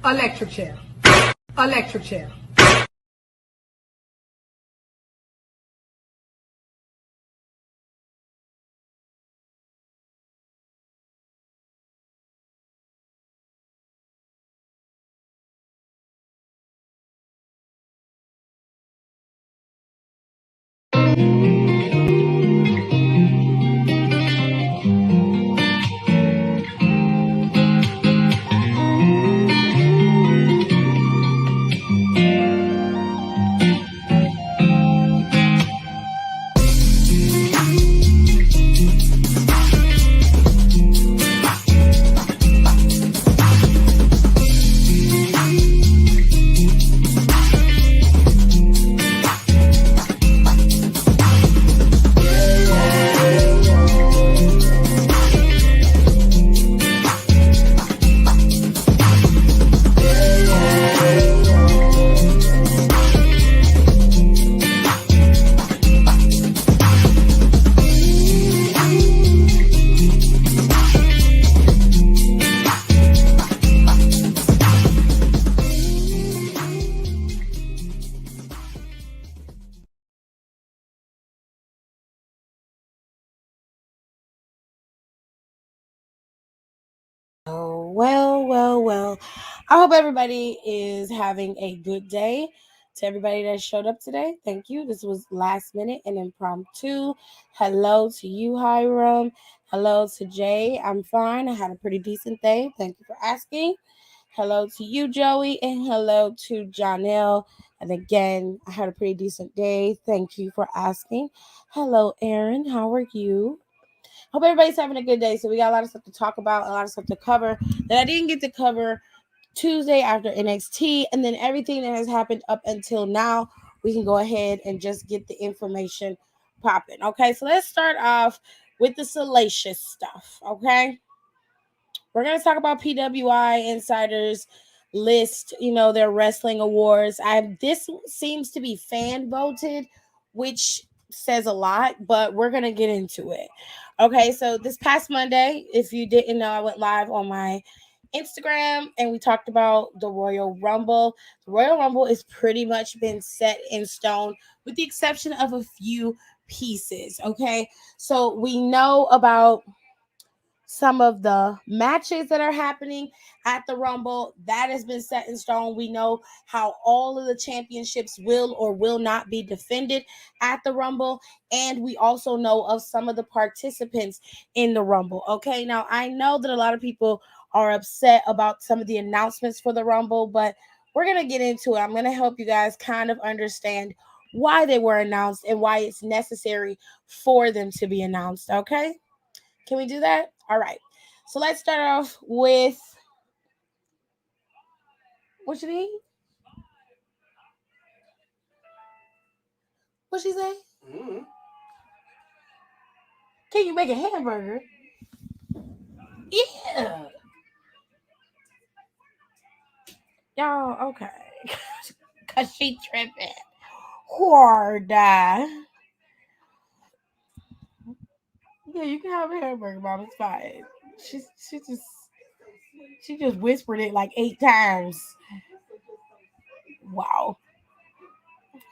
Electric chair. Electric chair. Well. I hope everybody is having a good day. To everybody that showed up today, thank you. This was last minute and impromptu. Hello to you, Hiram. Hello to Jay. I'm fine. I had a pretty decent day. Thank you for asking. Hello to you, Joey, and hello to Janelle. And again, I had a pretty decent day. Thank you for asking. Hello, Aaron. How are you? Hope everybody's having a good day. So we got a lot of stuff to talk about, a lot of stuff to cover that I didn't get to cover Tuesday after NXT, and then everything that has happened up until now. We can go ahead and just get the information popping. Okay, so let's start off with the salacious stuff. Okay, we're going to talk about PWI Insiders list, their wrestling awards. This seems to be fan voted, which says a lot, but we're going to get into it. Okay, so this past Monday, if you didn't know, I went live on my Instagram and we talked about the Royal Rumble. The Royal Rumble is pretty much been set in stone with the exception of a few pieces. Okay, so we know about some of the matches that are happening at the Rumble. That has been set in stone. We know how all of the championships will or will not be defended at the Rumble. And we also know of some of the participants in the Rumble. Okay, now I know that a lot of people are upset about some of the announcements for the Rumble, but we're going to get into it. I'm going to help you guys kind of understand why they were announced and why it's necessary for them to be announced. Okay? Can we do that? All right. So let's start off with what you need. What she say? Mm-hmm. Can you make a hamburger? Yeah. Y'all, okay. Cause she tripping. Hard. Yeah, you can have a hamburger, Mom. It's fine. She just whispered it like 8 times. Wow.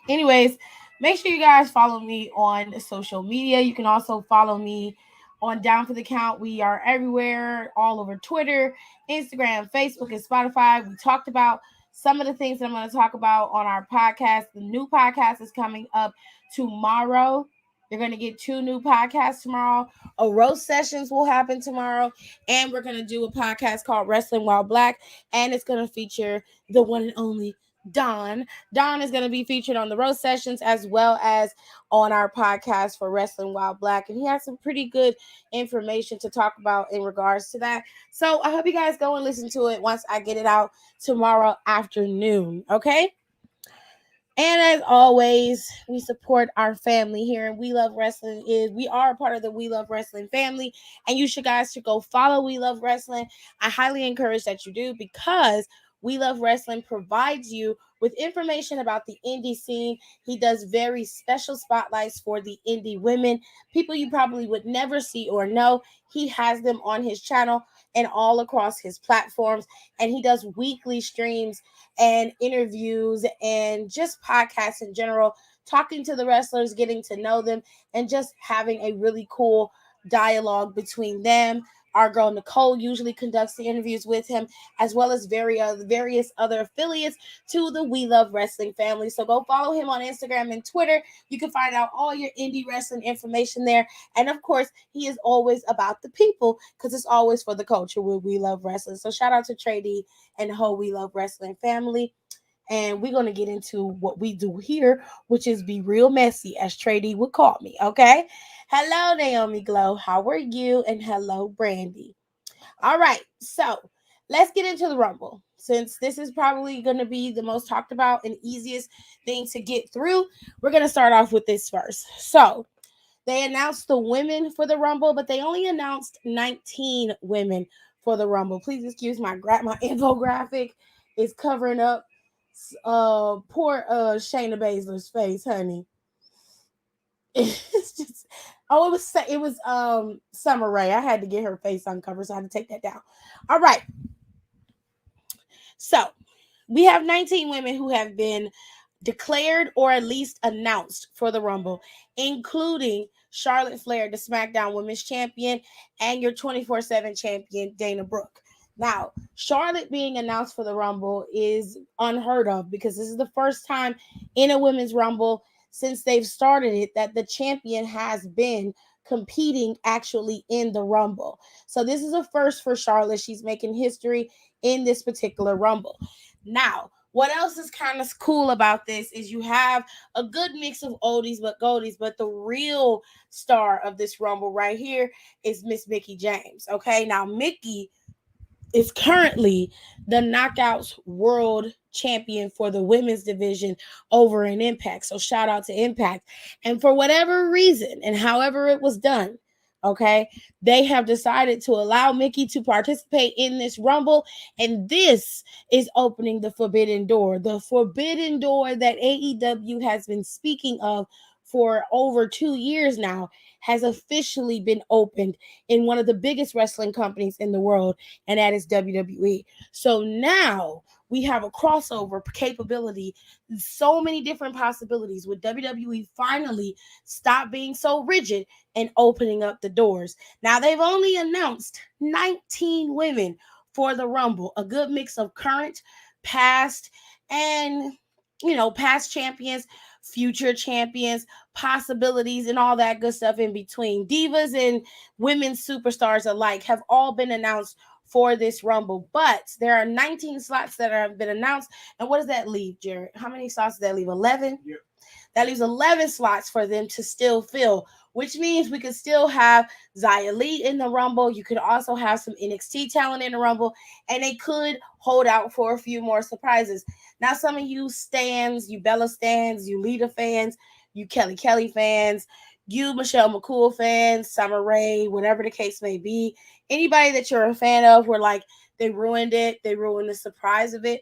Anyways, make sure you guys follow me on social media. You can also follow me on Down for the Count. We are everywhere, all over Twitter, Instagram, Facebook, and Spotify. We talked about some of the things that I'm going to talk about on our podcast. The new podcast is coming up tomorrow. You're going to get 2 new podcasts tomorrow. A roast sessions will happen tomorrow. And we're going to do a podcast called Wrestling While Black. And it's going to feature the one and only Don. Don is going to be featured on the roast sessions as well as on our podcast for Wrestling While Black. And he has some pretty good information to talk about in regards to that. So I hope you guys go and listen to it once I get it out tomorrow afternoon. Okay? And as always, we support our family here, and We Love Wrestling we are a part of the We Love Wrestling family, and you guys should go follow We Love Wrestling. I highly encourage that you do because We Love Wrestling provides you with information about the indie scene. He does very special spotlights for the indie women, people you probably would never see or know. He has them on his channel and all across his platforms. And he does weekly streams and interviews and just podcasts in general, talking to the wrestlers, getting to know them, and just having a really cool dialogue between them. Our girl Nicole usually conducts the interviews with him, as well as various other affiliates to the We Love Wrestling family. So go follow him on Instagram and Twitter. You can find out all your indie wrestling information there. And of course, he is always about the people because it's always for the culture with We Love Wrestling. So shout out to Trey D and the whole We Love Wrestling family. And we're going to get into what we do here, which is be real messy, as Trey D would call me, okay? Hello, Naomi Glow. How are you? And hello, Brandy. All right, so let's get into the Rumble. Since this is probably going to be the most talked about and easiest thing to get through, we're going to start off with this first. So they announced the women for the Rumble, but they only announced 19 women for the Rumble. Please excuse my infographic is covering up poor Shayna Baszler's face, honey. It's just it was Summer Rae. I had to get her face uncovered, so I had to take that down. All right. So we have 19 women who have been declared or at least announced for the Rumble, including Charlotte Flair, the SmackDown Women's Champion, and your 24/7 champion, Dana Brooke. Now, Charlotte being announced for the Rumble is unheard of because this is the first time in a women's Rumble since they've started it that the champion has been competing actually in the Rumble. So this is a first for Charlotte. She's making history in this particular Rumble. Now, what else is kind of cool about this is you have a good mix of oldies but goldies, but the real star of this Rumble right here is Miss Mickie James. Okay, now Mickie is currently the Knockouts World Champion for the women's division over in Impact. So shout out to Impact. And for whatever reason and however it was done, okay, they have decided to allow Mickie to participate in this Rumble. And this is opening the forbidden door that AEW has been speaking of for over 2 years now has officially been opened in one of the biggest wrestling companies in the world, and that is WWE. So now we have a crossover capability, so many different possibilities with WWE finally stop being so rigid and opening up the doors. Now they've only announced 19 women for the Rumble, a good mix of current, past, and past champions, future champions, possibilities, and all that good stuff in between. Divas and women's superstars alike have all been announced for this Rumble, but there are 19 slots that have been announced. And what does that leave, Jared? How many slots does that leave? 11? Yep. That leaves 11 slots for them to still fill, which means we could still have Xia Li in the Rumble. You could also have some NXT talent in the Rumble, and they could hold out for a few more surprises. Now, some of you stans, you Bella stans, you Lita fans, you Kelly fans, you Michelle McCool fans, Summer Rae, whatever the case may be, anybody that you're a fan of, were like, they ruined it, they ruined the surprise of it.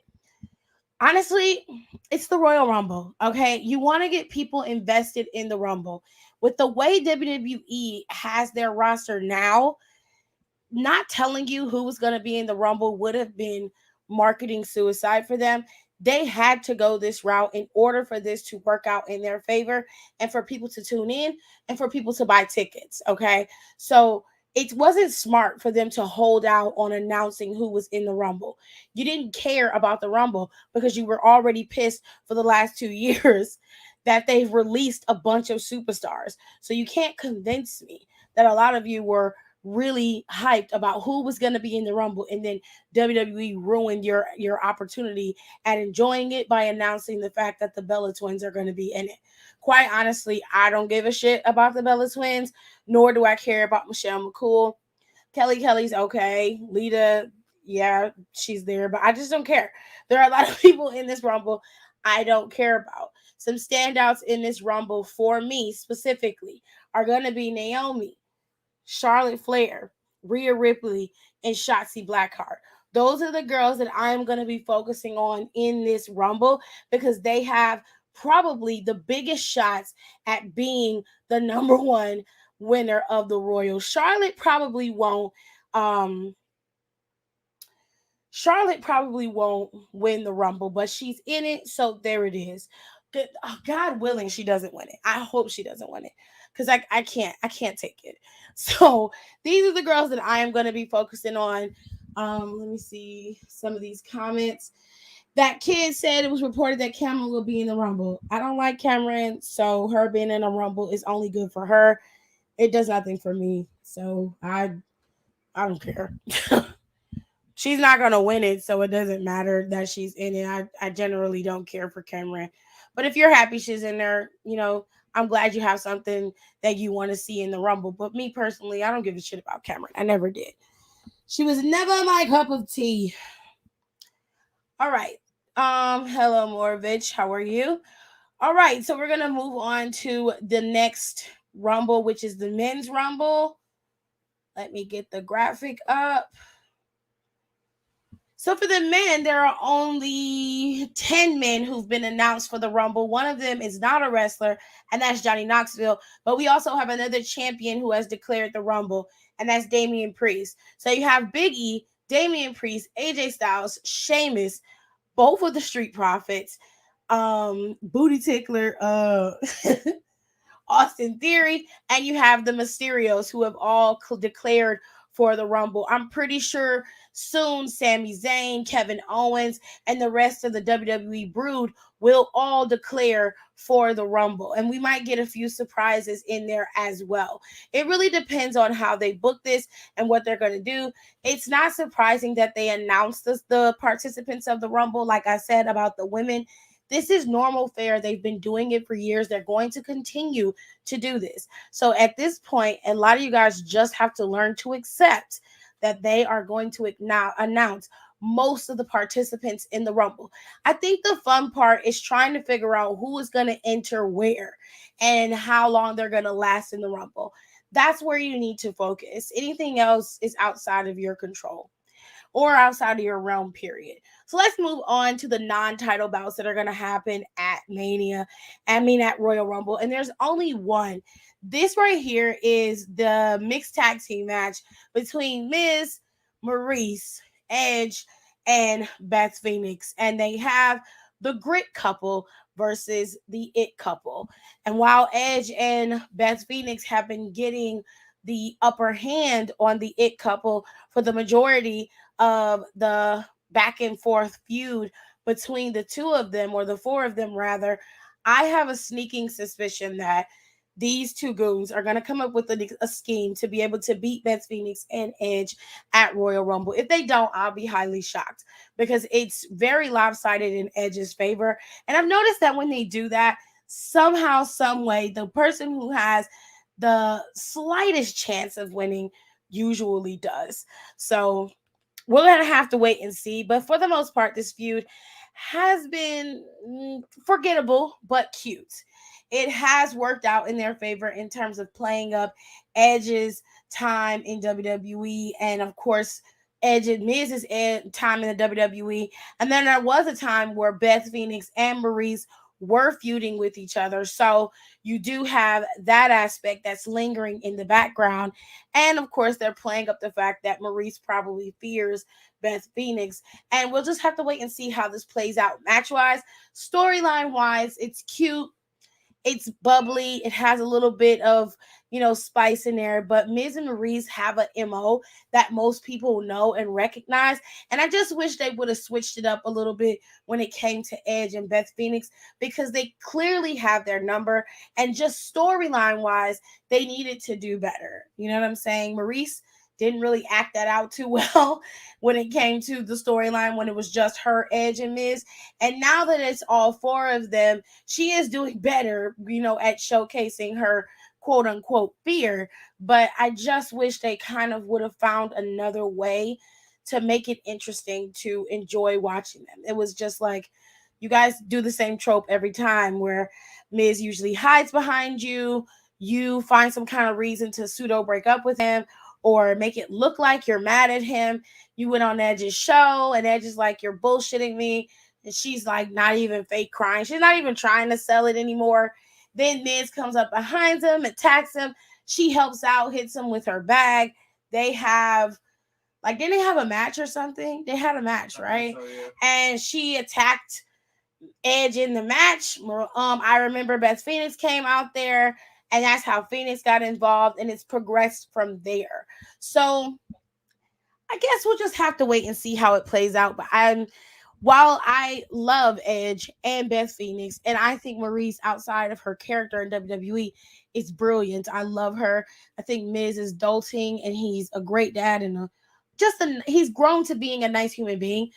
Honestly, it's the Royal Rumble, okay? You want to get people invested in the Rumble. With the way WWE has their roster now, not telling you who was going to be in the Rumble would have been marketing suicide for them. They had to go this route in order for this to work out in their favor and for people to tune in and for people to buy tickets, okay? So it wasn't smart for them to hold out on announcing who was in the Rumble. You didn't care about the Rumble because you were already pissed for the last 2 years that they've released a bunch of superstars. So you can't convince me that a lot of you were really hyped about who was going to be in the Rumble, and then WWE ruined your opportunity at enjoying it by announcing the fact that the Bella Twins are going to be in it. Quite honestly, I don't give a shit about the Bella Twins, nor do I care about Michelle McCool. Kelly's okay. Lita, yeah, she's there, but I just don't care. There are a lot of people in this Rumble I don't care about. Some standouts in this Rumble for me specifically are going to be Naomi, Charlotte Flair, Rhea Ripley, and Shotzi Blackheart. Those are the girls that I'm going to be focusing on in this Rumble because they have probably the biggest shots at being the number one winner of the Royal. Um Charlotte probably won't win the Rumble, but she's in it, so there it is. God willing, she doesn't win it. I hope she doesn't win it because I can't take it. So these are the girls that I am going to be focusing on. Let me see some of these comments. That kid said it was reported that Cameron will be in the Rumble. I don't like Cameron, so her being in a Rumble is only good for her. It does nothing for me, so I don't care. She's not gonna win it, so it doesn't matter that she's in it. I generally don't care for Cameron. But if you're happy she's in there, I'm glad you have something that you want to see in the Rumble. But me personally, I don't give a shit about Cameron. I never did. She was never my cup of tea. All right. Hello Morovich. How are you? All right, so we're gonna move on to the next Rumble, which is the men's Rumble. Let me get the graphic up. So for the men, there are only 10 men who've been announced for the Rumble. One of them is not a wrestler, and that's Johnny Knoxville. But we also have another champion who has declared the Rumble, and that's Damian Priest. So you have Big E, Damian Priest, AJ Styles, Sheamus, both of the Street Profits, Booty Tickler, Austin Theory, and you have the Mysterios who have all declared for the Rumble. I'm pretty sure soon Sami Zayn, Kevin Owens, and the rest of the WWE brood will all declare for the Rumble. And we might get a few surprises in there as well. It really depends on how they book this and what they're going to do. It's not surprising that they announced the participants of the Rumble, like I said about the women. This is normal fare. They've been doing it for years. They're going to continue to do this. So at this point, a lot of you guys just have to learn to accept that they are going to announce most of the participants in the Rumble. I think the fun part is trying to figure out who is going to enter where and how long they're going to last in the Rumble. That's where you need to focus. Anything else is outside of your control or outside of your realm, period. So let's move on to the non-title bouts that are going to happen at at Royal Rumble. And there's only one. This right here is the mixed tag team match between Miz, Maurice, Edge, and Beth Phoenix. And they have the Grit couple versus the It couple. And while Edge and Beth Phoenix have been getting the upper hand on the It couple for the majority of the back and forth feud between the two of them, or the four of them rather, I have a sneaking suspicion that these two goons are going to come up with a scheme to be able to beat Beth Phoenix and Edge at Royal Rumble. If they don't, I'll be highly shocked because it's very lopsided in Edge's favor. And I've noticed that when they do that, somehow, some way, the person who has the slightest chance of winning usually does. So we're going to have to wait and see. But for the most part, this feud has been forgettable, but cute. It has worked out in their favor in terms of playing up Edge's time in WWE, and of course, Miz's time in the WWE. And then there was a time where Beth Phoenix and Maurice were feuding with each other. So you do have that aspect that's lingering in the background. And of course, they're playing up the fact that Maurice probably fears Beth Phoenix. And we'll just have to wait and see how this plays out match wise. Storyline wise, it's cute. It's bubbly. It has a little bit of, spice in there. But Miz and Maurice have a MO that most people know and recognize. And I just wish they would have switched it up a little bit when it came to Edge and Beth Phoenix, because they clearly have their number. And just storyline wise, they needed to do better. You know what I'm saying? Maurice didn't really act that out too well when it came to the storyline, when it was just her, Edge, and Miz. And now that it's all four of them, she is doing better, at showcasing her quote unquote fear. But I just wish they kind of would have found another way to make it interesting to enjoy watching them. It was just like, you guys do the same trope every time where Miz usually hides behind you. You find some kind of reason to pseudo break up with him or make it look like you're mad at him. you went on Edge's show, and Edge is like, you're bullshitting me. And she's like, not even fake crying. She's not even trying to sell it anymore. Then Miz comes up behind him, attacks him. She helps out, hits him with her bag. They have, like, didn't they have a match or something? They had a match, right? So, yeah. And she attacked Edge in the match. I remember Beth Phoenix came out there, and that's how Phoenix got involved, and it's progressed from there. So I guess we'll just have to wait and see how it plays out. But while I love Edge and Beth Phoenix, and I think Maurice, outside of her character in WWE, is brilliant. I love her. I think Miz is dolting, and he's a great dad, and he's grown to being a nice human being.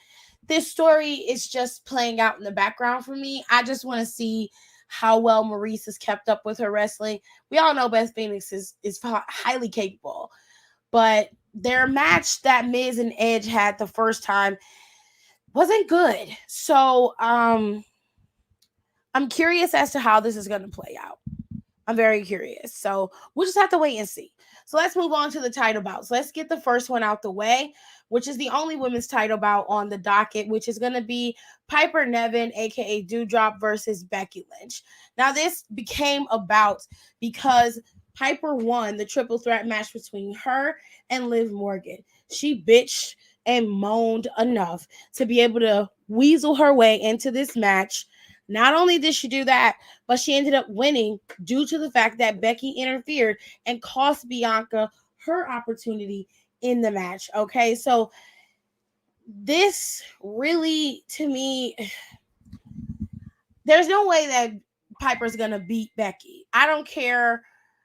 This story is just playing out in the background for me. I just want to see how well Maurice has kept up with her wrestling. We all know Beth Phoenix is highly capable, but their match that Miz and Edge had the first time wasn't good. So I'm curious as to how this is going to play out. I'm very curious. So we'll just have to wait and see. So let's move on to the title bouts. Let's get the first one out the way, which is the only women's title bout on the docket, which is going to be Piper Niven, aka Doudrop, versus Becky Lynch. Now, this became about because Piper won the triple threat match between her and Liv Morgan. She bitched and moaned enough to be able to weasel her way into this match. Not only did she do that, but she ended up winning due to the fact that Becky interfered and cost Bianca her opportunity in the match. Okay, so this really, to me, there's no way that Piper's gonna beat Becky. I don't care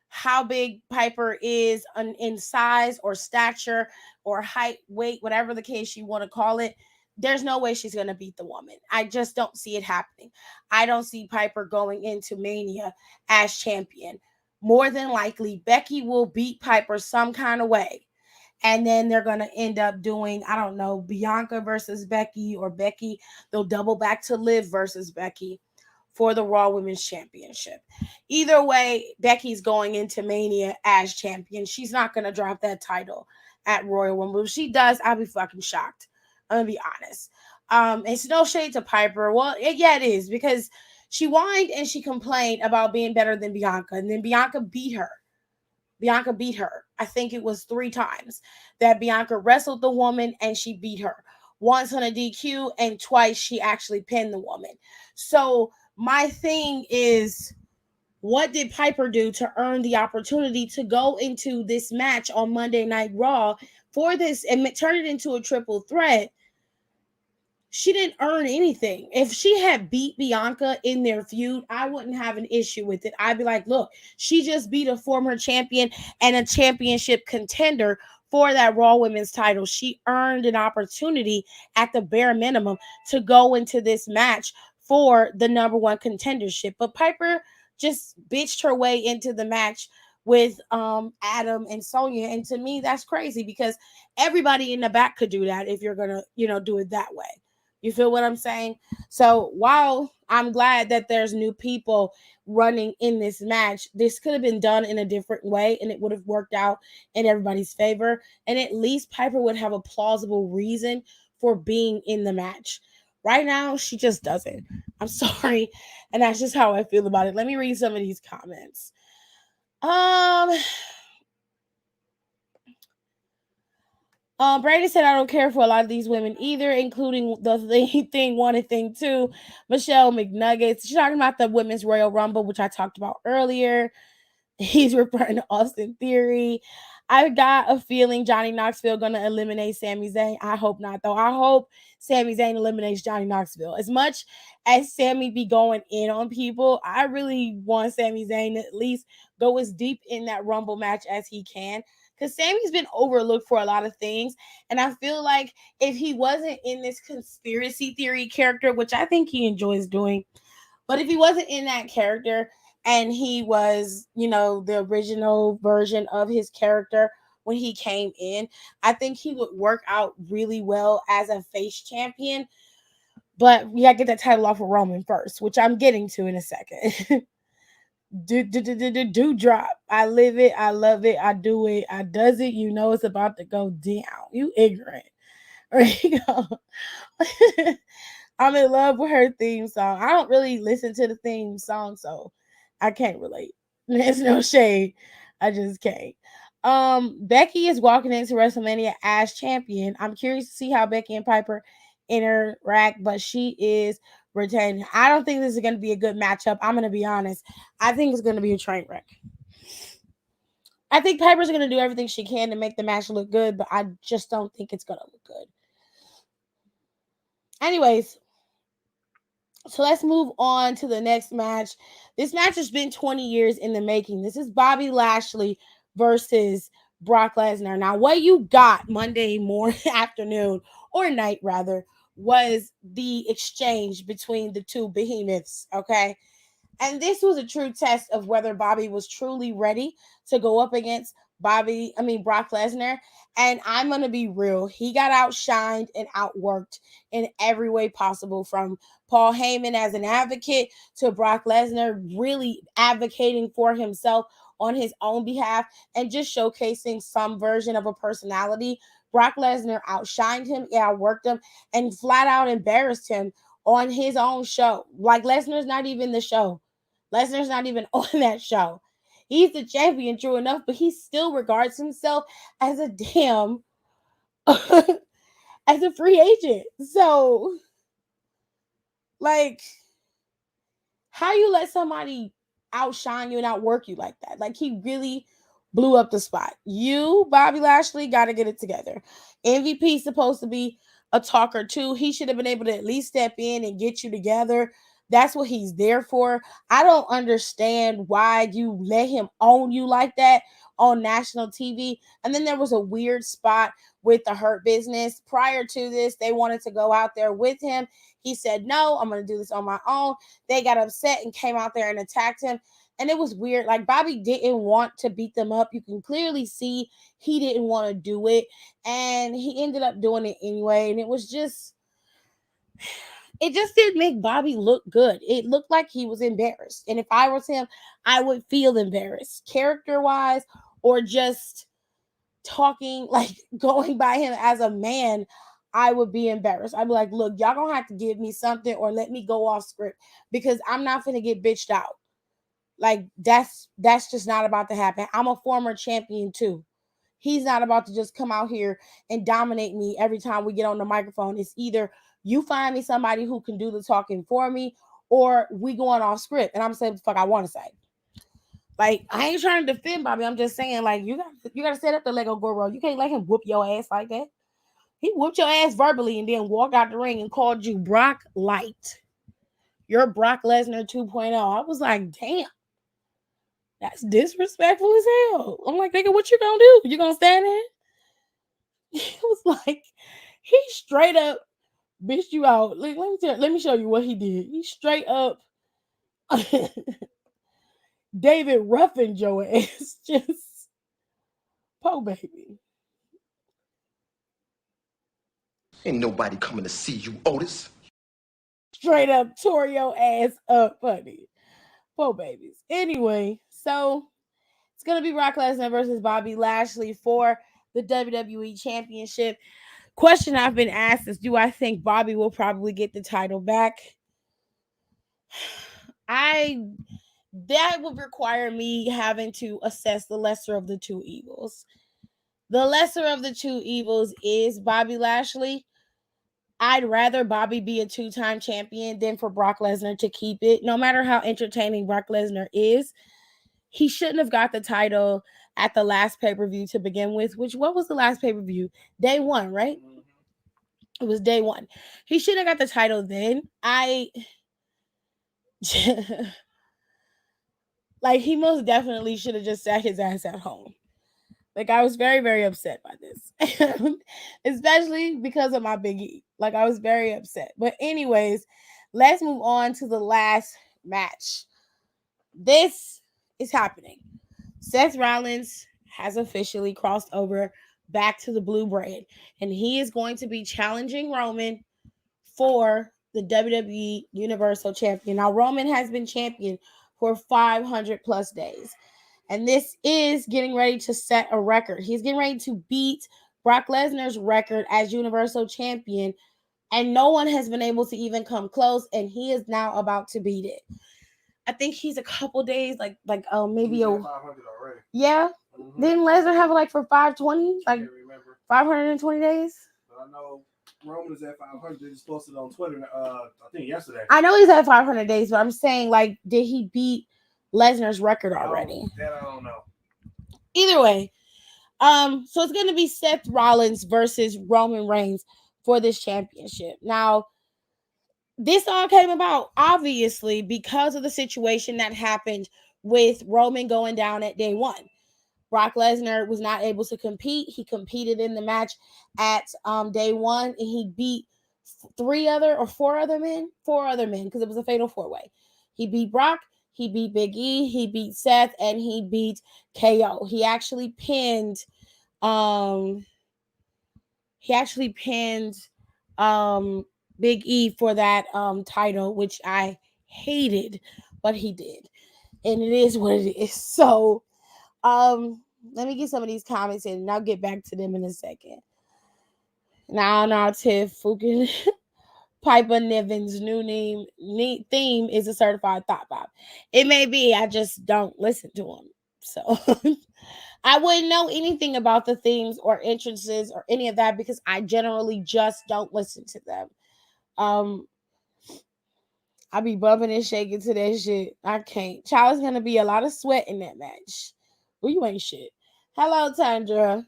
how big Piper is in size or stature or height, weight, whatever the case you want to call it. There's no way she's going to beat the woman. I just don't see it happening. I don't see Piper going into Mania as champion. More than likely, Becky will beat Piper some kind of way. And then they're going to end up doing, I don't know, Bianca versus Becky, or Becky, they'll double back to Liv versus Becky for the Raw Women's Championship. Either way, Becky's going into Mania as champion. She's not going to drop that title at Royal Rumble. If she does, I'll be fucking shocked. I'm going to be honest. It's no shade to Piper. Well, it is, because she whined and she complained about being better than Bianca, and then Bianca beat her. I think it was 3 times that Bianca wrestled the woman and she beat her. Once on a DQ, and twice she actually pinned the woman. So my thing is, what did Piper do to earn the opportunity to go into this match on Monday Night Raw for this and turn it into a triple threat? She didn't earn anything. If she had beat Bianca in their feud, I wouldn't have an issue with it. I'd be like, look, she just beat a former champion and a championship contender for that Raw Women's title. She earned an opportunity at the bare minimum to go into this match for the number 1 contendership. But Piper just bitched her way into the match with Adam and Sonya. And to me, that's crazy, because everybody in the back could do that if you're going to, do it that way. You feel what I'm saying? So while I'm glad that there's new people running in this match, this could have been done in a different way and it would have worked out in everybody's favor. And at least Piper would have a plausible reason for being in the match. Right now, she just doesn't. I'm sorry. And that's just how I feel about it. Let me read some of these comments. Brady said, I don't care for a lot of these women either, including the thing 1 and thing 2. Michelle McNuggets. She's talking about the Women's Royal Rumble, which I talked about earlier. He's referring to Austin Theory. I got a feeling Johnny Knoxville going to eliminate Sami Zayn. I hope not, though. I hope Sami Zayn eliminates Johnny Knoxville. As much as Sami be going in on people, I really want Sami Zayn to at least go as deep in that Rumble match as he can, because Sami's been overlooked for a lot of things. And I feel like if he wasn't in this conspiracy theory character, which I think he enjoys doing, but if he wasn't in that character and he was, the original version of his character when he came in, I think he would work out really well as a face champion. But we got to get that title off of Roman first, which I'm getting to in a second. Do drop. I live it. I love it. I do it. I does it. It's about to go down. You ignorant. There you go. I'm in love with her theme song. I don't really listen to the theme song, so I can't relate. There's no shade. I just can't. Becky is walking into WrestleMania as champion. I'm curious to see how Becky and Piper interact, but she is retaining. I don't think this is going to be a good matchup. I'm going to be honest. I think it's going to be a train wreck. I think Piper's going to do everything she can to make the match look good, but I just don't think it's going to look good. Anyways, so let's move on to the next match. This match has been 20 years in the making. This is Bobby Lashley versus Brock Lesnar. Now, what you got Monday morning, afternoon, or night rather, was the exchange between the two behemoths, okay? And this was a true test of whether Bobby was truly ready to go up against Brock Lesnar. And I'm going to be real. He got outshined and outworked in every way possible, from Paul Heyman as an advocate to Brock Lesnar really advocating for himself on his own behalf and just showcasing some version of a personality. Brock Lesnar outshined him, outworked him, and flat out embarrassed him on his own show. Like, Lesnar's not even the show. Lesnar's not even on that show. He's the champion, true enough, but he still regards himself as a damn as a free agent. So, like, how you let somebody outshine you and outwork you like that? Like, he really blew up the spot. You, Bobby Lashley, got to get it together. MVP supposed to be a talker too. He should have been able to at least step in and get you together. That's what he's there for. I don't understand why you let him own you like that on national TV. And then there was a weird spot with the Hurt Business. Prior to this, they wanted to go out there with him. He said, no, I'm going to do this on my own. They got upset and came out there and attacked him. And it was weird. Like, Bobby didn't want to beat them up. You can clearly see he didn't want to do it. And he ended up doing it anyway. And it just didn't make Bobby look good. It looked like he was embarrassed. And if I was him, I would feel embarrassed, character-wise, or just talking, like, going by him as a man. I would be embarrassed. I'd be like, look, y'all gonna have to give me something or let me go off script, because I'm not gonna get bitched out. Like, that's just not about to happen. I'm a former champion too. He's not about to just come out here and dominate me every time we get on the microphone. It's either you find me somebody who can do the talking for me, or we going off script and I'm saying what the fuck I want to say. Like, I ain't trying to defend Bobby. I'm just saying, like, you got to set up the Lego Goro. You can't let him whoop your ass like that. He whooped your ass verbally and then walked out the ring and called you Brock Light. You're Brock Lesnar 2.0. I was like, damn. That's disrespectful as hell. I'm like, nigga, what you gonna do? You gonna stand there? He was like, he straight up bitched you out. Like, let me show you what he did. He straight up David Ruffin your ass. Just po baby. Ain't nobody coming to see you, Otis. Straight up tore your ass up, honey. Po babies. Anyway, so it's gonna be Brock Lesnar versus Bobby Lashley for the WWE Championship. Question I've been asked is, do I think Bobby will probably get the title back? That would require me having to assess the lesser of the two evils. The lesser of the two evils is Bobby Lashley. I'd rather Bobby be a two-time champion than for Brock Lesnar to keep it. No matter how entertaining Brock Lesnar is, he shouldn't have got the title at the last pay-per-view to begin with. What was the last pay-per-view? Day one, right? It was day one. He should have got the title then. Like, he most definitely should have just sat his ass at home. Like, I was very, very upset by this. Especially because of my Big E. Like, I was very upset. But anyways, let's move on to the last match. This is happening. Seth Rollins has officially crossed over back to the blue brand, and he is going to be challenging Roman for the WWE Universal Champion. Now, Roman has been champion for 500 plus days, and this is getting ready to set a record. He's getting ready to beat Brock Lesnar's record as Universal Champion, and no one has been able to even come close, and he is now about to beat it. I think he's a couple days, maybe He's a at 500 already. yeah. Mm-hmm. Didn't Lesnar have it like for 520, I like can't remember. 520 days? But I know Roman is at 500. They just posted on Twitter. I think yesterday. I know he's at 500 days, but I'm saying, like, did he beat Lesnar's record already? That I don't know. Either way, so it's gonna be Seth Rollins versus Roman Reigns for this championship. Now, this all came about obviously because of the situation that happened with Roman going down at day one. Brock Lesnar was not able to compete. He competed in the match at day one, and he beat four other men, because it was a fatal four-way. He beat Brock, he beat Big E, he beat Seth, and he beat KO. He actually pinned um Big E for that title, which I hated, but he did. And it is what it is. So let me get some of these comments in, and I'll get back to them in a second. Now, Tiff, Fukin Piper Niven's new theme is a certified thought pop. It may be, I just don't listen to him. So I wouldn't know anything about the themes or entrances or any of that because I generally just don't listen to them. I be bumping and shaking to that shit. I can't. Child's gonna be a lot of sweat in that match. Well, you ain't shit. Hello, Tundra.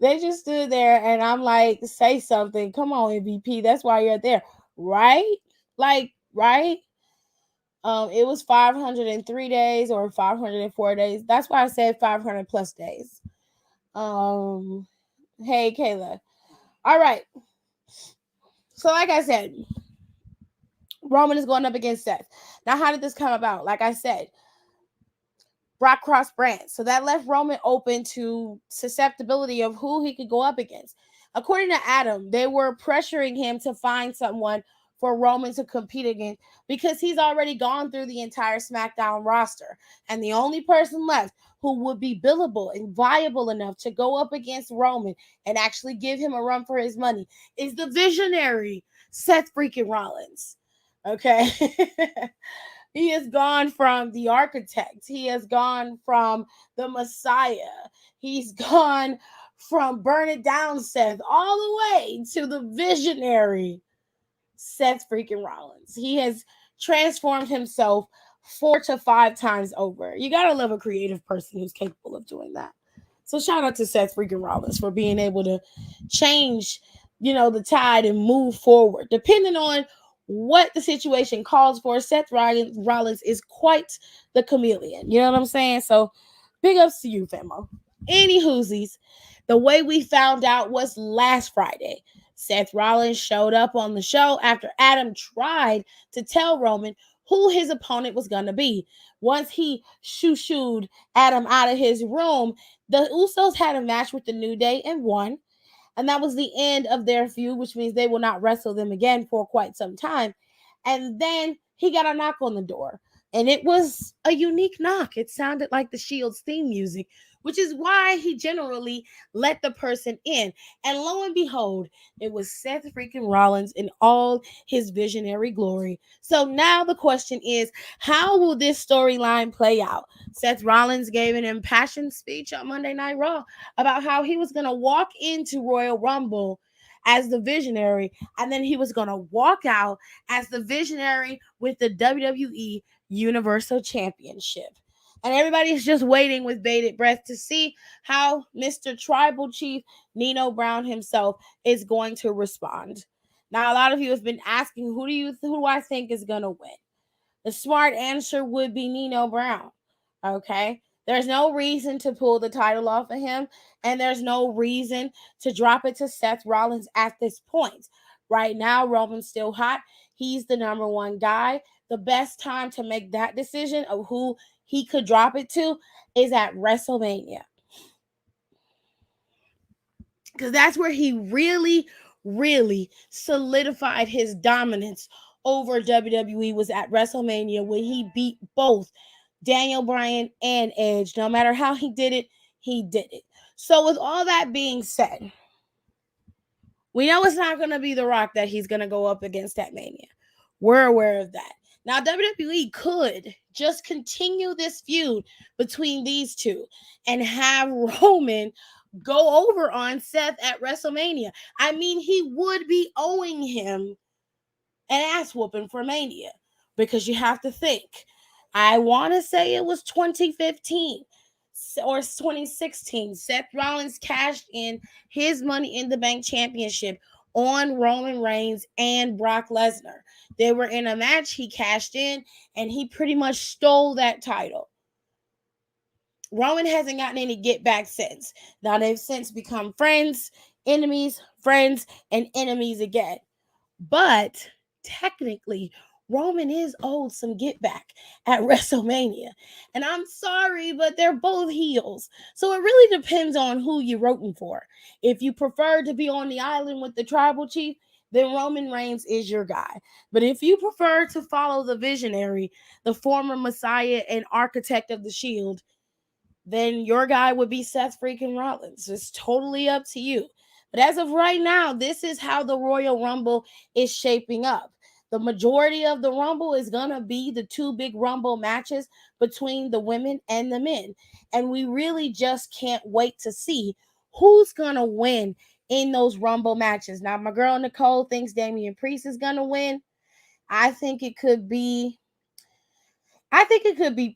They just stood there and I'm like, say something. Come on, MVP. That's why you're there. Right? Like, right? It was 503 days or 504 days. That's why I said 500 plus days. Hey, Kayla. All right. So, like I said, Roman is going up against Seth. Now, how did this come about? Like I said, Brock crossed brands. So that left Roman open to susceptibility of who he could go up against. According to Adam, they were pressuring him to find someone for Roman to compete against because he's already gone through the entire SmackDown roster. And the only person left who would be billable and viable enough to go up against Roman and actually give him a run for his money is the visionary Seth freaking Rollins. Okay. He has gone from the architect. He has gone from the Messiah. He's gone from burn it down Seth all the way to the visionary Seth freaking Rollins. He has transformed himself 4 to 5 times over. You got to love a creative person who's capable of doing that. So shout out to Seth freaking Rollins for being able to change, the tide and move forward. Depending on what the situation calls for, Seth Rollins is quite the chameleon. You know what I'm saying? So big ups to you, famo. Any whoosies, the way we found out was last Friday. Seth Rollins showed up on the show after Adam tried to tell Roman who his opponent was going to be. Once he shoo-shooed Adam out of his room, the Usos had a match with the New Day and won. And that was the end of their feud, which means they will not wrestle them again for quite some time. And then he got a knock on the door. And it was a unique knock. It sounded like the Shield's theme music, which is why he generally let the person in. And lo and behold, it was Seth freaking Rollins in all his visionary glory. So now the question is, how will this storyline play out? Seth Rollins gave an impassioned speech on Monday Night Raw about how he was going to walk into Royal Rumble as the visionary, and then he was going to walk out as the visionary with the WWE Universal Championship. And everybody's just waiting with bated breath to see how Mr. Tribal Chief Nino Brown himself is going to respond. Now, a lot of you have been asking, who do I think is going to win? The smart answer would be Nino Brown. Okay? There's no reason to pull the title off of him, and there's no reason to drop it to Seth Rollins at this point. Right now, Roman's still hot. He's the number one guy. The best time to make that decision of who he could drop it to is at WrestleMania. Because that's where he really, really solidified his dominance over WWE, was at WrestleMania when he beat both Daniel Bryan and Edge. No matter how he did it, he did it. So with all that being said, we know it's not going to be The Rock that he's going to go up against at Mania. We're aware of that. Now, WWE could just continue this feud between these two and have Roman go over on Seth at WrestleMania. I mean, he would be owing him an ass whooping for Mania, because you have to think. I want to say it was 2015 or 2016. Seth Rollins cashed in his Money in the Bank championship on Roman Reigns and Brock Lesnar. They were in a match. He cashed in and he pretty much stole that title. Roman hasn't gotten any get back since. Now they've since become friends, enemies, friends, and enemies again. But technically, Roman is owed some get back at WrestleMania. And I'm sorry, but they're both heels. So it really depends on who you're rooting for. If you prefer to be on the island with the tribal chief, then Roman Reigns is your guy. But if you prefer to follow the visionary, the former Messiah and architect of the Shield, then your guy would be Seth freaking Rollins. It's totally up to you. But as of right now, this is how the Royal Rumble is shaping up. The majority of the Rumble is going to be the two big Rumble matches between the women and the men. And we really just can't wait to see who's going to win in those Rumble matches. Now, my girl Nicole thinks Damian Priest is going to win. I think it could be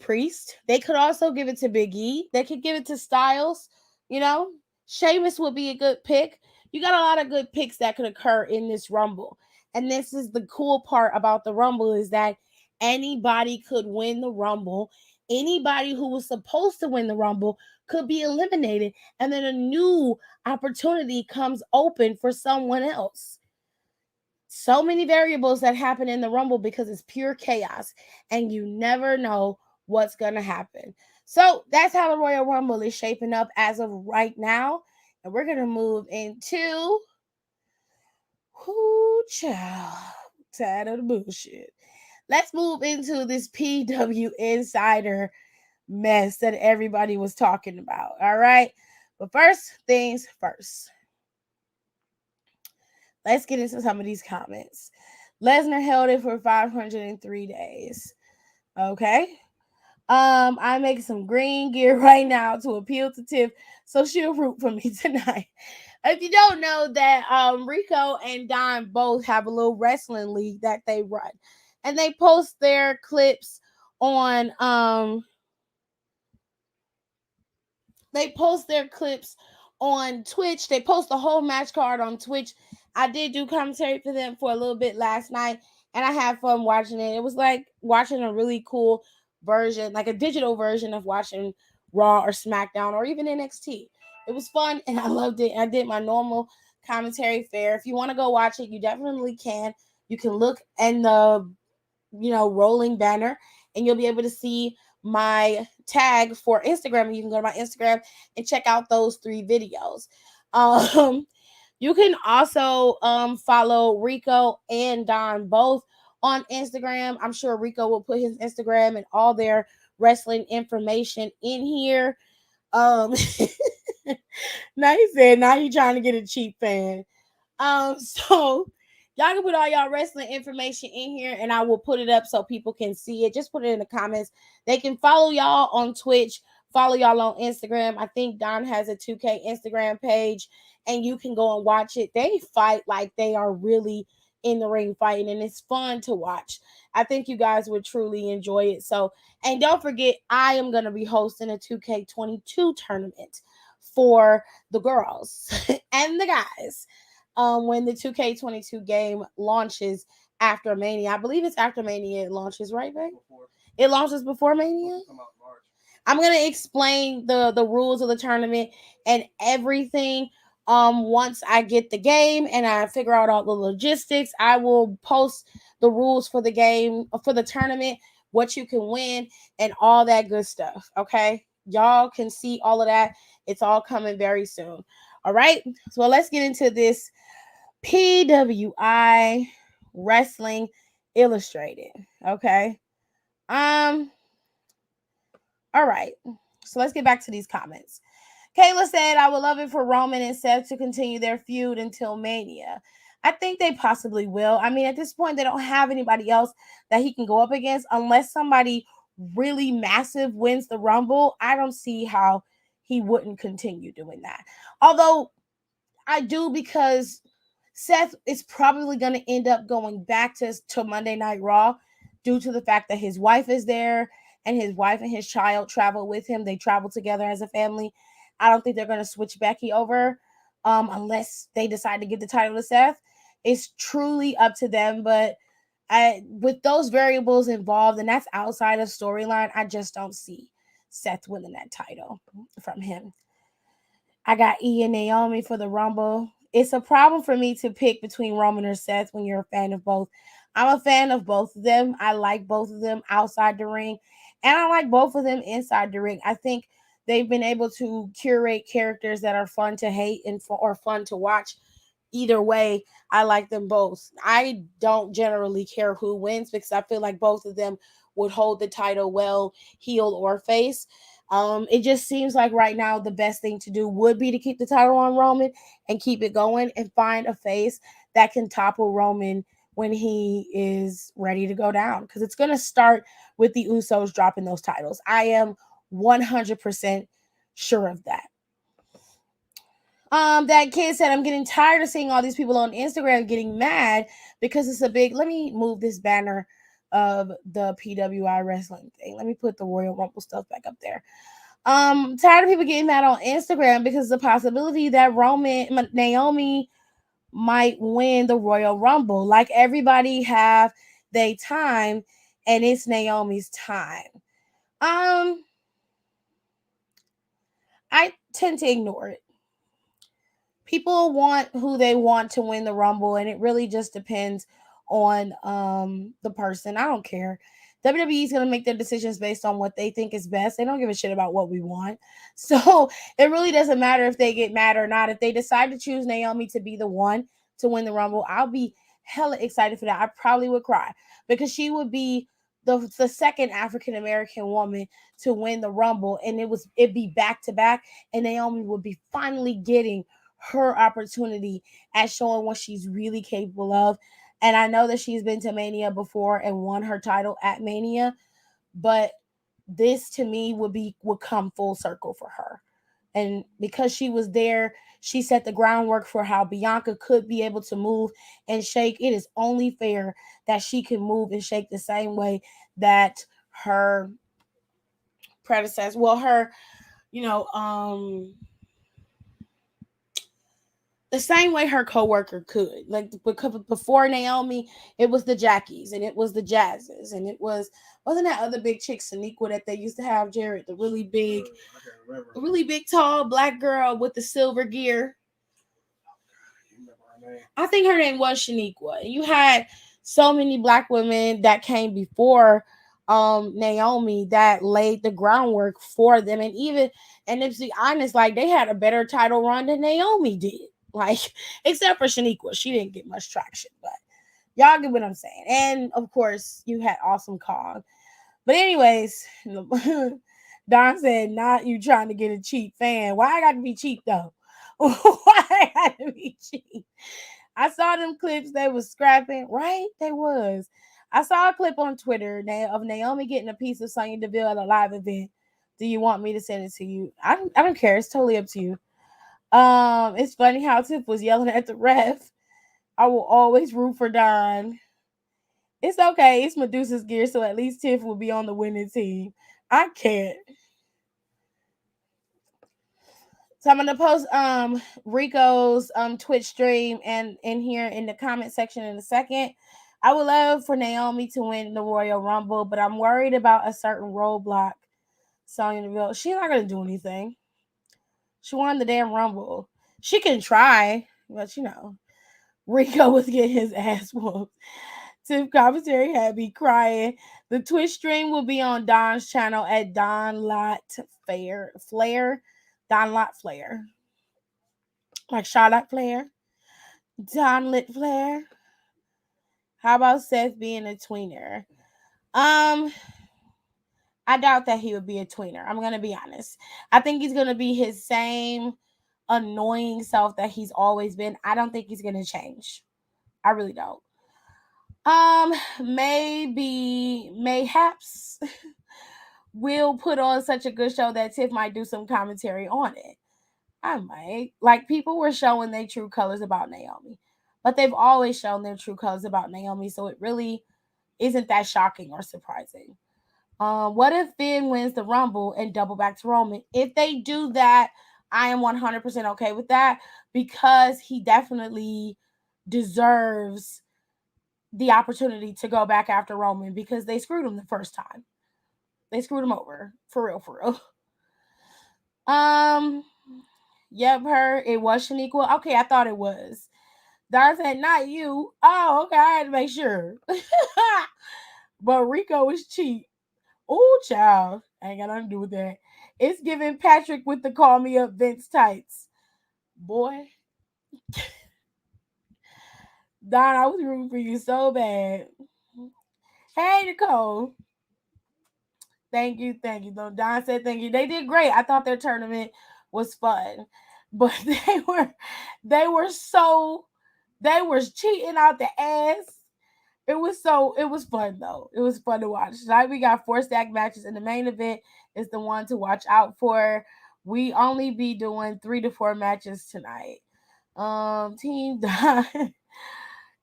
Priest. They could also give it to Big E. They could give it to Styles. You know, Sheamus would be a good pick. You got a lot of good picks that could occur in this Rumble. And this is the cool part about the Rumble, is that anybody could win the Rumble. Anybody who was supposed to win the Rumble could be eliminated. And then a new opportunity comes open for someone else. So many variables that happen in the Rumble because it's pure chaos and you never know what's going to happen. So that's how the Royal Rumble is shaping up as of right now. And we're going to move into child, tired of the bullshit. Let's move into this PW Insider mess that everybody was talking about. All right. But first things first. Let's get into some of these comments. Lesnar held it for 503 days. Okay. I'm making some green gear right now to appeal to Tiff, so she'll root for me tonight. If you don't know that, Rico and Don both have a little wrestling league that they run, and they post their clips on Twitch. They post the whole match card on Twitch. I did do commentary for them for a little bit last night, and I had fun watching it. It was like watching a really cool version, like a digital version of watching Raw or SmackDown or even NXT. It was fun, and I loved it. I did my normal commentary fare. If you want to go watch it, you definitely can. You can look in the rolling banner, and you'll be able to see my tag for Instagram. You can go to my Instagram and check out those 3 videos. You can also follow Rico and Don both on Instagram. I'm sure Rico will put his Instagram and all their wrestling information in here. Now he said, now he trying to get a cheap fan. So y'all can put all y'all wrestling information in here, and I will put it up so people can see it. Just put it in the comments. They can follow y'all on Twitch, follow y'all on Instagram. I think Don has a 2K Instagram page, and you can go and watch it. They fight like they are really in the ring fighting, and it's fun to watch. I think you guys would truly enjoy it. So, and don't forget, I am going to be hosting a 2K22 tournament for the girls and the guys. When the 2K22 game launches after Mania. I believe it's after Mania it launches, right, babe? It launches before Mania? I'm going to explain the rules of the tournament and everything. Once I get the game and I figure out all the logistics, I will post the rules for the game, for the tournament, what you can win, and all that good stuff, okay? Y'all can see all of that. It's all coming very soon. All right? So let's get into this PWI Wrestling Illustrated. Okay. All right. So let's get back to these comments. Kayla said, I would love it for Roman and Seth to continue their feud until Mania. I think they possibly will. I mean, at this point, they don't have anybody else that he can go up against unless somebody really massive wins the Rumble. I don't see how he wouldn't continue doing that. Although I do, because Seth is probably going to end up going back to Monday Night Raw due to the fact that his wife is there and his wife and his child travel with him. They travel together as a family. I don't think they're going to switch Becky over unless they decide to give the title to Seth. It's truly up to them, but with those variables involved, and that's outside of storyline, I just don't see Seth winning that title from him. I got E and Naomi for the Rumble. It's a problem for me to pick between Roman or Seth when you're a fan of both. I'm a fan of both of them. I like both of them outside the ring, and I like both of them inside the ring. I think they've been able to curate characters that are fun to hate or fun to watch. Either way, I like them both. I don't generally care who wins because I feel like both of them would hold the title well, heel or face. It just seems like right now the best thing to do would be to keep the title on Roman and keep it going and find a face that can topple Roman when he is ready to go down. Because it's going to start with the Usos dropping those titles. I am 100% sure of that. That kid said, I'm getting tired of seeing all these people on Instagram getting mad because it's a big. Let me move this banner of the PWI wrestling thing. Let me put the Royal Rumble stuff back up there. Tired of people getting mad on Instagram because the possibility that Naomi might win the Royal Rumble. Like, everybody have their time, and it's Naomi's time. I tend to ignore it. People want who they want to win the Rumble, and it really just depends on the person. I don't care. WWE is going to make their decisions based on what they think is best. They don't give a shit about what we want. So it really doesn't matter if they get mad or not. If they decide to choose Naomi to be the one to win the Rumble, I'll be hella excited for that. I probably would cry because she would be the second African American woman to win the Rumble, and it'd be back to back, and Naomi would be finally getting her opportunity at showing what she's really capable of. And I know that she's been to Mania before and won her title at Mania, but this to me would come full circle for her. And because she was there, she set the groundwork for how Bianca could be able to move and shake. It is only fair that she can move and shake the same way that her predecessor, the same way her coworker could. Like, because before Naomi, it was the Jackies and it was the Jazzes and it wasn't that other big chick Saniqua that they used to have, Jared, the really big, tall black girl with the silver gear. I think her name was Shaniqua. You had so many black women that came before Naomi that laid the groundwork for them, and if to be honest, like, they had a better title run than Naomi did. Like, except for Shaniqua, she didn't get much traction, but y'all get what I'm saying. And of course, you had Awesome Kong. But anyways, Don said, "Not you trying to get a cheap fan. Why I got to be cheap though? Why I got to be cheap?" I saw them clips. They was scrapping, right? They was. I saw a clip on Twitter of Naomi getting a piece of Sonya Deville at a live event. Do you want me to send it to you? I don't care. It's totally up to you. It's funny how Tiff was yelling at the ref. I will always root for Don. It's okay. It's Medusa's gear, so at least Tiff will be on the winning team. I can't. So I'm gonna post Rico's Twitch stream and in here in the comment section in a second. I would love for Naomi to win the Royal Rumble, but I'm worried about a certain roadblock. Sonya Deville, she's not gonna do anything. She won the damn Rumble. She can try, but Rico was getting his ass whooped. Tiff commentary had me crying. The Twitch stream will be on Don's channel at Don Lot Flair. Don Lot Flair. Like Charlotte Flair. Don Lit Flair. How about Seth being a tweener? I I doubt that he would be a tweener. I'm going to be honest. I think he's going to be his same annoying self that he's always been. I don't think he's going to change. I really don't. Mayhaps will put on such a good show that Tiff might do some commentary on it. I might. Like, people were showing their true colors about Naomi, but they've always shown their true colors about Naomi, so it really isn't that shocking or surprising. What if Finn wins the Rumble and double back to Roman? If they do that, I am 100% okay with that, because he definitely deserves the opportunity to go back after Roman, because they screwed him the first time. They screwed him over. For real, for real. Yep, it was Shaniqua. Okay, I thought it was. Dar said, not you. Oh, okay, I had to make sure. But Rico is cheap. Oh, child. I ain't got nothing to do with that. It's giving Patrick with the call me up Vince tights. Boy. Don, I was rooting for you so bad. Hey, Nicole. Thank you. Don said thank you. They did great. I thought their tournament was fun. But they was cheating out the ass. It was fun though. It was fun to watch. Tonight we got 4 stack matches, and the main event is the one to watch out for. We only be doing 3 to 4 matches tonight. Team Don.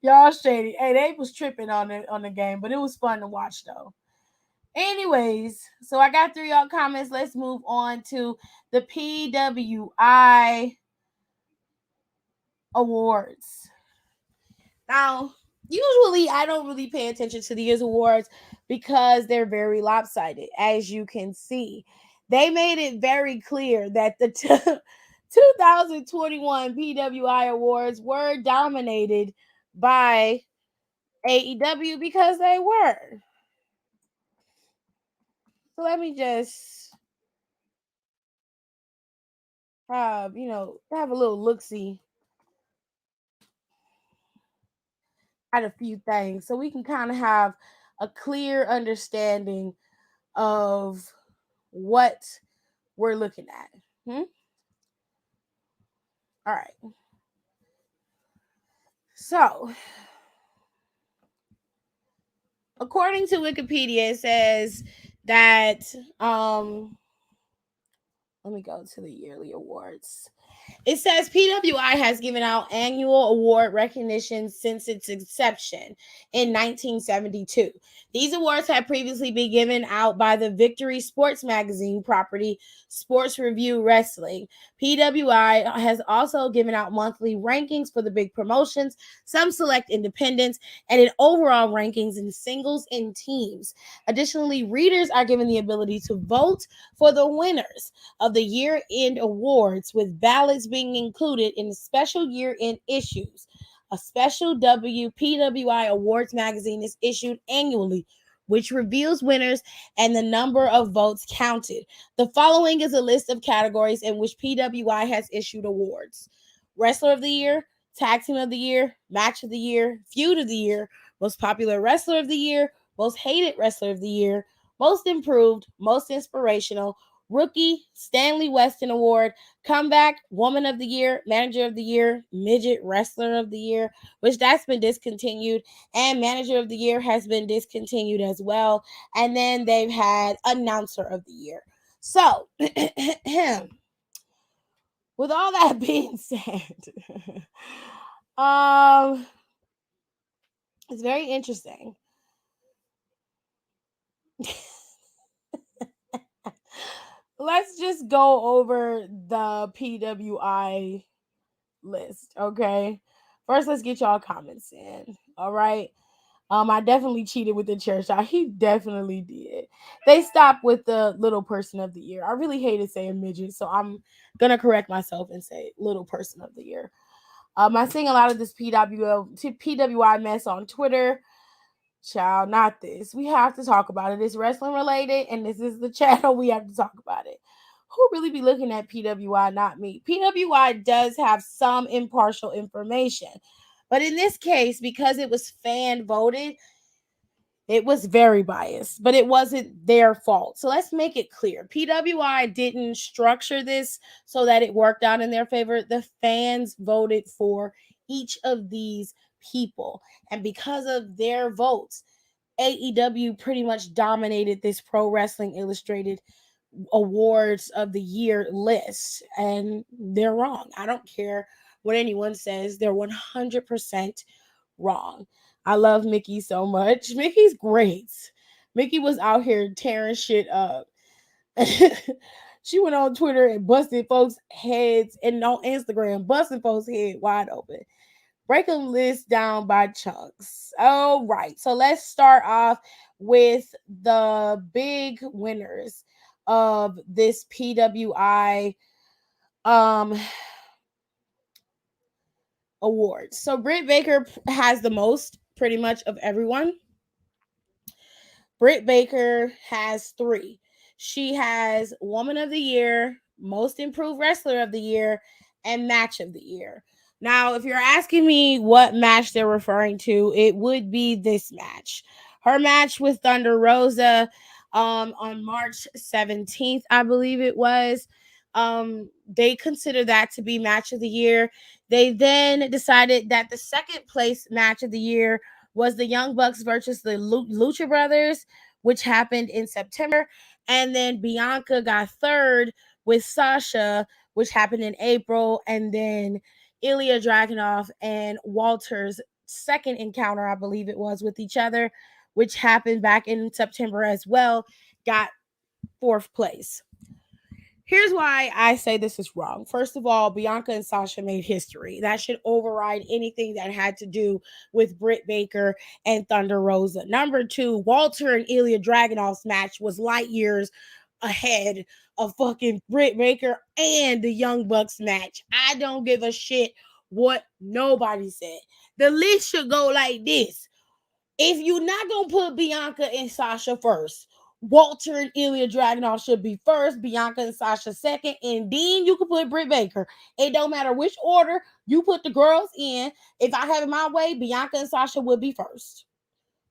Y'all shady. Hey, they was tripping on the game, but it was fun to watch though. Anyways, so I got through y'all comments. Let's move on to the PWI awards. Now, usually I don't really pay attention to these awards because they're very lopsided, as you can see. They made it very clear that the 2021 PWI awards were dominated by AEW, because they were. So let me just have a little look-see at a few things, so we can kind of have a clear understanding of what we're looking at. All right. So, according to Wikipedia, it says that let me go to the yearly awards. It says PWI has given out annual award recognition since its inception in 1972. These awards have previously been given out by the Victory Sports Magazine property, Sports Review Wrestling. PWI has also given out monthly rankings for the big promotions, some select independents, and in overall rankings in singles and teams. Additionally, readers are given the ability to vote for the winners of the year-end awards, with ballots being included in the special year-end issues. A special PWI Awards magazine is issued annually, which reveals winners and the number of votes counted. The following is a list of categories in which PWI has issued awards: Wrestler of the Year, Tag Team of the Year, Match of the Year, Feud of the Year, Most Popular Wrestler of the Year, Most Hated Wrestler of the Year, Most Improved, Most Inspirational, Rookie, Stanley Weston Award, Comeback, Woman of the Year, Manager of the Year, Midget Wrestler of the Year, which that's been discontinued, and Manager of the Year has been discontinued as well. And then they've had Announcer of the Year. So, with all that being said, it's very interesting. Let's just go over the PWI list, okay? First, let's get y'all comments in. All right. I definitely cheated with the chair shot. He definitely did. They stopped with the little person of the year. I really hated saying midget, so I'm gonna correct myself and say little person of the year. I seeing a lot of this PWI mess on Twitter. Child, not this. We have to talk about it. It's wrestling related, and this is the channel. We have to talk about it. Who really be looking at PWI? Not me. PWI does have some impartial information, but in this case, because it was fan voted, It was very biased, but it wasn't their fault. So let's make it clear. PWI didn't structure this so that it worked out in their favor. The fans voted for each of these people. And because of their votes, AEW pretty much dominated this Pro Wrestling Illustrated awards of the year list. And they're wrong. I don't care what anyone says, they're 100% wrong. I love Mickey so much. Mickey's great. Mickey was out here tearing shit up. She went on Twitter and busted folks' heads, and on Instagram, busting folks' head wide open. Break them list down by chunks. All right. So let's start off with the big winners of this PWI awards. So Britt Baker has the most, pretty much, of everyone. Britt Baker has 3. She has Woman of the Year, Most Improved Wrestler of the Year, and Match of the Year. Now, if you're asking me what match they're referring to, it would be this match. Her match with Thunder Rosa on March 17th, I believe it was. They consider that to be Match of the Year. They then decided that the second place Match of the Year was the Young Bucks versus the Lucha Brothers, which happened in September. And then Bianca got third with Sasha, which happened in April. And then Ilya Dragunov and Walter's second encounter, I believe it was, with each other, which happened back in September as well, got 4th place. Here's why I say this is wrong. First of all, Bianca and Sasha made history. That should override anything that had to do with Britt Baker and Thunder Rosa. Number 2, Walter and Ilya Dragunov's match was light years ahead of fucking Britt Baker and the Young Bucks match. I don't give a shit what nobody said. The list should go like this. If you're not going to put Bianca and Sasha first, Walter and Ilya Dragunov should be first, Bianca and Sasha second, and then you can put Britt Baker. It don't matter which order you put the girls in. If I have it my way, Bianca and Sasha would be first.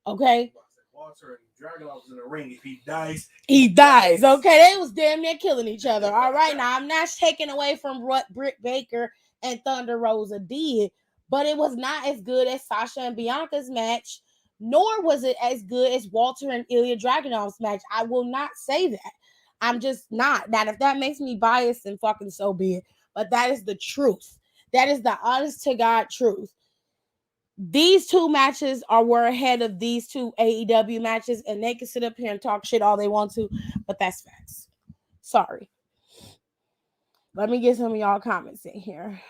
Okay? Walter and Dragunov was in the ring. If he dies, he dies. Okay, they was damn near killing each other. All right, now I'm not taking away from what Britt Baker and Thunder Rosa did, but it was not as good as Sasha and Bianca's match, nor was it as good as Walter and Ilya Dragunov's match. I will not say that. I'm just not. Now, if that makes me biased, then fucking so be it. But that is the truth. That is the honest to God truth. These 2 matches were ahead of these 2 AEW matches, and they can sit up here and talk shit all they want to, but that's facts. Sorry. Let me get some of y'all comments in here.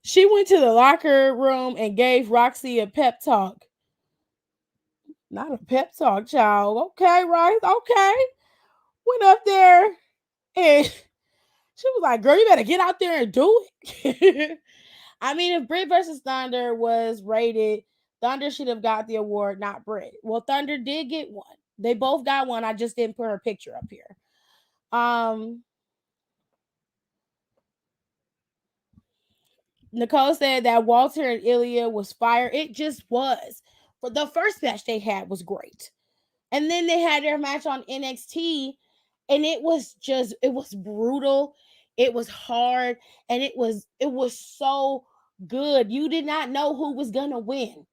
She went to the locker room and gave Roxy a pep talk. Not a pep talk, child. Okay, right? Okay. Went up there and she was like, girl, you better get out there and do it. I mean, if Britt versus Thunder was rated, Thunder should have got the award, not Britt. Well, Thunder did get one. They both got one. I just didn't put her picture up here. Nicole said that Walter and Ilya was fire. It just was. For the first match they had was great. And then they had their match on NXT, and it was brutal. It was hard, and it was so good. You did not know who was gonna win.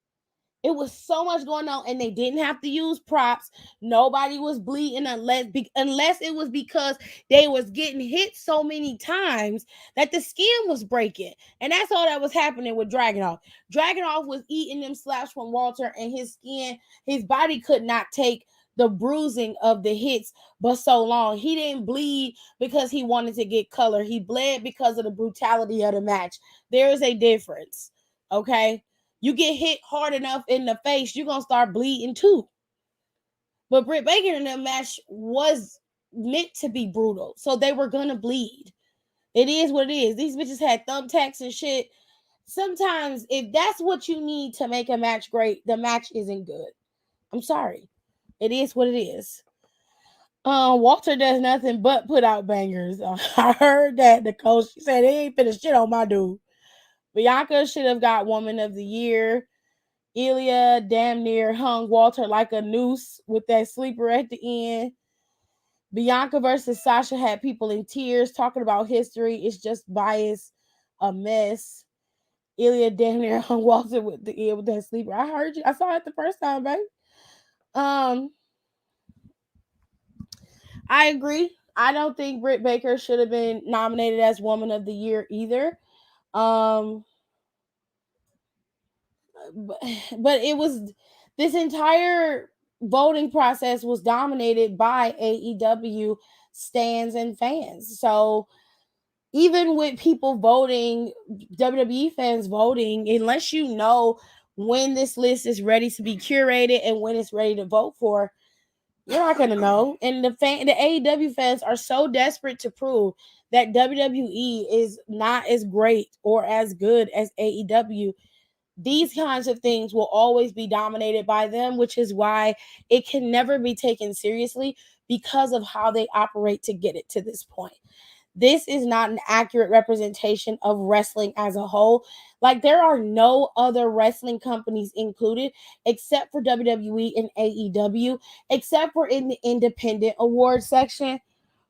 It was so much going on, and they didn't have to use props. Nobody was bleeding unless it was because they was getting hit so many times that the skin was breaking. And that's all that was happening with Dragunov. Dragunov was eating them slaps from Walter, and his body could not take the bruising of the hits but so long. He didn't bleed because he wanted to get color. He bled because of the brutality of the match. There is a difference, okay? You get hit hard enough in the face, you're going to start bleeding too. But Britt Baker in that match was meant to be brutal, so they were going to bleed. It is what it is. These bitches had thumbtacks and shit. Sometimes, if that's what you need to make a match great, the match isn't good. I'm sorry. It is what it is. Walter does nothing but put out bangers. I heard that, Nicole. She said, he ain't finished shit on my dude. Bianca should have got Woman of the Year. Ilya damn near hung Walter like a noose with that sleeper at the end. Bianca versus Sasha had people in tears talking about history. It's just bias, a mess. Ilya damn near hung Walter with the end with that sleeper. I heard you. I saw it the first time, babe. I agree. I don't think Britt Baker should have been nominated as Woman of the Year either. But it was, this entire voting process was dominated by AEW stands and fans. So even with people voting, WWE fans voting, unless you know when this list is ready to be curated and when it's ready to vote for, you're not gonna know. And the AEW fans are so desperate to prove that WWE is not as great or as good as AEW. These kinds of things will always be dominated by them, which is why it can never be taken seriously because of how they operate to get it to this point. This is not an accurate representation of wrestling as a whole. Like, there are no other wrestling companies included except for WWE and AEW, except for in the independent award section,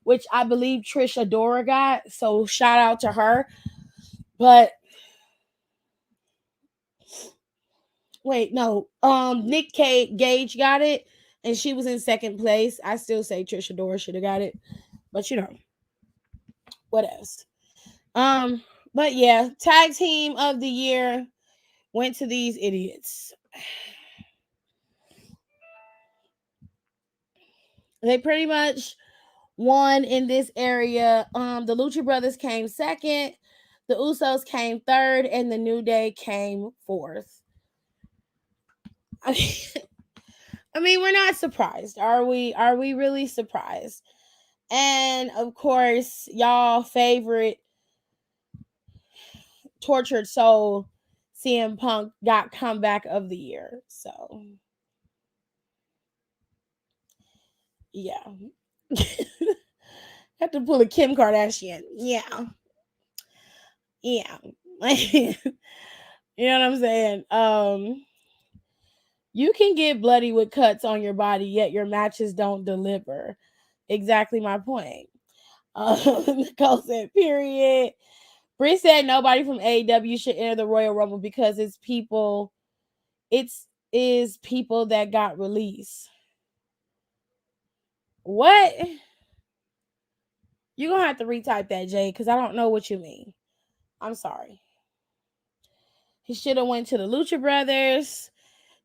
which I believe Trish Adora got. So shout out to her. But wait, no. Nick Gage got it, and she was in second place. I still say Trish Adora should have got it. But what else? But yeah, tag team of the year went to these idiots. They pretty much won in this area. The Lucha Brothers came second, the Usos came third, and the New Day came fourth. I mean, we're not surprised, are we? Are we really surprised? And of course, y'all favorite tortured soul, CM Punk, got comeback of the year. So yeah. Have to pull a Kim Kardashian. Yeah. You know what I'm saying? You can get bloody with cuts on your body, yet your matches don't deliver. Exactly my point. Nicole said, period. Bree said nobody from AEW should enter the Royal Rumble because it's people that got released. What? You're gonna have to retype that, Jay, because I don't know what you mean. I'm sorry. He should have went to the Lucha Brothers.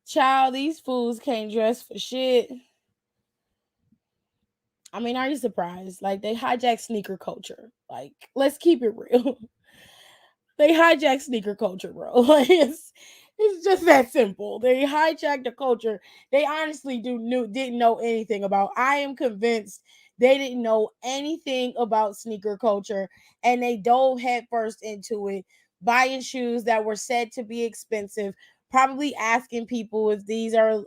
Child, these fools can't dress for shit. I mean, are you surprised? Like, they hijack sneaker culture. Like, let's keep it real. They hijack sneaker culture, bro. Like, it's just that simple. They hijacked the culture they honestly didn't know anything about. I am convinced they didn't know anything about sneaker culture, and they dove headfirst into it, buying shoes that were said to be expensive, probably asking people if these are,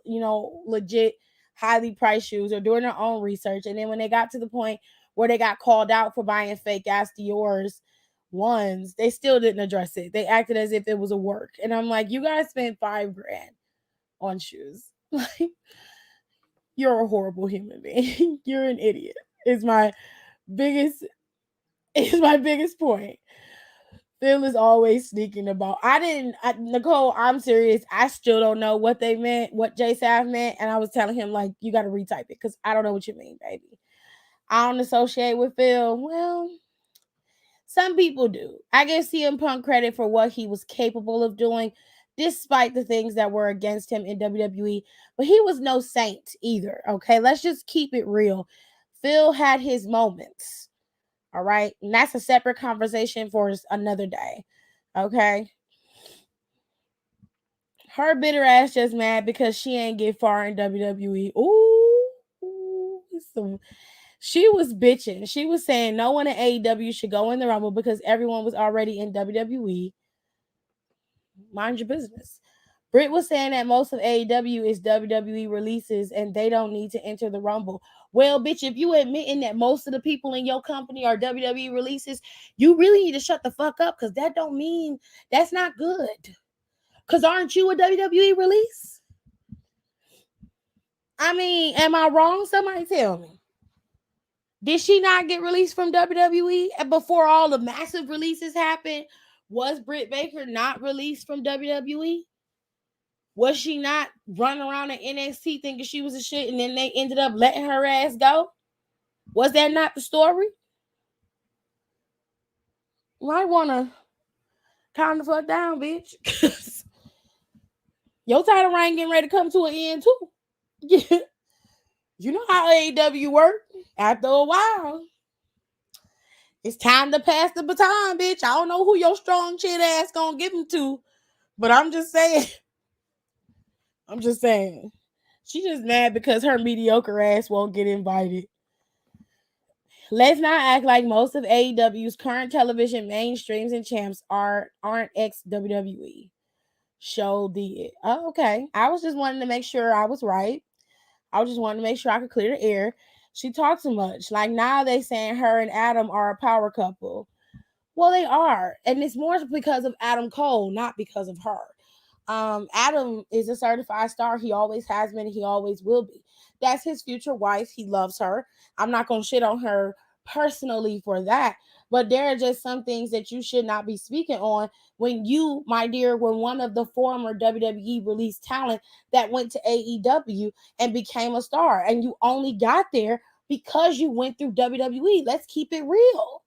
legit highly priced shoes, or doing their own research. And then when they got to the point where they got called out for buying fake ass Dior's ones, they still didn't address it. They acted as if it was a work. And I'm like, you guys spent $5,000 on shoes. Like, you're a horrible human being. You're an idiot. Is my biggest point. Phil is always sneaking about. Nicole, I'm serious. I still don't know what they meant, what J Sav meant. And I was telling him, like, you got to retype it because I don't know what you mean, baby. I don't associate with Phil. Well, some people do. I give CM Punk credit for what he was capable of doing, despite the things that were against him in WWE. But he was no saint either, okay? Let's just keep it real. Phil had his moments, all right? And that's a separate conversation for another day, okay? Her bitter ass just mad because she ain't get far in WWE. Ooh, she was bitching. She was saying no one in AEW should go in the Rumble because everyone was already in WWE. Mind your business. Britt was saying that most of AEW is WWE releases and they don't need to enter the Rumble. Well, bitch, if you admitting that most of the people in your company are WWE releases, you really need to shut the fuck up, because that don't mean that's not good. Because aren't you a WWE release? I mean, am I wrong? Somebody tell me. Did she not get released from WWE before all the massive releases happened? Was Britt Baker not released from WWE? Was she not running around in NXT thinking she was a shit and then they ended up letting her ass go? Was that not the story? Might want to calm the fuck down, bitch. Your title reign getting ready to come to an end too. You know how AEW work. After a while, it's time to pass the baton, bitch. I don't know who your strong shit ass gonna give him to, but I'm just saying. I'm just saying. She just mad because her mediocre ass won't get invited. Let's not act like most of AEW's current television mainstreams and champs aren't ex WWE. Show did. Oh, okay. I was just wanting to make sure I was right. I was just wanting to make sure I could clear the air. She talked too much. Like now they saying her and Adam are a power couple. Well, they are, and it's more because of Adam Cole, not because of her. Adam is a certified star. He always has been. He always will be. That's his future wife. He loves her. I'm not gonna shit on her personally for that, but there are just some things that you should not be speaking on when you, my dear, were one of the former WWE released talent that went to AEW and became a star, and you only got there because you went through WWE. Let's keep it real.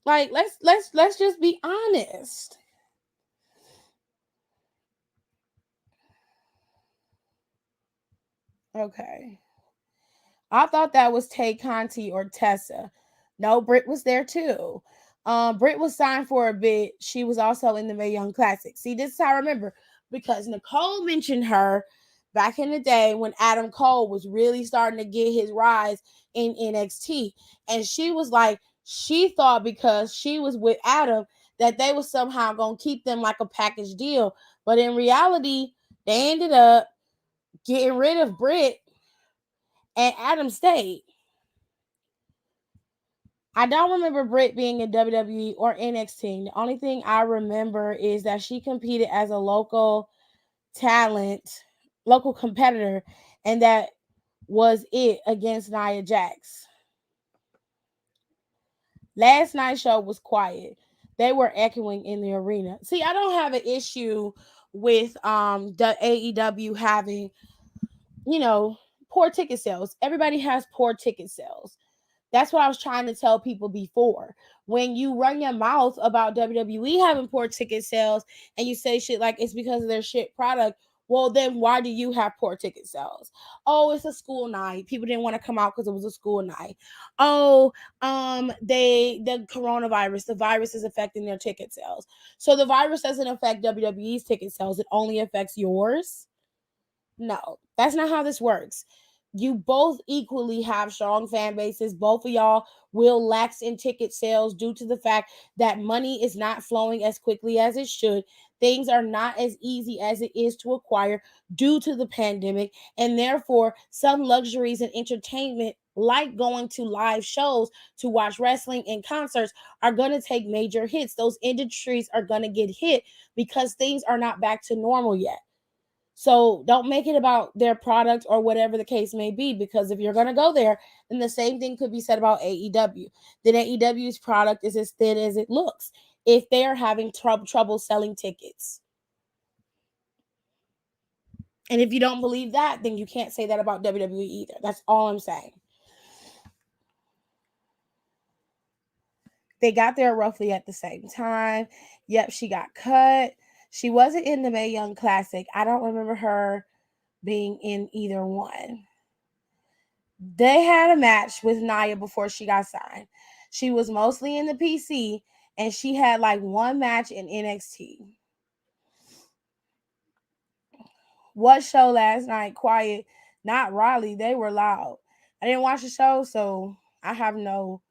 Like let's just be honest. Okay. I thought that was Tay Conti or Tessa. No, Britt was there too. Britt was signed for a bit. She was also in the Mae Young Classic. See, this is how I remember, because Nicole mentioned her back in the day when Adam Cole was really starting to get his rise in NXT. And she was like, she thought because she was with Adam that they was somehow going to keep them like a package deal. But in reality, they ended up getting rid of Britt and Adam stayed. I don't remember Britt being in WWE or NXT. The only thing I remember is that she competed as a local talent, local competitor, and that was it against Nia Jax. Last night's show was quiet. They were echoing in the arena. See, I don't have an issue with the AEW having, poor ticket sales. Everybody has poor ticket sales. That's what I was trying to tell people before. When you run your mouth about WWE having poor ticket sales and you say shit like it's because of their shit product, well, then why do you have poor ticket sales? Oh, it's a school night. People didn't want to come out because it was a school night. Oh, the coronavirus, the virus is affecting their ticket sales. So the virus doesn't affect WWE's ticket sales. It only affects yours. No, that's not how this works. You both equally have strong fan bases. Both of y'all will lax in ticket sales due to the fact that money is not flowing as quickly as it should. Things are not as easy as it is to acquire due to the pandemic. And therefore, some luxuries and entertainment, like going to live shows to watch wrestling and concerts, are going to take major hits. Those industries are going to get hit because things are not back to normal yet. So don't make it about their product or whatever the case may be, because if you're going to go there, then the same thing could be said about AEW. Then AEW's product is as thin as it looks if they're having trouble selling tickets. And if you don't believe that, then you can't say that about WWE either. That's all I'm saying. They got there roughly at the same time. Yep, she got cut. She wasn't in the Mae Young Classic. I don't remember her being in either one. They had a match with Nia before she got signed. She was mostly in the PC, and she had like one match in NXT. What show last night? Quiet. Not Raleigh. They were loud. I didn't watch the show, so I have no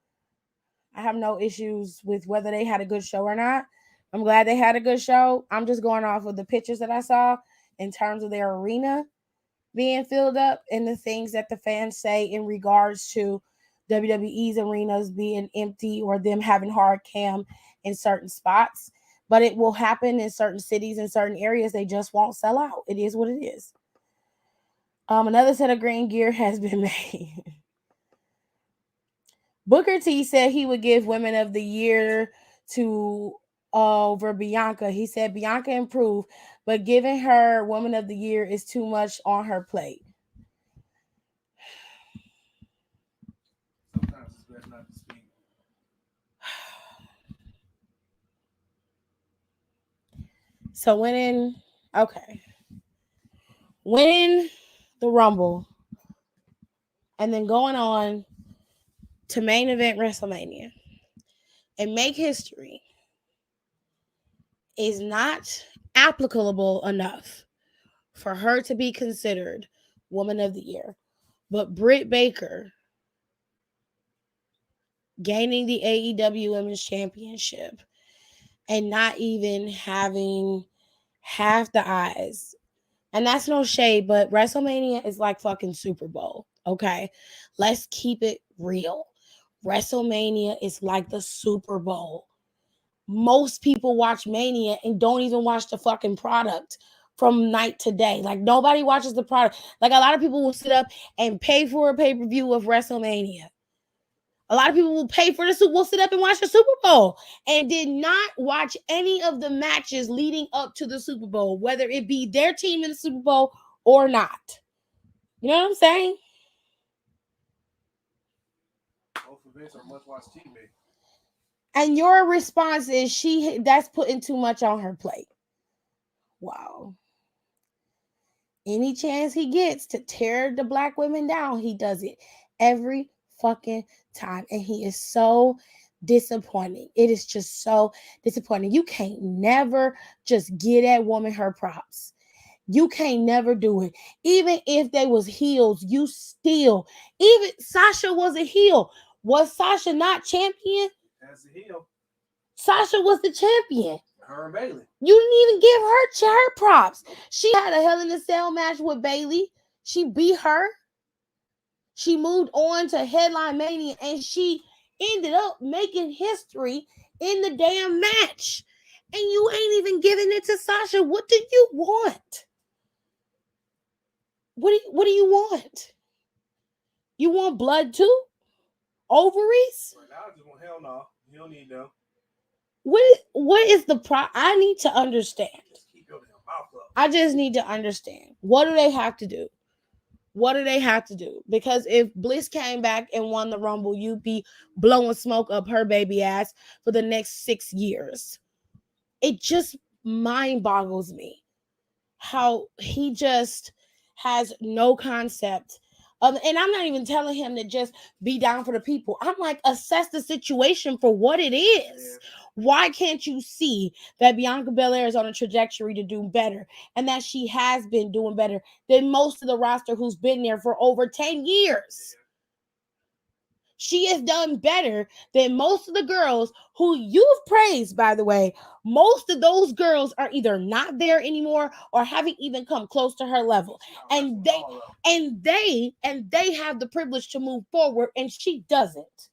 issues with whether they had a good show or not. I'm glad they had a good show. I'm just going off of the pictures that I saw in terms of their arena being filled up and the things that the fans say in regards to WWE's arenas being empty or them having hard cam in certain spots. But it will happen in certain cities and certain areas. They just won't sell out. It is what it is. Another set of green gear has been made. Booker T said he would give Women of the Year to over Bianca. He said Bianca improved, but giving her Woman of the Year is too much on her plate. Sometimes it's best not to speak. So winning the Rumble and then going on to main event WrestleMania and make history is not applicable enough for her to be considered Woman of the Year. But Britt Baker gaining the AEW Women's Championship and not even having half the eyes. And that's no shade, but WrestleMania is like fucking Super Bowl, okay? Let's keep it real. WrestleMania is like the Super Bowl. Most people watch Mania and don't even watch the fucking product from night to day. Like, nobody watches the product. Like, a lot of people will sit up and pay for a pay-per-view of WrestleMania. A lot of people will pay for the will sit up and watch the Super Bowl and did not watch any of the matches leading up to the Super Bowl, whether it be their team in the Super Bowl or not. You know what I'm saying? Both events are much-watched TV. And your response is that's putting too much on her plate. Wow. Any chance he gets to tear the black women down, he does it every fucking time. And he is so disappointing. It is just so disappointing. You can't never just get that woman her props. You can't never do it. Even if they was heels, you still, even Sasha was a heel. Was Sasha not champion? As a heel. Sasha was the champion. Her and Bailey. You didn't even give her props. She had a Hell in a Cell match with Bailey. She beat her. She moved on to Headline Mania, and she ended up making history in the damn match. And you ain't even giving it to Sasha. What do you want? What do you want? You want blood too? Ovaries? Right now, I just want hell no. You don't need them. What is the I need to understand. Just keep your damn mouth up. I just need to understand. What do they have to do? What do they have to do? Because if Bliss came back and won the Rumble, you'd be blowing smoke up her baby ass for the next 6 years. It just mind boggles me how he just has no concept of, and I'm not even telling him to just be down for the people. I'm like, assess the situation for what it is. Yeah. Why can't you see that Bianca Belair is on a trajectory to do better and that she has been doing better than most of the roster who's been there for over 10 years? She has done better than most of the girls who you've praised, by the way. Most of those girls are either not there anymore or haven't even come close to her level. And they have the privilege to move forward, and she doesn't.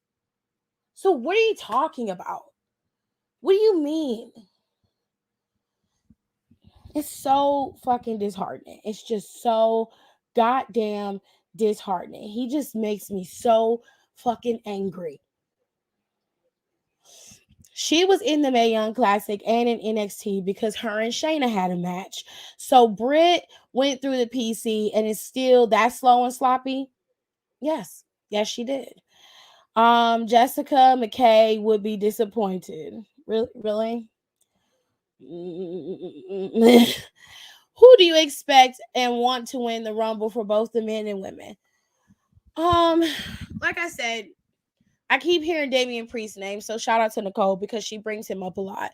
So what are you talking about? What do you mean? It's so fucking disheartening. It's just so goddamn disheartening. He just makes me so fucking angry. She was in the Mae Young Classic and in NXT because her and Shayna had a match. So Britt went through the PC and is still that slow and sloppy. Yes, she did. Jessica McKay would be disappointed. Really? Who do you expect and want to win the Rumble for both the men and women? Like I said, I keep hearing Damian Priest's name, so shout out to Nicole because she brings him up a lot.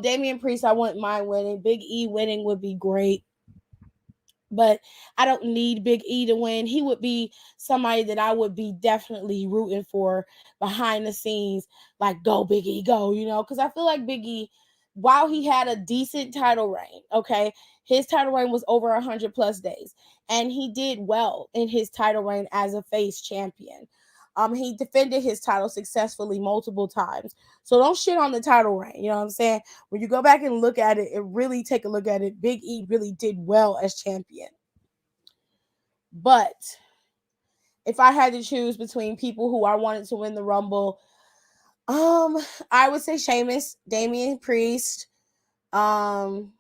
Damian Priest, I wouldn't mind winning. Big E winning would be great, but I don't need Big E to win. He would be somebody that I would be definitely rooting for behind the scenes, like go Big E, go, because I feel like Big E while he had a decent title reign, okay, his title reign was over 100 plus days, and he did well in his title reign as a face champion. He defended his title successfully multiple times. So don't shit on the title reign. You know what I'm saying? When you go back and look at it, and really take a look at it, Big E really did well as champion. But if I had to choose between people who I wanted to win the Rumble, I would say Sheamus, Damian Priest, Finn.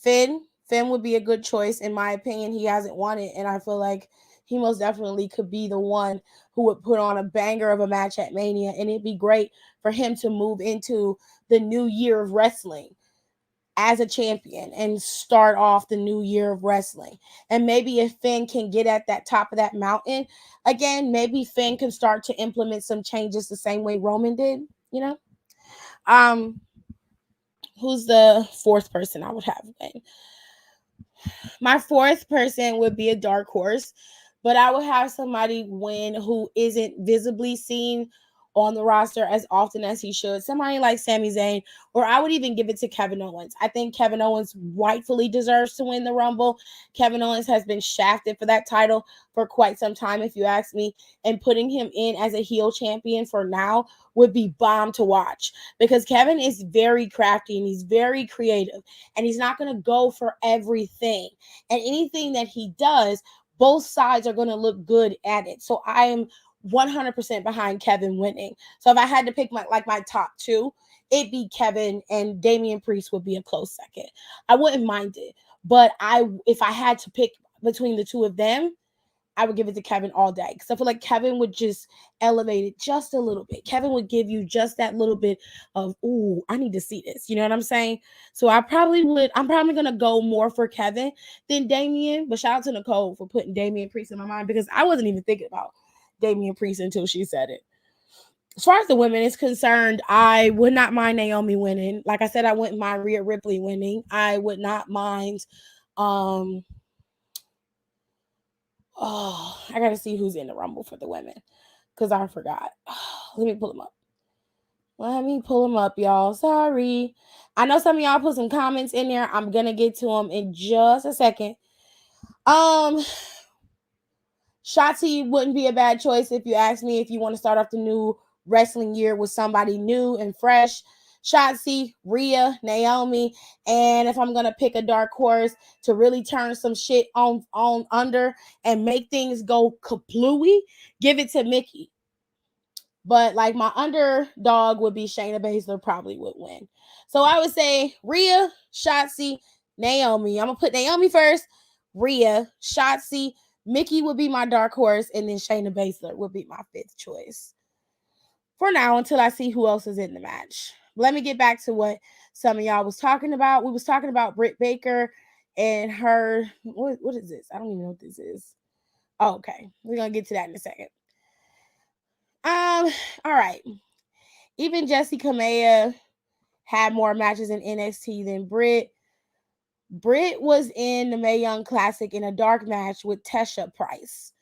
Finn would be a good choice in my opinion. He hasn't won it, and I feel like he most definitely could be the one who would put on a banger of a match at Mania, and it'd be great for him to move into the new year of wrestling as a champion and start off the new year of wrestling. And maybe if Finn can get at that top of that mountain again, maybe Finn can start to implement some changes the same way Roman did, you know? Who's the fourth person I would have win? My fourth person would be a dark horse, but I would have somebody win who isn't visibly seen on the roster as often as he should. Somebody like Sami Zayn, or I would even give it to Kevin Owens. I think Kevin Owens rightfully deserves to win the Rumble. Kevin Owens has been shafted for that title for quite some time, if you ask me, and putting him in as a heel champion for now would be bomb to watch, because Kevin is very crafty and he's very creative, and he's not going to go for everything. And anything that he does, both sides are going to look good at it. So I am 100% behind Kevin winning. So if I had to pick my top two, it'd be Kevin, and Damian Priest would be a close second. I wouldn't mind it, but if I had to pick between the two of them, I would give it to Kevin all day, because I feel like Kevin would just elevate it just a little bit. Kevin would give you just that little bit of, ooh, I need to see this. You know what I'm saying? So I'm probably going to go more for Kevin than Damian, but shout out to Nicole for putting Damian Priest in my mind, because I wasn't even thinking about Damian Priest until she said it. As far as the women is concerned, I would not mind Naomi winning. Like I said, I wouldn't mind Rhea Ripley winning. I would not mind I gotta see who's in the Rumble for the women, because I forgot. Let me pull them up, y'all. Sorry. I know some of y'all put some comments in there. I'm gonna get to them in just a second. Shotzi wouldn't be a bad choice if you ask me, if you want to start off the new wrestling year with somebody new and fresh. Shotzi, Rhea, Naomi, and if I'm gonna pick a dark horse to really turn some shit on under and make things go kaplooey, give it to Mickey. But like, my underdog would be Shayna Baszler, probably would win. So I would say Rhea, Shotzi, Naomi. I'm gonna put Naomi first, Rhea, Shotzi, Mickey would be my dark horse, and then Shayna Baszler would be my fifth choice for now, until I see who else is in the match. Let me get back to what some of y'all was talking about. We was talking about Britt Baker and her, what is this? I don't even know what this is. Oh, okay. We're going to get to that in a second. All right. Even Jessie Kamea had more matches in NXT than Britt. Britt was in the Mae Young Classic in a dark match with Tesha Price.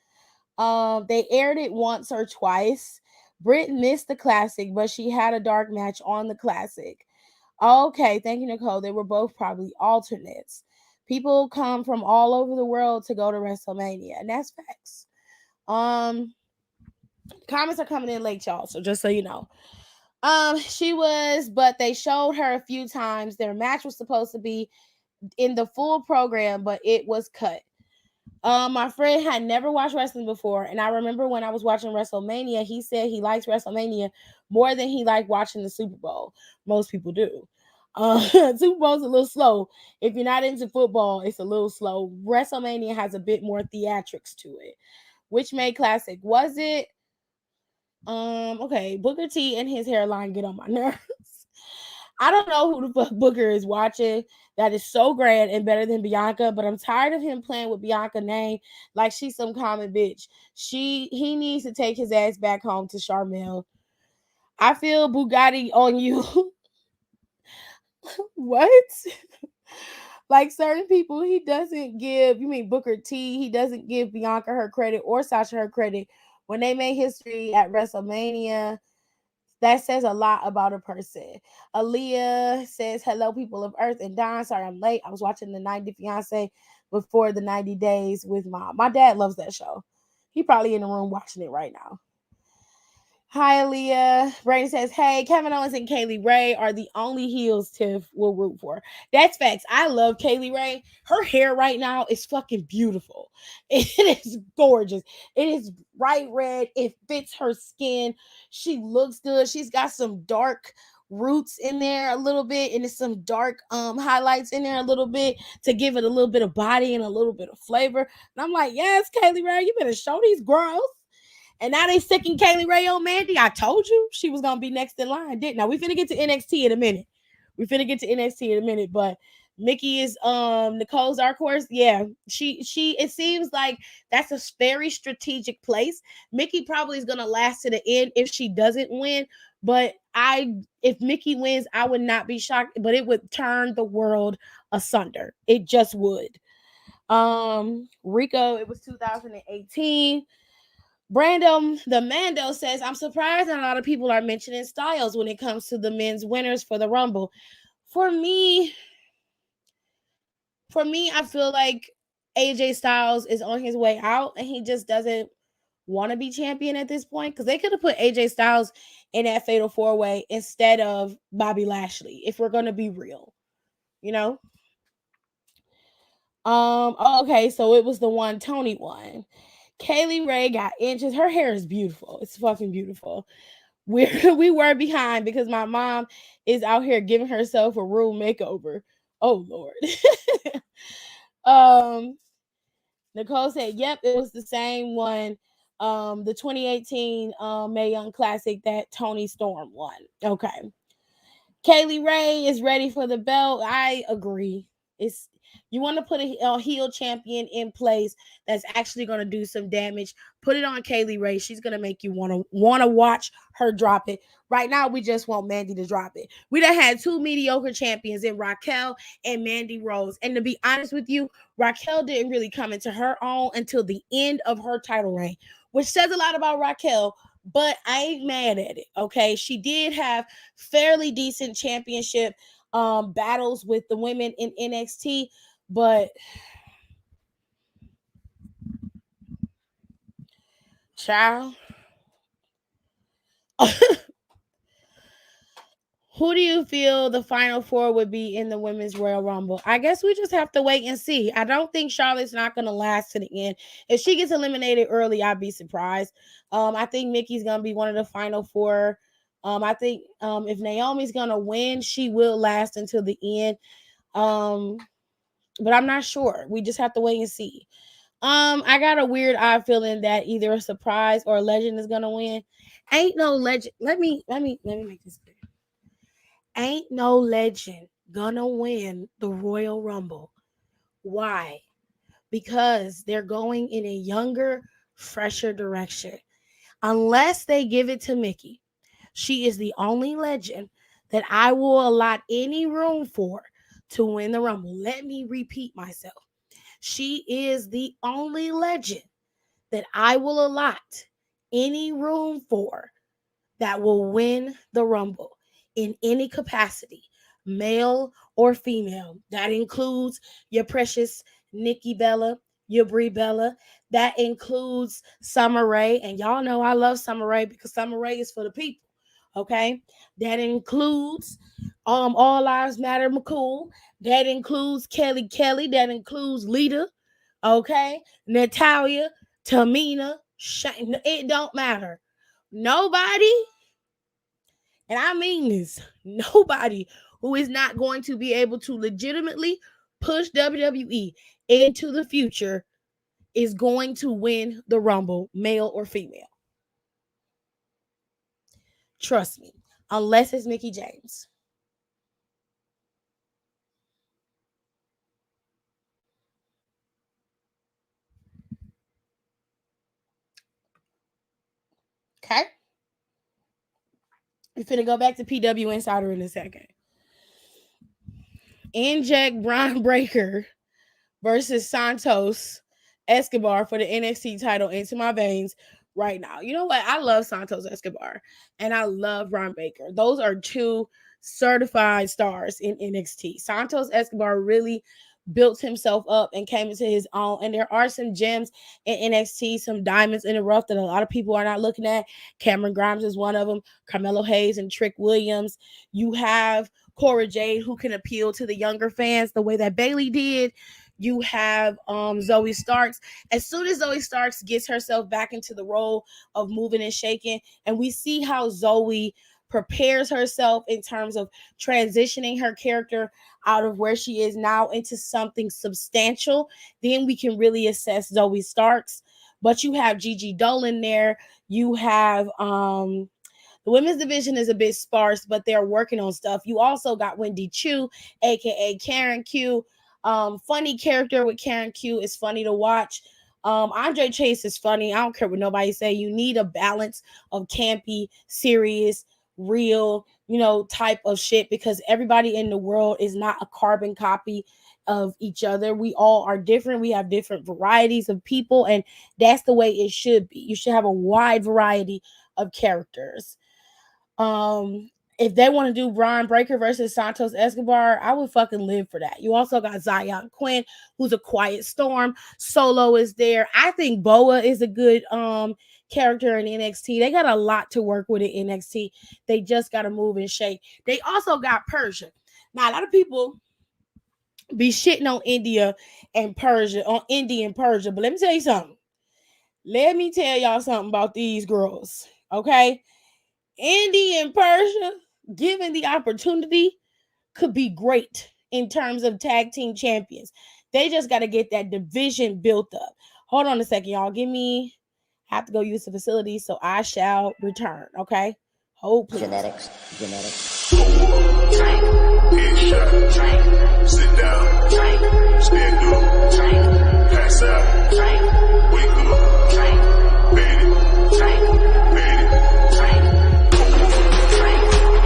They aired it once or twice. Britt missed the Classic, but she had a dark match on the Classic. Okay, thank you, Nicole. They were both probably alternates. People come from all over the world to go to WrestleMania, and that's facts. Comments are coming in late, y'all, so just so you know. But they showed her a few times. Their match was supposed to be in the full program, but it was cut. My friend had never watched wrestling before, and I remember when I was watching WrestleMania, he said he likes WrestleMania more than he liked watching the Super Bowl. Most people do. Super Bowl's a little slow. If you're not into football, it's a little slow. WrestleMania has a bit more theatrics to it. Which May Classic was it? Okay, Booker T and his hairline get on my nerves. I don't know who the fuck Booker is watching that is so grand and better than Bianca, but I'm tired of him playing with Bianca's name like she's some common bitch. He needs to take his ass back home to Charmel. I feel Bugatti on you. What? Like, certain people, he doesn't give, you mean Booker T, he doesn't give Bianca her credit or Sasha her credit when they made history at WrestleMania. That says a lot about a person. Aaliyah says, hello, people of Earth and Don. Sorry I'm late. I was watching the 90 Fiance before the 90 Days with Mom. My dad loves that show. He probably in the room watching it right now. Hi, Aaliyah. Brandon says, hey, Kevin Owens and Kaylee Ray are the only heels Tiff will root for. That's facts. I love Kaylee Ray. Her hair right now is fucking beautiful. It is gorgeous. It is bright red. It fits her skin. She looks good. She's got some dark roots in there a little bit, and it's some dark highlights in there a little bit to give it a little bit of body and a little bit of flavor. And I'm like, yes, Kaylee Ray, you better show these girls. And now they sticking Kaylee Ray on Mandy. I told you she was gonna be next in line, didn't I? We finna get to NXT in a minute. But Mickey is Nicole's dark horse. Yeah, she it seems like that's a very strategic place. Mickey probably is gonna last to the end if she doesn't win. But if Mickey wins, I would not be shocked, but it would turn the world asunder. It just would. Rico, it was 2018. Brandon the Mando says, I'm surprised that a lot of people are mentioning Styles when it comes to the men's winners for the Rumble. For me, I feel like AJ Styles is on his way out and he just doesn't want to be champion at this point, because they could have put AJ Styles in that fatal 4-way instead of Bobby Lashley, if we're going to be real, you know? Okay, so it was the one Tony won. Kaylee Ray got inches. Her hair is beautiful. It's fucking beautiful. We were behind because my mom is out here giving herself a room makeover. Oh Lord. Nicole said, yep, it was the same one. The 2018 Mae Young Classic that Tony Storm won. Okay. Kaylee Ray is ready for the belt. I agree. You want to put a heel champion in place that's actually going to do some damage. Put it on Kaylee Ray. She's going to make you want to watch her drop it. Right now, we just want Mandy to drop it. We done had two mediocre champions in Raquel and Mandy Rose. And to be honest with you, Raquel didn't really come into her own until the end of her title reign, which says a lot about Raquel. But I ain't mad at it, okay? She did have fairly decent championship battles with the women in NXT, but child, who do you feel the final four would be in the Women's Royal Rumble? I guess we just have to wait and see. I don't think Charlotte's not going to last to the end. If she gets eliminated early, I'd be surprised. I think Mickey's going to be one of the final four. I think if Naomi's going to win, she will last until the end. But I'm not sure. We just have to wait and see. I got a weird odd feeling that either a surprise or a legend is going to win. Ain't no legend. Let me make this clear. Ain't no legend gonna win the Royal Rumble. Why? Because they're going in a younger, fresher direction. Unless they give it to Mickey, she is the only legend that I will allot any room for to win the Rumble. Let me repeat myself. She is the only legend that I will allot any room for that will win the Rumble in any capacity, male or female. That includes your precious Nikki Bella, your Brie Bella. That includes Summer Rae. And y'all know I love Summer Rae because Summer Rae is for the people. Okay. That includes All Lives Matter McCool. That includes Kelly Kelly. That includes Lita. Okay. Natalia, Tamina, Shane. It don't matter. Nobody, and I mean this, nobody who is not going to be able to legitimately push WWE into the future is going to win the Rumble, male or female. Trust me, unless it's Mickie James. Okay? We're finna go back to PW Insider in a second. Inject Braun Breaker versus Santos Escobar for the NXT title into my veins right now. You know what? I love Santos Escobar and I love Ron Baker. Those are two certified stars in NXT. Santos Escobar really built himself up and came into his own. And there are some gems in NXT, some diamonds in the rough that a lot of people are not looking at. Cameron Grimes is one of them. Carmelo Hayes and Trick Williams. You have Cora Jade, who can appeal to the younger fans the way that Bayley did. You have Zoe Starks. As soon as Zoe Starks gets herself back into the role of moving and shaking, and we see how Zoe prepares herself in terms of transitioning her character out of where she is now into something substantial, then we can really assess Zoe Starks. But you have Gigi Dolan there. You have the women's division is a bit sparse, but they're working on stuff. You also got Wendy Chu, aka Karen Q. Funny character with Karen Q. Is funny to watch. Andre Chase is funny. I don't care what nobody say. You need a balance of campy, serious, real, type of shit, because everybody in the world is not a carbon copy of each other. We all are different. We have different varieties of people, and that's the way it should be. You should have a wide variety of characters. If they want to do Brian Breaker versus Santos Escobar, I would fucking live for that. You also got Zion Quinn, who's a quiet storm. Solo is there. I think Boa is a good character in NXT. They got a lot to work with in NXT. They just got to move and shake. They also got Persia. Now, a lot of people be shitting on India and Persia, but let me tell you something. Let me tell y'all something about these girls, okay? Indy and Persia, given the opportunity, could be great in terms of tag team champions. They just got to get that division built up. Hold on a second, y'all. I have to go use the facility, so I shall return, okay? Hold, please. Genetics. Drink, headshot, drink, sit down, drink, stand up, drink, pass out, drink, wake up, drink, bed it, drink, bed it, drink, drink,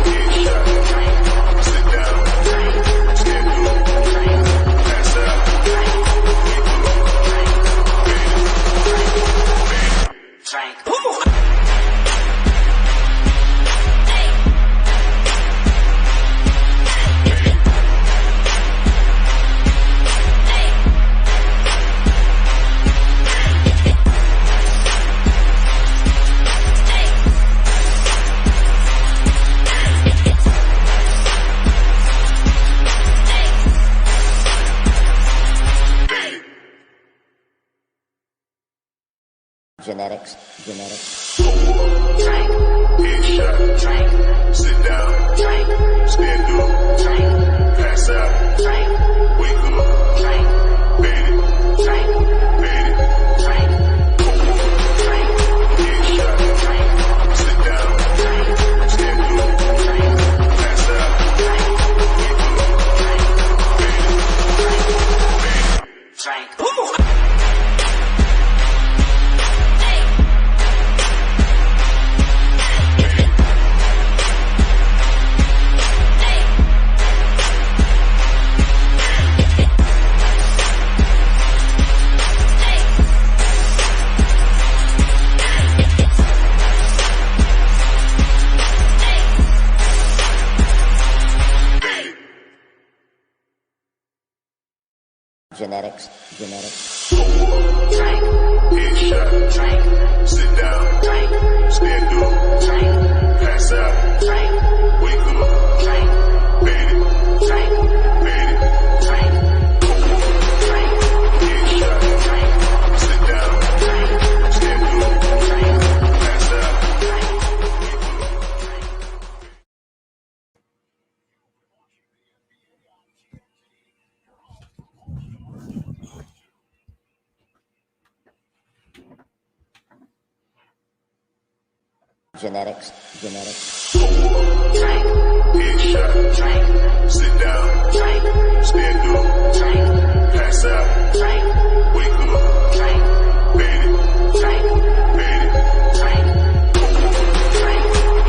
headshot, drink, sit down, drink, stand up, drink, pass out, drink, wake up, drink, bed it, drink, drink. Genetics. Drink, headshot, drink, sit down, drink, stand up, drink, pass out, drink, wake up, drink, bed it, drink, bed it, drink, drink, headshot, drink, sit down, drink, stand up, drink, pass out, drink, wake up, drink, bed it, drink, bed it, drink. Genetics. Drink, headshot, drink, sit down, drink, stand up, drink, pass out, drink, wake up, drink, bed it, drink, bed it, drink, drink, headshot, drink, sit down, drink, stand up, drink, pass out, drink, wake up, drink. Genetics. Drink, headshot, drink, sit down, drink, stand up, drink, pass out, drink, wake up, drink, bed it, drink, bed it, drink, drink,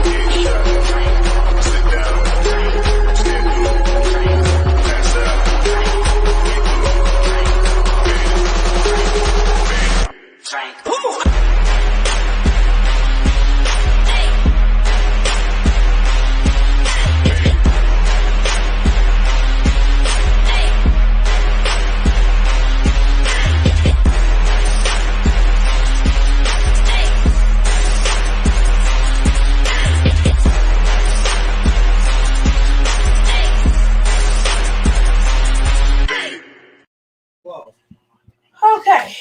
headshot, drink, sit down, drink, stand up, drink, pass out, drink, wake up, drink, bed it, drink, bed it, drink. Okay.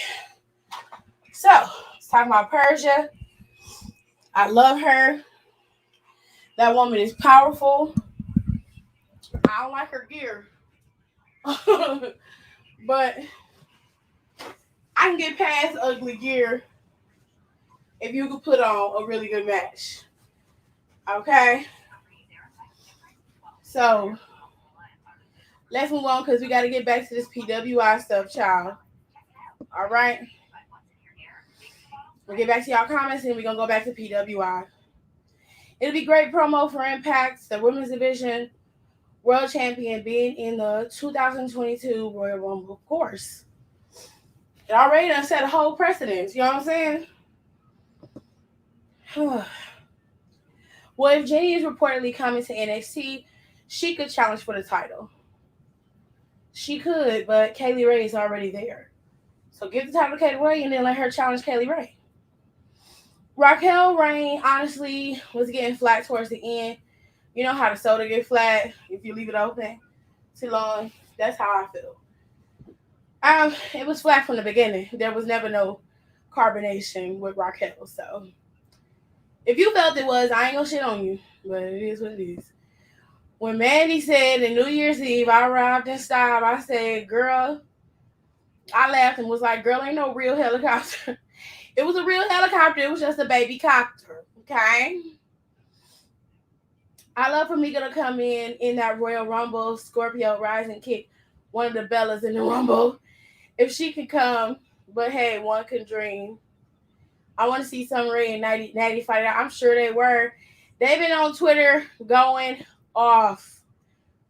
So, let's talk about Persia. I love her. That woman is powerful. I don't like her gear. But I can get past ugly gear if you could put on a really good match. Okay? So, let's move on because we got to get back to this PWI stuff, child. All right? We'll get back to y'all comments and we're going to go back to PWI. It'll be great promo for Impact, the women's division world champion being in the 2022 Royal Rumble, of course. It already done set a whole precedence, you know what I'm saying? Well, if Jenny is reportedly coming to NXT, she could challenge for the title. She could, but Kaylee Ray is already there. So give the title to Kaylee Ray and then let her challenge Kaylee Ray. Raquel Rain, honestly, was getting flat towards the end. You know how the soda get flat if you leave it open too long? That's how I feel. It was flat from the beginning. There was never no carbonation with Raquel. So if you felt it was, I ain't gonna shit on you. But it is what it is. When Mandy said in New Year's Eve, I arrived in style, I said, girl, I laughed and was like, girl, ain't no real helicopter. It was a real helicopter. It was just a baby copter. Okay? I love for Mika to come in that Royal Rumble, Scorpio rise and kick one of the Bellas in the Rumble. If she could come, but hey, one can dream. I want to see Summer Rae and Natty fight out. I'm sure they were. They've been on Twitter going off.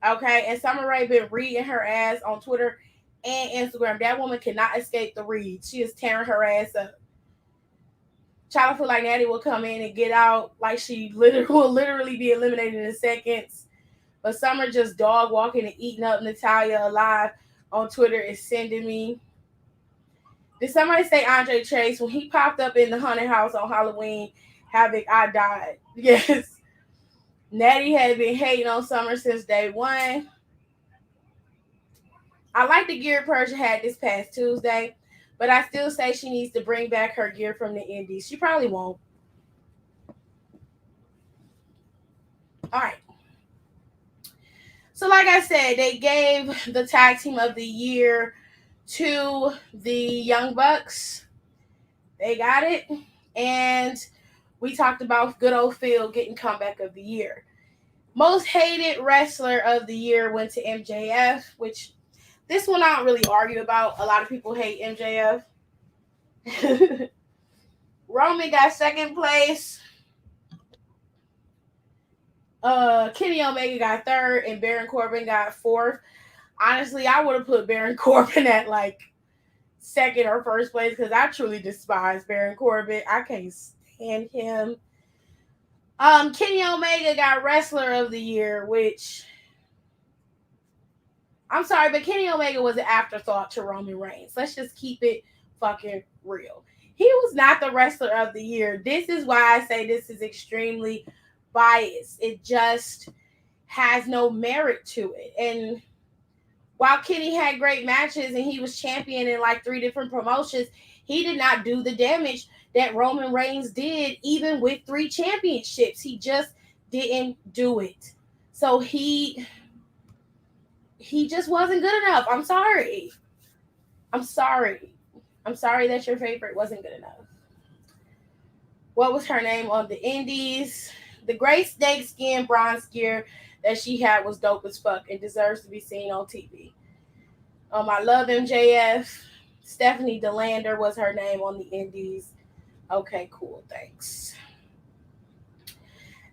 Okay? And Summer Rae been reading her ass on Twitter and Instagram. That woman cannot escape the read. She is tearing her ass up. Try to feel like Natty will come in and get out like she will literally be eliminated in seconds. But Summer just dog walking and eating up Natalya alive on Twitter is sending me. Did somebody say Andre Chase? When he popped up in the haunted house on Halloween Havoc, I died. Yes. Natty had been hating on Summer since day one. I like the gear Persia had this past Tuesday. But I still say she needs to bring back her gear from the Indies. She probably won't. All right. So like I said, they gave the tag team of the year to the Young Bucks. They got it. And we talked about good old Phil getting comeback of the year. Most hated wrestler of the year went to MJF, which this one I don't really argue about. A lot of people hate MJF. Roman got second place. Kenny Omega got third, and Baron Corbin got fourth. Honestly, I would have put Baron Corbin at like second or first place because I truly despise Baron Corbin. I can't stand him. Kenny Omega got Wrestler of the Year, which I'm sorry, but Kenny Omega was an afterthought to Roman Reigns. Let's just keep it fucking real. He was not the Wrestler of the Year. This is why I say this is extremely biased. It just has no merit to it. And while Kenny had great matches and he was champion in like 3 different promotions, he did not do the damage that Roman Reigns did even with 3 championships. He just didn't do it. So he just wasn't good enough. I'm sorry. I'm sorry that your favorite wasn't good enough. What was her name on the Indies? The gray snake skin bronze gear that she had was dope as fuck and deserves to be seen on TV. I love MJF. Stephanie DeLander was her name on the Indies. Okay, cool. Thanks.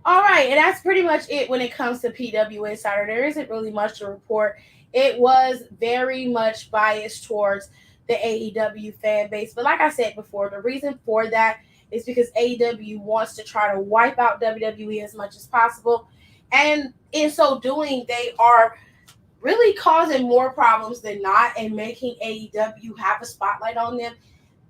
All right, and that's pretty much it when it comes to PW Insider. There isn't really much to report. It was very much biased towards the AEW fan base. But like I said before, the reason for that is because AEW wants to try to wipe out WWE as much as possible. And in so doing, they are really causing more problems than not and making AEW have a spotlight on them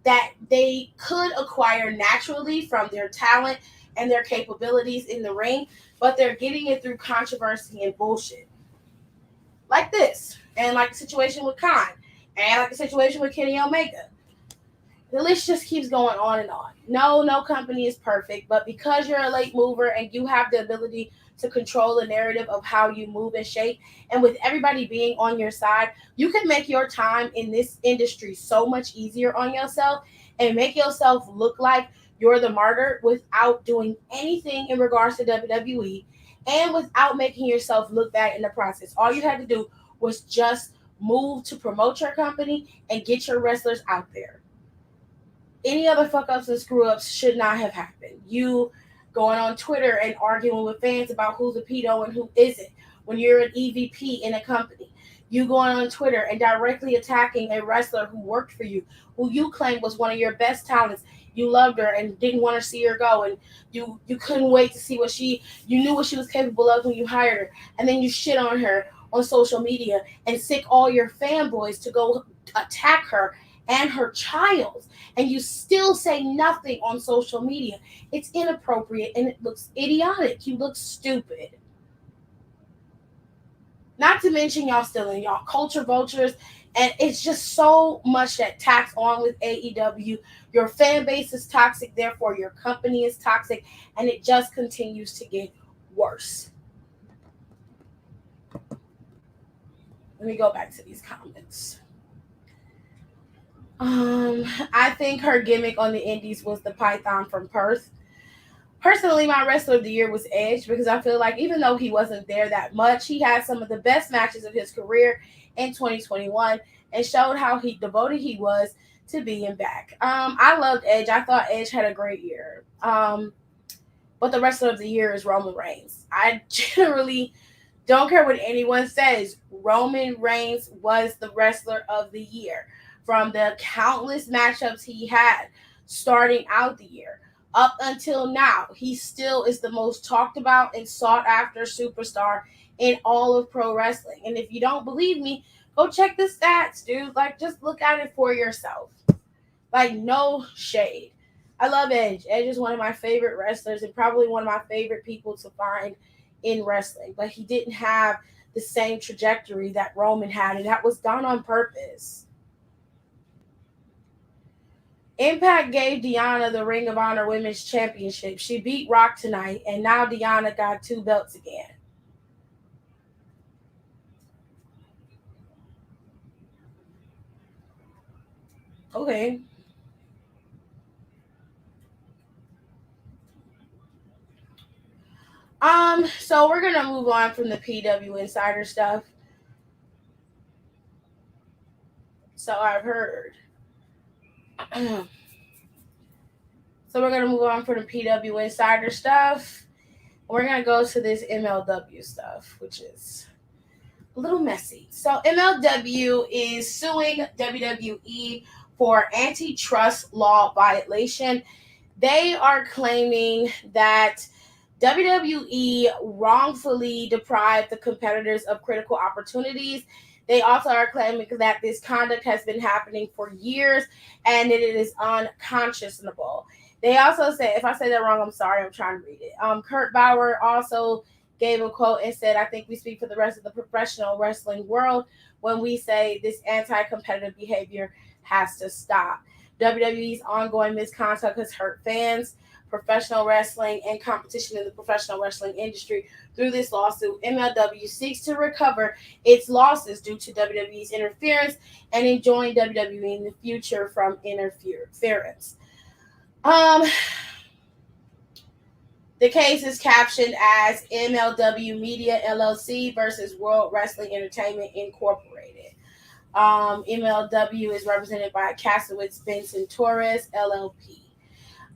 that they could acquire naturally from their talent and their capabilities in the ring, but they're getting it through controversy and bullshit. Like this, and like the situation with Khan. And like the situation with Kenny Omega. The list just keeps going on and on. No company is perfect, but because you're a late mover and you have the ability to control the narrative of how you move and shape, and with everybody being on your side, you can make your time in this industry so much easier on yourself and make yourself look like you're the martyr without doing anything in regards to WWE and without making yourself look bad in the process. All you had to do was just move to promote your company and get your wrestlers out there. Any other fuck ups and screw ups should not have happened. You going on Twitter and arguing with fans about who's a pedo and who isn't when you're an EVP in a company. You going on Twitter and directly attacking a wrestler who worked for you, who you claimed was one of your best talents. You loved her and didn't want to see her go, and you couldn't wait to see you knew what she was capable of when you hired her, and then you shit on her on social media and sick all your fanboys to go attack her and her child, and you still say nothing on social media. It's inappropriate and it looks idiotic. You look stupid. Not to mention y'all stealing y'all culture vultures, and it's just so much that tacks on with AEW. Your fan base is toxic, therefore your company is toxic, and it just continues to get worse. Let me go back to these comments. I think her gimmick on the Indies was the Python from Perth. Personally, my wrestler of the year was Edge because I feel like even though he wasn't there that much, he had some of the best matches of his career in 2021 and showed how devoted he was to being back. I loved Edge. I thought Edge had a great year. But the wrestler of the year is Roman Reigns. I generally don't care what anyone says. Roman Reigns was the wrestler of the year. From the countless matchups he had starting out the year up until now, he still is the most talked about and sought after superstar in all of pro wrestling. And if you don't believe me, go check the stats, dude. Like, just look at it for yourself. Like, no shade. I love Edge. Edge is one of my favorite wrestlers and probably one of my favorite people to find in wrestling. But he didn't have the same trajectory that Roman had, and that was done on purpose. Impact gave Deanna the Ring of Honor Women's Championship. She beat Rock tonight, and now Deanna got 2 belts again. Okay. So we're gonna move on from the PW Insider stuff. So I've heard. So we're going to move on from the PW Insider stuff. We're going to go to this MLW stuff, which is a little messy. So MLW is suing WWE for antitrust law violation. They are claiming that WWE wrongfully deprived the competitors of critical opportunities. They also are claiming that this conduct has been happening for years and that it is unconscionable. They also say, if I say that wrong, I'm sorry, I'm trying to read it. Kurt Bauer also gave a quote and said, I think we speak for the rest of the professional wrestling world when we say this anti-competitive behavior has to stop. WWE's ongoing misconduct has hurt fans, professional wrestling, and competition in the professional wrestling industry. Through this lawsuit, MLW seeks to recover its losses due to WWE's interference and enjoin WWE in the future from interference. The case is captioned as MLW Media LLC versus World Wrestling Entertainment Incorporated. MLW is represented by Casowitz Benson Torres LLP.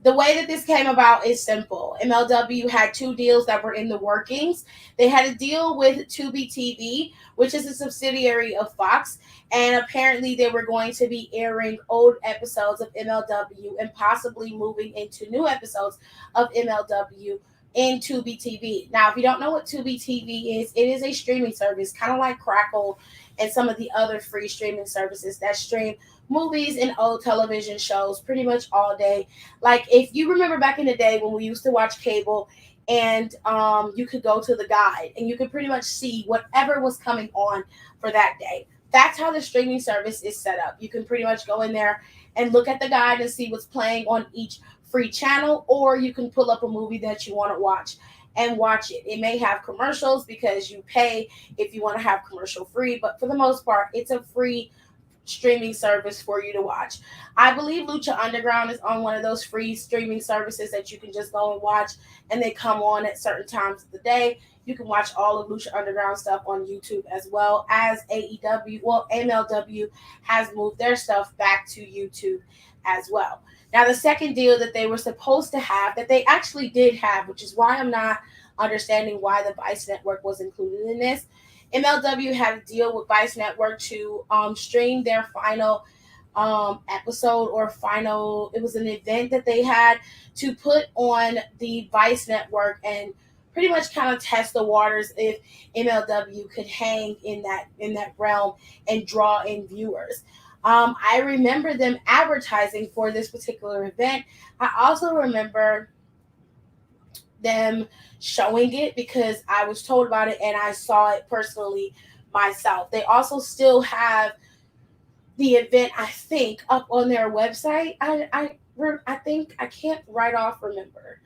The way that this came about is simple. MLW had 2 deals that were in the workings. They had a deal with Tubi TV, which is a subsidiary of Fox, and apparently they were going to be airing old episodes of MLW and possibly moving into new episodes of MLW in Tubi TV. Now, if you don't know what Tubi TV is, it is a streaming service, kind of like Crackle and some of the other free streaming services that stream movies and old television shows pretty much all day. Like, if you remember back in the day when we used to watch cable and you could go to the guide and you could pretty much see whatever was coming on for that day. That's how the streaming service is set up. You can pretty much go in there and look at the guide and see what's playing on each free channel, or you can pull up a movie that you want to watch and watch it. It may have commercials because you pay if you want to have commercial free, but for the most part, it's a free streaming service for you to watch. I believe Lucha Underground is on one of those free streaming services that you can just go and watch, and they come on at certain times of the day. You can watch all of Lucha Underground stuff on YouTube, as well as AEW. Well, MLW has moved their stuff back to YouTube as well. Now, the second deal that they were supposed to have, that they actually did have, which is why I'm not understanding why the Vice Network was included in this. MLW had a deal with Vice Network to stream their final episode or final. It was an event that they had to put on the Vice Network and pretty much kind of test the waters if MLW could hang in that realm and draw in viewers. I remember them advertising for this particular event. I also remember them showing it because I was told about it and I saw it personally myself. They also still have the event, I think, up on their website. I think I can't right off remember.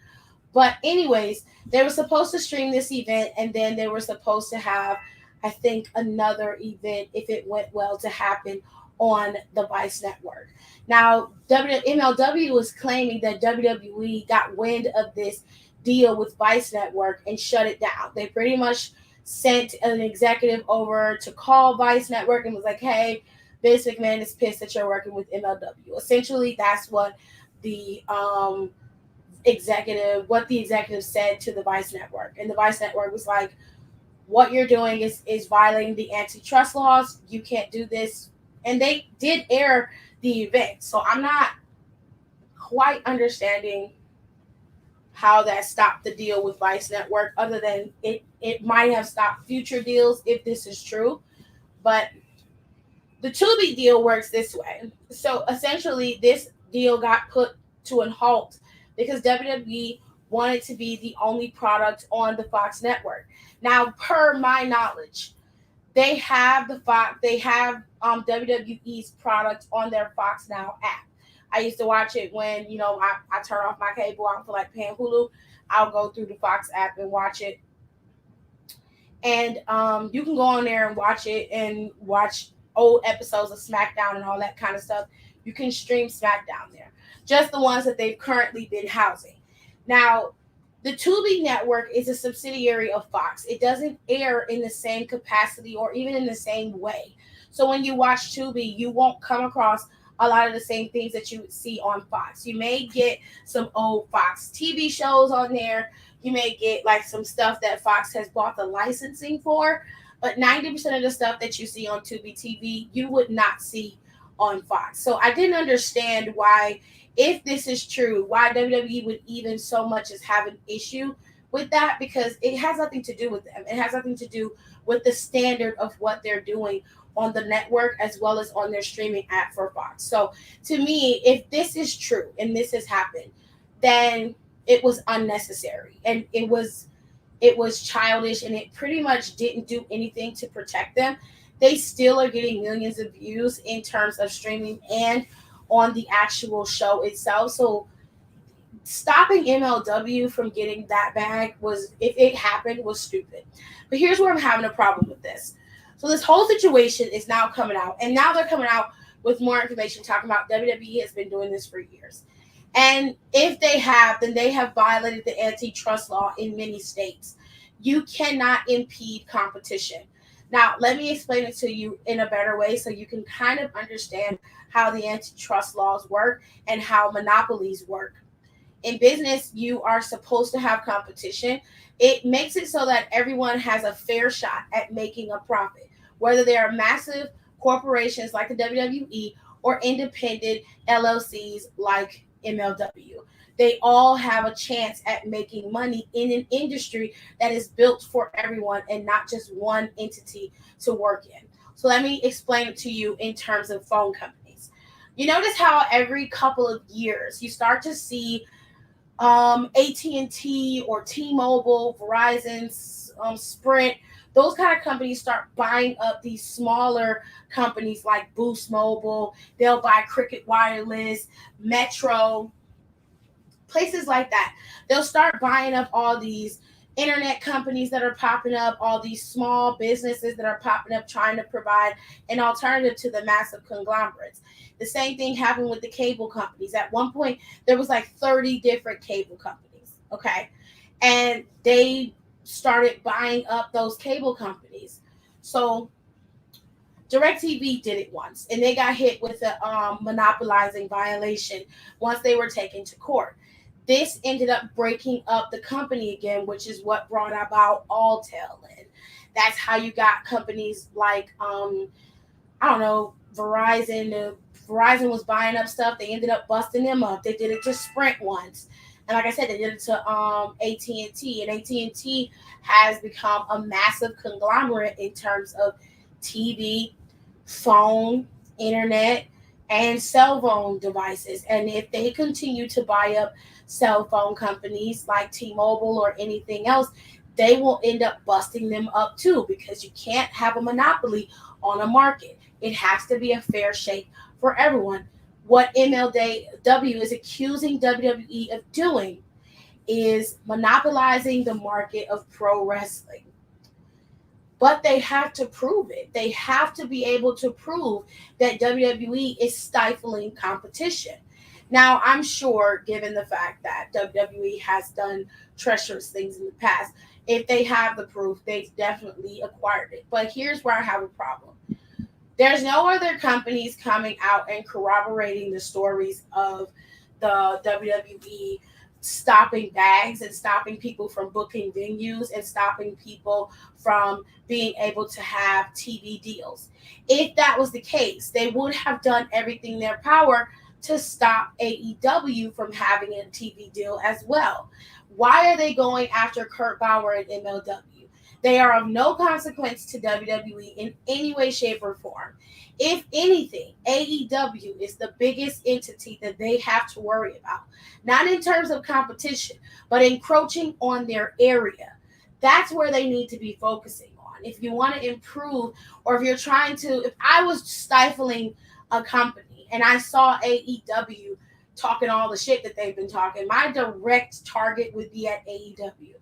But anyways, they were supposed to stream this event, and then they were supposed to have, I think, another event, if it went well, to happen on the Vice Network. Now, MLW was claiming that WWE got wind of this deal with Vice Network and shut it down. They pretty much sent an executive over to call Vice Network and was like, hey, Vince McMahon is pissed that you're working with MLW. Essentially, that's what the executive said to the Vice Network. And the Vice Network was like, what you're doing is violating the antitrust laws. You can't do this. And they did air the event. So I'm not quite understanding how that stopped the deal with Vice Network, other than it might have stopped future deals if this is true. But the Tubi deal works this way. So essentially, this deal got put to a halt because WWE wanted to be the only product on the Fox network. Now, per my knowledge, they have WWE's product on their Fox Now app. I used to watch it when, I turn off my cable. I don't feel like paying Hulu. I'll go through the Fox app and watch it. And you can go on there and watch it and watch old episodes of SmackDown and all that kind of stuff. You can stream SmackDown there. Just the ones that they've currently been housing. Now, the Tubi network is a subsidiary of Fox. It doesn't air in the same capacity or even in the same way. So when you watch Tubi, you won't come across a lot of the same things that you would see on Fox. You may get some old Fox TV shows on there. You may get like some stuff that Fox has bought the licensing for. But 90% of the stuff that you see on Tubi TV, you would not see on Fox. So I didn't understand why, if this is true, why WWE would even so much as have an issue with that, because it has nothing to do with them. It has nothing to do with the standard of what they're doing on the network as well as on their streaming app for Fox. So to me, if this is true and this has happened, then it was unnecessary and it was childish, and it pretty much didn't do anything to protect them. They still are getting millions of views in terms of streaming and on the actual show itself. So stopping MLW from getting that bag was, if it happened, was stupid. But here's where I'm having a problem with this. So this whole situation is now coming out, and now they're coming out with more information talking about WWE has been doing this for years. And if they have, then they have violated the antitrust law in many states. You cannot impede competition. Now, let me explain it to you in a better way so you can kind of understand how the antitrust laws work and how monopolies work. In business, you are supposed to have competition. It makes it so that everyone has a fair shot at making a profit, whether they are massive corporations like the WWE or independent LLCs like MLW. They all have a chance at making money in an industry that is built for everyone and not just one entity to work in. So let me explain it to you in terms of phone companies. You notice how every couple of years you start to see AT&T or T-Mobile, Verizon, Sprint those kind of companies start buying up these smaller companies like Boost Mobile. They'll buy Cricket Wireless, Metro, places like that. They'll start buying up all these internet companies that are popping up, all these small businesses that are popping up trying to provide an alternative to the massive conglomerates. The same thing happened with the cable companies. At one point, there was like 30 different cable companies, okay? And they started buying up those cable companies. So DirecTV did it once, and they got hit with a monopolizing violation once they were taken to court. This ended up breaking up the company again, which is what brought about Alltel. And that's how you got companies like, I don't know, Verizon. Verizon was buying up stuff. They ended up busting them up. They did it to Sprint once. And like I said, they did it to AT&T. And AT&T has become a massive conglomerate in terms of TV, phone, internet, and cell phone devices. And if they continue to buy up cell phone companies like T-Mobile or anything else, they will end up busting them up too, because you can't have a monopoly on a market. It has to be a fair shake for everyone. What MLW is accusing WWE of doing is monopolizing the market of pro wrestling. But they have to prove it. They have to be able to prove that WWE is stifling competition. Now, I'm sure, given the fact that WWE has done treacherous things in the past, if they have the proof, they've definitely acquired it. But here's where I have a problem. There's no other companies coming out and corroborating the stories of the WWE stopping bags and stopping people from booking venues and stopping people from being able to have TV deals. If that was the case, they would have done everything in their power to stop AEW from having a TV deal as well. Why are they going after Kurt Bauer and MLW? They are of no consequence to WWE in any way, shape, or form. If anything, AEW is the biggest entity that they have to worry about. Not in terms of competition, but encroaching on their area. That's where they need to be focusing on. If you want to improve, or if you're trying to, if I was stifling a company and I saw AEW talking all the shit that they've been talking, my direct target would be at AEW.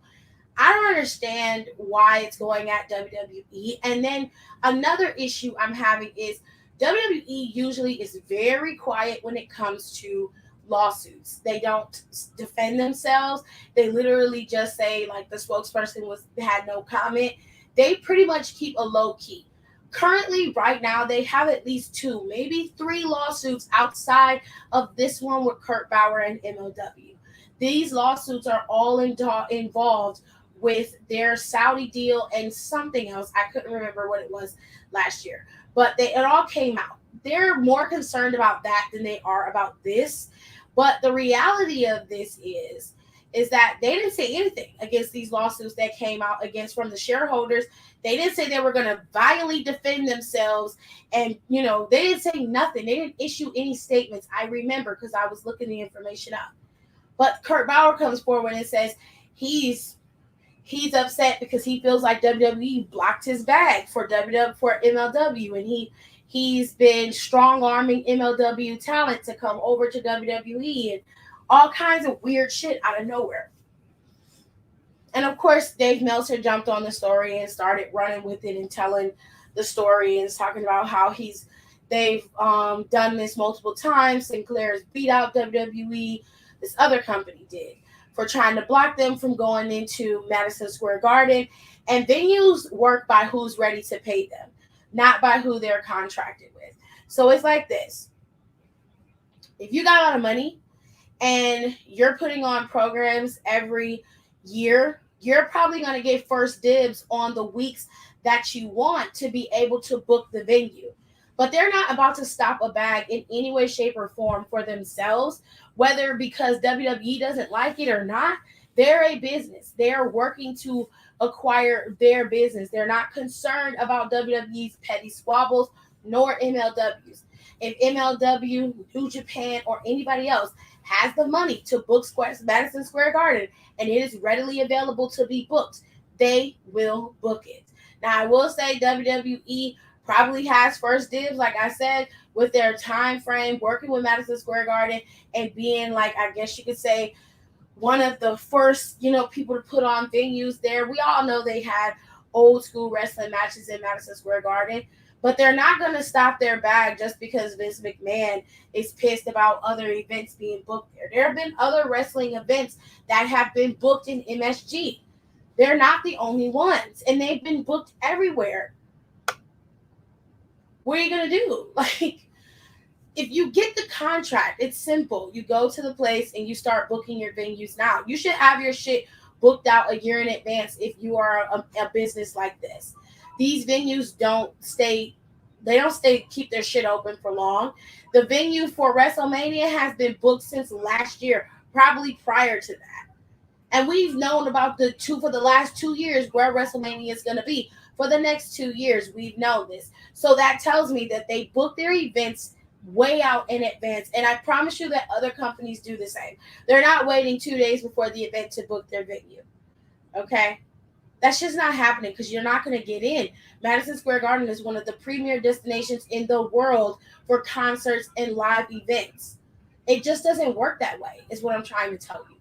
I don't understand why it's going at WWE. And then another issue I'm having is WWE usually is very quiet when it comes to lawsuits. They don't defend themselves. They literally just say, like the spokesperson had no comment. They pretty much keep a low key. Currently, right now, they have at least 2, maybe 3 lawsuits outside of this one with Kurt Bauer and MLW. These lawsuits are all involved with their Saudi deal and something else. I couldn't remember what it was last year, but it all came out. They're more concerned about that than they are about this. But the reality of this is that they didn't say anything against these lawsuits that came out against from the shareholders. They didn't say they were going to violently defend themselves. And, they didn't say nothing. They didn't issue any statements. I remember because I was looking the information up. But Kurt Bauer comes forward and says he's upset because he feels like WWE blocked his bag for MLW, and he's been strong-arming MLW talent to come over to WWE and all kinds of weird shit out of nowhere. And of course, Dave Meltzer jumped on the story and started running with it and telling the story and talking about how they've done this multiple times. Sinclair's beat out WWE. This other company did, for trying to block them from going into Madison Square Garden. And venues work by who's ready to pay them, not by who they're contracted with. So it's like this. If you got a lot of money and you're putting on programs every year, you're probably going to get first dibs on the weeks that you want to be able to book the venue. But they're not about to stop a bag in any way, shape, or form for themselves, whether because WWE doesn't like it or not. They're a business. They're working to acquire their business. They're not concerned about WWE's petty squabbles, nor MLW's. If MLW, New Japan, or anybody else has the money to book Madison Square Garden and it is readily available to be booked, they will book it. Now, I will say WWE probably has first dibs, like I said, with their time frame, working with Madison Square Garden and being, like, I guess you could say, one of the first, people to put on venues there. We all know they had old school wrestling matches in Madison Square Garden, but they're not going to stop their bag just because Vince McMahon is pissed about other events being booked there. There have been other wrestling events that have been booked in MSG. They're not the only ones, and they've been booked everywhere. What are you going to do? Like, if you get the contract, it's simple. You go to the place and you start booking your venues now. You should have your shit booked out a year in advance if you are a business like this. These venues keep their shit open for long. The venue for WrestleMania has been booked since last year, probably prior to that. And we've known about for the last 2 years where WrestleMania is going to be. For the next 2 years, we've known this. So that tells me that they book their events way out in advance. And I promise you that other companies do the same. They're not waiting 2 days before the event to book their venue. Okay? That's just not happening because you're not going to get in. Madison Square Garden is one of the premier destinations in the world for concerts and live events. It just doesn't work that way, is what I'm trying to tell you.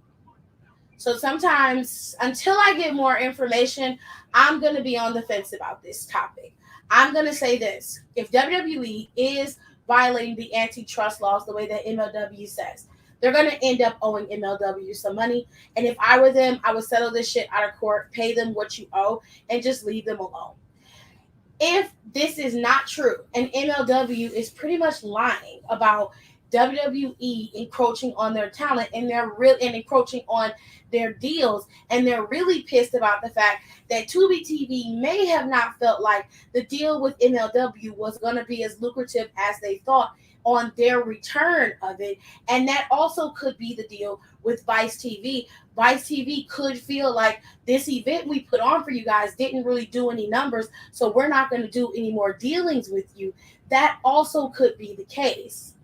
So sometimes, until I get more information, I'm going to be on the fence about this topic. I'm going to say this. If WWE is violating the antitrust laws the way that MLW says, they're going to end up owing MLW some money. And if I were them, I would settle this shit out of court, pay them what you owe, and just leave them alone. If this is not true, and MLW is pretty much lying about WWE encroaching on their talent and encroaching on their deals, and they're really pissed about the fact that Tubi TV may have not felt like the deal with MLW was going to be as lucrative as they thought on their return of it. And that also could be the deal with Vice TV. Vice TV could feel like this event we put on for you guys didn't really do any numbers, so we're not going to do any more dealings with you. That also could be the case.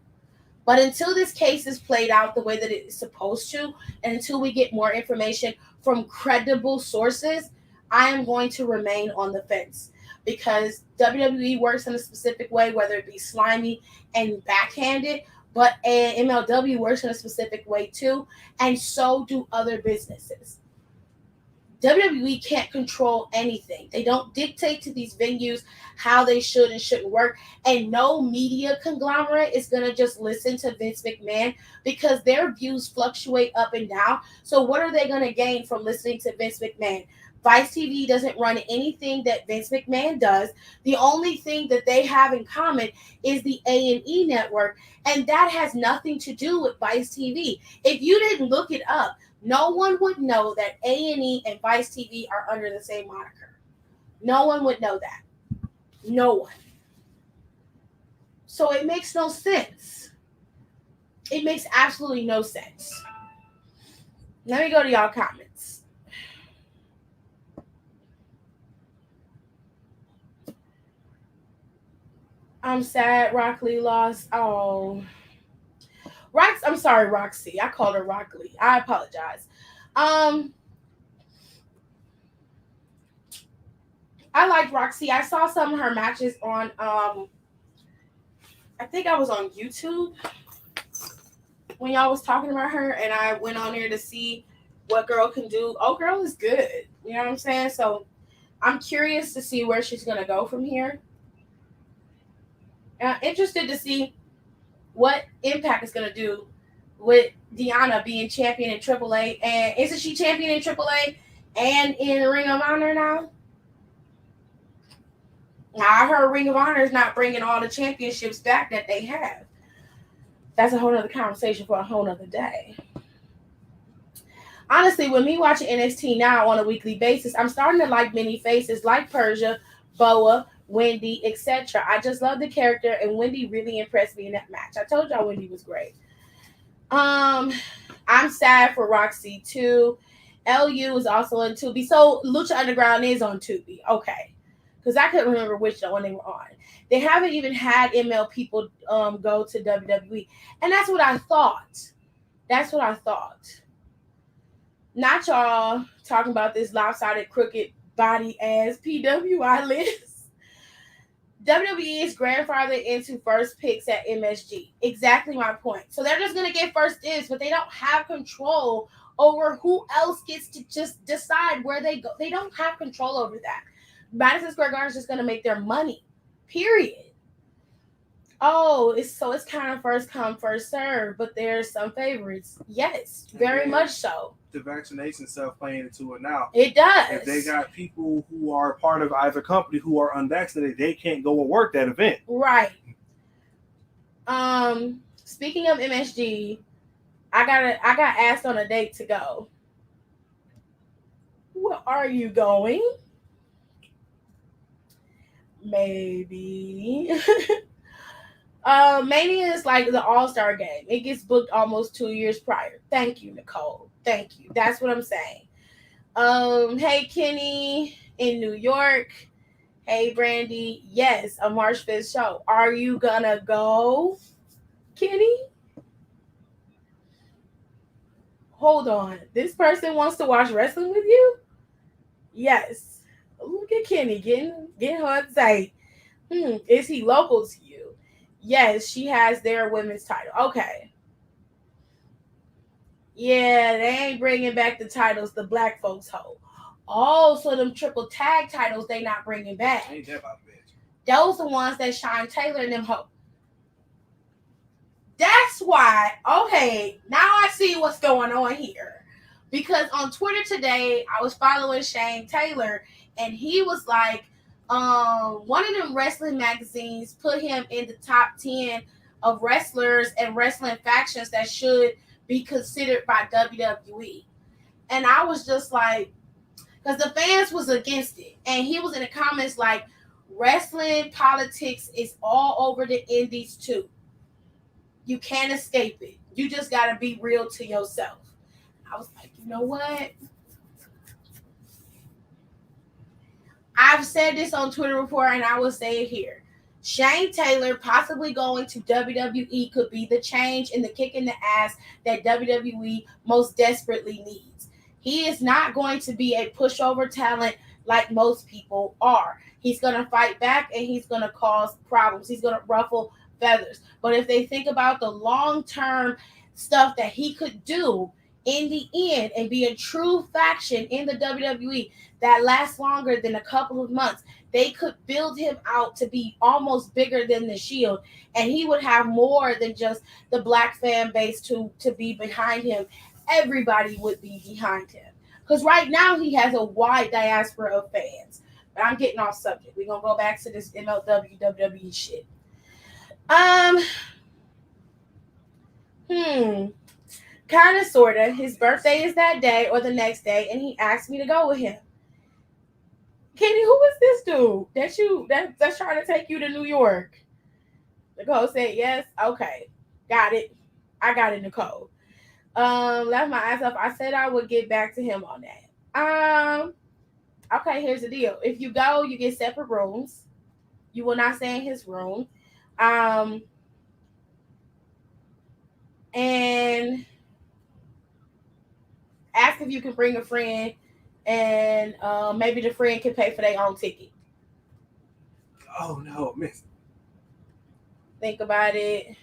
But until this case is played out the way that it is supposed to, and until we get more information from credible sources, I am going to remain on the fence. Because WWE works in a specific way, whether it be slimy and backhanded, but MLW works in a specific way too, and so do other businesses. WWE can't control anything. They don't dictate to these venues how they should and shouldn't work. And no media conglomerate is going to just listen to Vince McMahon because their views fluctuate up and down. So what are they going to gain from listening to Vince McMahon? Vice TV doesn't run anything that Vince McMahon does. The only thing that they have in common is the A&E network, and that has nothing to do with Vice TV. If you didn't look it up, no one would know that A&E and Vice TV are under the same moniker. No one would know that. No one. So it makes no sense. It makes absolutely no sense. Let me go to y'all comments. I'm sad Rock Lee lost. Oh. I'm sorry, Roxy. I called her Rock Lee. I apologize. I like Roxy. I saw some of her matches on I think I was on YouTube when y'all was talking about her, and I went on there to see what girl can do. Oh, girl is good. You know what I'm saying? So I'm curious to see where she's gonna go from here. Interested to see what Impact is going to do with Deanna being champion in AAA. And isn't she champion in AAA and in Ring of Honor now? Now, I heard Ring of Honor is not bringing all the championships back that they have. That's a whole other conversation for a whole other day. Honestly, with me watching NXT now on a weekly basis, I'm starting to like many faces like Persia, Boa, Wendy, etc. I just love the character, and Wendy really impressed me in that match. I told y'all Wendy was great. I'm sad for Roxy too. LU is also on Tubi. So Lucha Underground is on Tubi. Okay. Because I couldn't remember which one they were on. They haven't even had ML people go to WWE. And that's what I thought. That's what I thought. Not y'all talking about this lopsided, crooked body ass PWI list. WWE is grandfathered into first picks at MSG. Exactly my point. So they're just going to get first dibs, but they don't have control over who else gets to just decide where they go. They don't have control over that. Madison Square Garden is just going to make their money. Period. Oh, it's kind of first come, first serve, but there's some favorites. Yes, very much so. The vaccination stuff playing into it now. It does. If they got people who are part of either company who are unvaccinated, they can't go and work that event. Right. Speaking of MSG, I got asked on a date to go. Where are you going? Maybe. Mania is like the all-star game. It gets booked almost 2 years prior. Thank you, Nicole. Thank you. That's what I'm saying. Hey, Kenny in New York. Hey, Brandy. Yes, a March 5th show. Are you gonna go, Kenny? Hold on. This person wants to watch wrestling with you? Yes. Look at Kenny getting her excited. Is he local to you? Yes, she has their women's title. Okay. Yeah, they ain't bringing back the titles the black folks hold. Oh, so them triple tag titles they not bringing back. Ain't that about bitch? Those the ones that Shine Taylor and them hold. That's why. Okay, now I see what's going on here. Because on Twitter today, I was following Shane Taylor, and he was like, one of them wrestling magazines put him in the top 10 of wrestlers and wrestling factions that should be considered by WWE. And I was just like, because the fans was against it. And he was in the comments like, wrestling politics is all over the indies too. You can't escape it. You just got to be real to yourself. I was like, you know what? I've said this on Twitter before, and I will say it here. Shane Taylor possibly going to WWE could be the change and the kick in the ass that WWE most desperately needs. He is not going to be a pushover talent like most people are. He's going to fight back, and he's going to cause problems. He's going to ruffle feathers. But if they think about the long-term stuff that he could do in the end and be a true faction in the WWE that lasts longer than a couple of months, they could build him out to be almost bigger than the Shield, and he would have more than just the black fan base to be behind him. Everybody would be behind him. Because right now he has a wide diaspora of fans. But I'm getting off subject. We're going to go back to this MLW, WWE shit. Kind of, sort of. His birthday is that day or the next day, and he asked me to go with him. Kenny, who is this dude that's trying to take you to New York? Nicole said yes. Okay, got it. I got it, Nicole. Left my ass up. I said I would get back to him on that. Okay, here's the deal. If you go, you get separate rooms. You will not stay in his room. And ask if you can bring a friend, and maybe the friend can pay for their own ticket. Oh no, miss. Think about it.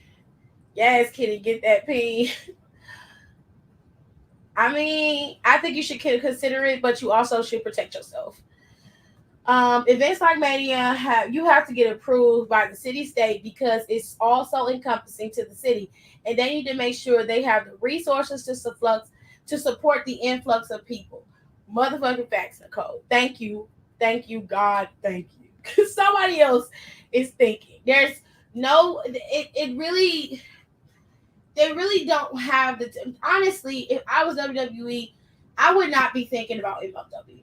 Yes, Kitty, get that pin. I mean, I think you should consider it, but you also should protect yourself. Events like Mania, you have to get approved by the city-state because it's also encompassing to the city, and they need to make sure they have the resources to support the influx of people. Motherfucking facts, Nicole. Thank you, God, thank you. Because somebody else is thinking. There's no, they really don't have the. Honestly, if I was WWE, I would not be thinking about MLW.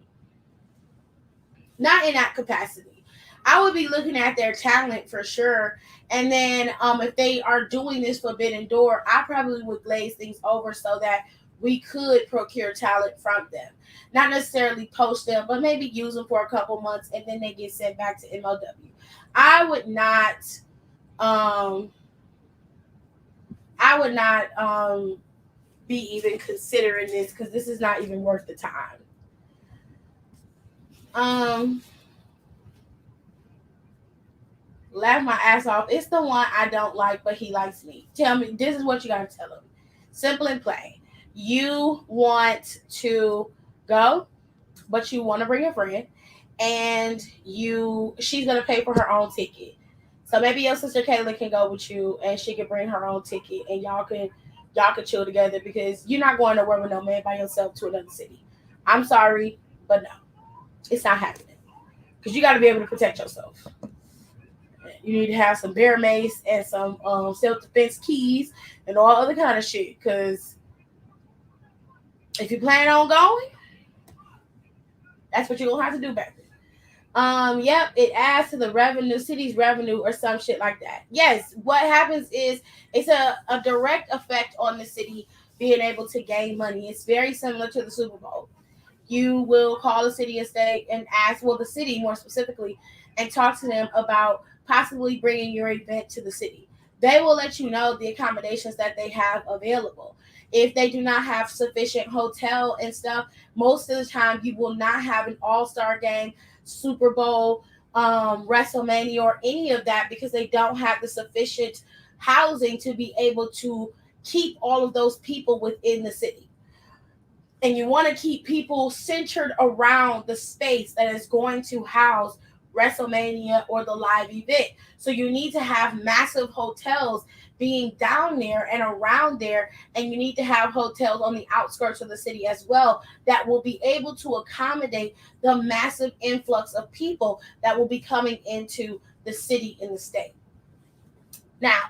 Not in that capacity. I would be looking at their talent for sure. And then if they are doing this Forbidden Door, I probably would glaze things over so that we could procure talent from them. Not necessarily poach them, but maybe use them for a couple months and then they get sent back to MLW. I would not be even considering this because this is not even worth the time. Laugh my ass off. It's the one I don't like, but he likes me. Tell me, this is what you gotta tell him. Simple and plain. You want to go, but you want to bring a friend, and she's gonna pay for her own ticket. So maybe your sister Kayla can go with you, and she can bring her own ticket, and y'all can chill together because you're not going nowhere with no man by yourself to another city. I'm sorry, but no, it's not happening because you got to be able to protect yourself. You need to have some bear mace and some self-defense keys and all other kind of shit. Because if you plan on going, that's what you're gonna have to do back then. Yep, it adds to the city's revenue or some shit like that. Yes, what happens is it's a direct effect on the city being able to gain money. It's very similar to the Super Bowl. You will call the city and state and ask, well, the city more specifically, and talk to them about possibly bringing your event to the city. They will let you know the accommodations that they have available. If they do not have sufficient hotel and stuff, most of the time you will not have an all-star game, Super Bowl, WrestleMania, or any of that because they don't have the sufficient housing to be able to keep all of those people within the city. And you want to keep people centered around the space that is going to house WrestleMania or the live event. So you need to have massive hotels being down there and around there, and you need to have hotels on the outskirts of the city as well that will be able to accommodate the massive influx of people that will be coming into the city and the state. Now,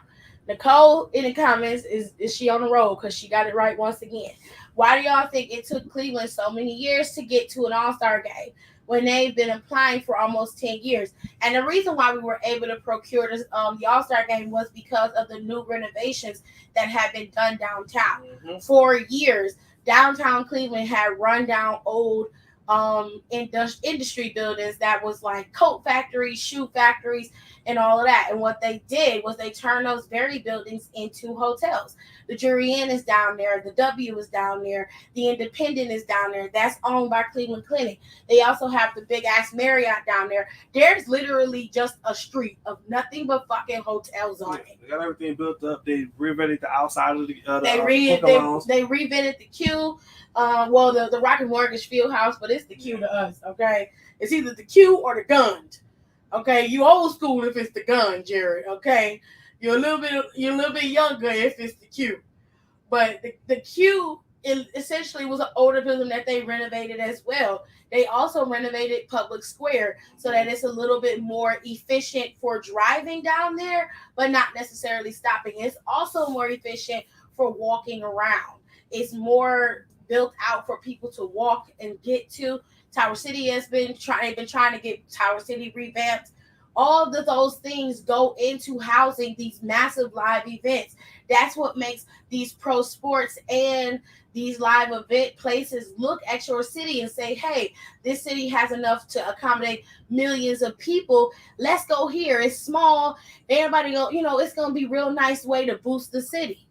Nicole in the comments is she on the road because she got it right once again. Why do y'all think it took Cleveland so many years to get to an all-star game when they've been applying for almost 10 years? And the reason why we were able to procure this, the all-star game was because of the new renovations that had been done downtown. Mm-hmm. For years, downtown Cleveland had run down old industry buildings that was like coat factories, shoe factories, and all of that. And what they did was they turned those very buildings into hotels. The Jury Inn is down there. The W is down there. The Independent is down there. That's owned by Cleveland Clinic. They also have the big ass Marriott down there. There's literally just a street of nothing but fucking hotels on it. They got everything built up. They renovated the outside of the they revented the Q. The Rocket Mortgage Field House, but it's the Q to us, okay? It's either the Q or the Gun. Okay, you old school if it's the Gun, Jared. Okay, you're a little bit younger if it's the Q. But the Q essentially was an older building that they renovated as well. They also renovated Public Square so that it's a little bit more efficient for driving down there, but not necessarily stopping. It's also more efficient for walking around. It's more built out for people to walk and get to. Tower City has been trying to get Tower City revamped. All of those things go into housing these massive live events. That's what makes these pro sports and these live event places look at your city and say, hey, this city has enough to accommodate millions of people. Let's go here. It's small. Everybody go, it's going to be a real nice way to boost the city.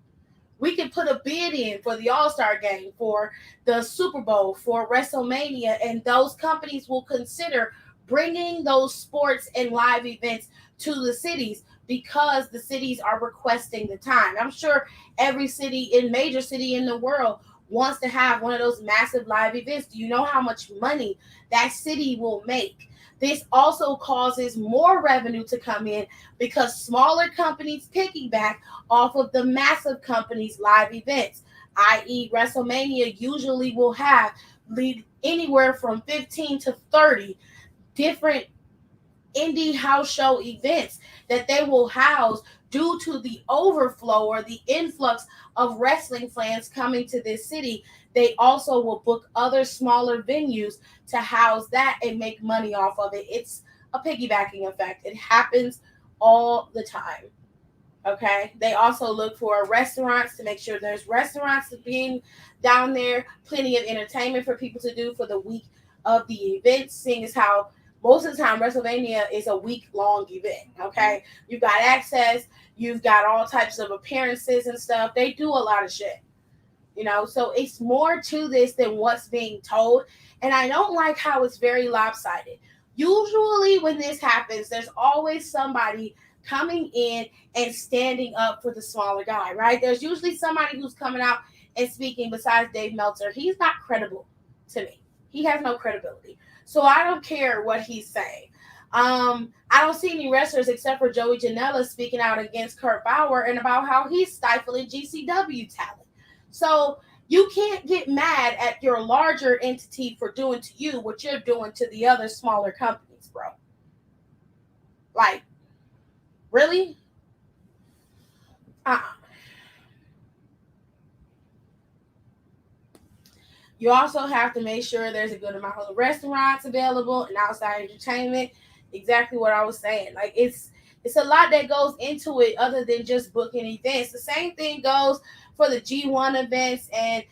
We can put a bid in for the All-Star game, for the Super Bowl, for WrestleMania, and those companies will consider bringing those sports and live events to the cities because the cities are requesting the time. I'm sure every major city in the world wants to have one of those massive live events. Do you know how much money that city will make? This also causes more revenue to come in because smaller companies piggyback off of the massive companies' live events, i.e. WrestleMania usually will have anywhere from 15 to 30 different indie house show events that they will house due to the overflow or the influx of wrestling fans coming to this city. They also will book other smaller venues to house that and make money off of it. It's a piggybacking effect. It happens all the time. Okay. They also look for restaurants to make sure there's restaurants being down there, plenty of entertainment for people to do for the week of the event, seeing as how most of the time WrestleMania is a week-long event. Okay. You've got access. You've got all types of appearances and stuff. They do a lot of shit. So it's more to this than what's being told. And I don't like how it's very lopsided. Usually when this happens, there's always somebody coming in and standing up for the smaller guy, right? There's usually somebody who's coming out and speaking besides Dave Meltzer. He's not credible to me. He has no credibility. So I don't care what he's saying. I don't see any wrestlers except for Joey Janela speaking out against Kurt Bauer and about how he's stifling GCW talent. So you can't get mad at your larger entity for doing to you what you're doing to the other smaller companies, bro. Like, really? You also have to make sure there's a good amount of restaurants available and outside entertainment. Exactly what I was saying. Like, it's a lot that goes into it other than just booking events. The same thing goes for the G1 events and,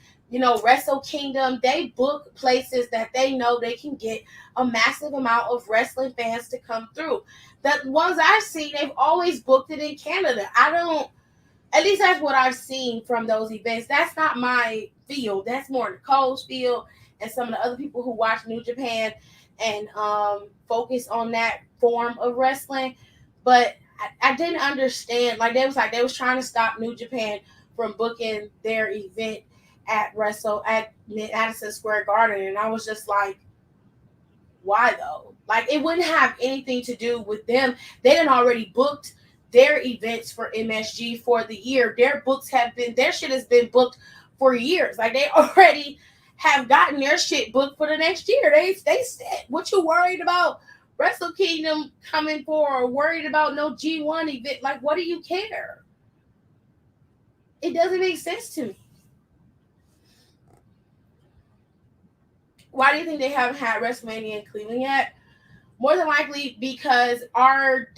Wrestle Kingdom. They book places that they know they can get a massive amount of wrestling fans to come through. The ones I've seen, they've always booked it in Canada. At least that's what I've seen from those events. That's not my field. That's more Nicole's field and some of the other people who watch New Japan and focus on that form of wrestling. But I didn't understand. Like, they was trying to stop New Japan from booking their event at Madison Square Garden. And I was just like, why though? Like, it wouldn't have anything to do with them. They done already booked their events for MSG for the year. Their shit has been booked for years. Like, they already have gotten their shit booked for the next year. They said, what you worried about Wrestle Kingdom coming for, or worried about no G1 event? Like, what do you care? It doesn't make sense to me. Why do you think they haven't had WrestleMania in Cleveland yet? More than likely because our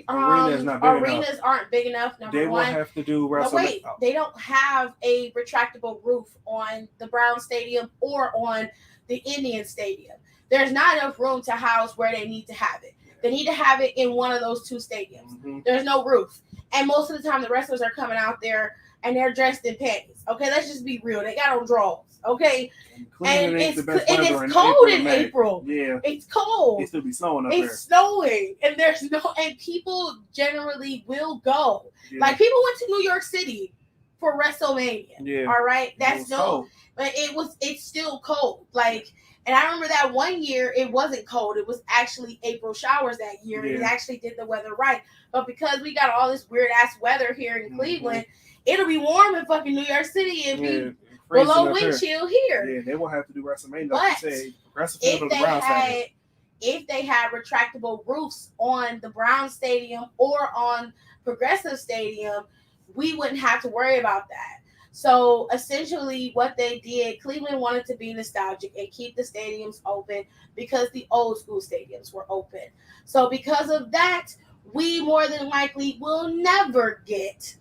arenas aren't big enough. They will have to do WrestleMania. They don't have a retractable roof on the Brown Stadium or on the Indian Stadium. There's not enough room to house where they need to have it. They need to have it in one of those two stadiums. Mm-hmm. There's no roof. And most of the time the wrestlers are coming out there and they're dressed in panties. Okay, let's just be real. They got on drawers. Okay, and it's cold in April. Yeah, it's cold. It still be snowing up there. It's snowing, and and people generally will go. Yeah. Like, people went to New York City for WrestleMania. Yeah, all right, but it's still cold. Like, and I remember that one year it wasn't cold. It was actually April showers that year. Yeah. It actually did the weather right. But because we got all this weird ass weather here in Cleveland, it'll be warm in fucking New York City and be below wind chill here. Yeah, they will have to do WrestleMania. But like you say, if they had retractable roofs on the Brown Stadium or on Progressive Stadium, we wouldn't have to worry about that. So essentially what they did, Cleveland wanted to be nostalgic and keep the stadiums open because the old school stadiums were open. So because of that, we more than likely will never get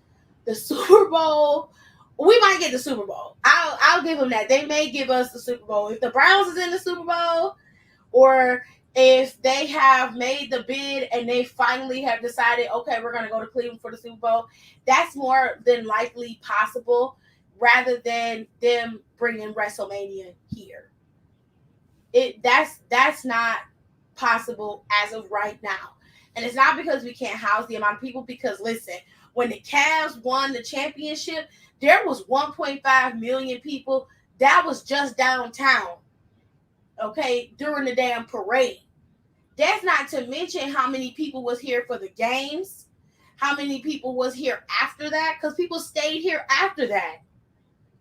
the Super Bowl. We might get the Super Bowl. I'll give them that. They may give us the Super Bowl. If the Browns is in the Super Bowl, or if they have made the bid and they finally have decided, okay, we're going to go to Cleveland for the Super Bowl, that's more than likely possible rather than them bringing WrestleMania here. That's not possible as of right now. And it's not because we can't house the amount of people, because listen, when the Cavs won the championship, there was 1.5 million people. That was just downtown, okay, during the damn parade. That's not to mention how many people was here for the games, how many people was here after that, because people stayed here after that.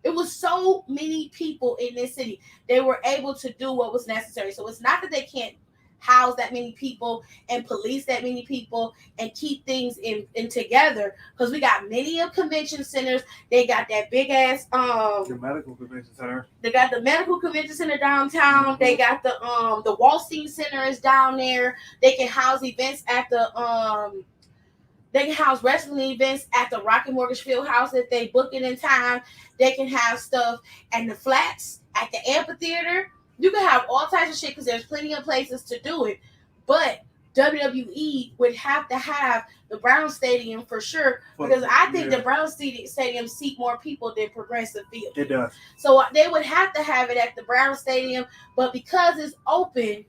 It was so many people in this city. They were able to do what was necessary. So it's not that they can't house that many people and police that many people and keep things in together, because we got many of convention centers. They got that big ass the medical convention center. They got the medical convention center downtown. They got the Wallstein Center is down there. They can house events at the they can house wrestling events at the Rocket Mortgage Field House if they book it in time. They can have stuff at the Flats, at the amphitheater. You can have all types of shit because there's plenty of places to do it. But WWE would have to have the Brown Stadium for sure, because I think the Brown Stadium seat more people than Progressive Field. It does. So they would have to have it at the Brown Stadium, but because it's open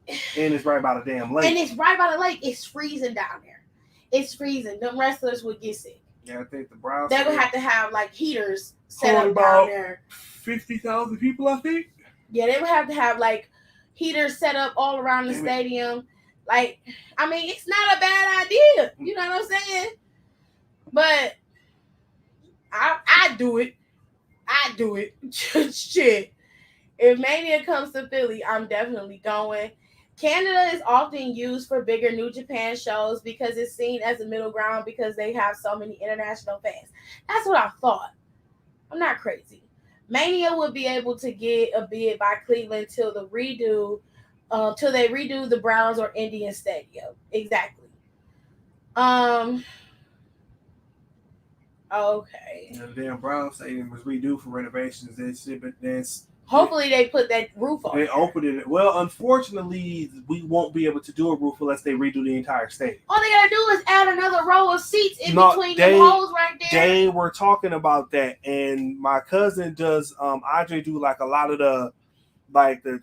and it's right by the damn lake, it's freezing down there. It's freezing. Them wrestlers would get sick. Yeah, I think the Browns. They would have to have like heaters set up down there. 50,000 people, I think. Yeah, they would have to have like heaters set up all around the stadium. Like, I mean, it's not a bad idea. You know what I'm saying? But I do it. Shit. If Mania comes to Philly, I'm definitely going. Canada is often used for bigger New Japan shows because it's seen as a middle ground because they have so many international fans. That's what I thought. I'm not crazy. Mania would be able to get a bid by Cleveland till they redo the Browns or Indian Stadium. Exactly. Okay. And the damn Browns Stadium was redo for renovations. Hopefully they put that roof on. They opened it. Well, unfortunately, we won't be able to do a roof unless they redo the entire stadium. All they gotta do is add another row of seats in between the holes right there. They were talking about that, and my cousin does. Andre do like a lot of the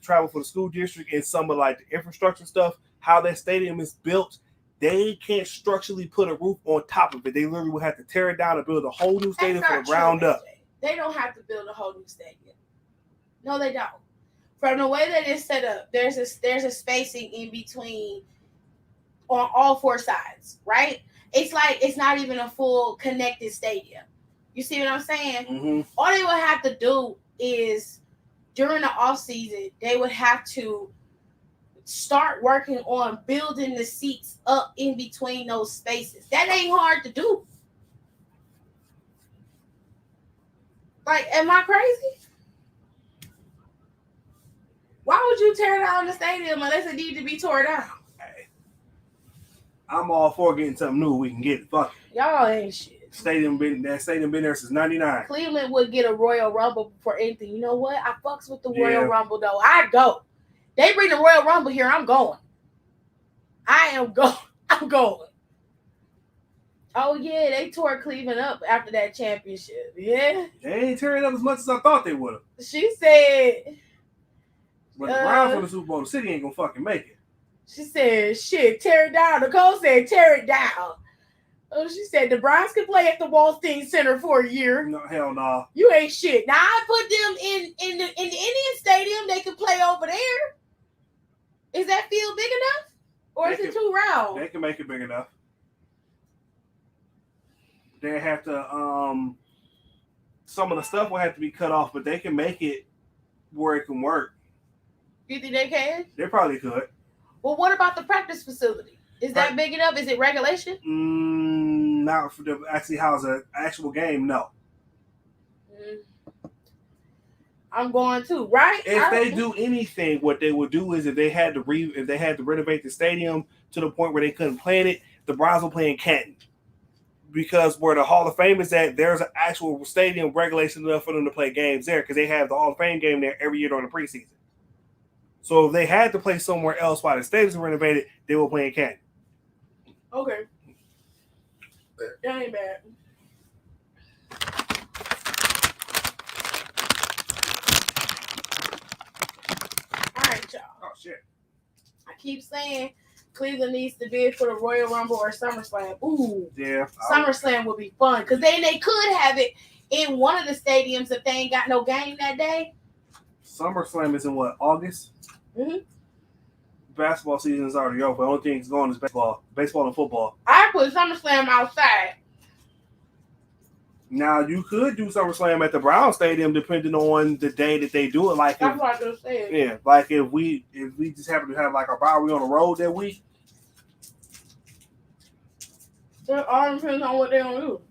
travel for the school district and some of like the infrastructure stuff. How that stadium is built, they can't structurally put a roof on top of it. They literally would have to tear it down and build a whole new stadium from the ground up. They don't have to build a whole new stadium. No, they don't. From the way that it's set up, there's a spacing in between on all four sides, right? It's like it's not even a full connected stadium. You see what I'm saying? Mm-hmm. All they would have to do is during the off season, they would have to start working on building the seats up in between those spaces. That ain't hard to do. Like, am I crazy? Why would you tear down the stadium unless it needs to be torn down? Hey, I'm all for getting something new. We can get it. Fuck it. Y'all ain't shit. That stadium been there since '99. Cleveland would get a Royal Rumble before anything. You know what? I fucks with the Royal Rumble though. I go. They bring the Royal Rumble here. I'm going. I am going. I'm going. Oh yeah, they tore Cleveland up after that championship. Yeah. They ain't tearing up as much as I thought they would have. She said. But the Browns won the Super Bowl. The city ain't gonna fucking make it. She said, shit, tear it down. Nicole said, tear it down. Oh, she said, the Browns can play at the Wallstein Center for a year. No, hell no. You ain't shit. Now, I put them in the Indian Stadium. They can play over there. Is that field big enough? Or is it too round? They can make it big enough. They have to, some of the stuff will have to be cut off, but they can make it where it can work. You think they can? They probably could. Well, what about the practice facility? Is that big enough? Is it regulation? Not for the actually house an actual game. No. I'm going to right. If they do anything, what they would do is if they had to renovate the stadium to the point where they couldn't play in it, the Browns will play in Canton. Because where the Hall of Fame is at, there's an actual stadium regulation enough for them to play games there because they have the Hall of Fame game there every year during the preseason. So if they had to play somewhere else while the stadium's renovated, they will play in Canton. Okay. That ain't bad. All right, y'all. Oh, shit. I keep saying Cleveland needs to bid for the Royal Rumble or SummerSlam. Ooh. Yeah. SummerSlam would be fun because then they could have it in one of the stadiums if they ain't got no game that day. SummerSlam is in what, August? Mm-hmm. Basketball season is already over. The only thing that's going is baseball and football. I put SummerSlam outside. Now you could do SummerSlam at the Brown Stadium depending on the day that they do it. Like that's what I just said. Yeah, like if we just happen to have like a bye, we on the road that week. It all depends on what they're gonna do.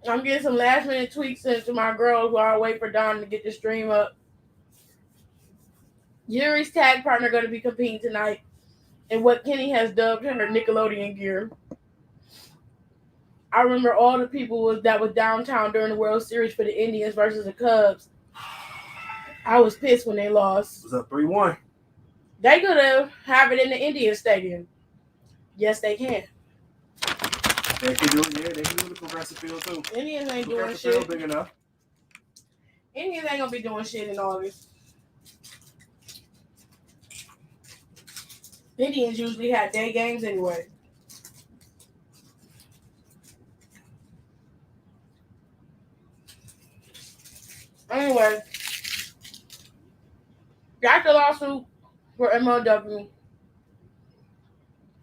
I'm getting some last minute tweaks into my girls while I wait for Don to get the stream up. Yuri's tag partner going to be competing tonight in what Kenny has dubbed her Nickelodeon gear. I remember all the people that was downtown during the World Series for the Indians versus the Cubs. I was pissed when they lost. It was up 3-1. They could have it in the Indian Stadium. Yes, they can. They can do it. Yeah, they can do the Progressive Field too. Indians ain't doing Progressive shit. Field big enough. Indians ain't gonna be doing shit in August. Indians usually have day games anyway. Anyway, got the lawsuit for MLW.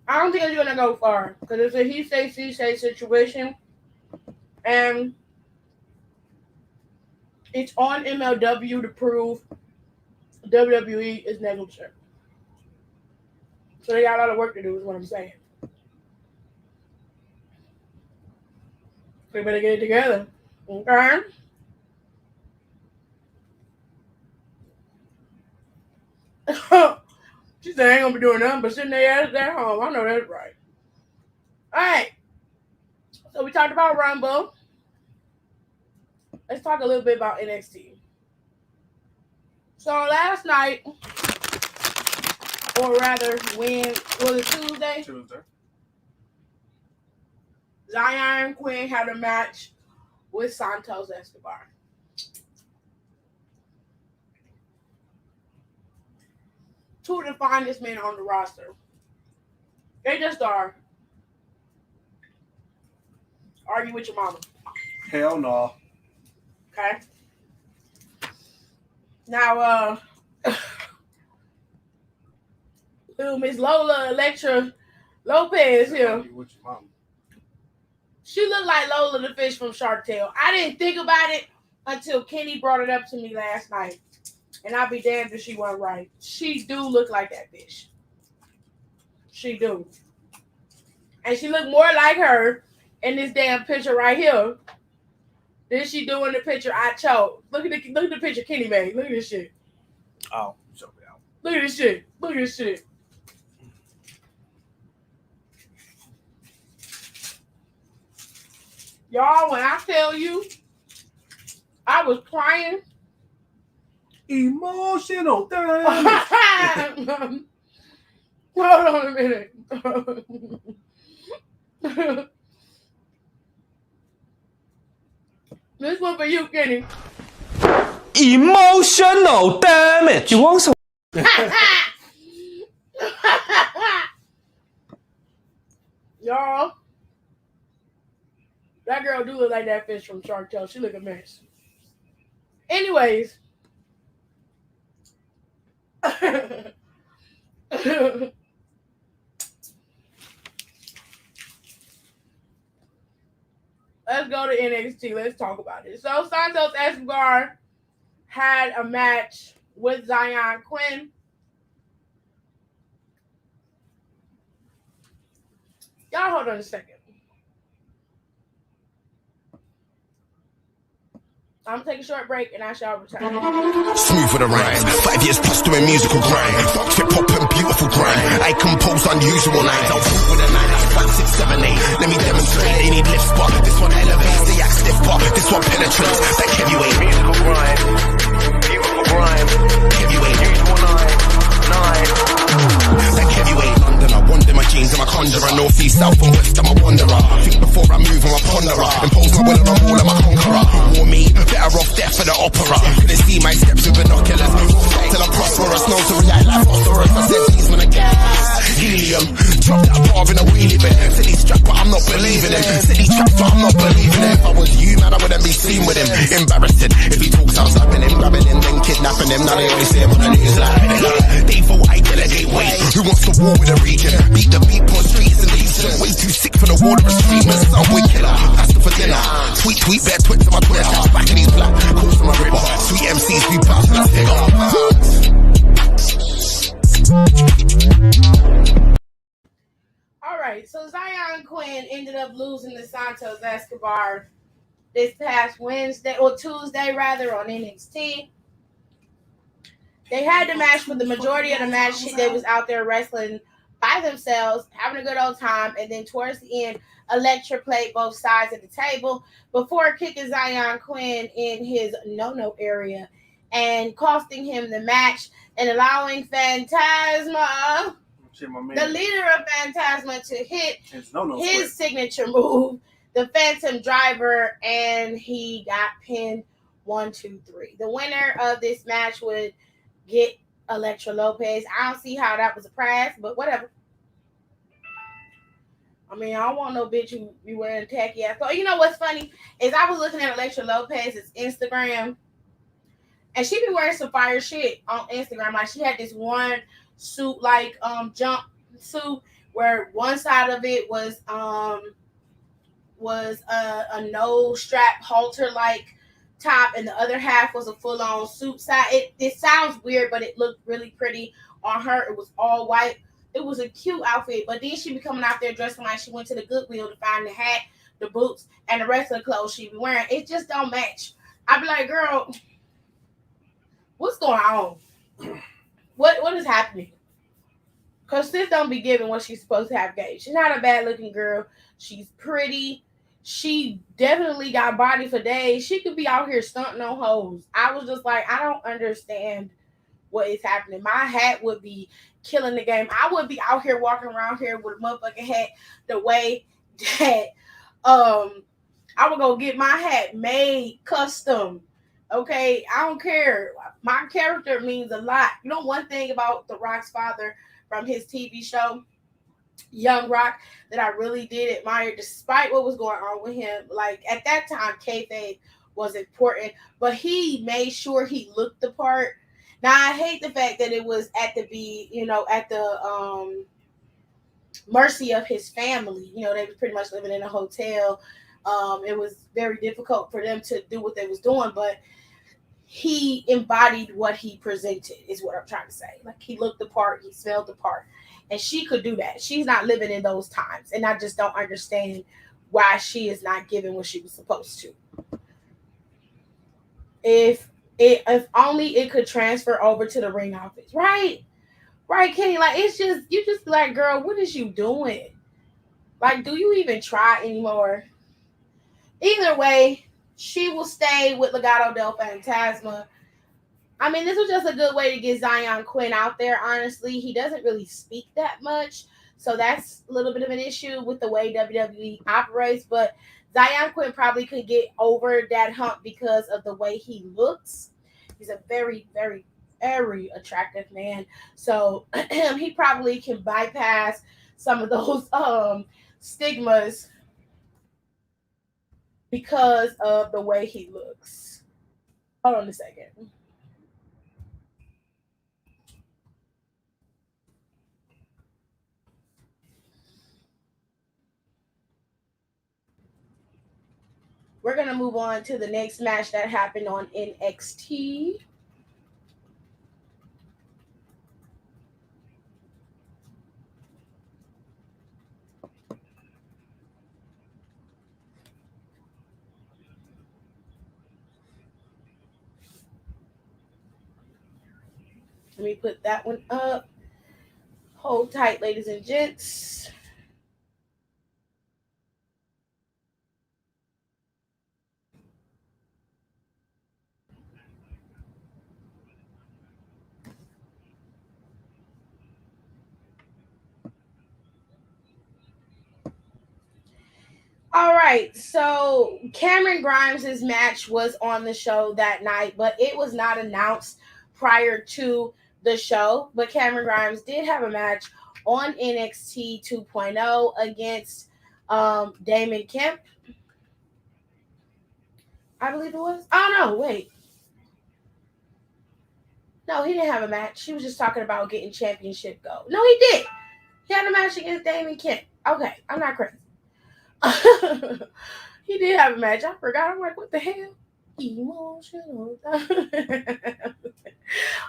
I don't think it's gonna go far because it's a he say she say situation, and it's on MLW to prove WWE is negligent. So they got a lot of work to do, is what I'm saying. We better get it together, okay? She said, I ain't gonna be doing nothing but sitting there at home. I know that's right. All right. So we talked about Rumble. Let's talk a little bit about NXT. So last night, or rather, when was it Tuesday? Zion Quinn had a match with Santos Escobar. Two of the finest men on the roster. They just are. Argue with your mama. Hell no. Okay. Now, little Miss Lola Electra Lopez here. Argue with your mama. She looked like Lola the fish from Shark Tale. I didn't think about it until Kenny brought it up to me last night. And I'll be damned if she wasn't right. She do look like that bitch. She do. And she look more like her in this damn picture right here than she do in the picture I chose. Look at the picture Kenny made. Look at this shit. Oh, show me out. Look at this shit. Look at this shit. Y'all, when I tell you, I was crying. Emotional damage. Hold on a minute. This one for you, Kenny. Emotional damage. You want some? Y'all, that girl do look like that fish from Shark Tale. She look a mess. Anyways. Let's go to NXT. Let's talk about it. So Santos Escobar had a match with Zion Quinn. Y'all hold on a second. I'm gonna take a short break and I shall return. Smooth with the rhymes, 5 years plus doing musical grind. Fuck hip hop and beautiful grind. I compose unusual lines. I'll talk with a 9, 5, 6, 7, 8. Let me demonstrate. They need lift spot. This one elevates. They act stiff part. This one penetrates. That heavyweight. Musical grind. Beautiful grind. Heavyweight. Usual 9. That heavyweight. London, I wonder my jeans. I'm a conjurer. Northeast, south and west, I'm a wanderer. Think before I move, I'm a ponderer. Impose my will on them all, I'm a conqueror. War me. Better off death for the opera. Couldn't see my steps with binoculars. Till I'm prosperous, no to react like phosphorus. I said these when I gas. Helium, drop that bar in a wheelie bin. Said he's strapped but I'm not believing him. Said he's trapped but I'm not believing him. If I was you, man, I wouldn't be seen with him. Embarrassing, if he talks I'm slapping him, grabbing him, then kidnapping him. Now they only say him on the news like they vote, I delegate weight. Who wants to war with the region? Beat the beat on streets and legion. Way too sick for the water of streamers. Subway killer, pasta for dinner. Tweet, bear twit to my Twitter. Back in these black, calls from my ripper. Sweet MCs, we bounce to the figure. Alright, so Zion Quinn ended up losing to Santos Escobar this past Wednesday, or Tuesday rather, on NXT. They had the match for the majority of the match. They was out there wrestling by themselves, having a good old time, and then towards the end, Electra played both sides of the table before kicking Zion Quinn in his no-no area and costing him the match and allowing Phantasma, the leader of Phantasma, to hit his signature move, the Phantom Driver, and he got pinned 1, 2, 3. The winner of this match would get Elektra Lopez. I don't see how that was a prize, but whatever. I mean, I don't want no bitch who be wearing tacky ass. So you know what's funny is I was looking at Elektra Lopez's Instagram, and she be wearing some fire shit on Instagram. Like she had this one suit, like jump suit, where one side of it was a no strap halter like top, and the other half was a full on suit side. It sounds weird, but it looked really pretty on her. It was all white. It was a cute outfit, but then she be coming out there dressing like she went to the Goodwill to find the hat, the boots, and the rest of the clothes she be wearing. It just don't match. I be like, girl, what's going on? What is happening? Because sis don't be giving what she's supposed to have gave. She's not a bad looking girl. She's pretty. She definitely got body for days. She could be out here stunting on hoes. I was just like, I don't understand what is happening. My hat would be killing the game. I would be out here walking around here with a motherfucking hat the way that I would go get my hat made custom. Okay, I don't care. My character means a lot. You know one thing about The Rock's father from his TV show, Young Rock, that I really did admire, despite what was going on with him. Like at that time, kayfabe was important, but he made sure he looked the part. Now I hate the fact that it was at the mercy of his family. You know, they was pretty much living in a hotel. It was very difficult for them to do what they was doing, but he embodied what he presented, is what I'm trying to say. Like he looked the part, he smelled the part, and she could do that. She's not living in those times, and I just don't understand why she is not giving what she was supposed to. If only it could transfer over to the ring office, right, Kenny? Like you just like, girl, what is you doing? Like, do you even try anymore? Either way, she will stay with Legado del Fantasma. I mean, this was just a good way to get Zion Quinn out there, honestly. He doesn't really speak that much, so that's a little bit of an issue with the way WWE operates, but Zion Quinn probably could get over that hump because of the way he looks. He's a very, very, very attractive man, so he probably can bypass some of those stigmas because of the way he looks. Hold on a second. We're going to move on to the next match that happened on NXT. Let me put that one up. Hold tight, ladies and gents. All right, so Cameron Grimes' match was on the show that night, but it was not announced prior to the show. But Cameron Grimes did have a match on NXT 2.0 against Damon Kemp. I believe it was. Oh, no, wait. No, he didn't have a match. He was just talking about getting championship gold. No, he did. He had a match against Damon Kemp. Okay, I'm not crazy. He did have a match. I forgot. I'm like, what the hell? Emotional.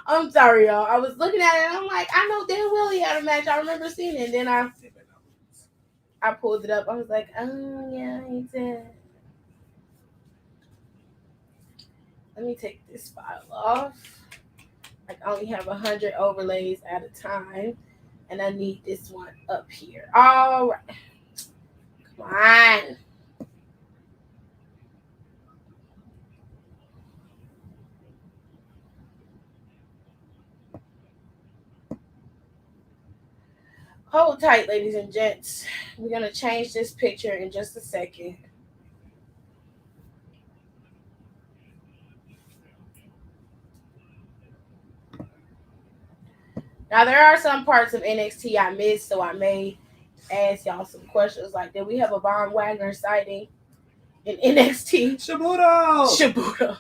I'm sorry, y'all. I was looking at it and I'm like, I know damn well he had a match. I remember seeing it. And then I pulled it up. I was like, oh yeah, he did. Let me take this file off. I only have 100 overlays at a time, and I need this one up here. All right. Come on. Hold tight, ladies and gents. We're going to change this picture in just a second. Now, there are some parts of NXT I missed, so I may ask y'all some questions like, did we have a Von Wagner sighting in NXT? Shibudo.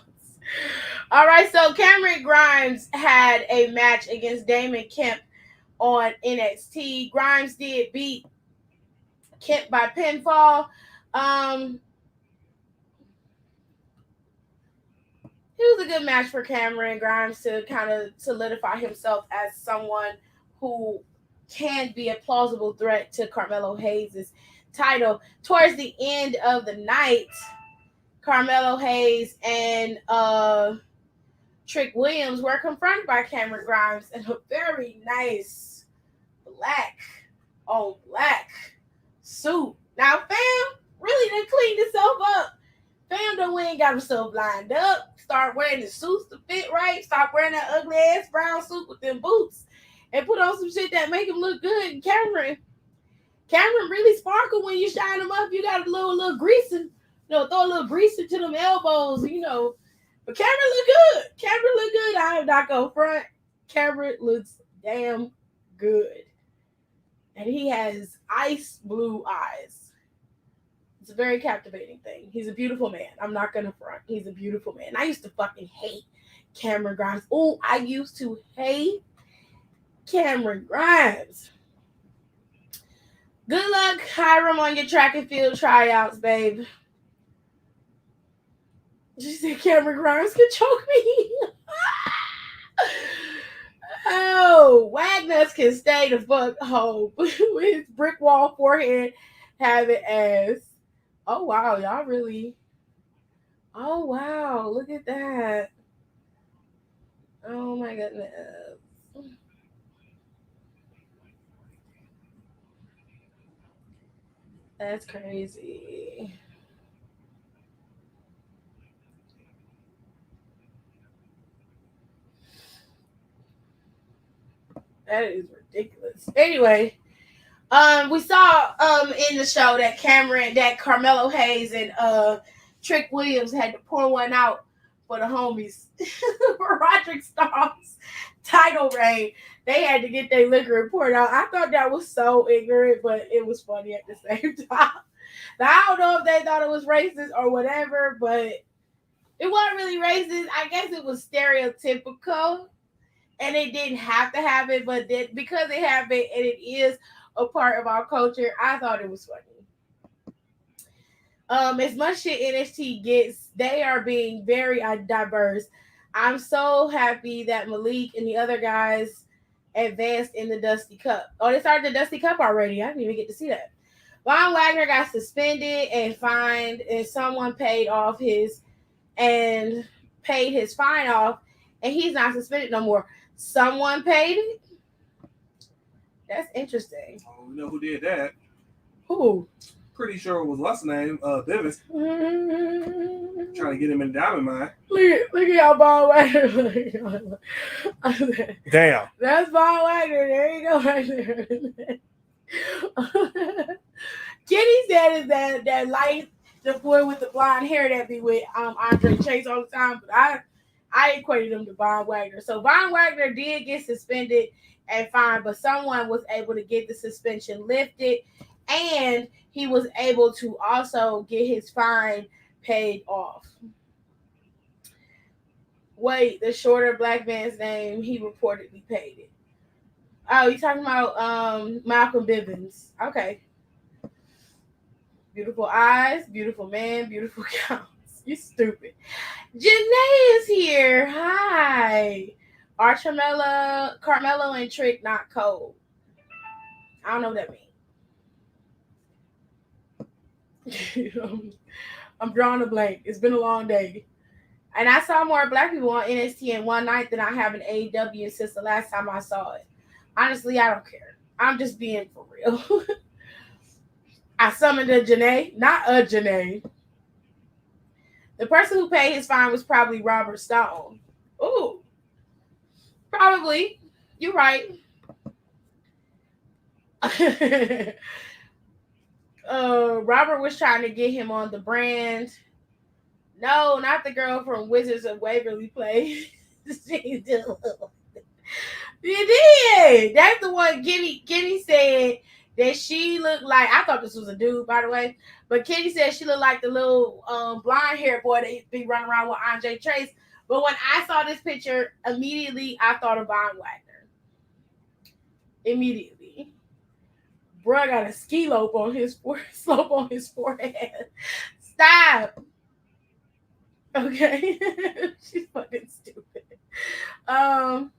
All right, so Cameron Grimes had a match against Damon Kemp on NXT. Grimes did beat Kemp by pinfall. It was a good match for Cameron Grimes to kind of solidify himself as someone who can be a plausible threat to Carmelo Hayes' title. Towards the end of the night, Carmelo Hayes and Trick Williams were confronted by Cameron Grimes in a very nice black on black suit. Now, fam really done cleaned himself up. Fam done went and got himself lined up. Start wearing the suits to fit right. Stop wearing that ugly ass brown suit with them boots. And put on some shit that make him look good. And Cameron really sparkle when you shine him up. You got a little greasing. Throw a little grease into them elbows, But Cameron look good. I am not going front. Cameron looks damn good. And he has ice blue eyes. It's a very captivating thing. He's a beautiful man. I'm not going to front. He's a beautiful man. I used to fucking hate Cameron Grimes. Oh, I used to hate Cameron Grimes. Good luck, Hiram, on your track and field tryouts, babe. She said Cameron Grimes can choke me. Oh, Wagners can stay the fuck home with his brick wall forehead, have it as. Oh wow, y'all really. Oh wow, look at that. Oh my goodness. That's crazy. That is ridiculous. Anyway, we saw in the show that Carmelo Hayes and Trick Williams had to pour one out for the homies for Roderick Strong's title reign. They had to get their liquor and pour it out. I thought that was so ignorant, but it was funny at the same time. Now, I don't know if they thought it was racist or whatever, but it wasn't really racist. I guess it was stereotypical. And they didn't have to have it, but because they have it and it is a part of our culture, I thought it was funny. As much shit NXT gets, they are being very diverse. I'm so happy that Malik and the other guys advanced in the Dusty Cup. Oh, they started the Dusty Cup already. I didn't even get to see that. Von Wagner got suspended and fined, and someone paid his fine off, and he's not suspended no more. Someone paid it? That's interesting. Oh, we know who did that. Who? Pretty sure it was what's the name? Bivens. Trying to get him in Diamond Mine. Look at y'all, Von Wagner. Damn. That's Von Wagner. There you go, right there. Kenny said is that light, the boy with the blonde hair that be with Andre Chase all the time, but I equated him to Von Wagner. So Von Wagner did get suspended and fined, but someone was able to get the suspension lifted, and he was able to also get his fine paid off. Wait, the shorter black man's name, he reportedly paid it. Oh, you're talking about Malcolm Bivens. Okay. Beautiful eyes, beautiful man, beautiful counts. You stupid. Janae is here. Hi. Are Carmelo and Trick not cold? I don't know what that means. I'm drawing a blank. It's been a long day. And I saw more black people on NXT in one night than I have in AEW since the last time I saw it. Honestly, I don't care. I'm just being for real. I summoned a Janae, not a Janae. The person who paid his fine was probably Robert Stone. Ooh. Probably. You're right. Robert was trying to get him on the brand. No, not the girl from Wizards of Waverly Place. You did. That's the one. Kenny said that she looked like. I thought this was a dude, by the way. But Kenny said she looked like the little blonde hair boy that be running around with Andre Trace. But when I saw this picture, immediately I thought of Von Wagner. Immediately, bruh got a ski slope on his forehead. Stop. Okay, she's fucking stupid. All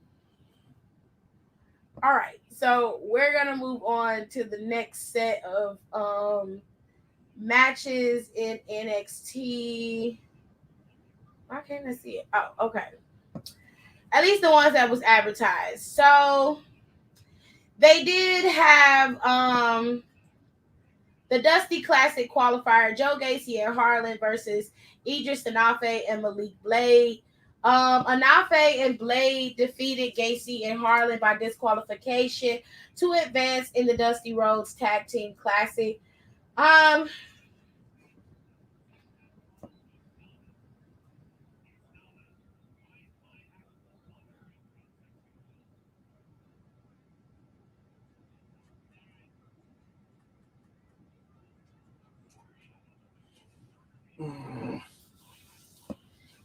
right, so we're gonna move on to the next set of matches in NXT. Why can't I see it? Oh, okay. At least the ones that was advertised. So they did have the Dusty Classic qualifier, Joe Gacy and Harlan versus Idris Anafe and Malik Blade. Anafe and Blade defeated Gacy and Harlan by disqualification to advance in the Dusty Rhodes Tag Team Classic.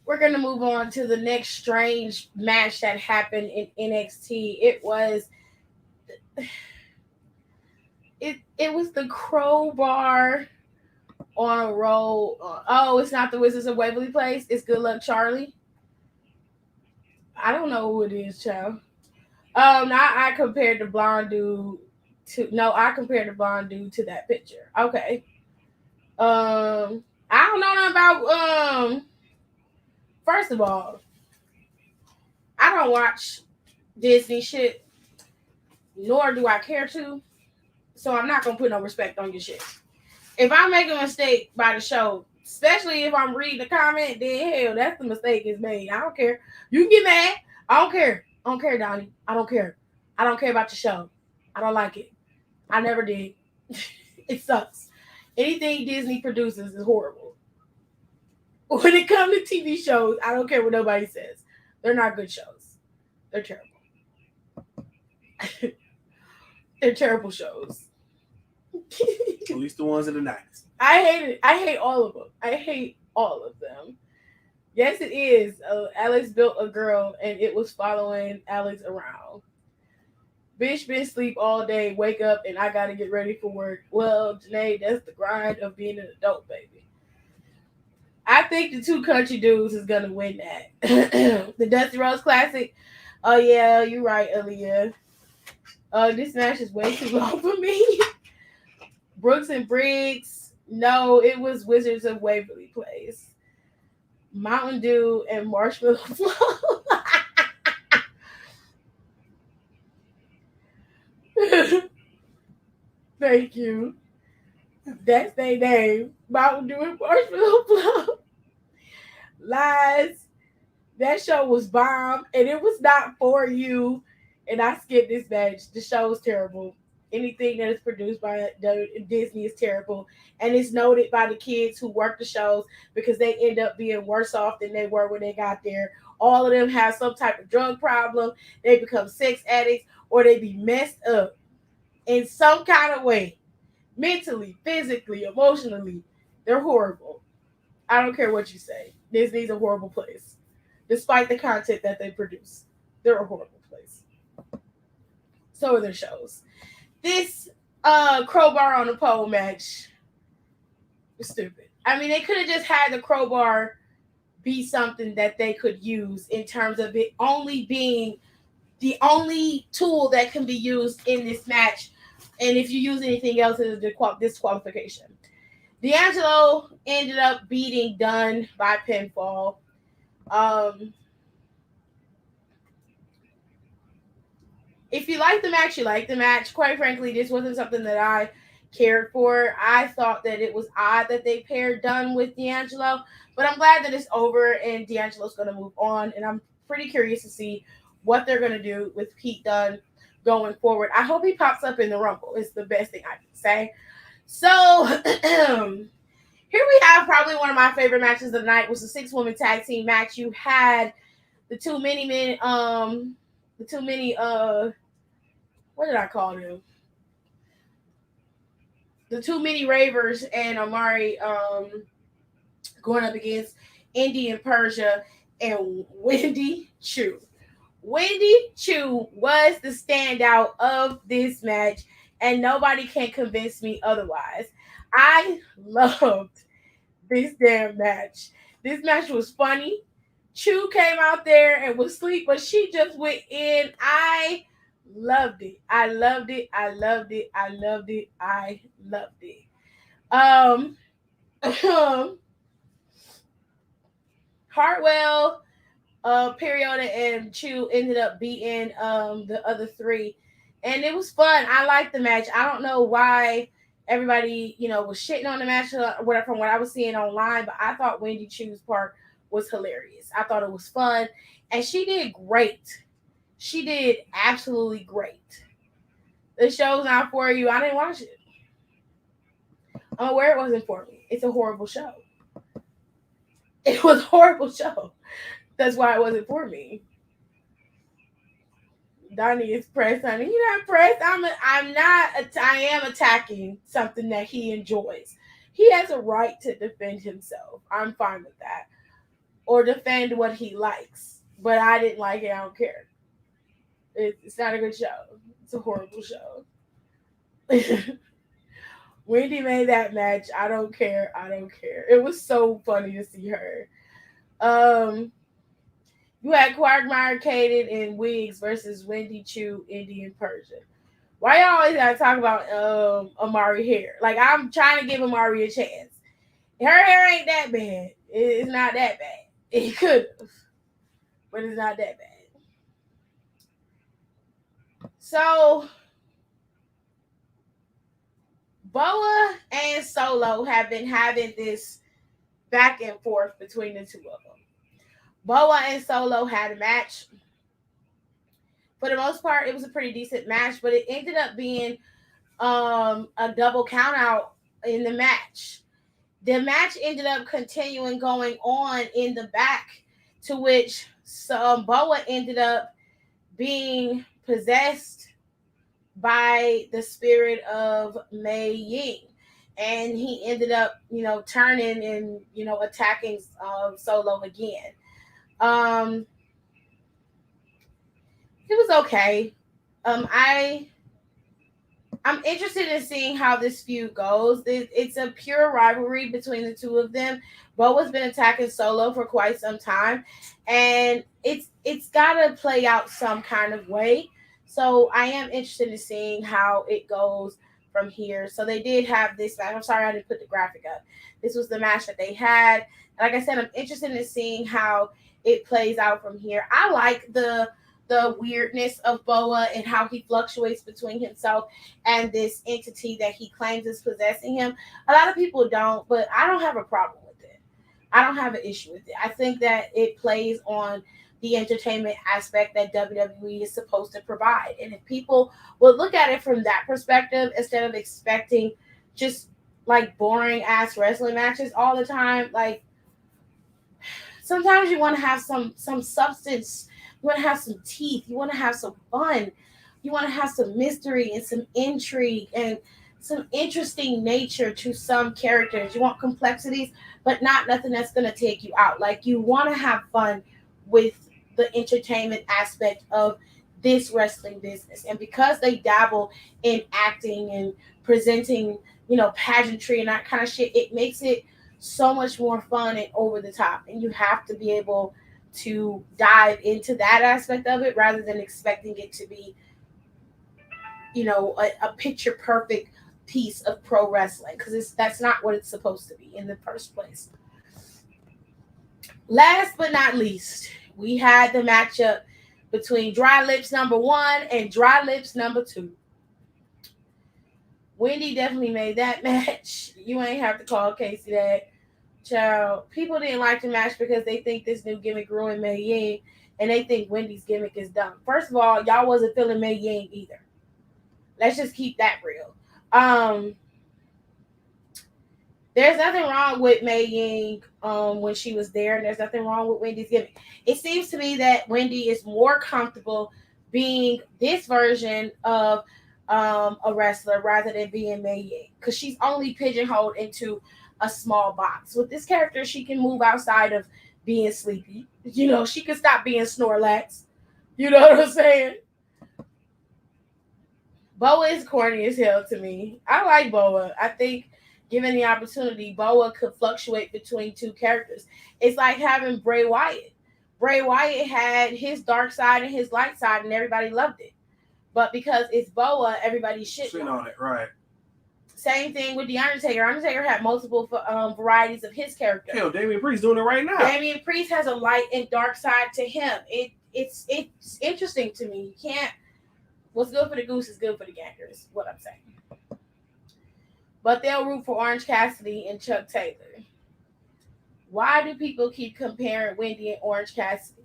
We're going to move on to the next strange match that happened in NXT. It was the crowbar on a roll. Oh, it's not the Wizards of Waverly Place. It's Good Luck Charlie. I don't know who it is, child. I compared the blonde dude to that picture. Okay. I don't know nothing about first of all, I don't watch Disney shit, nor do I care to. So I'm not gonna put no respect on your shit. If I make a mistake by the show, especially if I'm reading the comment, then hell, that's the mistake is made. I don't care. You can get mad. I don't care. I don't care, Donnie. I don't care. I don't care about the show. I don't like it. I never did. It sucks. Anything Disney produces is horrible. When it comes to TV shows, I don't care what nobody says. They're not good shows. They're terrible. They're terrible shows. At least the ones in the 90s. I hate it. I hate all of them. I hate all of them. Yes, it is. Alex built a girl, and it was following Alex around. Bitch been sleep all day, wake up, and I got to get ready for work. Well, Janae, that's the grind of being an adult, baby. I think the two country dudes is going to win that. The Dusty Rhodes Classic. Oh, yeah, you're right, Aaliyah. This match is way too long for me. Brooks and Briggs. No, it was Wizards of Waverly Place. Mountain Dew and Marshmallow Flow. Thank you. That's their name. Mountain Dew and Marshmallow Flow. Lies. That show was bomb, and it was not for you. And I skipped this match. The show is terrible. Anything that is produced by Disney is terrible. And it's noted by the kids who work the shows because they end up being worse off than they were when they got there. All of them have some type of drug problem. They become sex addicts or they be messed up in some kind of way. Mentally, physically, emotionally. They're horrible. I don't care what you say. Disney's a horrible place. Despite the content that they produce. They're a horrible place. So are their shows. This crowbar on the pole match was stupid. I mean, they could have just had the crowbar be something that they could use in terms of it only being the only tool that can be used in this match. And if you use anything else, it's a disqualification. D'Angelo ended up beating Dunn by pinfall. If you like the match, you like the match. Quite frankly, this wasn't something that I cared for. I thought that it was odd that they paired Dunn with D'Angelo, but I'm glad that it's over and D'Angelo's going to move on, and I'm pretty curious to see what they're going to do with Pete Dunne going forward. I hope he pops up in the Rumble. It's the best thing I can say. So here we have probably one of my favorite matches of the night, was the 6-woman tag team match. You had the two mini men, what did I call them? The two mini ravers and Amari going up against Indy and Persia and Wendy Choo. Wendy Choo was the standout of this match, and nobody can convince me otherwise. I loved this damn match. This match was funny. Choo came out there and was asleep, but she just went in. I loved it. I loved it. I loved it. I loved it. I loved it. Hartwell, Periota, and Chu ended up beating the other three, and it was fun. I liked the match. I don't know why everybody, was shitting on the match from what I was seeing online, but I thought Wendy Chu's part was hilarious. I thought it was fun, and she did great. She did absolutely great. The show's not for you. I didn't watch it. I'm aware it wasn't for me. It's a horrible show. It was a horrible show. That's why it wasn't for me. Donnie is pressed, honey. You're not pressed. I am attacking something that he enjoys. He has a right to defend himself. I'm fine with that. Or defend what he likes. But I didn't like it. I don't care. It's not a good show. It's a horrible show. Wendy made that match. I don't care. It was so funny to see her. You had Quagmire, Kaden, and Wiggs versus Wendy Chu, Indy, and Persia. Why y'all always gotta talk about Amari hair? Like, I'm trying to give Amari a chance. Her hair ain't that bad. It's not that bad. It could have, but it's not that bad. So, Boa and Solo have been having this back and forth between the two of them. Boa and Solo had a match. For the most part, it was a pretty decent match, but it ended up being a double count out in the match. The match ended up continuing going on in the back, to which Boa ended up being possessed by the spirit of Mei Ying. And he ended up, turning and, attacking Solo again. It was okay. I'm interested in seeing how this feud goes. It's a pure rivalry between the two of them. Boa's been attacking Solo for quite some time, and it's got to play out some kind of way. So I am interested in seeing how it goes from here. So they did have this match. I'm sorry I didn't put the graphic up. This was the match that they had. Like I said, I'm interested in seeing how it plays out from here. I like the weirdness of Boa and how he fluctuates between himself and this entity that he claims is possessing him. A lot of people don't, but I don't have a problem with it. I don't have an issue with it. I think that it plays on the entertainment aspect that WWE is supposed to provide. And if people would look at it from that perspective, instead of expecting just like boring ass wrestling matches all the time, like sometimes you want to have some substance. You want to have some teeth. You want to have some fun. You want to have some mystery and some intrigue and some interesting nature to some characters. You want complexities, but not nothing that's going to take you out. Like, you want to have fun with the entertainment aspect of this wrestling business. And because they dabble in acting and presenting, pageantry and that kind of shit, it makes it so much more fun and over the top. And you have to be able to dive into that aspect of it rather than expecting it to be, a picture perfect piece of pro wrestling, because that's not what it's supposed to be in the first place. Last but not least, we had the matchup between Dry Lips number 1 and Dry Lips number 2. Wendy definitely made that match. You ain't have to call Casey that. Child, people didn't like the match because they think this new gimmick ruined Mei Ying. and they think Wendy's gimmick is dumb. First of all, y'all wasn't feeling Mei Ying either. Let's just keep that real. There's nothing wrong with Mei Ying when she was there, and there's nothing wrong with Wendy's gimmick. It seems to me that Wendy is more comfortable being this version of a wrestler rather than being Mei Ying, because she's only pigeonholed into a small box. With this character, she can move outside of being sleepy. She can stop being Snorlax. You know what I'm saying? Boa is corny as hell to me. I like Boa. I think given the opportunity, Boa could fluctuate between two characters. It's like having Bray Wyatt. Bray Wyatt had his dark side and his light side, and everybody loved it. But because it's Boa, everybody's shitting on it. Right. Same thing with The Undertaker. Undertaker had multiple varieties of his character. Hell, Damian Priest doing it right now. Damian Priest has a light and dark side to him. It's interesting to me. You can't. What's good for the goose is good for the gander, is what I'm saying. But they'll root for Orange Cassidy and Chuck Taylor. Why do people keep comparing Wendy and Orange Cassidy?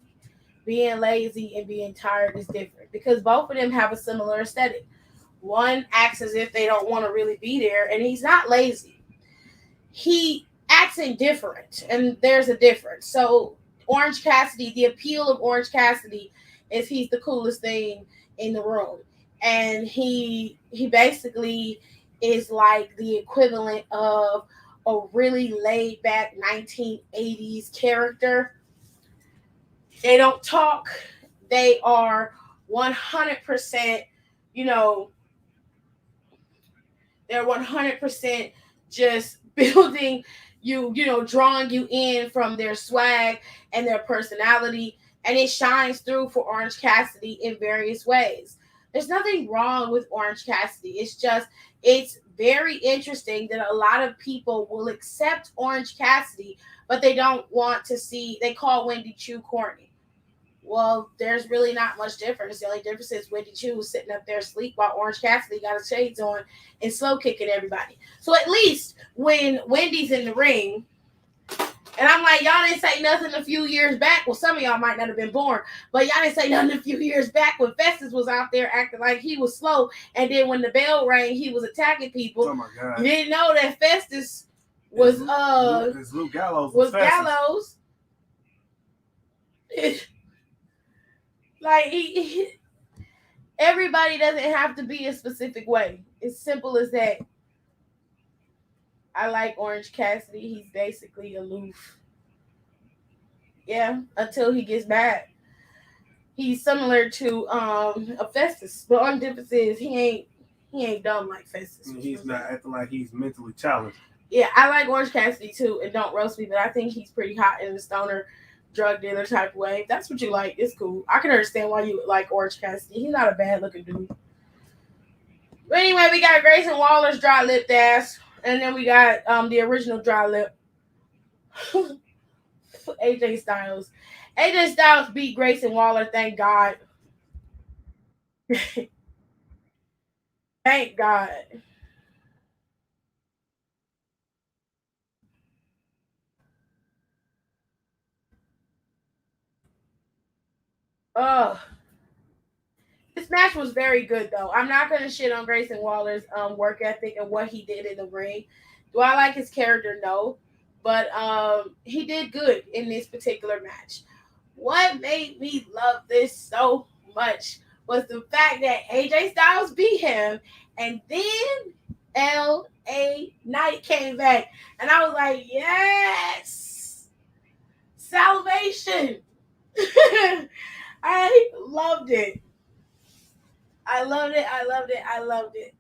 Being lazy and being tired is different, because both of them have a similar aesthetic. One acts as if they don't want to really be there, and he's not lazy. He acts indifferent, and there's a difference. So Orange Cassidy, the appeal of Orange Cassidy is he's the coolest thing in the room. And he basically is like the equivalent of a really laid back 1980s character. They don't talk. They are 100%, they're 100% just building you, drawing you in from their swag and their personality. And it shines through for Orange Cassidy in various ways. There's nothing wrong with Orange Cassidy. It's very interesting that a lot of people will accept Orange Cassidy, but they don't want to see, they call Wendy Choo corny. Well, there's really not much difference. The only difference is Wendy Choo was sitting up there asleep while Orange Cassidy got his shades on and slow kicking everybody. So at least when Wendy's in the ring, and I'm like, y'all didn't say nothing a few years back. Well, some of y'all might not have been born, but y'all didn't say nothing a few years back when Festus was out there acting like he was slow. And then when the bell rang, he was attacking people. Oh my God. You didn't know that Festus was Luke Gallows was Gallows. Like everybody doesn't have to be a specific way. It's simple as that. I like Orange Cassidy. He's basically aloof. Yeah, until he gets mad. He's similar to a Festus. The only difference is he ain't dumb like Festus. He's not acting like he's mentally challenged. Yeah, I like Orange Cassidy too, and don't roast me, but I think he's pretty hot in the stoner drug dealer type way. If that's what you like, it's cool. I can understand why you would like Orange Cassidy. He's not a bad looking dude. But anyway, we got Grayson Waller's dry lipped ass. And then we got the original dry lip. AJ Styles. AJ Styles beat Grayson Waller, thank God. Thank God. This match was very good, though. I'm not going to shit on Grayson Waller's work ethic and what he did in the ring. Do I like his character? No. But he did good in this particular match. What made me love this so much was the fact that AJ Styles beat him, and then LA Knight came back. And I was like, yes! Salvation! I loved it. I loved it.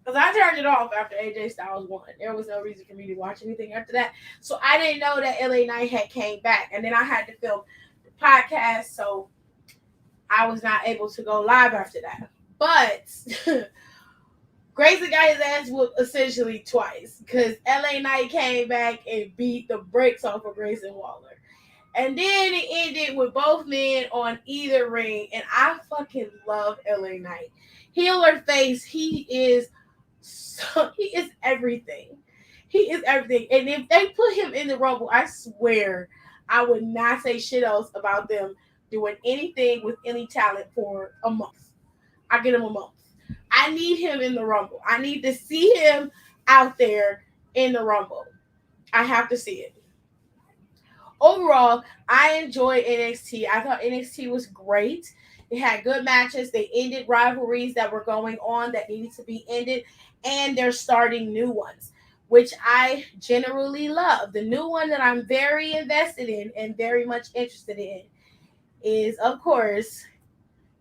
Because I turned it off after AJ Styles won. There was no reason for me to watch anything after that. So I didn't know that LA Knight had came back. And then I had to film the podcast, so I was not able to go live after that. But Grayson got his ass whooped essentially twice. Because LA Knight came back and beat the brakes off of Grayson Waller. And then it ended with both men on either ring. And I fucking love LA Knight. Heel or face, he is everything. He is everything. And if they put him in the Rumble, I swear I would not say shit else about them doing anything with any talent for a month. I get him a month. I need him in the Rumble. I need to see him out there in the Rumble. I have to see it. Overall, I enjoyed NXT. I thought NXT was great. It had good matches. They ended rivalries that were going on that needed to be ended, and they're starting new ones, which I generally love. The new one that I'm very invested in and very much interested in is, of course,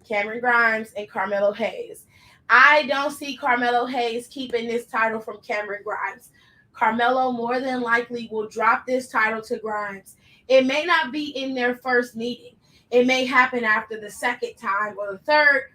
Cameron Grimes and Carmelo Hayes. I don't see Carmelo Hayes keeping this title from Cameron Grimes. Carmelo more than likely will drop this title to Grimes. It may not be in their first meeting. It may happen after the second time or the third,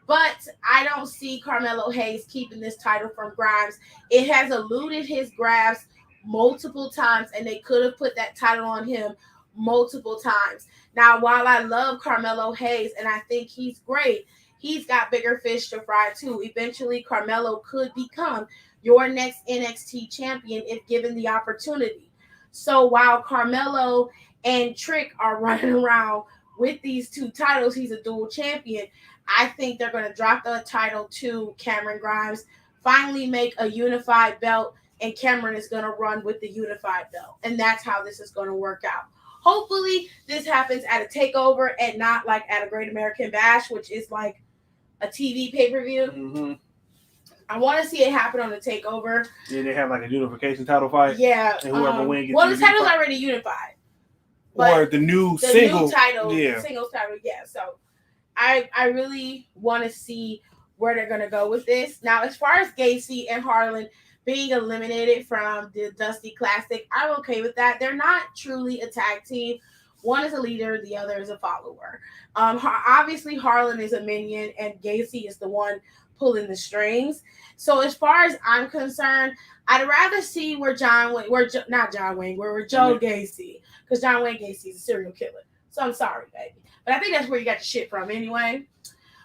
but I don't see Carmelo Hayes keeping this title from Grimes. It has eluded his grasp multiple times, and they could have put that title on him multiple times. Now, while I love Carmelo Hayes and I think he's great, he's got bigger fish to fry too. Eventually, Carmelo could become your next NXT champion if given the opportunity. So while Carmelo and Trick are running around with these two titles, he's a dual champion. I think they're going to drop the title to Cameron Grimes, finally make a unified belt, and Cameron is going to run with the unified belt. And that's how this is going to work out. Hopefully, this happens at a takeover and not like at a Great American Bash, which is like a TV pay-per-view. Mm-hmm. I want to see it happen on the takeover. Yeah, they have like a unification title fight. Yeah. And whoever wins gets the title's already unified. Or the new single title. Yeah. Singles title, yeah. So I really want to see where they're going to go with this. Now, as far as Gacy and Harlan being eliminated from the Dusty Classic, I'm okay with that. They're not truly a tag team. One is a leader, the other is a follower. Obviously, Harlan is a minion, and Gacy is the one pulling the strings. So as far as I'm concerned, I'd rather see where Joe Gacy, because John Wayne Gacy is a serial killer. So I'm sorry, baby. But I think that's where you got the shit from anyway.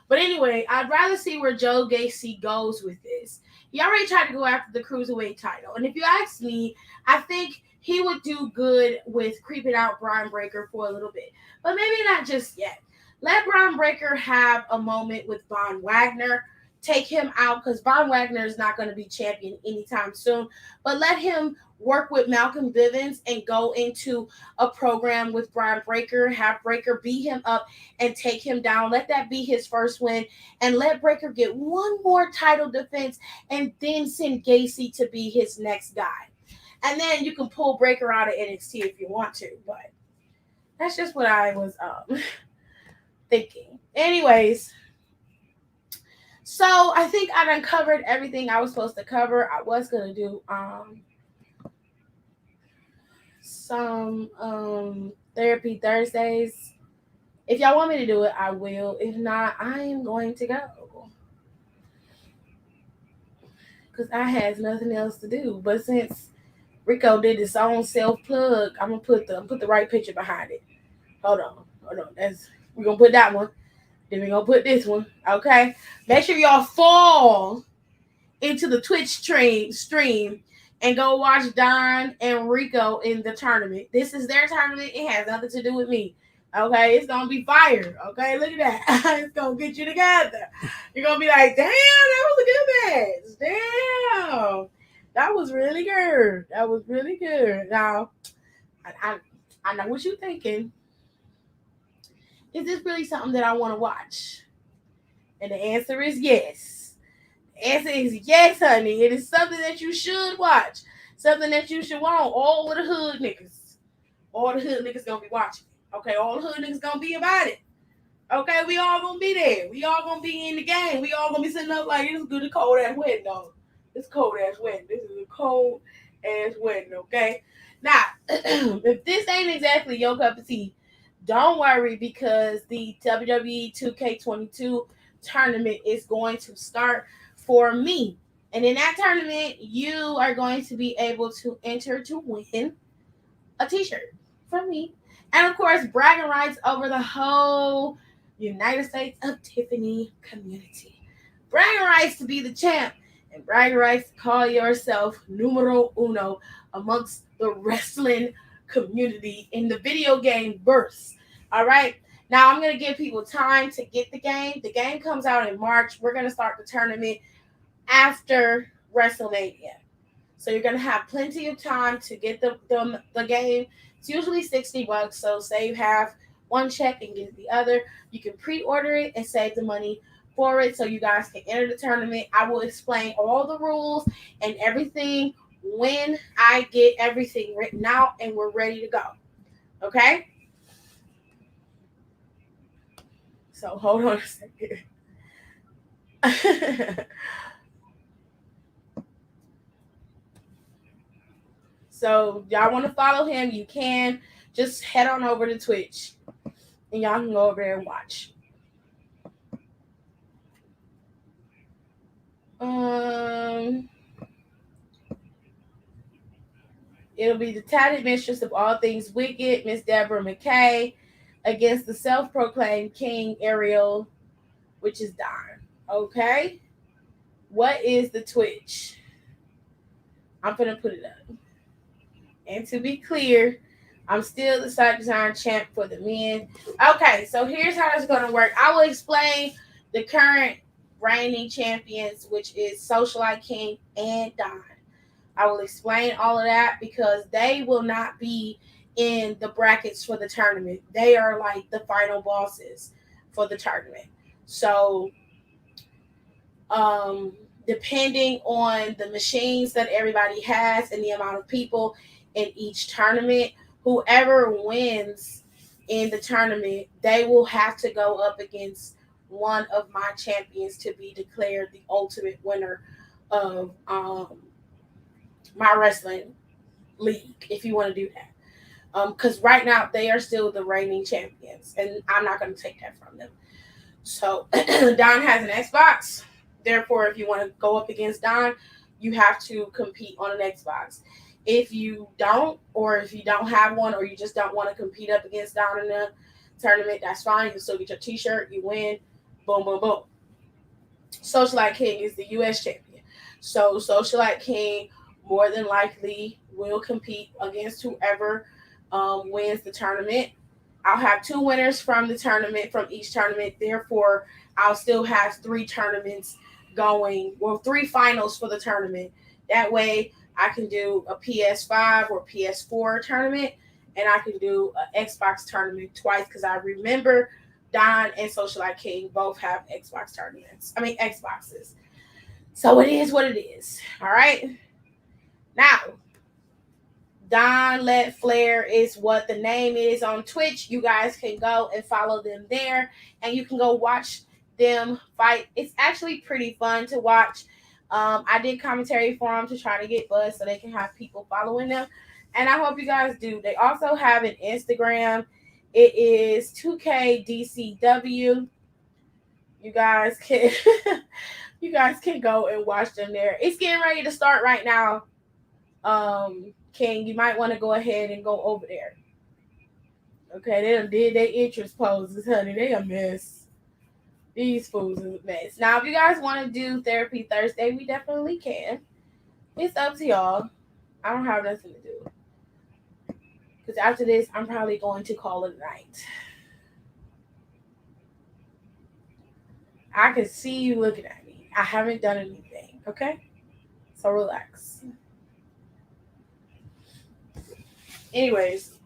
But anyway, I'd rather see where Joe Gacy goes with this. He already tried to go after the Cruiserweight title. And if you ask me, I think he would do good with creeping out Brian Breaker for a little bit. But maybe not just yet. Let Brian Breaker have a moment with Von Wagner. Take him out because Von Wagner is not going to be champion anytime soon. But let him work with Malcolm Bivens and go into a program with Brian Breaker. Have Breaker beat him up and take him down. Let that be his first win. And let Breaker get one more title defense and then send Gacy to be his next guy. And then you can pull Breaker out of NXT if you want to. But that's just what I was thinking. Anyways. So I think I uncovered everything I was supposed to cover. I was gonna do some therapy Thursdays. If y'all want me to do it, I will. If not, I am going to go because I have nothing else to do. But since Rico did his own self plug, I'm gonna put the right picture behind it. Hold on. We're gonna put that one. Then we're going to put this one, okay? Make sure y'all fall into the Twitch stream and go watch Don and Rico in the tournament. This is their tournament. It has nothing to do with me, okay? It's going to be fire, okay? Look at that. It's going to get you together. You're going to be like, damn, that was a good match. Damn. That was really good. That was really good. Now, I know what you're thinking. Is this really something that I want to watch? And the answer is yes. The answer is yes, honey. It is something that you should watch. Something that you should want. All of the hood niggas. All the hood niggas gonna be watching. Okay, all the hood niggas gonna be about it. Okay, we all gonna be there. We all gonna be in the game. We all gonna be sitting up like, it's good, cold ass wedding, though. It's cold ass wedding. This is a cold ass wedding, okay? Now, if this ain't exactly your cup of tea, don't worry, because the WWE 2K22 tournament is going to start for me. And in that tournament, you are going to be able to enter to win a t-shirt from me. And of course, bragging rights over the whole United States of Tiffany community. Bragging rights to be the champ and bragging rights to call yourself numero uno amongst the wrestling community in the video game bursts. All right. Now I'm gonna give people time to get the game. The game comes out in March. We're gonna start the tournament after WrestleMania. So you're gonna have plenty of time to get the game. It's usually $60, so save half one check and get the other. You can pre-order it and save the money for it so you guys can enter the tournament. I will explain all the rules and everything when I get everything written out and we're ready to go. Okay? So hold on a second. So y'all want to follow him, you can. Just head on over to Twitch and y'all can go over there and watch. It'll be the tatted mistress of all things wicked, Miss Deborah McKay, against the self-proclaimed King Ariel, which is Don. Okay? What is the Twitch? I'm gonna put it up. And to be clear, I'm still the side design champ for the men. Okay, so here's how it's gonna work. I will explain the current reigning champions, which is Socialite King and Don. I will explain all of that because they will not be in the brackets for the tournament. They are like the final bosses for the tournament. So, depending on the machines that everybody has and the amount of people in each tournament, whoever wins in the tournament, they will have to go up against one of my champions to be declared the ultimate winner of my wrestling league, if you want to do that. Because right now they are still the reigning champions, and I'm not going to take that from them. So Don has an Xbox. Therefore, if you want to go up against Don, you have to compete on an Xbox. If you don't, or if you don't have one, or you just don't want to compete up against Don in the tournament, that's fine. You can still get your t-shirt. You win. Boom, boom, boom. Socialite King is the U.S. champion. So Socialite King more than likely will compete against whoever wins the tournament. I'll have 2 winners from the tournament, from each tournament. Therefore, I'll still have 3 tournaments going, well, 3 finals for the tournament. That way, I can do a PS5 or PS4 tournament, and I can do an Xbox tournament twice because I remember Don and Socialite King both have Xbox tournaments. I mean, Xboxes. So it is what it is. All right. Now, Don Let Flair is what the name is on Twitch. You guys can go and follow them there, and you can go watch them fight. It's actually pretty fun to watch. I did commentary for them to try to get buzz so they can have people following them, and I hope you guys do. They also have an Instagram. It is 2KDCW. You guys can go and watch them there. It's getting ready to start right now. King, you might want to go ahead and go over there. Okay, they done did their interest poses, honey. They a mess. These fools is a mess. Now, if you guys want to do Therapy Thursday, we definitely can. It's up to y'all. I don't have nothing to do. Because after this, I'm probably going to call it a night. I can see you looking at me. I haven't done anything, okay? So relax. Anyways,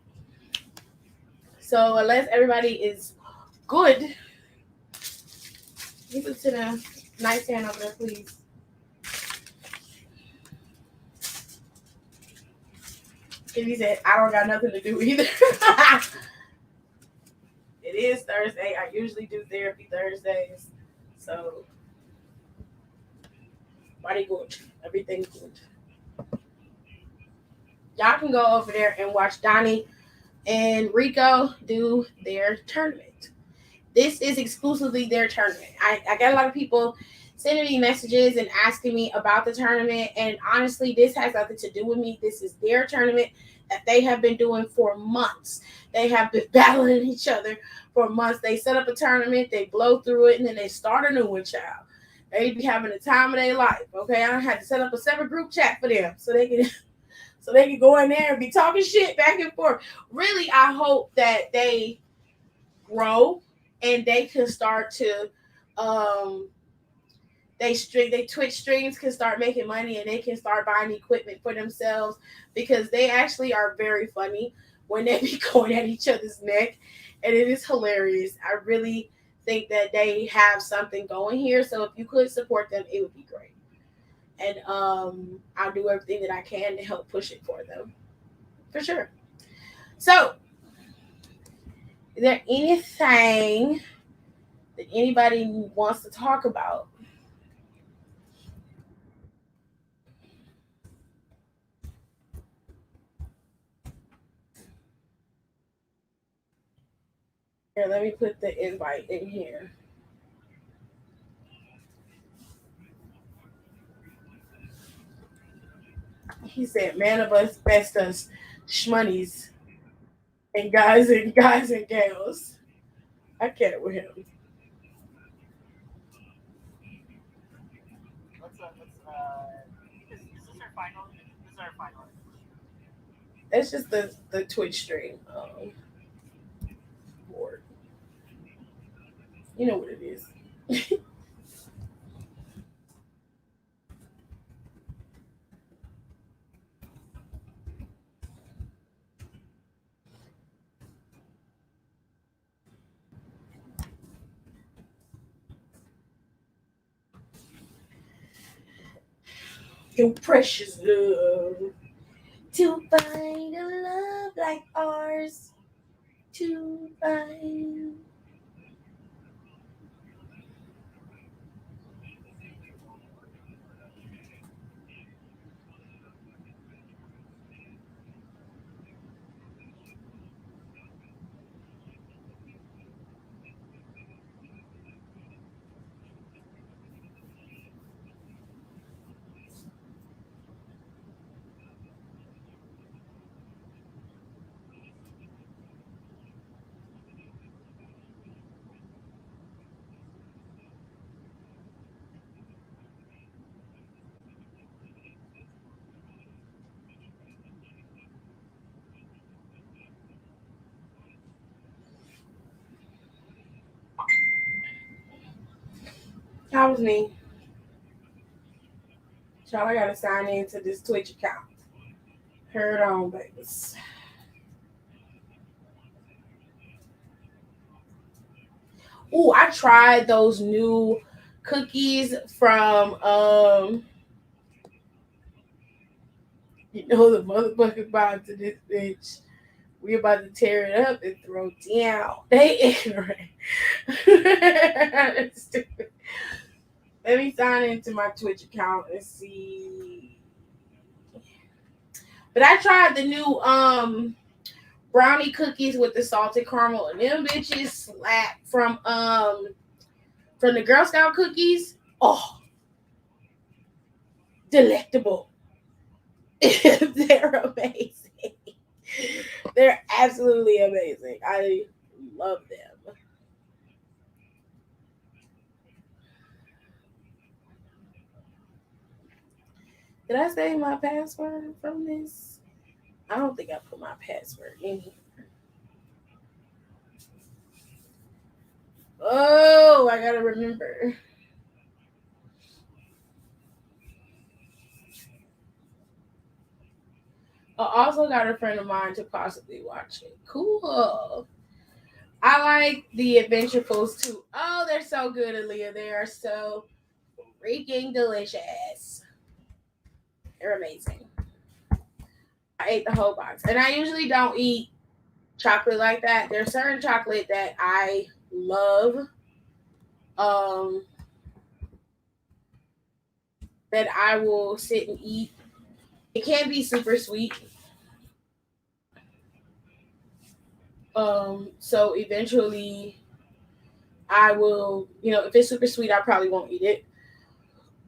so unless everybody is good, you can sit a nightstand over there, please. And he said, I don't got nothing to do either. It is Thursday. I usually do Therapy Thursdays. So, body good. Everything good. Y'all can go over there and watch Donnie and Rico do their tournament. This is exclusively their tournament. I got a lot of people sending me messages and asking me about the tournament. And honestly, this has nothing to do with me. This is their tournament that they have been doing for months. They have been battling each other for months. They set up a tournament, they blow through it, and then they start a new one, child. They be having the time of their life, okay? I had to set up a separate group chat for them so they can so they can go in there and be talking shit back and forth. Really, I hope that they grow and they can start to they Twitch streams can start making money and they can start buying equipment for themselves, because they actually are very funny when they be going at each other's neck, and it is hilarious. I really think that they have something going here, so if you could support them, it would be great. And I'll do everything that I can to help push it for them, for sure. So, is there anything that anybody wants to talk about? Here, let me put the invite in here. He said, "Man of us, best us, shmoneys, and guys and gals." I can't with him. Is this our final? This is our final. It's just the Twitch stream board. You know what it is. Your precious love, to find a love like ours, to find. That was me. Y'all, I gotta sign into this Twitch account. Heard on, babies. Ooh, I tried those new cookies from the motherfucking box to this bitch. We about to tear it up and throw down. They ignorant. Stupid. Let me sign into my Twitch account and see. But I tried the new brownie cookies with the salted caramel, and them bitches slap from the Girl Scout cookies. Oh, delectable. They're amazing. They're absolutely amazing. I love them. Did I save my password from this? I don't think I put my password in here. Oh, I gotta remember. I also got a friend of mine to possibly watch it. Cool. I like the Adventurefuls too. Oh, they're so good, Aaliyah. They are so freaking delicious. They're amazing. I ate the whole box. And I usually don't eat chocolate like that. There's certain chocolate that I love. That I will sit and eat. It can be super sweet. So eventually I will, if it's super sweet, I probably won't eat it.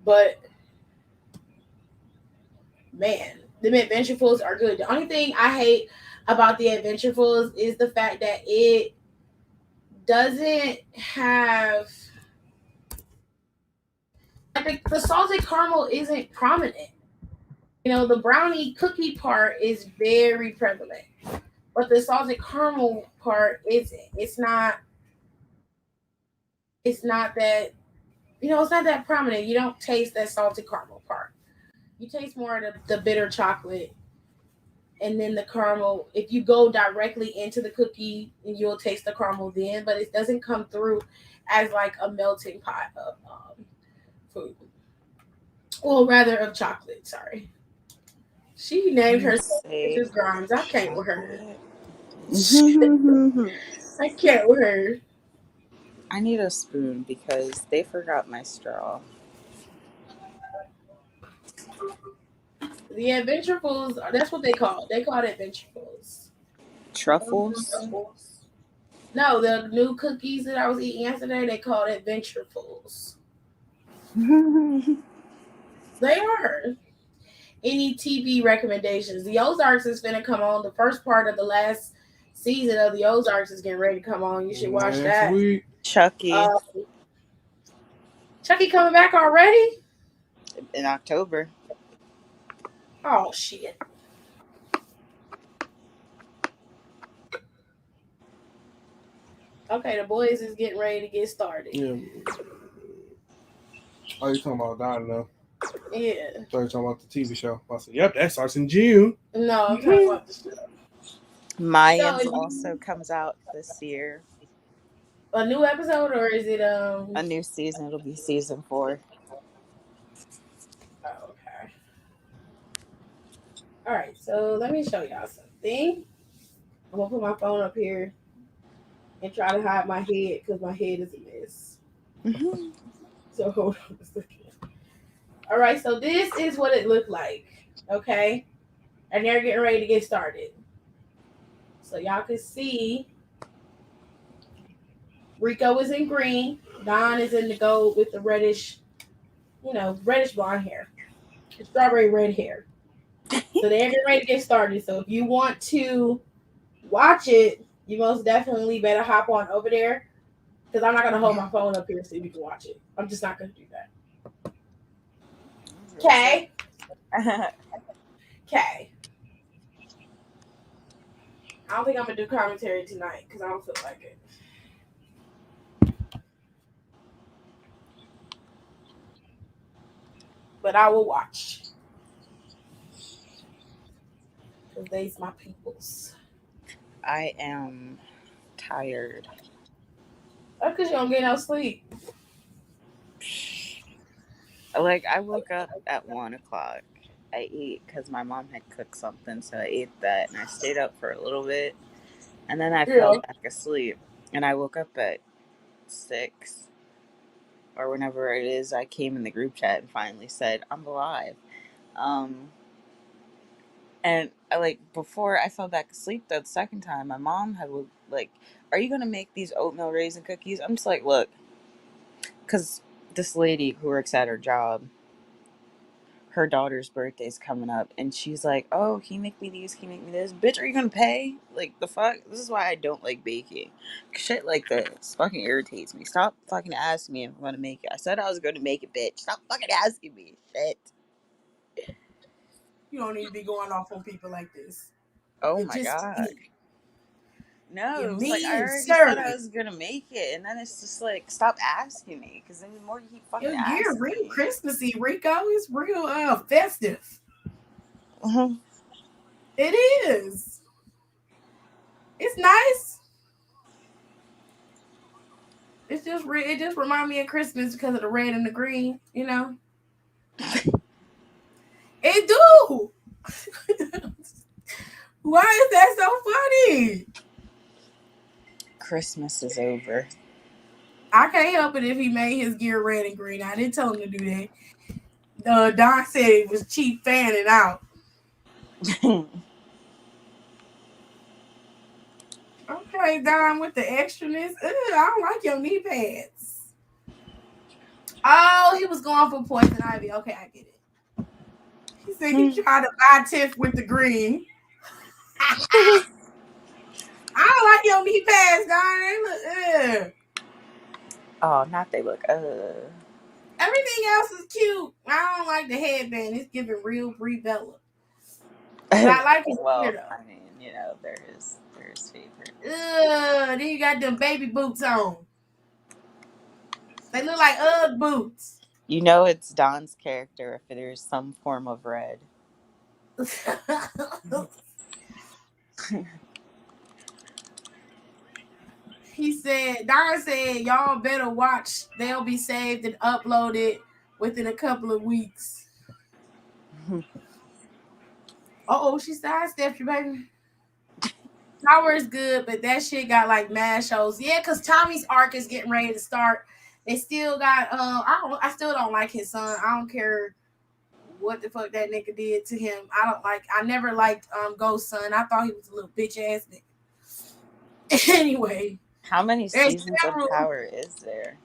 But man, the Adventurefuls are good. The only thing I hate about the Adventurefuls is the fact that it doesn't have the salted caramel isn't prominent. The brownie cookie part is very prevalent, but the salted caramel part isn't. It's not that it's not that prominent. You don't taste that salted caramel part. You taste more of the bitter chocolate and then the caramel. If you go directly into the cookie, you'll taste the caramel then, but it doesn't come through as like a melting pot of food. Well, rather of chocolate. Sorry, she Let named me herself say Mrs. Grimes. I can't with her. chocolate. I can't with her. I need a spoon because they forgot my straw. The adventurefuls. That's what they call. They call it adventurefuls. Truffles? No, the new cookies that I was eating yesterday, they called it Venturefuls. They are. Any TV recommendations? The Ozarks is going to come on. The first part of the last season of the Ozarks is getting ready to come on. You should watch Next that. week. Chucky Chucky coming back already? in October. Oh, shit. Okay, the boys is getting ready to get started. Yeah. Oh, you talking about that now? Yeah. I thought you were talking about the TV show. I said, yep, that starts in June. No, I'm talking about the show. Mayans So, also comes out this year. a new episode or is it A new season. It'll be season 4. Oh, okay. All right, so let me show y'all something. I'm gonna put my phone up here and try to hide my head because my head is a mess. So hold on a second. All right, so this is what it looked like. Okay, and they're getting ready to get started. So y'all can see Rico is in green, Don is in the gold with the reddish, reddish blonde hair, strawberry red hair. So they're getting ready to get started. So if you want to watch it, you most definitely better hop on over there because I'm not gonna hold my phone up here so you can watch it. I'm just not gonna do that. Okay. Okay. I don't think I'm gonna do commentary tonight because I don't feel like it. But I will watch because they's my peoples. I am tired. That's because you don't get no sleep. Like, I woke up at 1 o'clock. I ate because my mom had cooked something, so I ate that, and I stayed up for a little bit, and then I fell Yeah. back asleep, and I woke up at 6, or whenever it is, I came in the group chat and finally said, I'm alive. And before I fell back asleep the second time, my mom had like, are you going to make these oatmeal raisin cookies? I'm just like, look, because this lady who works at her job, her daughter's birthday's coming up, and she's like, oh, can you make me these? Can you make me this? Bitch, are you going to pay? Like, the fuck? This is why I don't like baking. Shit like this fucking irritates me. Stop fucking asking me if I'm going to make it. I said I was going to make it, bitch. Stop fucking asking me. Shit. You don't need to be going off on people like this. Oh It my just God. No, you're it was like I mean and already said I surly. was gonna make it, and then it's just like stop asking me, because then the more you keep fucking You're asking real me. Christmassy, Rico. It's real festive. Mhm. It is. It's nice. It's just it just remind me of Christmas because of the red and the green. It do. Why is that so funny? Christmas is over. I can't help it if he made his gear red and green. I didn't tell him to do that. Don said it was cheap fanning out. Okay, Don with the extraness. Ugh, I don't like your knee pads. Oh, he was going for poison ivy. Okay, I get it. He said he tried to buy Tiff with the green. I don't like your knee pads, Don. They look Oh, not they look. Everything else is cute. I don't like the headband. It's giving real Brie Bella. Well, But I like his hair though. I mean, you know, they're his favorite. Then you got them baby boots on. They look like Ugg boots. You know, it's Don's character if there's some form of red. Don said, y'all better watch. They'll be saved and uploaded within a couple of weeks. She sidestepped you, baby. Power is good, but that shit got like mad shows. Yeah, because Tommy's arc is getting ready to start. They still got I still don't like his son. I don't care what the fuck that nigga did to him. I never liked Ghost son. I thought he was a little bitch ass nigga. Anyway. How many seasons of Power is there?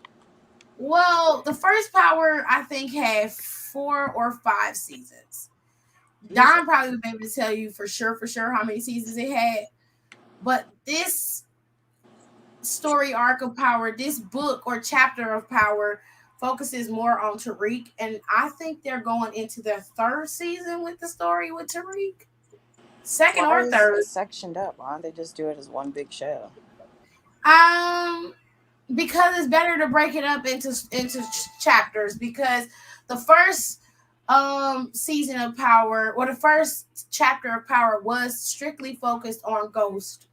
Well, the first Power I think had 4 or 5 seasons. Don probably would be able to tell you for sure how many seasons it had. But this story arc of Power, this book or chapter of Power focuses more on Tariq. And I think they're going into their 3rd season with the story with Tariq. Second or third. It's sectioned up. Why don't they just do it as one big show? Because it's better to break it up into chapters, because the first season of Power, or the first chapter of Power, was strictly focused on Ghost.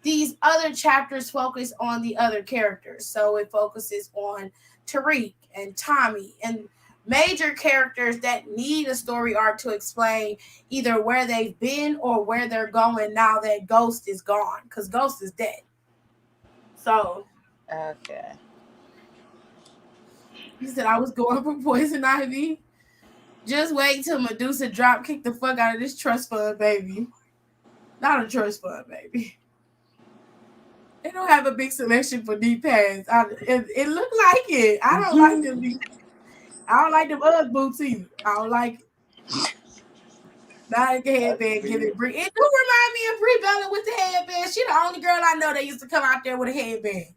These other chapters focus on the other characters. So it focuses on Tariq and Tommy and major characters that need a story arc to explain either where they've been or where they're going now that Ghost is gone, because Ghost is dead. So okay. He said I was going for Poison Ivy. Just wait till Medusa drop kick the fuck out of this trust fund, baby. Not a trust fund, baby. They don't have a big selection for knee pads. It looked like it. I don't like them. I don't like them Ugg boots either. I don't like it. Not like a headband. Give it Brie. It do remind me of Brie Bella with the headband. She the only girl I know that used to come out there with a headband.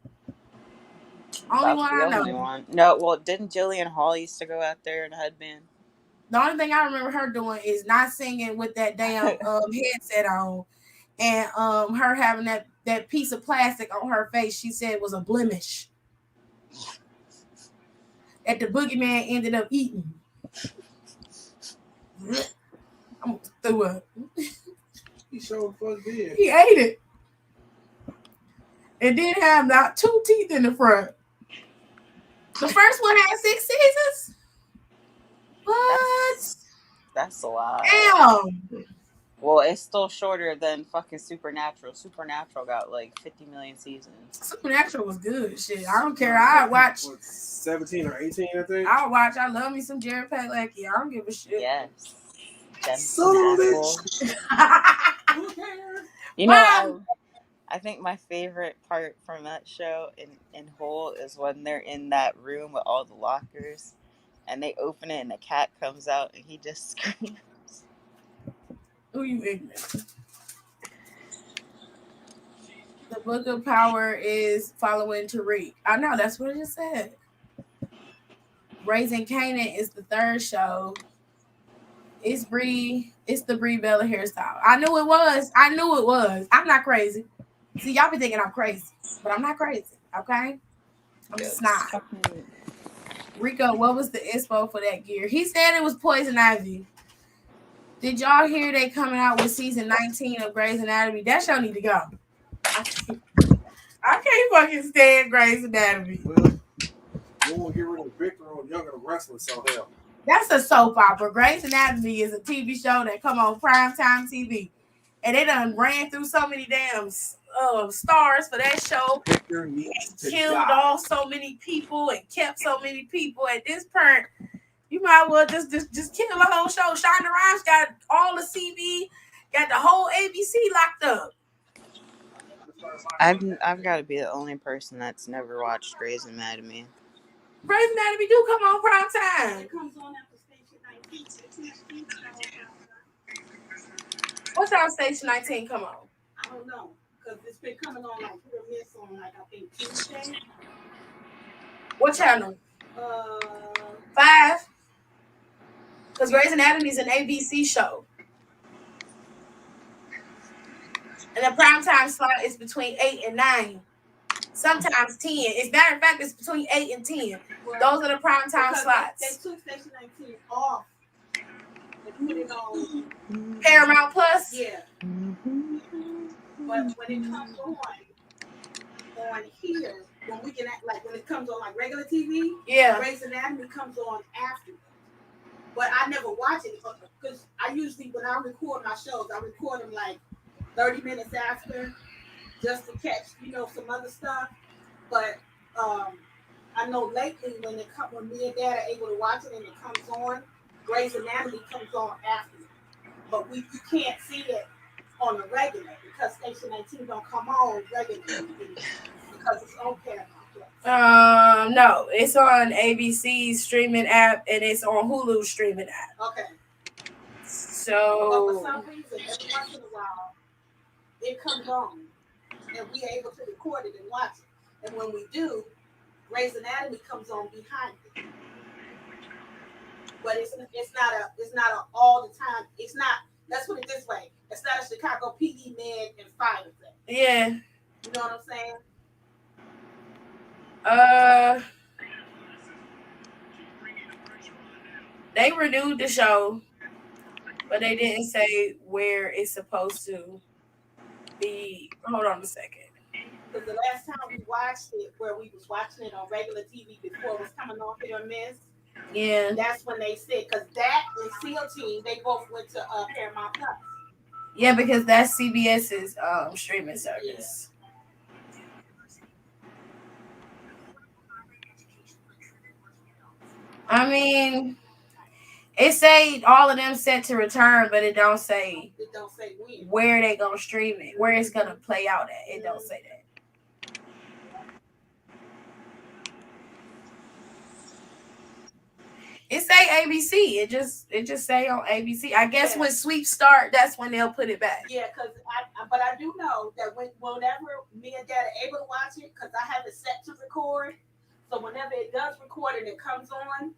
Only one I know. No, well, didn't Jillian Hall used to go out there in a headband? The only thing I remember her doing is not singing with that damn headset on, and her having that piece of plastic on her face. She said was a blemish that the boogeyman ended up eating. I'm through up. He sure fuck did. He ate it. It did have not 2 teeth in the front. The first one had 6 seasons. What? That's a lot. Damn. Well, it's still shorter than fucking Supernatural. Supernatural got like 50 million seasons. Supernatural was good. Shit, I don't care. I watch 17 or 18, I think. I'll watch. I love me some Jared Padalecki. I don't give a shit. Yes. Son of a bitch. You know, I think my favorite part from that show in whole is when they're in that room with all the lockers and they open it and the cat comes out and he just screams. Who you ignorant? The Book of Power is following Tariq. I know, that's what it just said. Raising Canaan is the 3rd show. It's the Brie Bella hairstyle. I knew it was. I'm not crazy. See, y'all be thinking I'm crazy, but I'm not crazy, okay? I'm just not. Rico, what was the inspo for that gear? He said it was Poison Ivy. Did y'all hear they coming out with season 19 of Grey's Anatomy? That show need to go. I can't fucking stand Grey's Anatomy. Well, we won't get rid of Victor on Young and the Wrestling, so hell. That's a soap opera. Grey's Anatomy is a TV show that come on primetime TV. And they done ran through so many damn stars for that show. Victor needs to killed die. off so many people and kept so many people. At this point, you might as well just kill the whole show. Shonda Rhimes got all the CB, got the whole ABC locked up. I've got to be the only person that's never watched Grey's Anatomy. Grey's Anatomy do come on prime time. It comes on after Station 19. What time Station 19 come on? I don't know, because it's been coming on like hit or miss on like I think Tuesday. What channel? 5. Because Grey's Anatomy is an ABC show. And the primetime slot is between 8 and 9. Sometimes 10. As a matter of fact, it's between 8 and 10. Well, Those are the primetime slots. They took Station 19 off and put it on Paramount Plus? Yeah. But when it comes on here, when we can act like when it comes on like regular TV, Yeah. Grey's Anatomy comes on after. But I never watch it because I usually when I record my shows, I record them like 30 minutes after, just to catch some other stuff. But I know lately when me and Dad are able to watch it and it comes on, Grey's Anatomy comes on after. But you can't see it on the regular because Station 19 don't come on regularly because it's on Paramount. No, it's on ABC's streaming app and it's on Hulu's streaming app. Okay. So. But for some reason, every once in a while, it comes on and we're able to record it and watch it. And when we do, Grey's Anatomy comes on behind it. But it's not a all the time. It's not. Let's put it this way. It's not a Chicago PD man and fire thing. Yeah. You know what I'm saying? They renewed the show, but they didn't say where it's supposed to be. Hold on a second. Because the last time we watched it, where we was watching it on regular TV before it was coming off here and Miss. Yeah. That's when they said, because that and SEAL Team, they both went to Paramount Plus. Yeah, because that's CBS's streaming service. Yeah. I mean, it say all of them set to return, but it don't say when. Where they gonna stream it, where it's gonna play out at. It don't say that. It say ABC. It just say on ABC. I guess when sweeps start, that's when they'll put it back. Yeah, but I do know that whenever me and Dad are able to watch it, because I have it set to record. So whenever it does record and it comes on,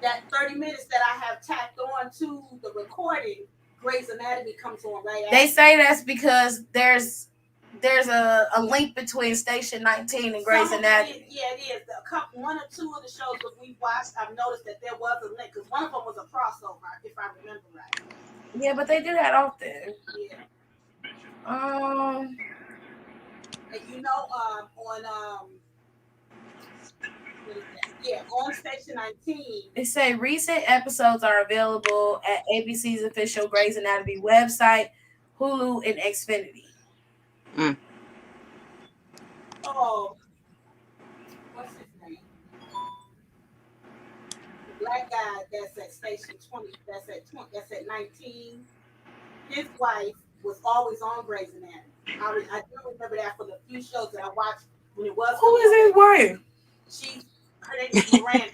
that 30 minutes that I have tacked on to the recording, Grey's Anatomy comes on right after. They say that's because there's a link between Station 19 and Grey's Anatomy. Yeah, it is. One or two of the shows that we watched, I've noticed that there was a link because one of them was a crossover, if I remember right. Yeah, but they do that often. Yeah. And on Station 19. They say recent episodes are available at ABC's official Grey's Anatomy website, Hulu, and Xfinity. Oh, what's his name? The black guy that's at Station 20. That's at 19. His wife was always on Grey's Anatomy. I do remember that for the few shows that I watched when it was. Who is his wife? Her name is Miranda.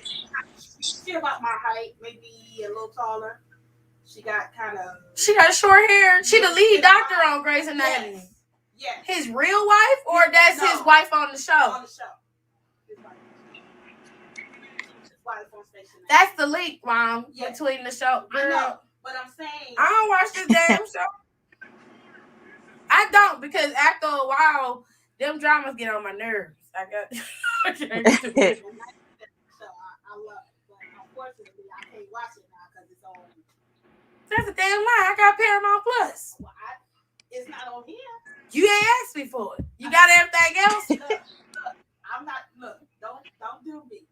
She's about my height, maybe a little taller. She got short hair. She the lead doctor on Grey's Anatomy. Yes. His real wife, or that's his wife on the show? On the show. His wife on Station 19. That's the link, Mom, between the show. Girl. I know, but I'm saying I don't watch this damn show. I don't, because after a while, them dramas get on my nerves. I can't do it. So I love it, but unfortunately, I can't watch it now because it's on. That's a damn lie. I got Paramount Plus. Well, it's not on here. You ain't asked me for it. You got everything else? Look, I'm not. Look, don't do me.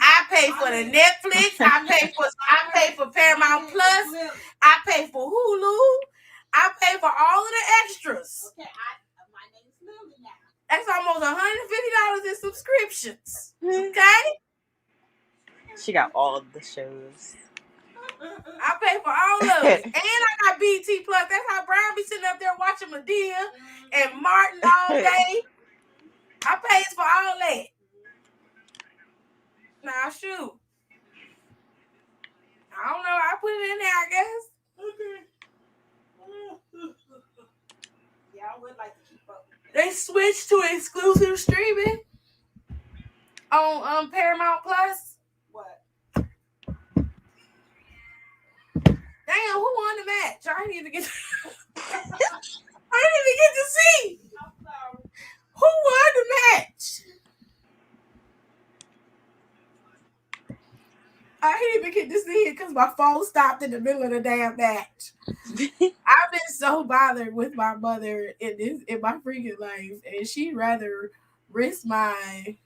I pay for the Netflix. I pay for Paramount Plus. I pay for Hulu. I pay for all of the extras. Okay, my name's Lily now. That's almost $150 in subscriptions. Okay? She got all of the shows. I pay for all of it. And I got BT Plus. That's how Brian be sitting up there watching Medea and Martin all day. I pays for all that. Now, shoot. I don't know. I put it in there, I guess. Okay. Yeah, I would like to keep up. They switched to exclusive streaming on Paramount Plus. What? damn, who won the match? I didn't even get to, I didn't even get to see. Who won the match? I didn't even get to see it because my phone stopped in the middle of the damn match. I've been so bothered with my mother in my freaking life, and she'd rather risk my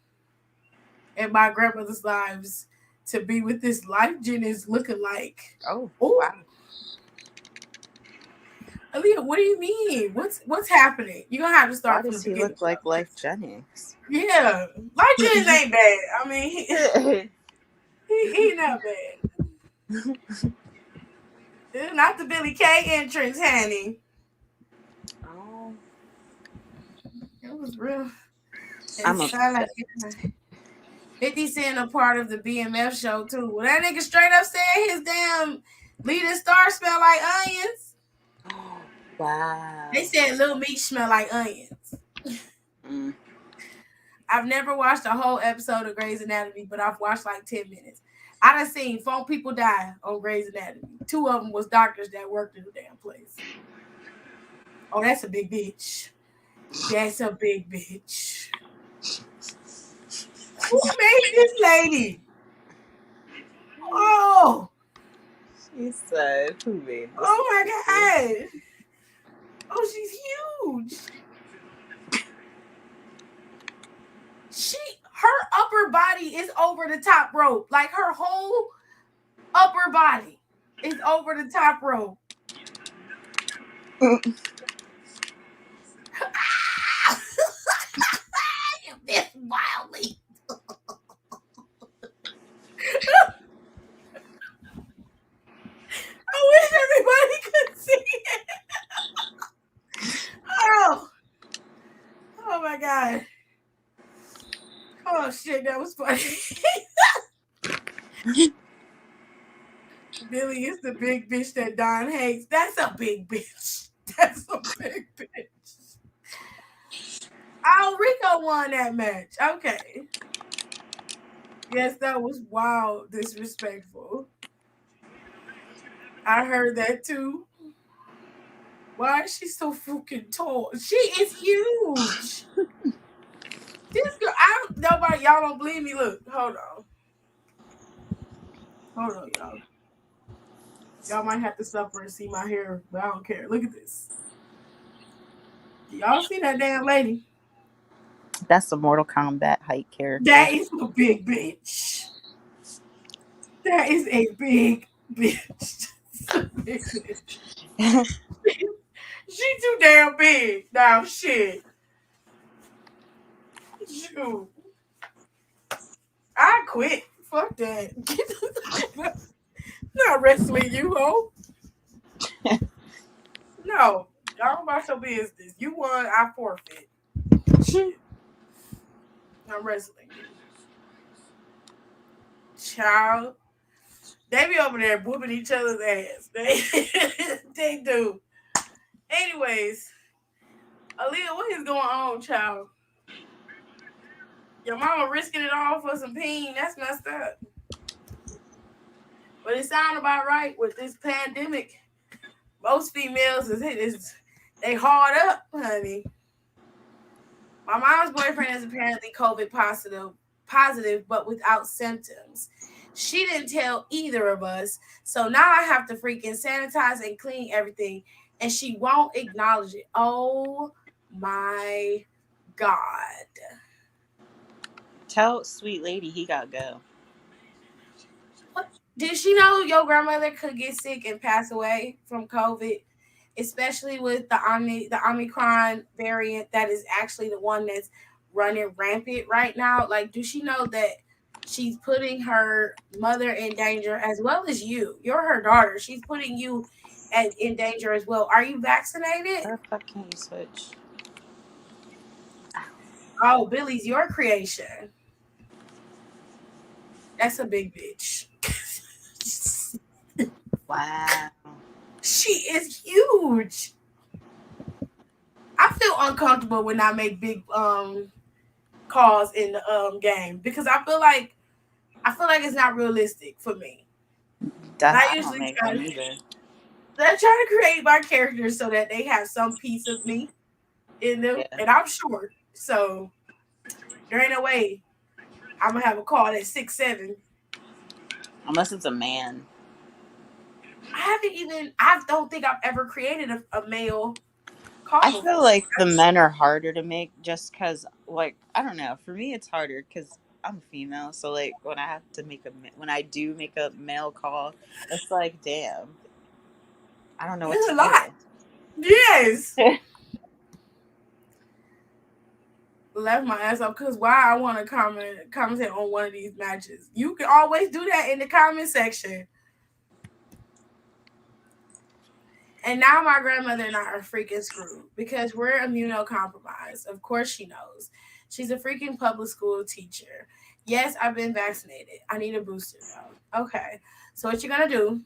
and my grandmother's lives to be with this life Jen is looking like. Oh, Ooh. wow. Aaliyah, what do you mean? What's happening? You're gonna have to Why start from the does he beginning. look like Life Jennings? Yeah, Life Jennings ain't bad. I mean, he not bad. It's not the Billy Kay entrance, honey. Oh, It was real. I'm It sounded like 50 Cent a part of the BMF show too. Well, that nigga straight up said his damn leading star smell like onions. wow. They said Lil Meat smell like onions. Mm. I've never watched a whole episode of Grey's Anatomy, but I've watched like 10 minutes. I done seen 4 people die on Grey's Anatomy. 2 of them was doctors that worked in the damn place. Oh, that's a big bitch. That's a big bitch. Who made this lady? Oh, She said, "Who made this?" oh my God. Oh, she's huge. Her upper body is over the top rope. Like her whole upper body is over the top rope. You miss wildly. I wish everybody could see it. Oh my God. Oh shit, that was funny. Billy is the big bitch that Don hates. That's a big bitch. That's a big bitch. Oh, Rico won that match. Okay. Yes, that was wild, disrespectful. I heard that too. Why is she so fucking tall? She is huge. This girl, nobody, y'all don't believe me. Look, hold on, y'all. Y'all might have to suffer and see my hair, but I don't care. Look at this. Y'all see that damn lady? That's the Mortal Kombat height character. That is a big bitch. That is a big bitch. Big bitch. She too damn big. Now shit. Shoot. I quit. Fuck that. Not wrestling you, ho. No. Y'all about your business. You won, I forfeit. Shit. I'm wrestling you. Child. They be over there whooping each other's ass. They do. Anyways, Aaliyah, what is going on, child? Your mama risking it all for some peen. That's messed up. But it sounds about right with this pandemic. Most females is they hard up, honey. My mom's boyfriend is apparently COVID positive, but without symptoms. She didn't tell either of us, so now I have to freaking sanitize and clean everything, and she won't acknowledge it. Oh my God. Tell sweet lady he got go. What? Did she know your grandmother could get sick and pass away from COVID, especially with the Omicron variant that is actually the one that's running rampant right now? Like, does she know that she's putting her mother in danger as well as you? You're her daughter. She's putting you in danger as well. Are you vaccinated? Where the fuck can you switch? Oh, Billy's your creation. That's a big bitch. Wow. She is huge. I feel uncomfortable when I make big calls in the game because I feel like it's not realistic for me. I don't make them either. They're trying to create my characters so that they have some piece of me in them, Yeah. and I'm short, so there ain't no way I'm gonna have a call at 6'7". Unless it's a man. I don't think I've ever created a male call I feel before. like the men are harder to make just because, like, I don't know. For me, it's harder because I'm a female. So, like, when I have to make when I do make a male call, it's like, damn, I don't know what It's to a lot. do. Yes. Left my ass up because why I want to comment on one of these matches. You can always do that in the comment section. And now my grandmother and I are freaking screwed because we're immunocompromised. Of course she knows. She's a freaking public school teacher. Yes, I've been vaccinated. I need a booster though. Okay. So what you're gonna do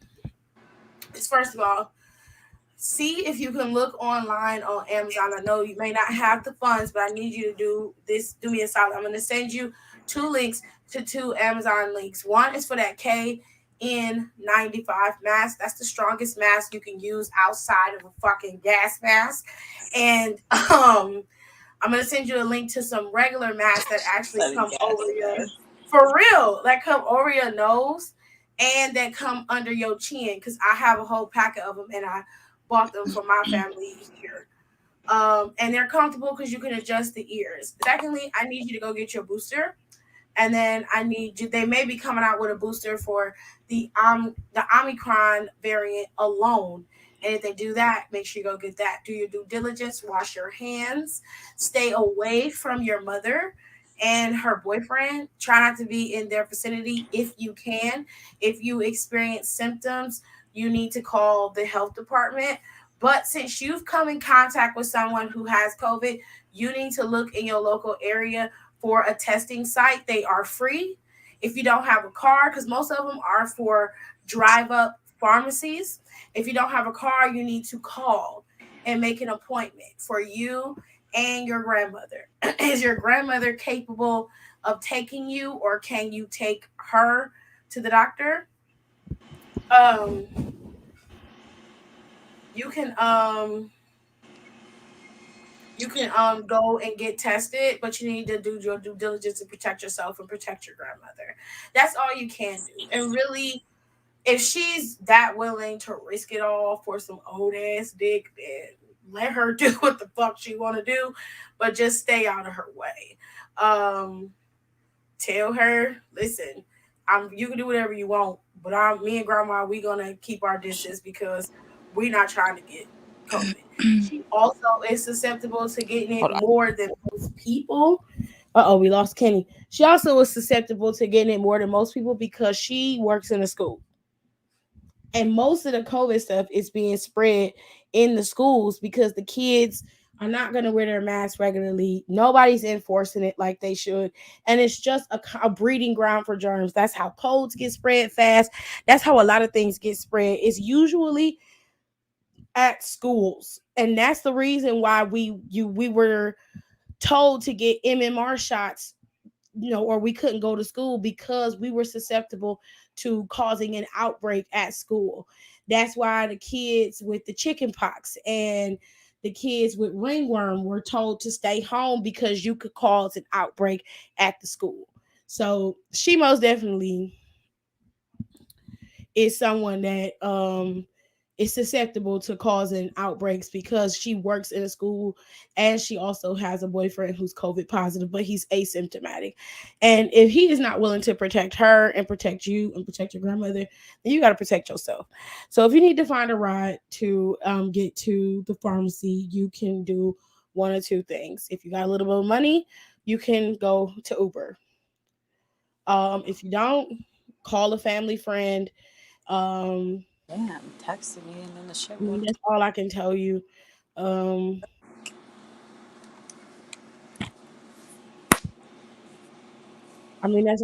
is first of all, see if you can look online on Amazon. I know you may not have the funds, but I need you to do this. Do me a solid. I'm going to send you 2 links to 2 Amazon links. One is for that KN95 mask. That's the strongest mask you can use outside of a fucking gas mask. And I'm going to send you a link to some regular masks that actually come over your, for real, that come over your nose and that come under your chin, because I have a whole packet of them and I bought them for my family here. And they're comfortable because you can adjust the ears. Secondly, I need you to go get your booster. And then I need you, they may be coming out with a booster for the Omicron variant alone. And if they do that, make sure you go get that. Do your due diligence, wash your hands, stay away from your mother and her boyfriend. Try not to be in their vicinity if you can. If you experience symptoms, you need to call the health department. But since you've come in contact with someone who has COVID, you need to look in your local area for a testing site. They are free. If you don't have a car, because most of them are for drive up pharmacies. If you don't have a car, you need to call and make an appointment for you and your grandmother. Is your grandmother capable of taking you, or can you take her to the doctor? Um, you can go and get tested, but you need to do your due diligence to protect yourself and protect your grandmother. That's all you can do. And really, if she's that willing to risk it all for some old ass dick, then let her do what the fuck she want to do, but just stay out of her way. Um, Tell her, listen, you can do whatever you want, but me and grandma, we gonna keep our distance because we're not trying to get COVID. She also is susceptible to getting it Hold on. more than most people. Uh-oh, we lost Kenny. She also is susceptible to getting it more than most people because she works in a school. And most of the COVID stuff is being spread in the schools because the kids are not going to wear their masks regularly. Nobody's enforcing it like they should. And it's just a breeding ground for germs. That's how colds get spread fast. That's how a lot of things get spread. It's usually at schools. And that's the reason why we were told to get MMR shots, or we couldn't go to school because we were susceptible to causing an outbreak at school. That's why the kids with the chicken pox and the kids with ringworm were told to stay home because you could cause an outbreak at the school. So she most definitely is someone that is susceptible to causing outbreaks because she works in a school and she also has a boyfriend who's COVID positive, but he's asymptomatic. And if he is not willing to protect her and protect you and protect your grandmother, then you got to protect yourself. So if you need to find a ride to get to the pharmacy, you can do one or two things. If you got a little bit of money, you can go to Uber. If you don't, call a family friend. Damn, texting me and then the shit. That's all I can tell you. That's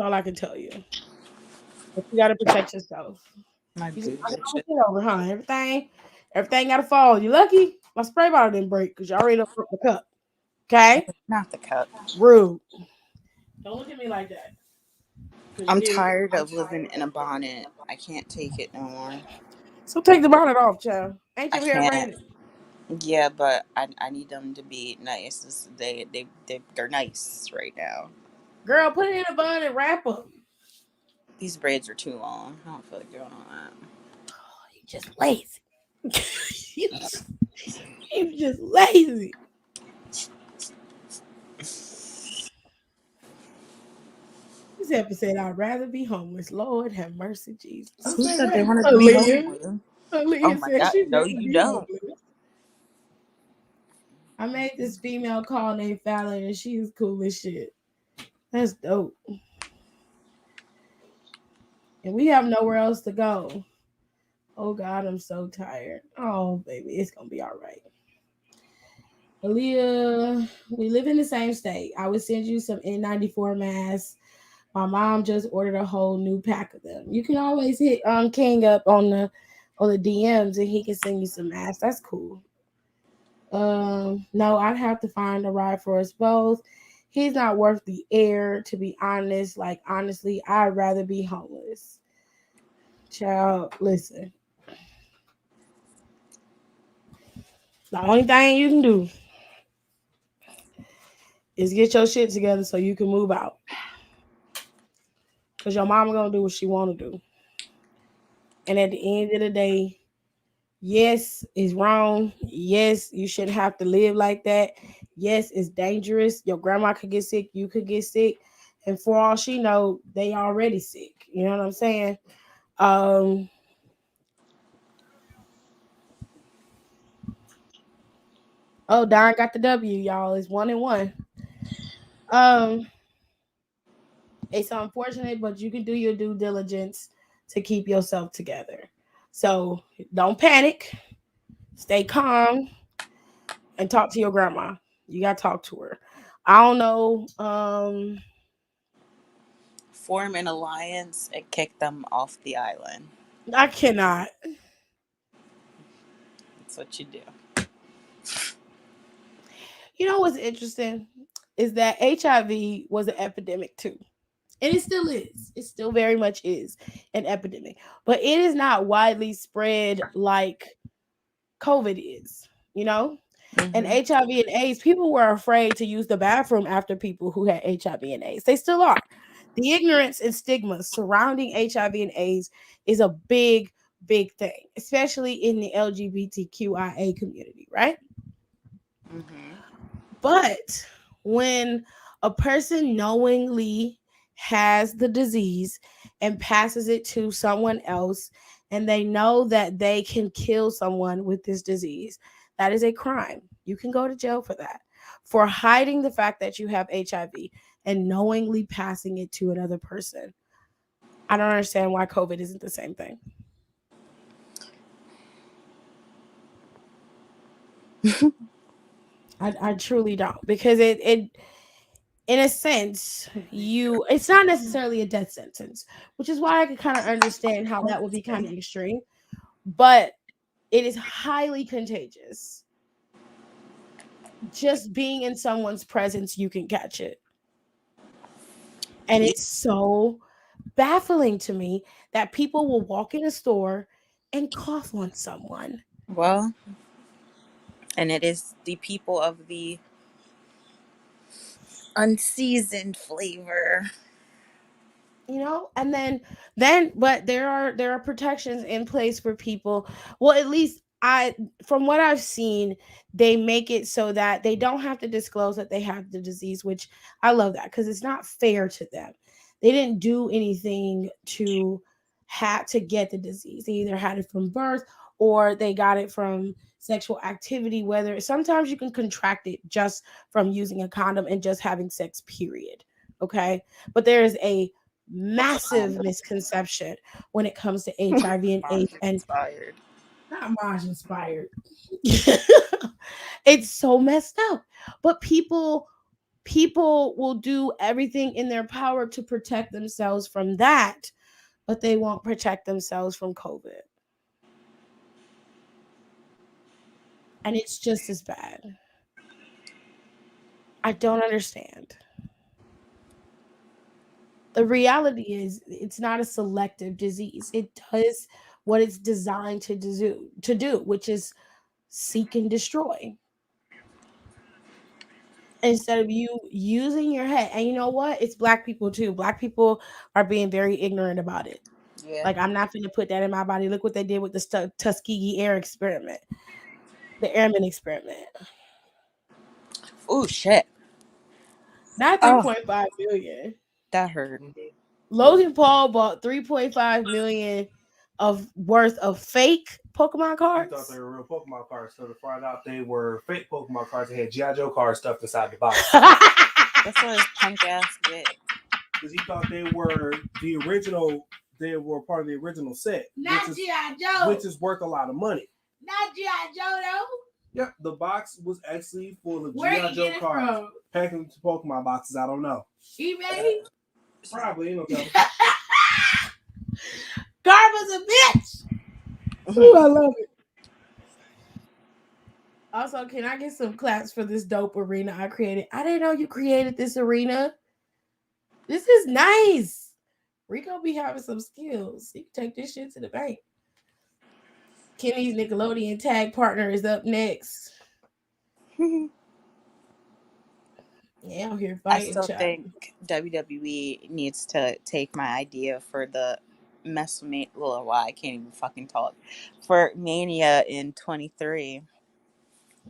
all I can tell you. But you gotta protect yourself. My You just boobs and gotta shit. get over, huh? Everything gotta fall. You lucky? My spray bottle didn't break because you already done broke the cup. Okay? Not the cup. Rude. Don't look at me like that. 'Cause you I'm did. tired of living in a bonnet. I can't take it no more. So take the bonnet off, child. Ain't I your hair can't. raining? Yeah, but I need them to be nice. They're nice right now. Girl, put it in a bun and wrap them. These braids are too long. I don't feel like doing all that. You just lazy. you, just, you just lazy. This episode, I'd rather be homeless. Lord have mercy, Jesus. Who said they wanted to be Aaliyah. homeless? Oh Aaliyah my said god, she'd no, rather you be don't. homeless. I made this female call named Fallon, and she is cool as shit. That's dope. And we have nowhere else to go. Oh God, I'm so tired. Oh baby, it's gonna be all right. Aaliyah, we live in the same state. I would send you some N94 masks. My mom just ordered a whole new pack of them. You can always hit King up on the DMs and he can send you some masks. That's cool. No, I'd have to find a ride for us both. He's not worth the air, to be honest. Like honestly, I'd rather be homeless. Child, listen. The only thing you can do is get your shit together so you can move out. Cause your mama gonna do what she wanna do. And at the end of the day, yes, it's wrong. Yes, you shouldn't have to live like that. Yes, it's dangerous. Your grandma could get sick, you could get sick. And for all she know, they already sick. You know what I'm saying? Um oh, Don got the W, y'all. It's 1-1. Um it's unfortunate, but you can do your due diligence to keep yourself together. So don't panic, stay calm, and talk to your grandma. You gotta talk to her. I don't know. Form an alliance and kick them off the island. I cannot. That's what you do. You know what's interesting is that HIV was an epidemic too. And it still is. It still very much is an epidemic. But it is not widely spread like COVID is, you know? And Mm-hmm. HIV and AIDS, people were afraid to use the bathroom after people who had HIV and AIDS. They still are. The ignorance and stigma surrounding HIV and AIDS is a big, big thing, especially in the LGBTQIA community, right? Mm-hmm. But when a person knowingly has the disease and passes it to someone else, and they know that they can kill someone with this disease, that is a crime. You can go to jail for that. For hiding the fact that you have HIV and knowingly passing it to another person. I don't understand why COVID isn't the same thing. I truly don't, because it in a sense, it's not necessarily a death sentence, which is why I could kind of understand how that would be kind of extreme, but it is highly contagious. Just being in someone's presence, you can catch it. And Yeah. it's so baffling to me that people will walk in a store and cough on someone. Well, and it is the people of the unseasoned flavor. And then but there are protections in place for people. Well, at least I from what I've seen, they make it so that they don't have to disclose that they have the disease, which I love that, because it's not fair to them. They didn't do anything to have to get the disease. They either had it from birth or they got it from sexual activity, whether sometimes you can contract it just from using a condom and just having sex, period. Okay, but there is a massive misconception when it comes to HIV and AIDS, Mom's and inspired. not Maj inspired. It's so messed up. But people will do everything in their power to protect themselves from that, but they won't protect themselves from COVID. And it's just as bad. I don't understand. The reality is it's not a selective disease. It does what it's designed to do, which is seek and destroy. Instead of you using your head. And you know what? It's black people too. Black people are being very ignorant about it. Yeah. Like, I'm not going to put that in my body. Look what they did with the Tuskegee Air experiment, the airman experiment. Oh shit. Not Oh, 3.5 million. that hurt. Logan Paul bought 3.5 million of worth of fake Pokemon He cards. thought they were real Pokemon cards, so to find out they were fake Pokemon cards. They had G.I. Joe cards stuffed inside the box. That's what his punk ass did. Because he thought they were the original. They were part of the original set, Not G.I. Joe. which is worth a lot of money. Not G.I. Joe though. Yep, the box was actually full of Where G.I. you Joe get it cards. from? Packed into Pokemon boxes, I don't know. eBay. Probably, you know. Garba's a bitch. Ooh, I love it. Also, can I get some claps for this dope arena I created? I didn't know you created this arena. This is nice. Rico be having some skills. He can take this shit to the bank. Kenny's Nickelodeon tag partner is up next. Yeah, I'm here I fighting. still child. think WWE needs to take my idea for the well, I can't even fucking talk. For Mania in 23.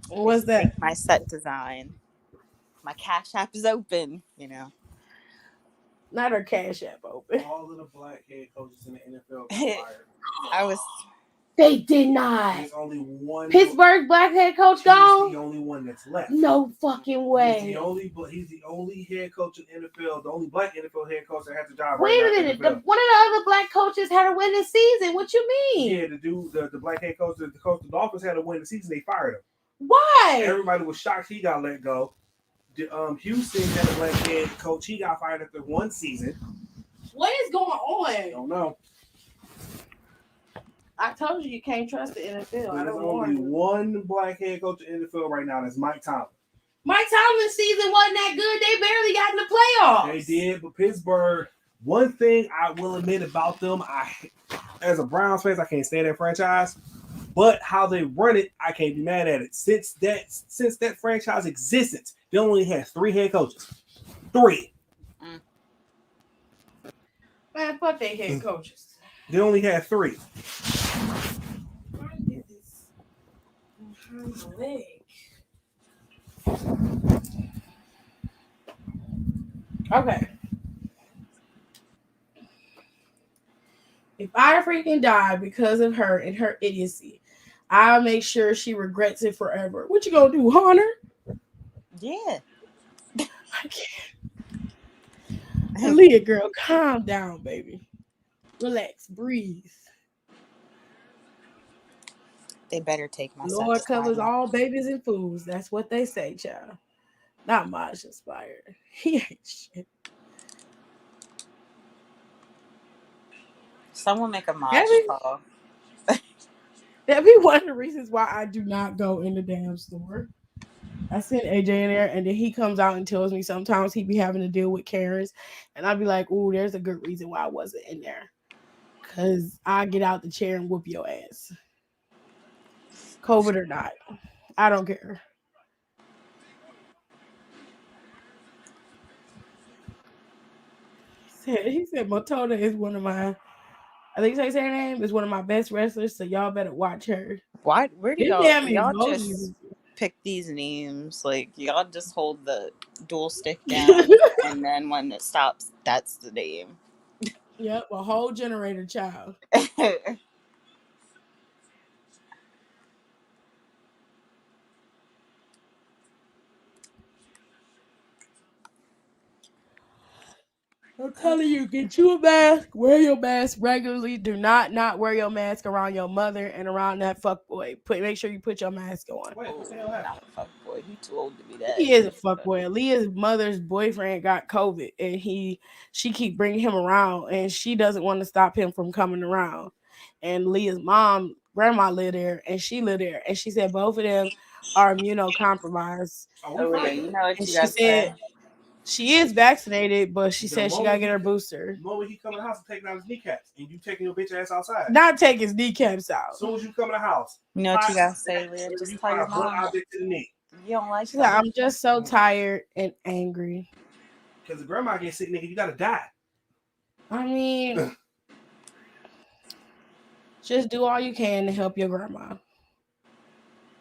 What's that? Take my set design. My Cash App is open, you know. Not her Cash App open. All of the black head coaches in the NFL got fired. I was. They did not. There's only one. Pittsburgh black head coach He's gone? the only one that's left. No fucking way. He's the only head coach in NFL, the only black NFL head coach that has a job Wait right a now. minute. One of the other black coaches had a winning season. What you mean? Yeah, the black head coach, the coach of the Dolphins had a winning season. They fired him. Why? Everybody was shocked he got let go. Houston had a black head coach. He got fired after one season. What is going I on? don't know. I told you can't trust the NFL. I There's don't only want one black head coach in the NFL right now. That's Mike Tomlin. Mike Tomlin's season wasn't that good. They barely got in the playoffs. They did, but Pittsburgh. One thing I will admit about them, as a Browns fan, I can't stand that franchise. But how they run it, I can't be mad at it. Since that franchise existence, they only had 3 head coaches. 3. Man, fuck they head coaches. They only had 3. Okay. If I freaking die because of her and her idiocy, I'll make sure she regrets it forever. What you gonna do, haunt her? Yeah. I can't. Aaliyah, girl, calm down, baby. Relax, breathe. They better take my Lord set covers design. all babies and fools. That's what they say, child. Not Maj inspired. He ain't shit. Someone make a Maj call. That'd be one of the reasons why I do not go in the damn store. I send AJ in there, and then he comes out and tells me sometimes he be having to deal with Karens, and I'd be like, "Ooh, there's a good reason why I wasn't in there, cause I get out the chair and whoop your ass, COVID or not. I don't care." He said Motona is one of my. I think say her name is one of my best wrestlers, so y'all better watch her. Why? Where do His y'all damn just emojis. pick these names? Like y'all just hold the dual stick down, and then when it stops, that's the name. Yep, a whole generator child. I'm telling you, get you a mask. Wear your mask regularly. Do not wear your mask around your mother and around that fuckboy. Make sure you put your mask on. Wait, Oh, not a fuckboy. He too old to be that. He is a fuckboy. Leah's mother's boyfriend got COVID, and she keep bringing him around, and she doesn't want to stop him from coming around. And Leah's grandma lived there, and she lived there, and she said both of them are immunocompromised. Oh, yeah, you know what And you she gotta said, say. She is vaccinated, but she The said she gotta moment get he her The booster. moment he come in the house and taking out his kneecaps, and you taking your bitch ass outside. Not take his kneecaps out. As soon as you come in the house, You know what you gotta say, Leah? you Just tell find your a blunt mom object to the knee. you don't like She's like, them. I'm just so tired and angry. Because the grandma gets sick, nigga, you gotta die. I mean, just do all you can to help your grandma.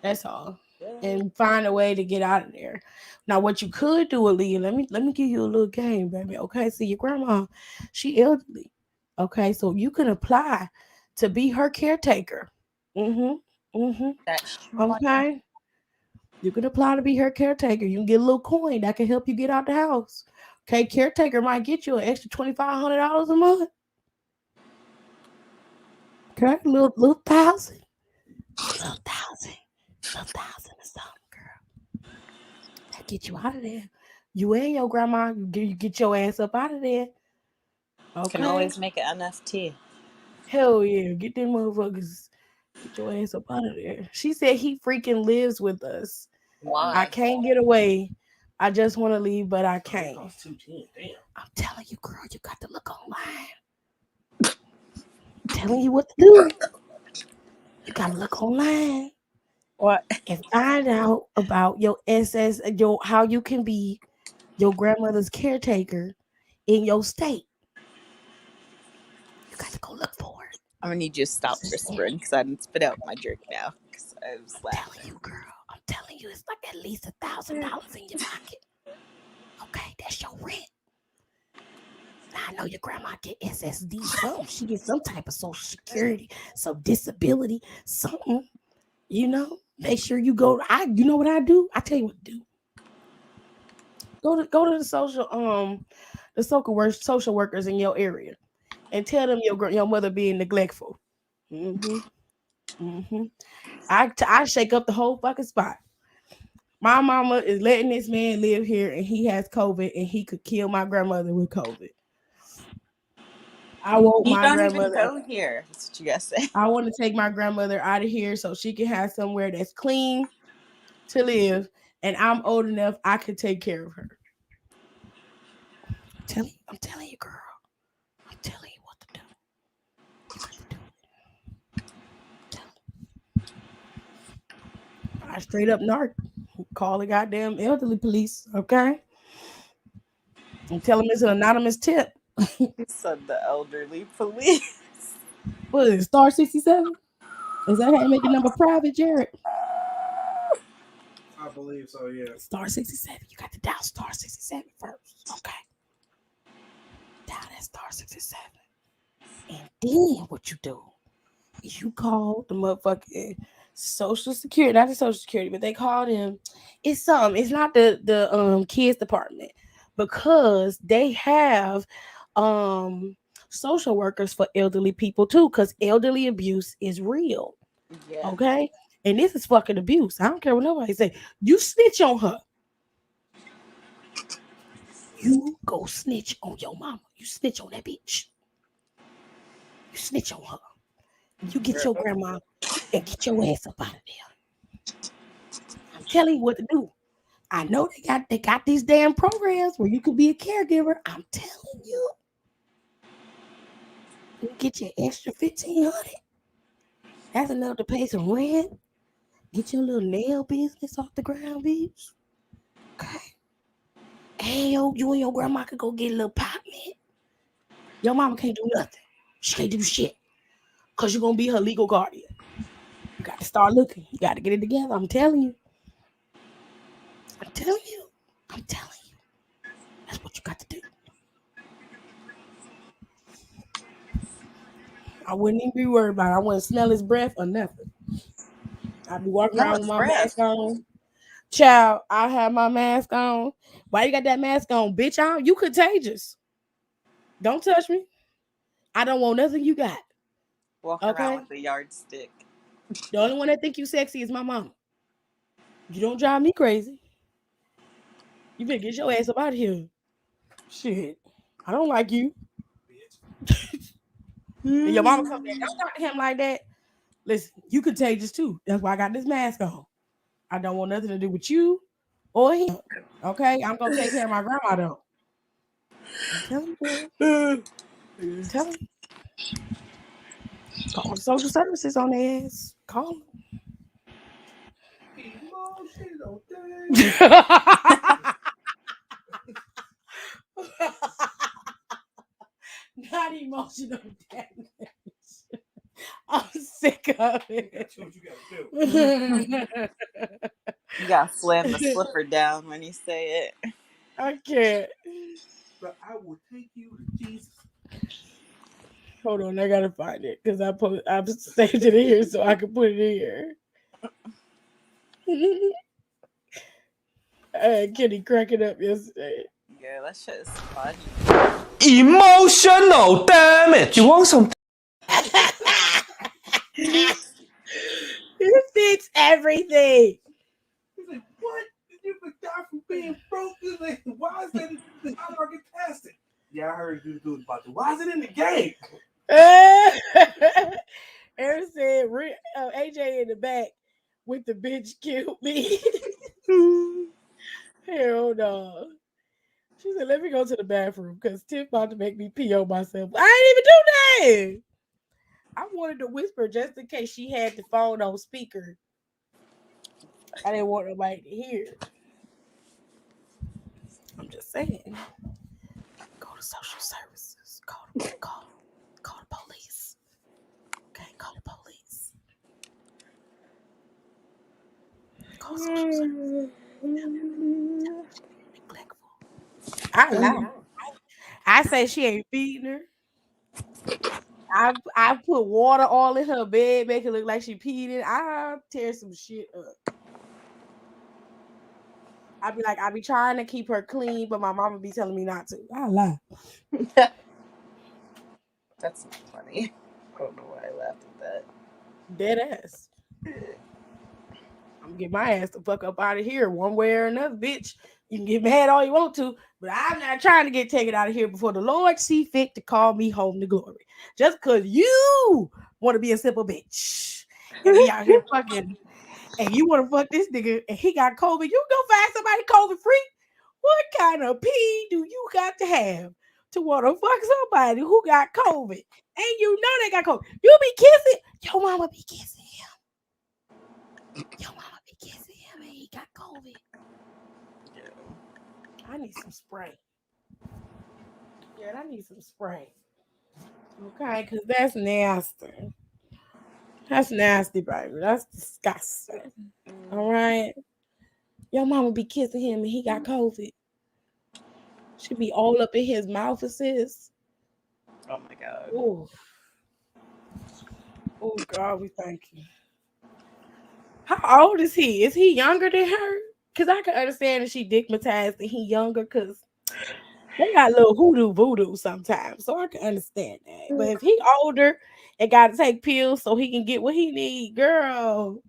That's all. And find a way to get out of there. Now, what you could do, Aaliyah, let me give you a little game, baby. Okay, see your grandma, she elderly. Okay, so you can apply to be her caretaker. That's true. Okay, you can apply to be her caretaker. You can get a little coin that can help you get out the house. Okay, caretaker might get you an extra $2,500 a month. Okay, little thousand, little thousand or something, girl. That get you out of there. You and your grandma, you get your ass up out of there. Can Okay. always make an NFT. Hell yeah. Get them motherfuckers. Get your ass up out of there. She said he freaking lives with us. I Why? can't get away. I just want to leave, but I It can't. costs $210. Damn. I'm telling you, girl, you got to look online. I'm telling you what to do. You got to look online What? and find out about your SS, how you can be your grandmother's caretaker in your state. You got to go look for it. I'm gonna need you to stop whispering because I didn't spit out my drink now because I was I'm telling laughing. you, girl. I'm telling you, it's like at least $1,000 in your pocket. Okay, that's your rent. Now I know your grandma get SSD, something. She gets some type of social security, some disability, something. You know, make sure you go. You know what I do? I tell you what to do. Go to the social workers in your area, and tell them your mother being neglectful. I shake up the whole fucking spot. My mama is letting this man live here, and he has COVID, and he could kill my grandmother with COVID. I want You my don't even grandmother. go here. That's what you gotta say. I want to take my grandmother out of here so she can have somewhere that's clean to live, and I'm old enough I can take care of her. I'm telling you, girl. I'm telling you what to do. You got to do it. I straight up narc. Call the goddamn elderly police, okay? And tell them it's an anonymous tip. You said the elderly police. What is it, star 67? Is that how you make your number private, Jared? I believe so, yeah. Star 67. You got to dial star 67 first. Okay. Dial that star 67. And then what you do is you call the motherfucking Social Security, not the Social Security, but they call them. It's something. It's not the kids department because they have social workers for elderly people too, because elderly abuse is real. Yeah. Okay. And this is fucking abuse. I don't care what nobody say. You snitch on her. You go snitch on your mama. You snitch on that bitch. You snitch on her. You get your grandma and get your ass up out of there. I'm telling you what to do. I know they got these damn programs where you could be a caregiver. I'm telling you. You get your extra $1,500. That's enough to pay some rent. Get your little nail business off the ground, bitch. Okay. And you and your grandma could go get a little pop, man. Your mama can't do nothing. She can't do shit. Because you're going to be her legal guardian. You got to start looking. You got to get it together. I'm telling you. I'm telling you. I'm telling you. That's what you got to do. I wouldn't even be worried about it. I wouldn't smell his breath or nothing. I'd be walking Smell around with his my breath. mask on. Child, I have my mask on. Why you got that mask on? Bitch, you contagious. Don't touch me. I don't want nothing you got. Walk Okay? around with a yardstick. The only one that think you sexy is my mama. You don't drive me crazy. You better get your ass up out of here. Shit. I don't like you. And your mama come back. Don't talk to him like that. Listen, you contagious too. That's why I got this mask on. I don't want nothing to do with you or he. Okay, I'm gonna take care of my grandma though. I'm telling you. Tell him. Call the social services on their ass. Call them. Emotional Not emotional damage. I'm sick of it. That's what you gotta do. You gotta slam the slipper down when you say it. I can't. But I will take you to Jesus. Hold on, I gotta find it because I saved it in here so I can put it in here. Kenny cracking up yesterday. Yeah, that shit is funny. Emotional damage. You want some? It fits everything. He's like, what? You could die from being broke? He's like, why is that? How do I get past it? Yeah, I heard you do about it. Why is it in the game? Aaron said, AJ in the back with the bitch killed me. Hell no. She said, let me go to the bathroom because Tiff about to make me pee on myself. I didn't even do that. I wanted to whisper just in case she had the phone on speaker. I didn't want nobody to hear. I'm just saying. Go to social services. Call the police. Okay, call the police. Call social services. Neglectful. I lie. I say she ain't feeding her. I put water all in her bed, make it look like she peed in. I tear some shit up. I be trying to keep her clean, but my mama be telling me not to. I lie. That's not funny. I don't know why I laughed at that. Dead ass. I'm gonna get my ass the fuck up out of here one way or another, bitch. You can get mad all you want to, but I'm not trying to get taken out of here before the Lord see fit to call me home to glory. Just because you want to be a simple bitch and be out here fucking, and you want to fuck this nigga and he got COVID, you go find somebody COVID free. What kind of pee do you got to have to want to fuck somebody who got COVID? And you know they got COVID. You be kissing, your mama be kissing him. Your mama be kissing him and he got COVID. Yeah. I need some spray. Yeah, I need some spray. Okay, because that's nasty. That's nasty, baby. That's disgusting. All right. Your mama be kissing him and he got COVID. She be all up in his mouth, sis. Oh my god. Oh. Oh God, we thank you. How old is he? Is he younger than her? Because I can understand if she digmatized and he younger, because they got a little hoodoo voodoo sometimes. So I can understand that. But if he older and got to take pills so he can get what he need, girl,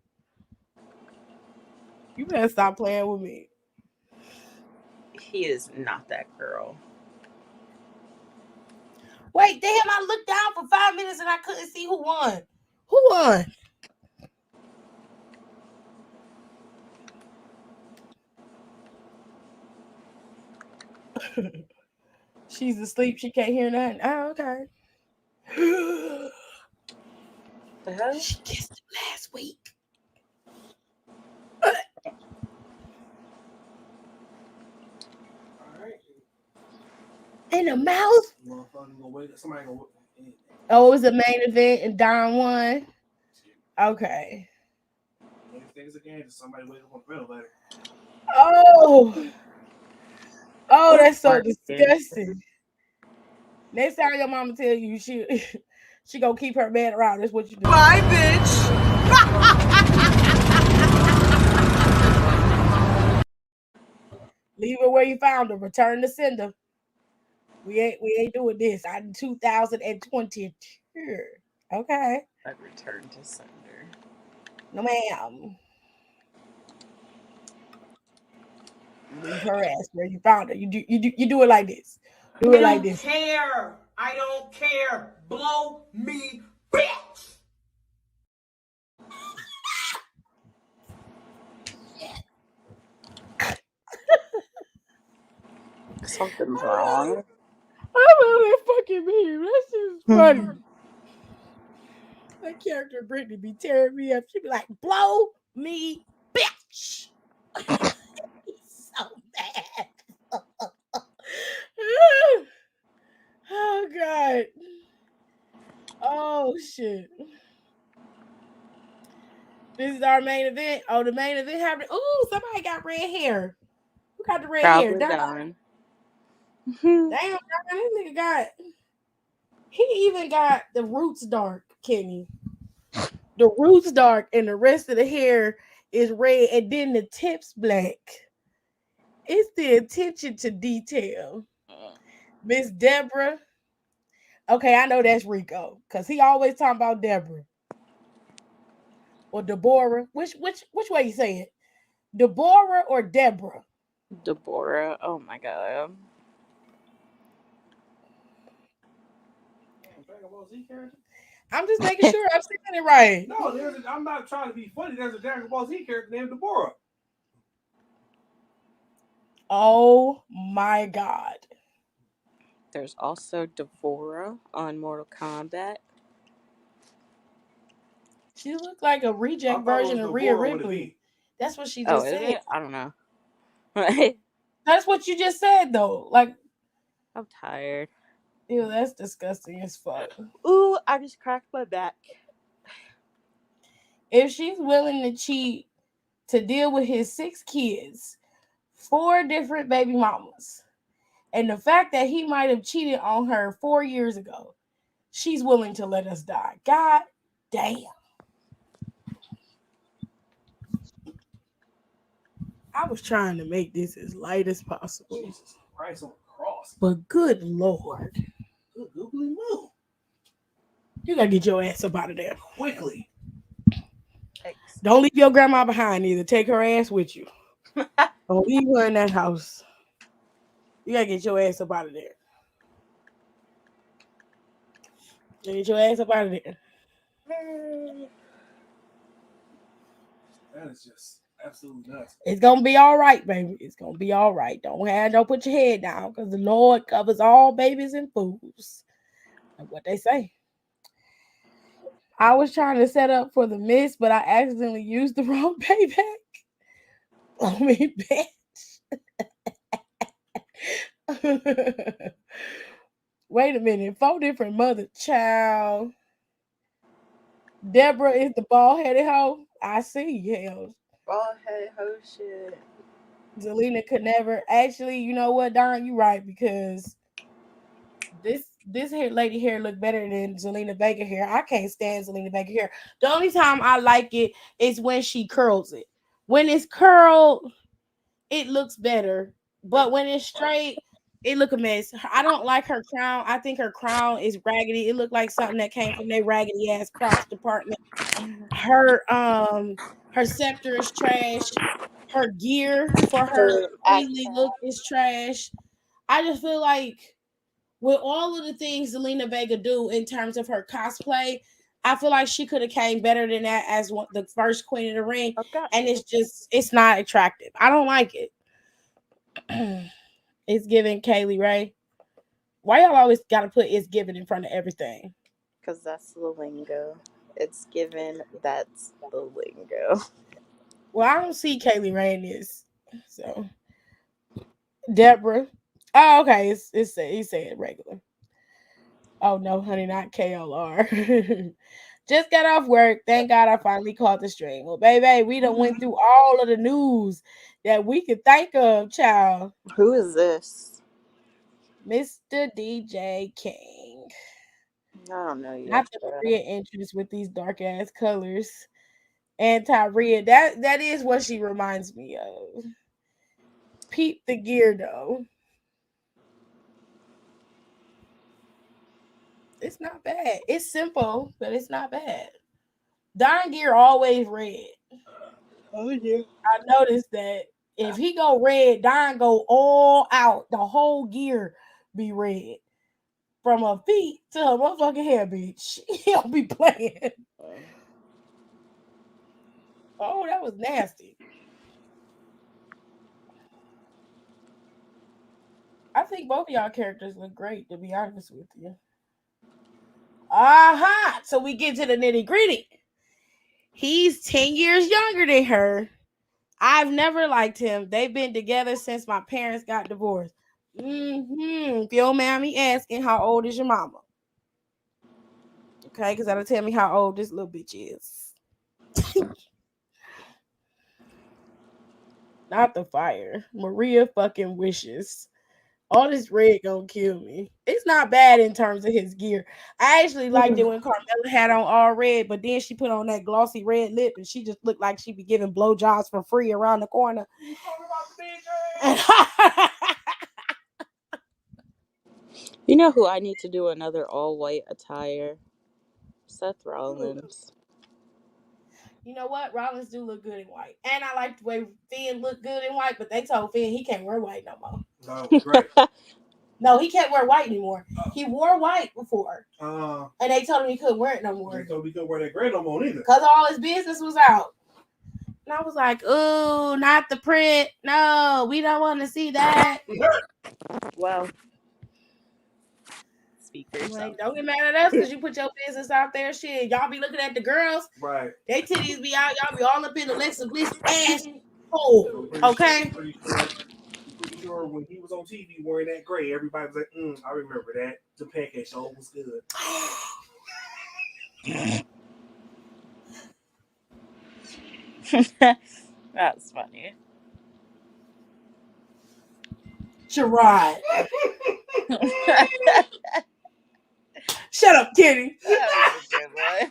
you better stop playing with me. He is not that girl. Wait, damn, I looked down for 5 minutes and I couldn't see who won. Who won? She's asleep. She can't hear nothing. Oh, okay. The hell? She kissed him last week. In the mouth? Oh, it was the main event and Don won. Okay. Oh, that's so disgusting. Next time your mama tell you she gonna keep her man around, that's what you do. Bye, bitch. Leave her where you found her. Return to sender. We ain't doing this. I'm 2020. Okay. I'd return to sender. No, ma'am. Leave her ass where you found her. You do it like this. Do it like this. I don't care. Blow me, bitch. Something's wrong. I love that fucking meme. That's just funny. That character Brittany be tearing me up. She be like, blow me, bitch. He's so mad. Oh God. Oh shit. This is our main event. Oh, the main event happened. Ooh, somebody got red hair. Who got the red hair? Probably Damn, done. this nigga got. He even got the roots dark, Kenny. The roots dark, and the rest of the hair is red, and then the tips black. It's the attention to detail. Miss Deborah. Okay, I know that's Rico because he always talking about Deborah or Deborah. Which way you say it? Deborah or Deborah? Deborah. Oh my god. Dragon Ball Z character? I'm just making sure I'm saying it right. No, I'm not trying to be funny. There's a Dragon Ball Z character named Deborah. Oh my God. There's also Devora on Mortal Kombat. She looked like a reject version of Rhea Ripley. That's what she just Is said. it? I don't know. That's what you just said, though. Like, I'm tired. ew, that's disgusting as fuck. Ooh, I just cracked my back. If she's willing to cheat to deal with his 6 kids, 4 different baby mamas, and the fact that he might have cheated on her 4 years ago, she's willing to let us die. God damn. I was trying to make this as light as possible. Jesus Christ on the cross. But good Lord. Good googly moo. You gotta get your ass up out of there. Quickly. Don't leave your grandma behind either. Take her ass with you. Don't leave her in that house. You gotta get your ass up out of there. Get your ass up out of there. That is just absolutely nuts. It's gonna be all right, baby. It's gonna be all right. Don't put your head down because the Lord covers all babies and fools. That's what they say. I was trying to set up for the miss, but I accidentally used the wrong payback. I mean, bitch. Wait a minute. 4 different mother child. Deborah is the bald-headed hoe. I see. Hell. Bald-headed hoe shit. Zelina could never. Actually, you know what, Don? You right, because this hair lady hair look better than Zelina Vega hair. I can't stand Zelina Vega hair. The only time I like it is when she curls it. When it's curled, it looks better. But when it's straight, it look a mess. I don't like her crown. I think her crown is raggedy. It looked like something that came from their raggedy ass crops department. Her scepter is trash. Her gear for her queenly look is trash. I just feel like with all of the things Zelina Vega do in terms of her cosplay, I feel like she could have came better than that as the first Queen of the Ring. And it's not attractive. I don't like it. It's giving Kaylee Ray. Why y'all always got to put "it's given" in front of everything? Because that's the lingo. It's given. That's the lingo. Well, I don't see Kaylee Ray in this. So, Deborah. Oh, okay. He said regular. Oh, no, honey, not KLR. Just got off work. Thank God I finally caught the stream. Well, baby, we done went through all of the news that we could think of, child. Who is this? Mr. DJ King. I don't know you. Not the Maria entrance with these dark ass colors. Anti-Ria. That is what she reminds me of. Peep the gear though. It's not bad. It's simple, but it's not bad. Don gear always red. Oh yeah. I noticed that if he go red, Don go all out. The whole gear be red. From her feet to her motherfucking hair, bitch. He don't be playing. Oh, that was nasty. I think both of y'all characters look great, to be honest with you. Aha! So we get to the nitty gritty. He's 10 years younger than her. I've never liked him. They've been together since my parents got divorced. If you don't mind me asking, how old is your mama? Okay, because that'll tell me how old this little bitch is. Not the fire. Maria fucking wishes. All this red gonna kill me. It's not bad in terms of his gear. I actually liked it when Carmella had on all red, but then she put on that glossy red lip and she just looked like she be giving blowjobs for free around the corner. You know who I need to do another all white attire? Seth Rollins. You know what? Rollins do look good in white. And I like the way Finn looked good in white, but they told Finn he can't wear white no more. No, great. No, he can't wear white anymore. He wore white before. And they told him he couldn't wear it no more. They told him he couldn't wear that gray no more either. Because all his business was out. And I was like, ooh, not the print. No, we don't want to see that. Well, speak for yourself. Like, don't get mad at us because you put your business out there. Shit, y'all be looking at the girls. Right. They titties be out. Y'all be all up in Alexa Bliss ass hole. Okay? I'm pretty sure when he was on TV wearing that gray, everybody was like, I remember that. The pancake show was good. That's funny. Gerard. Shut up, Kitty. That was a good one.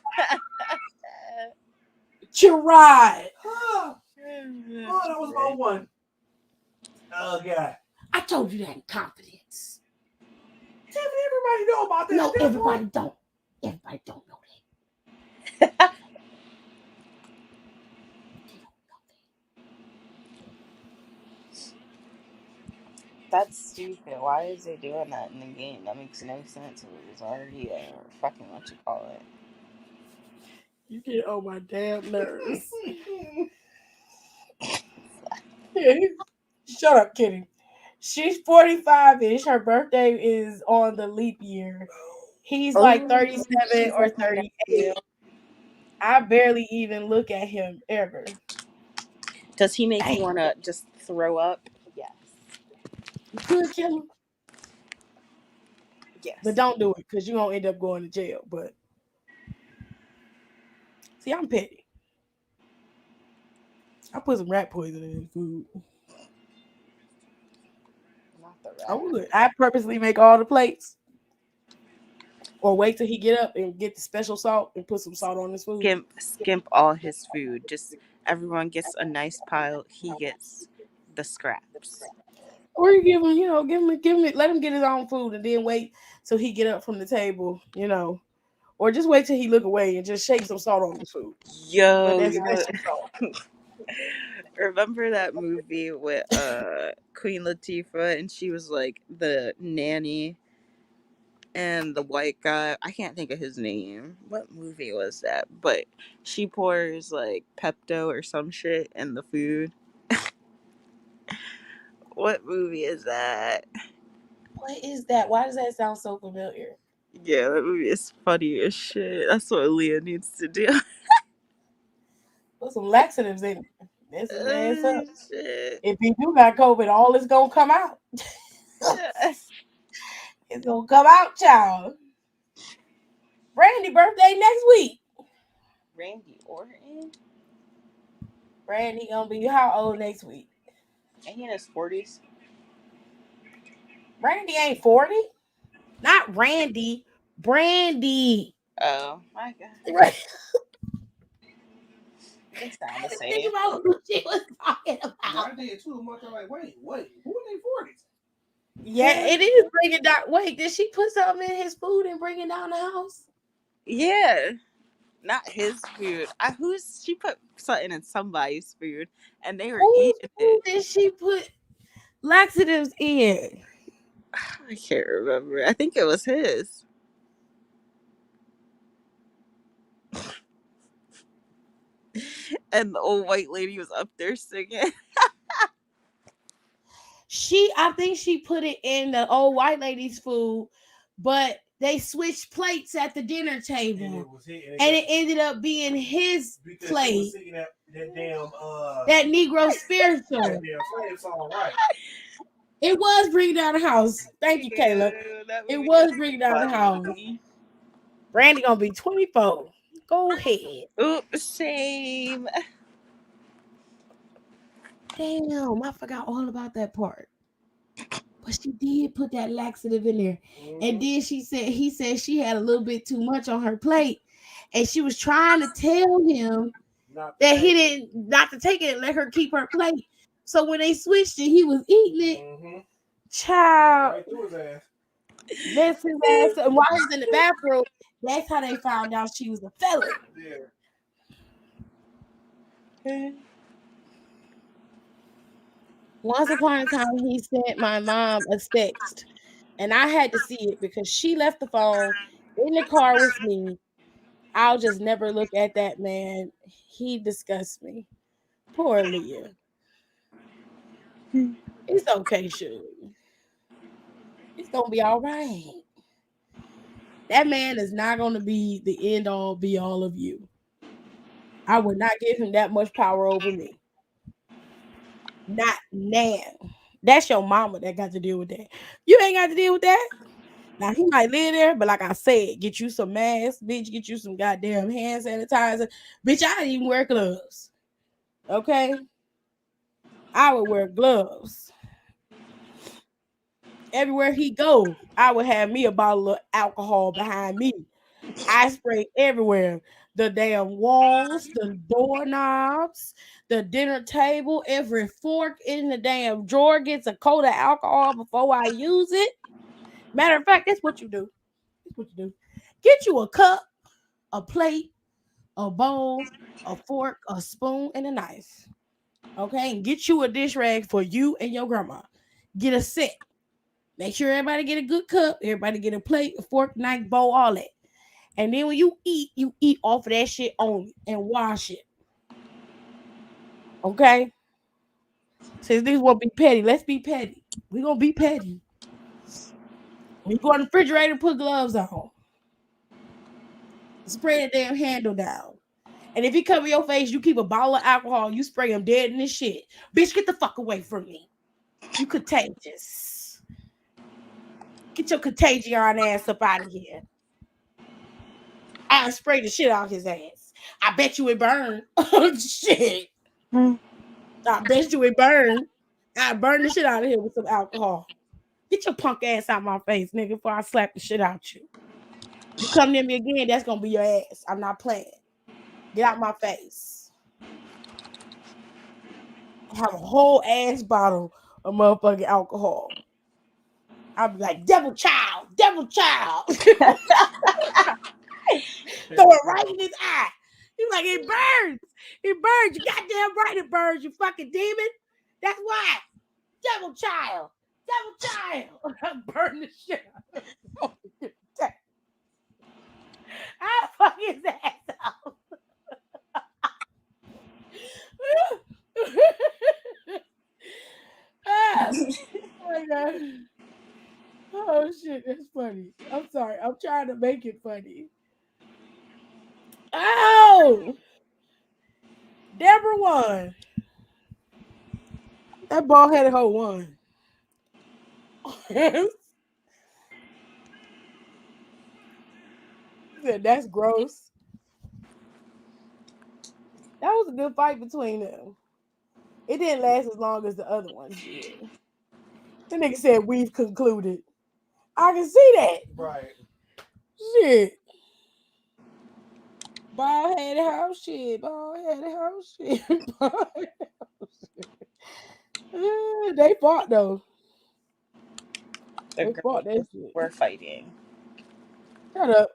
Gerard. Oh, that was my one. Oh, God. I told you that in confidence. Tiffany, everybody know about this. No, everybody don't. Everybody don't know that. That's stupid. Why is they doing that in the game? That makes no sense. It was already fucking what you call it. You get on my damn nerves. Shut up, Kitty. She's 45-ish. Her birthday is on the leap year. He's like 37 or 38. I barely even look at him ever. Does he make you want to just throw up? Yes. You could kill him. Yes. But don't do it because you're going to end up going to jail. But see, I'm petty. I put some rat poison in his food. Not the rat. I would. I purposely make all the plates. Or wait till he get up and get the special salt and put some salt on his food. Skimp all his food. Just everyone gets a nice pile. He gets the scraps. Or you give him, let him get his own food and then wait till he get up from the table, Or just wait till he look away and just shake some salt on his food. Yo, But that's some salt. remember that movie with Queen Latifah and she was like the nanny and the white guy, I can't think of his name. What movie was that? But she pours like Pepto or some shit in the food. What movie is that? What is that? Why does that sound so familiar? Yeah, that movie is funny as shit. That's what Leah needs to do. Put some laxatives in it. That's his ass up. Shit. If he do got COVID, all is gonna come out. It's gonna come out, child. Brandy birthday next week. Randy Orton? Brandy gonna be how old next week? Ain't he in his 40s? Brandy ain't 40. Not Randy. Brandy. Oh my god. Right. They sound the Think same. about who she was talking about. I did too. I'm like, wait, who in their 40s? Yeah, it is bringing down. Wait, did she put something in his food and bring it down the house? Yeah. Not his food. She put something in somebody's food and they were Whose eating food it. did she put laxatives in? I can't remember. I think it was his. And the old white lady was up there singing. I think she put it in the old white lady's food, but they switched plates at the dinner table, and it ended up being his plate. That damn That Negro spiritual. damn slave song, right? It was bringing down the house. Thank you, Kayla. It was bringing down the house. Brandy gonna be 24. Go ahead. Ooh, same. Damn, I forgot all about that part. But she did put that laxative in there. And then he said she had a little bit too much on her plate. And she was trying to tell him that he didn't not to take it and let her keep her plate. So when they switched it, he was eating it. Child. Right through his ass. Messed his ass up. And while he was in the bathroom, that's how they found out she was a felon. Yeah. Once upon a time, he sent my mom a text, and I had to see it because she left the phone in the car with me. I'll just never look at that man. He disgusts me. Poor Leah. It's okay, Shirley. It's gonna be all right. That man is not gonna be the end all be all of you. I would not give him that much power over me. Not now. That's your mama that got to deal with that. You ain't got to deal with that. Now he might live there, but like I said, get you some masks, bitch. Get you some goddamn hand sanitizer, bitch. I didn't even wear gloves. Okay, I would wear gloves everywhere he go. I would have me a bottle of alcohol behind me. I spray everywhere. The damn walls, the doorknobs, the dinner table, every fork in the damn drawer gets a coat of alcohol before I use it. Matter of fact, that's what you do. That's what you do. Get you a cup, a plate, a bowl, a fork, a spoon, and a knife. Okay, and get you a dish rag for you and your grandma. Get a set. Make sure everybody get a good cup. Everybody get a plate, a fork, knife, bowl, all that. And then when you eat off of that shit only and wash it. Okay? Since these won't be petty, let's be petty. We're going to be petty. When you go in the refrigerator, put gloves on. Spray the damn handle down. And if he cover your face, you keep a bottle of alcohol, you spray him dead in this shit. Bitch, get the fuck away from me. You contagious. Get your contagion ass up out of here. I'll spray the shit out his ass. I bet you it burned. Oh, shit. I bet you it burned. I burn the shit out of here with some alcohol. Get your punk ass out my face, nigga, before I slap the shit out you. You come near me again, that's gonna be your ass. I'm not playing. Get out my face. I have a whole ass bottle of motherfucking alcohol. I'll be like, devil child. Throw it right in his eye. He's like, it burns. It burns. You goddamn right it burns, you fucking demon. That's why. Devil child. Burn the shit out. I fuck his ass out. Oh my god. Oh shit, that's funny. I'm sorry. I'm trying to make it funny. Oh, Deborah won. That bald headed hoe won. That's gross. That was a good fight between them. It didn't last as long as the other ones did. The nigga said we've concluded. I can see that. Right. Shit. Bald headed house shit. They fought though. They fought that shit. We're fighting. Shut up.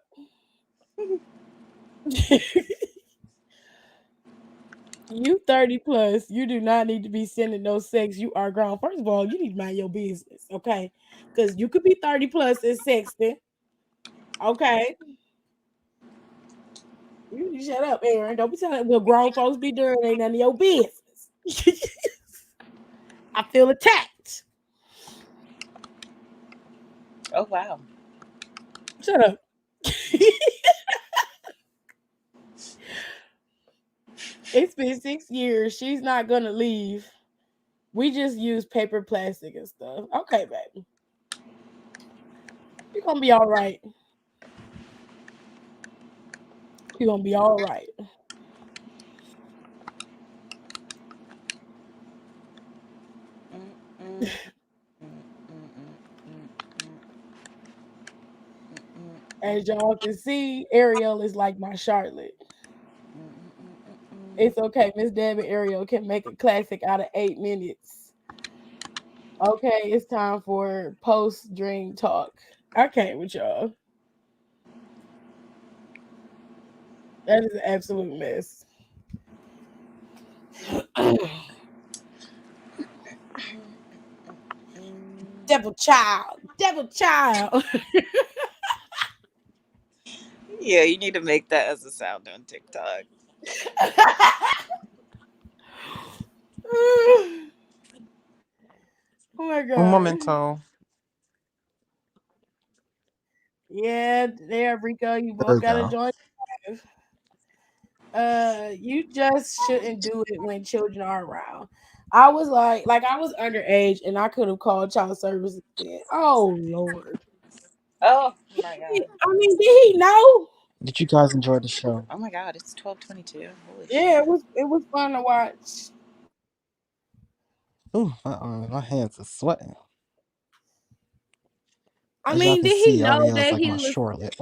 You 30 plus, you do not need to be sending no sex. You are grown. First of all, you need to mind your business, okay? Because you could be 30 plus and sexting. Okay. You need to shut up, Aaron. Don't be telling what grown folks be doing. Ain't none of your business. I feel attacked. Oh wow. Shut up. It's been 6 years. She's not gonna leave. We just use paper, plastic, and stuff. Okay, baby. You're gonna be all right. You're gonna be all right. Mm, mm, mm, mm, As y'all can see, Ariel is like my Charlotte. It's okay. Miss Debbie Ariel can make a classic out of 8 minutes. Okay, it's time for post dream talk. I can't with y'all. That is an absolute mess. Devil child. Devil child. Yeah, you need to make that as a sound on TikTok. Oh my Un god. momento. Yeah, there, Rico. You There both we gotta go. join. You just shouldn't do it when children are around. I was like I was underage and I could have called child services then. Oh Lord. Oh my god. I mean, did he know? Did you guys enjoy the show? Oh my god, it's 12:22. Holy Yeah, shit. it was fun to watch. Ooh, my hands are sweating. I As y'all mean, can see, Ariel's like my was Charlotte.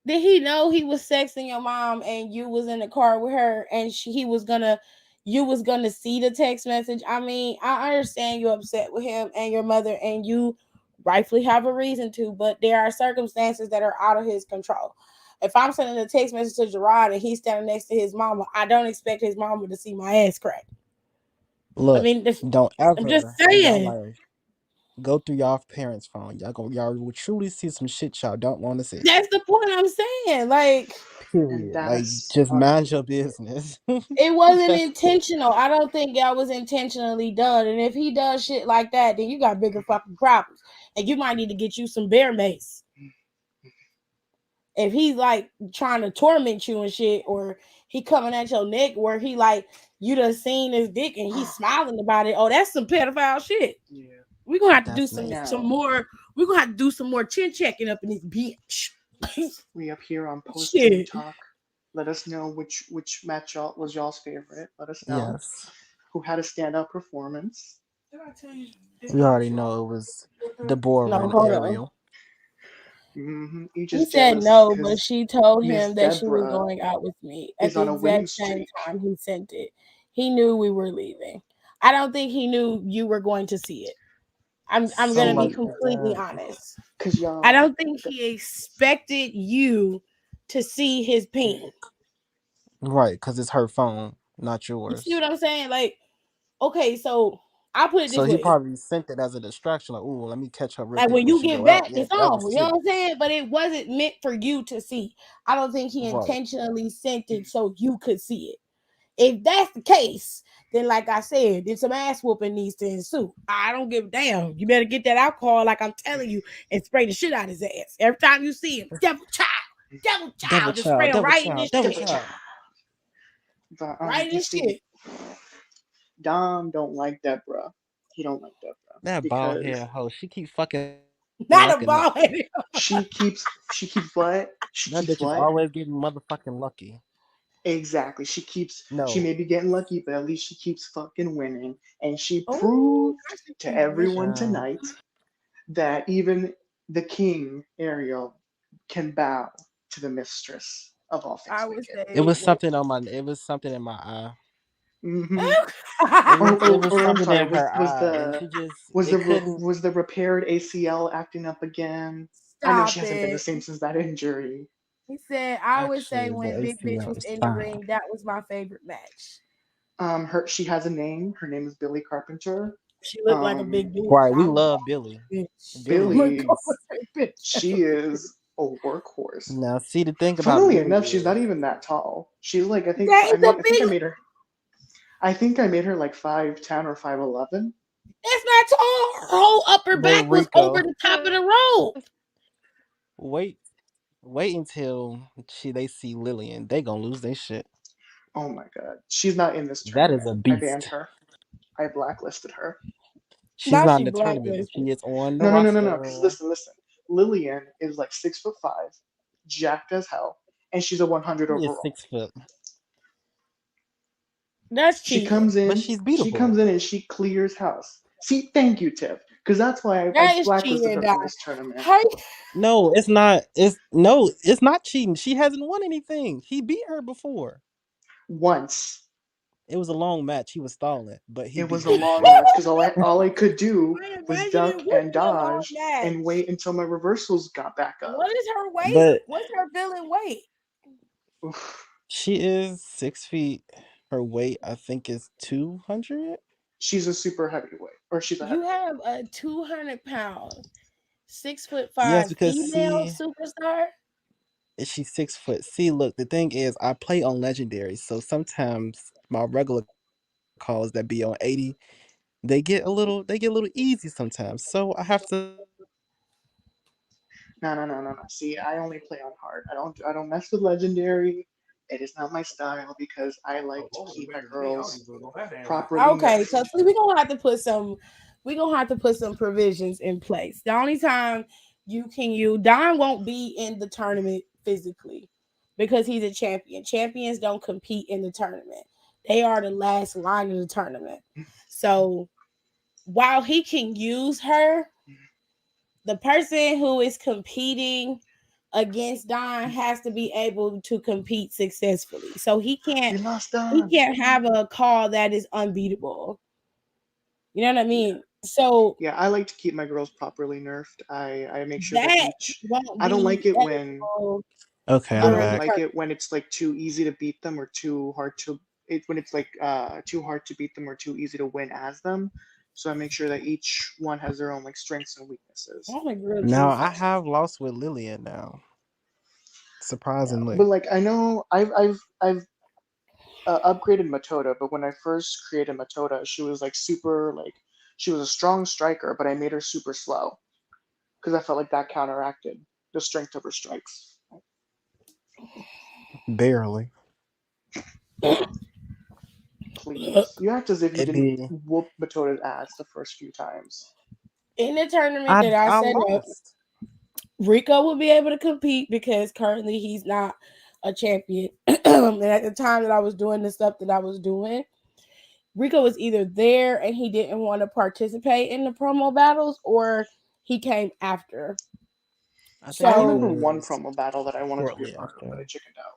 did he know he was sexting your mom and you was in the car with her and he was gonna you was gonna see the text message? I mean, I understand you're upset with him and your mother and you rightfully have a reason to, but there are circumstances that are out of his control. If I'm sending a text message to Gerard and he's standing next to his mama, I don't expect his mama to see my ass crack. I Look, mean, don't I'm just ever in y'all saying. life go through y'all parents' phone. Y'all will truly see some shit y'all don't want to see. That's the point I'm saying. Like, And Period. Like that's just part of mind the your business. it wasn't That's intentional. I don't think that was intentionally done. And if he does shit like that, then you got bigger fucking problems. And you might need to get you some bear mace. If he's like trying to torment you and shit, or he coming at your neck where he like you done seen his dick and he's smiling about it. Oh, that's some pedophile shit. Yeah. We're gonna have to do that's some no. nasty. more. We're gonna have to do some more chin checking up in this bitch. We up here on post dream Shit. talk. Let us know which match y'all was y'all's favorite. Let us know Yes. who had a standout performance. Did I tell you? We already know it was Deborah No, and hold on. Ariel. You He just said jealous no, but because she told Miss him that she was Deborah going out with me at is the on a winning exact same streak. time he sent it. He knew we were leaving. I don't think he knew you were going to see it. I'm gonna be See completely that honest. Cause I y'all, don't think he expected you to see his peen. right, because it's her phone, not You see yours. what I'm saying? Like, okay, so I'll put it So this he way. probably sent it as a distraction, like, "Ooh, let me catch her real Like quick when before you she get go out." back, Yeah, it's that was on. You know cute. what I'm saying? But it wasn't meant for you to see. I don't think he Right. intentionally sent it so you could see it. If that's the case, then like I said, then some ass whooping needs to ensue. I don't give a damn. You better get that alcohol, like I'm telling you, and spray the shit out his ass. Every time you see him, devil Devil child, just spray child, him devil right in child, this devil double shit. child. child. But Right in you this see, shit. Dom don't like Deborah. He don't like Deborah That bald because head hoe, she keep fucking Not a lucking up. ball headed. she keeps what? She That keeps bitch is what? always getting motherfucking lucky. Exactly. She No, may be getting lucky, but at least she keeps fucking winning. And she Oh, proved I should to keep everyone winning. child. tonight that even the king, Ariel, can bow to the mistress of all things I would wicked. It say was something on my. It was something in my eye. Hmm It what? was. It was Or I'm something sorry, in her eye, and she just. It couldn't. was the repaired ACL acting up again? I know she Stop hasn't been the it. same since that injury. He said, I would say Actually, the when Big Bitch ACL was is in the fine. ring, that was my favorite match. She has a name. Her name is Billy Carpenter. She looked like a Um, big bitch. Right, we I was love like, Billy. bitch. I'm Billy gonna go Billy, with is that bitch. That's a she big bitch. is a workhorse. now. See, the thing about Funnily Billy enough, she's is not even that tall. She's like That is a I think I big made her. I think I made her like 5'10" or 5'11". It's not tall. Her whole upper But back was over Rico, the top of the rope. wait, wait until they see Lillian. They gonna lose their shit. Oh my god. She's not in this That is tournament. a I banned beast. her. I blacklisted her. She's Now not in she the tournament, but blacklisted. she is on the No. Because roster. listen. Lillian is like 6'5", jacked as hell, and she's a 100 She is overall. 6 foot, That's She cheating. comes but in. she's She comes beatable. in and she clears house. See, thank you, Tiff, because that's why I That is blacklisted cheating, her dog. from this tournament How No, it's not. It's no, it's not cheating. She hasn't won anything. He beat her before. once. It was a long match. He was stalling, but he It beat was a her long before. match because all I could do I was imagine it duck would and be a long dodge match. and wait until my reversals got back up. What is her weight? But What's her feeling weight? Oof. she is 6 feet. Her weight, I think, is 200. She's a super heavyweight, or she's a You heavyweight. have a 200 pound, six foot Yes, five because female see, superstar. she's 6 foot. See, look, the thing is, I play on legendary, so sometimes my regular calls that be on 80, they get a little easy sometimes. So I have to. No. See, I only play on hard. I don't mess with legendary. It is not my style because I like to keep my girls properly Okay, so nerfed. see, we gonna have to put some provisions in place. The only time you can use Don won't be in the tournament physically because he's a champion. Champions don't compete in the tournament. They are the last line of the tournament. So while he can use her, the person who is competing against Don has to be able to compete successfully. So We lost he Don. can't have a call that is unbeatable. You know what I Yeah. mean? So Yeah, I like to keep my girls properly nerfed. I make sure that that each. won't I don't be like it when eligible Okay, I I'm during don't the back. like tournament. it when it's like too easy to beat them or too hard to when it's like too hard to beat them or too easy to win as them. So I make sure that each one has their own like strengths and weaknesses. I'm a grilled Now cheese I sandwich. have lost with Lillian now, Yeah, but surprisingly. like I know I've upgraded Matoda, but when I first created Matoda, she was like super like she was a strong striker, but I made her super slow because I felt like that counteracted the strength of her strikes. Barely. Please, you act as if you It didn't be whoop Matoda's ass the first few times. In the tournament I that I I set up, lost. Rico will be able to compete because currently he's not a champion. And at the time that I was doing the stuff that I was doing, Rico was either there and he didn't want to participate in the promo battles, or he came after. I Yeah, I think it remember So one was promo battle that I wanted to be a shortly part of, but I after. chickened out.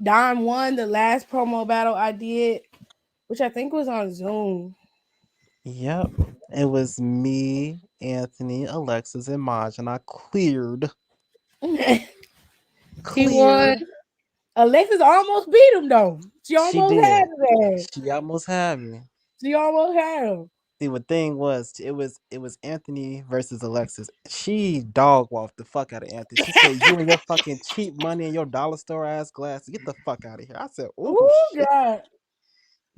Don won the last promo battle I did, which I think was on Zoom. Yep. It was me, Anthony, Alexis, and Maj, and I cleared. He won. Cleared. Alexis almost beat him though. She She almost had did. him. She almost had me. She almost had him. See, what thing was, it was Anthony versus Alexis. She dog walked the fuck out of Anthony. She said, "You and your fucking cheap money and your dollar store ass glasses, get the fuck out of here." I said, "Oh Oh shit." God.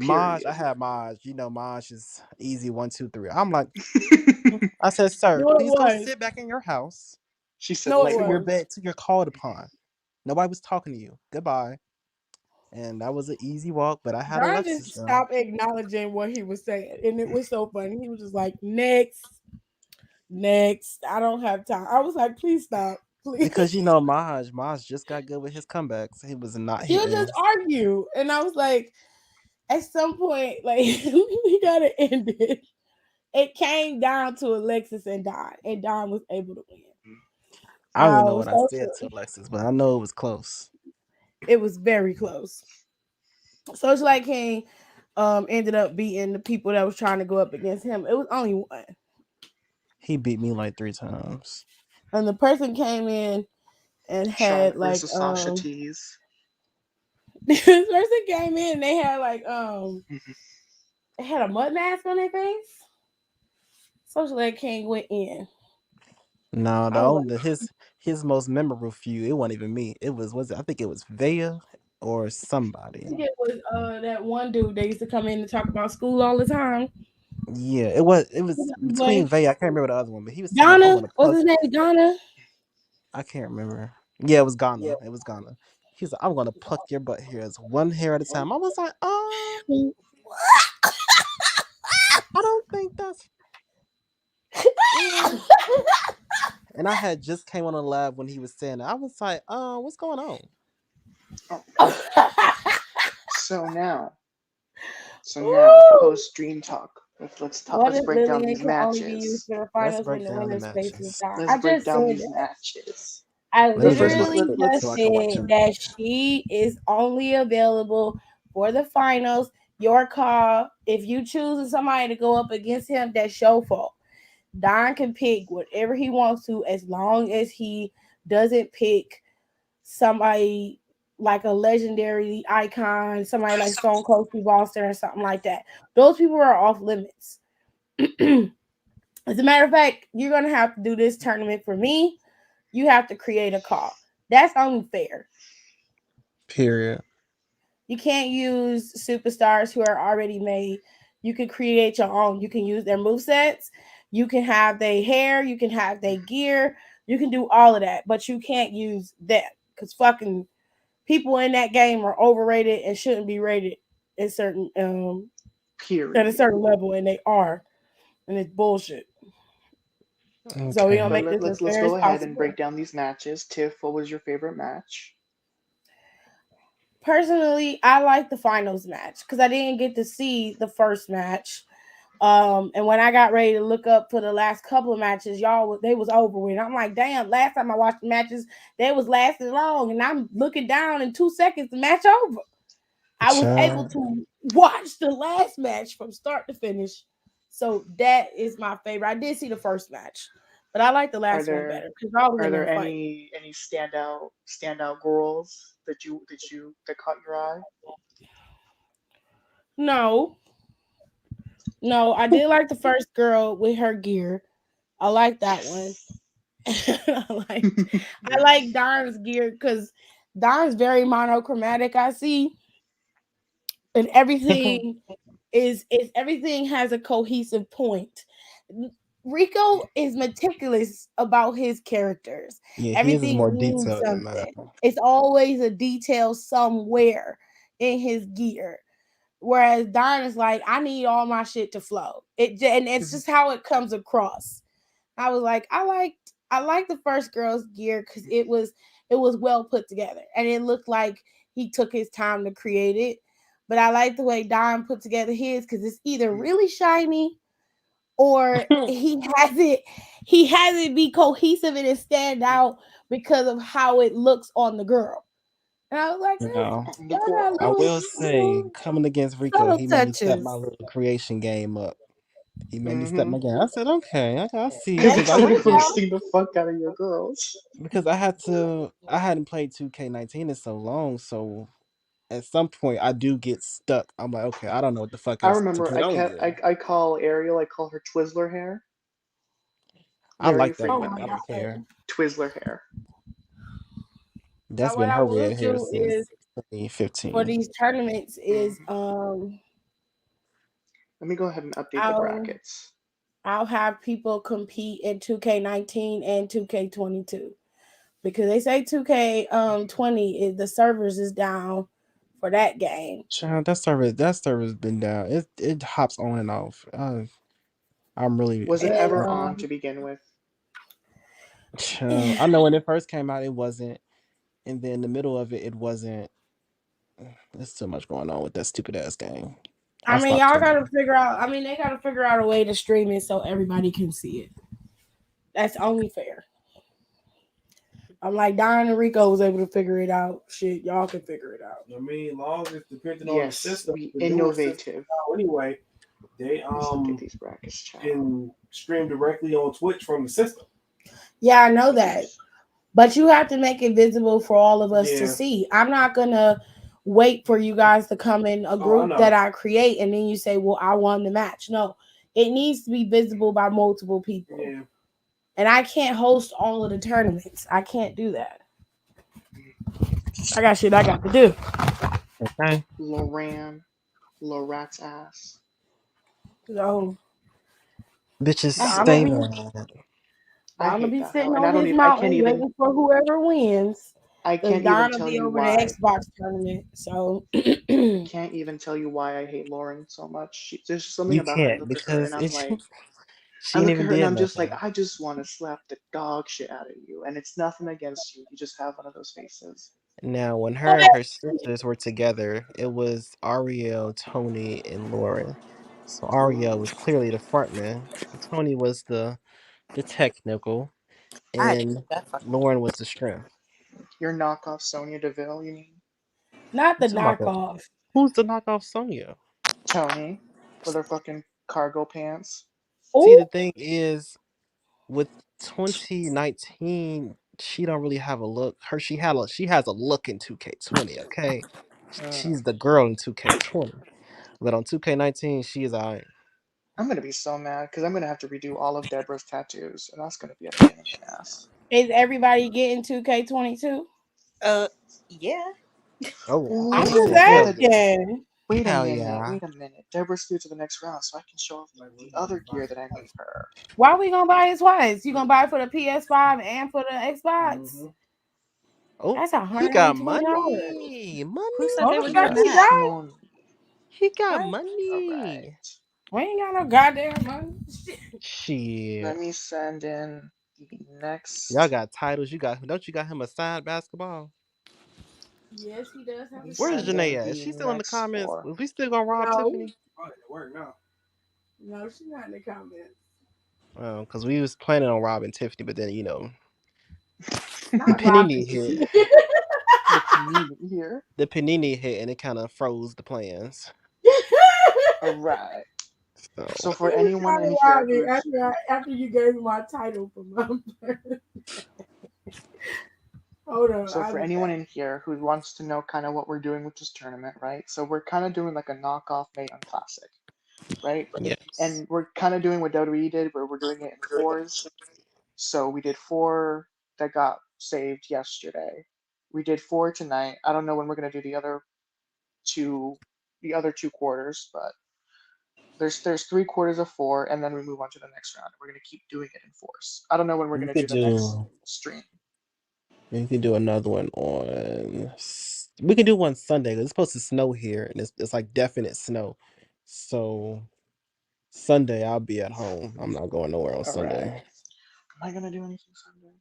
Maj, I Period. had Maj. You know, Maj is easy 1, 2, 3. I'm like, I said, "Sir, No, it please go was. sit back in your house She said No, it to your lightning. was. bed till you're called upon. Nobody was talking to you. Goodbye." And that was an easy walk, but I had Don Alexis just though. stopped acknowledging what he was saying. And it was so funny. He was just like, next, next. I don't have time. I was like, please stop. Please. Because Maj just got good with his comebacks. He was not He'll hitting. just argue. And I was like, at some point, like, we gotta end it. It came down to Alexis and Don was able to win. I don't even know what I So said to Alexis, but I know it was close. it was very close. Social Light King ended up beating the people that was trying to go up against him. It was only one. He beat me like 3 times. And the person came in and had Charlotte like versus Sasha Tees. this person came in and they had like they had a mud mask on their face. Social Light King went in. No, I the was only like, his most memorable feud, it wasn't even me. It was I think it was Vea or I somebody. think it was that one dude that used to come in and talk about school all the time. Yeah, it was between Boy, Vay. I can't remember the other one, but he was telling him, "I'm Ghana. gonna What's plug." his name? Ghana. I can't remember. Yeah, it was Ghana. It was Ghana. He was like, "I'm gonna pluck your butt hairs one hair at a time." I was like, I don't think that's." Mm. And I had just came on the live when he was saying that. I was like, what's going on?" Okay. So now, post Dream Talk. What Let's if break down Lillian these can only be used matches. for the Let's finals when break the down the winner's place is matches. down? Let's I break just down said these that. matches. I Let me First, bring let, my let, literally stick let's just so I can watch said him. that she is only available for the finals. Your call. If you choose somebody to go up against him, that's your fault. Don can pick whatever he wants to as long as he doesn't pick somebody like a legendary icon, somebody like Stone Cold Steve Austin or something like that. Those people are off limits. As a matter of fact, you're gonna have to do this tournament for me. You have to create a call. That's only fair. Period. You can't use superstars who are already made. You can create your own. You can use their move sets. You can have their hair. You can have their gear. You can do all of that, but you can't use that because fucking people in that game are overrated and shouldn't be rated at certain at a period. certain level, and they are, and it's bullshit. So we're gonna Okay. But make this as let's fair as go ahead and possible. break down these matches. Tiff, what was your favorite match? Personally, I like the finals match because I didn't get to see the first match. And when I got ready to look up for the last couple of matches, they was over with. I'm like, damn, last time I watched the matches, they was lasting long, and I'm looking down in 2 seconds, the match over. I was able Child. to watch the last match from start to finish. So that is my favorite. I did see the first match, but I like the Are last one there better because I was are in there there fighting. any standout girls that caught your eye? No, no, I did like the first girl with her gear. I like that one. Yes. I like Don's gear because Don's very monochromatic. I see, and everything has a cohesive point. Rico is meticulous about his characters. Yeah, his is more Everything means detailed than mine. something. It's always a detail somewhere in his gear. Whereas Don is like, I need all my shit to flow. And it's just how it comes across. I was like, I liked the first girl's gear because it was well put together and it looked like he took his time to create it. But I like the way Don put together his because it's either really shiny or he has it be cohesive and it stand out because of how it looks on the girl. And I was like, Now, On the y'all got I girl. will say, coming against Rico, subtle he made me step my touches. little creation game up. He made me step Mm-hmm. my game. I said, okay, I see, Because you That's because I started Rico. roasting the fuck out of your girls. I hadn't played 2K19 in so long, so at some point I do get stuck. I'm like, okay, I don't know what the fuck I else to remember put on you. I call Ariel, I call her Twizzler hair. I Very like that Oh one. my I frequently. don't god. care. Twizzler hair. That's What been I her will red hair do is since for 2015. these tournaments is Hmm. Let me go ahead and update the I'll brackets. I'll have people compete in 2K19 and 2K22 because they say 2K 20 is the servers is down for that game. Child, that server's been down. It hops on and off. I'm really, Was it And ever on to begin with? child. I know when it first came out, it wasn't, and then the middle of it, it wasn't. There's too much going on with that stupid ass game. I I mean, stopped y'all playing. gotta figure out. I mean, they gotta figure out a way to stream it so everybody can see it. That's only fair. I'm like Don and Rico was able to figure it out. Shit, y'all can figure it out. I mean, long as depending on the Yes, system, be the newer system innovative. now anyway, they Let's update these brackets, child. can stream directly on Twitch from the system. Yeah, I know that. Yes. But you have to make it visible for all of us to Yeah. see. I'm not gonna wait for you guys to come in a Oh, I group that know. I create and then you say, well, I won the match. No, it needs to be visible by multiple people. Yeah. And I can't host all of the tournaments. I can't do that. I got shit I got to do. Okay. Loran, Lorat's ass. So Bitches I hate Donna stay that. be mad. I Donna hate be that hell, sitting and on his I mountain waiting for whoever wins. Cause can't even Donna tell be you over the why. Xbox tournament. So Can't even tell you why I hate Lauren so much. There's just something You about her. I can't look at her because and I'm it, like, I she ain't look at even her and did I'm just like, nothing. I just want to slap the dog shit out of you. And it's nothing against you. You just have one of those faces. Now, when her and her sisters were together, it was Ariel, Tony, and Lauren. So Ariel was clearly the front man. Tony was the technical, I had to and get that fucking. Lauren was the strength. Your knockoff Sonya Deville, you mean? not You the talking about the knockoff. who's the knockoff Sonya? Tony with her fucking cargo pants. See, Oh, the thing is, with 2019, she don't really have a look. She has a look in 2K20. Okay, Mm. she's the girl in 2K20, but on 2K19, she is alright. I'm gonna be so mad because I'm gonna have to redo all of Deborah's tattoos, and that's gonna be a pain in the ass. is everybody getting 2K22? Uh, yeah. Oh, I'm oh, just Ooh, oh, hell yeah, asking. wait a hell minute, yeah. wait a minute. Deborah's through to the next round, so I can show off the other gear that I made her. Why we gonna buy it twice? You gonna buy it for the PS5 and for the Xbox? Oh, That's he got $120. money, Who said they Don't were you He got doing got me that? right? money. he got What? All money. right. We ain't got no goddamn money. Let Shit, me send in the y'all next. got titles. Don't you got him a side basketball? Yes, he does Let have me a Where's send side. Janae in at? Is the she still in the next comments? four. Is we still gonna rob No, Tiffany? no, she's not in the comments. Oh, because we was planning on robbing Tiffany, but then the Not panini robbing. hit. The panini here. The panini hit, and it kind of froze the plans. All right. So So for You anyone trying in to rob here me who's after you gave me my title for my birthday. Hold on, so I'll for be anyone back. in here who wants to know kind of what we're doing with this tournament, right? So we're kind of doing like a knockoff Mayon Classic, right? yes, And we're kind of doing what WWE did, where we're doing it in fours. So we did four that got saved yesterday. We did four tonight. I don't know when we're gonna do two, the other two quarters, but there's three quarters of four, and then we move on to the next round. We're gonna keep doing it in fours. I don't know when we're we gonna could do the next do stream. we could do another one on. We can do one Sunday. 'Cause it's supposed to snow here, and it's like definite snow. So Sunday I'll be at home. I'm not going nowhere on All right. Sunday. Am I gonna do anything Sunday?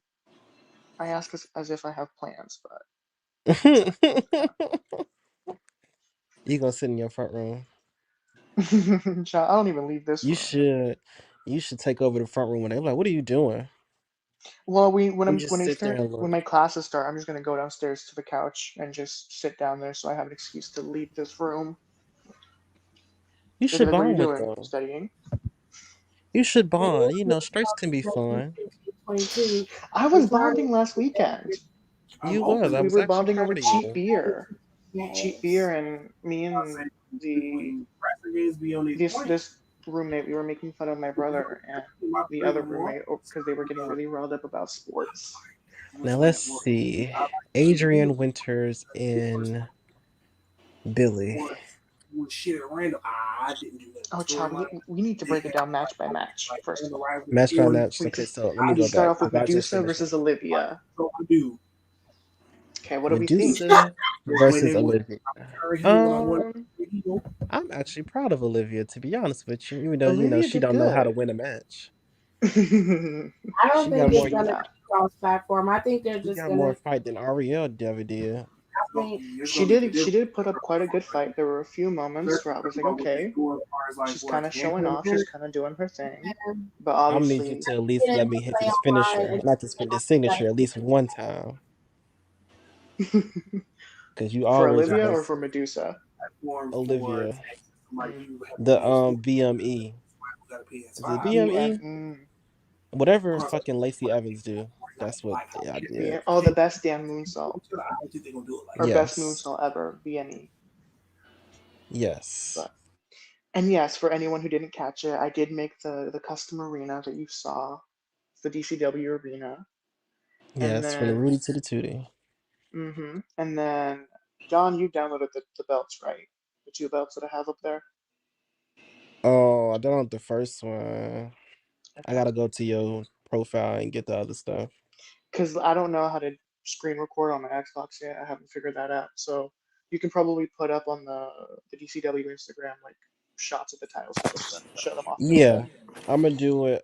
I ask as if I have plans, but I You gonna sit in your front room? don't. Child, I don't even leave this You room. should. You should take over the front room when they're like, "What are you doing?" Well, You just sit there and when look. my classes start, I'm just gonna go downstairs to the couch and just sit down there, so I have an excuse to leave this room. You They'll be should like, "What are you bond with doing? them. Studying?" You should Well, bond. Strikes can be we'll fun. 22 I was because Friday bonding last weekend. You was. I We was were actually bonding over proud of cheap you. beer. Cheap beer, games. and me and the this roommate, we were making fun of my brother and the other roommate because they were getting really riled up about sports. Now let's see. Adrian Winters in Billy. Oh, child, we need to break it down match by match, first of all. Match by match. We Okay, just so let me we go start back off with because I just Medusa finished it. versus Olivia. Okay, what do we think? Medusa versus Olivia. Um, I'm actually proud of Olivia, to be honest with you, even though Olivia she did don't know how to good. win a match. I don't She got think You it's more. say gonna that. be cross platform. I think they're She just got more gonna fight than Ariel ever did. think She did put up quite a good fight. There were a few moments where I was like, okay, she's kind of showing off, she's kind of doing her thing, but I'm gonna need you obviously to at least get let into me hit play this online finisher, and not this signature, at least one time, because you for always Olivia or rehearse for Medusa. Olivia. Mm, The BME. Is it BME? VM, Whatever fucking Lacey Evans do. That's what I did. oh, the best damn moonsault or best Yes. moonsault ever, VNE. Yes. But and yes, for anyone who didn't catch it, I did make the custom arena that you saw, the DCW arena, and Yes, from the then Rudy to the Tootie. and then John, you downloaded the belts, right? The two belts that I have up there. Oh, I don't know the first one. I gotta go to your profile and get the other stuff. Because I don't know how to screen record on my Xbox yet. I haven't figured that out. So you can probably put up on the DCW Instagram like shots of the title splits and show them off real quick. Yeah, I'm gonna do it.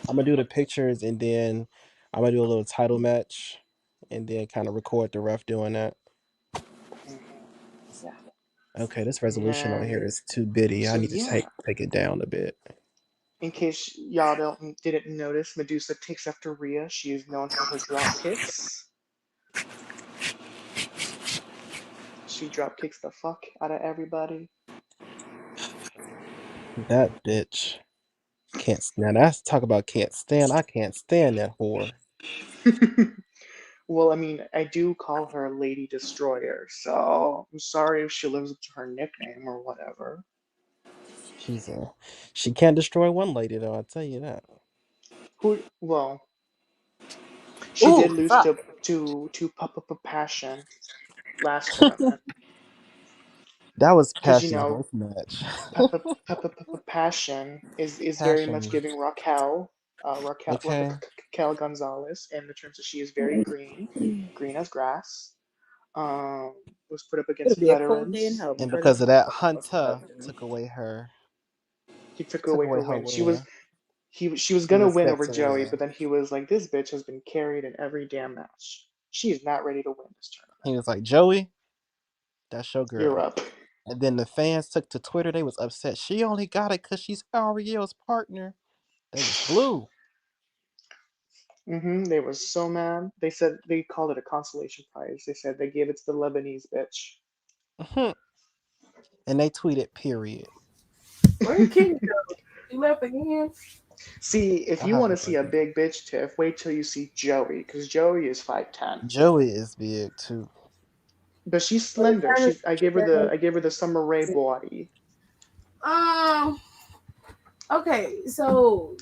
I'm gonna do the pictures and then I'm gonna do a little title match, and then kind of record the ref doing that. Mhm. Yeah. Okay, this And resolution on here then is too bitty. I so need to yeah, take it down a bit. in case y'all didn't notice, Medusa takes after Rhea. She is known for her drop kicks. She drop kicks the fuck out of everybody. That bitch can't stand. That's talk about can't stand. I can't stand that whore. Well, I mean, I do call her Lady Destroyer, so I'm sorry if she lives up to her nickname or whatever. She can't destroy one lady though. I'll tell you that. Who? Well, she Ooh, did lose fuck. to Papa Passion last tournament That was because Passion's worst match. Papa Passion is very much Passion. giving Okay. Raquel Gonzalez in the terms that she is very green, green as grass. Um, was put up It'll against be a cold day in veterans. hell And before because this of that, motherfucker Hunter comes. He took took away away her her win. win. She was She gonna was win set over to Joey, win. but then he was like, "This bitch has been carried in every damn match. She is not ready to win this tournament. He was like, Joey, that's your You're girl. up." And then the fans took to Twitter. They was upset. She only got it because she's Ariel's partner. They was blue. They were so mad. They said they called it a consolation prize. They said they gave it to the Lebanese bitch. And they tweeted, period. Where did Kenny go? He left again. See, if I you have want to to see go a get big bitch tiff, wait till you see Joey, because Joey is 5'10", Joey is big too. but she's Where slender. did I gave her the Summer Rae body. Um. Okay, so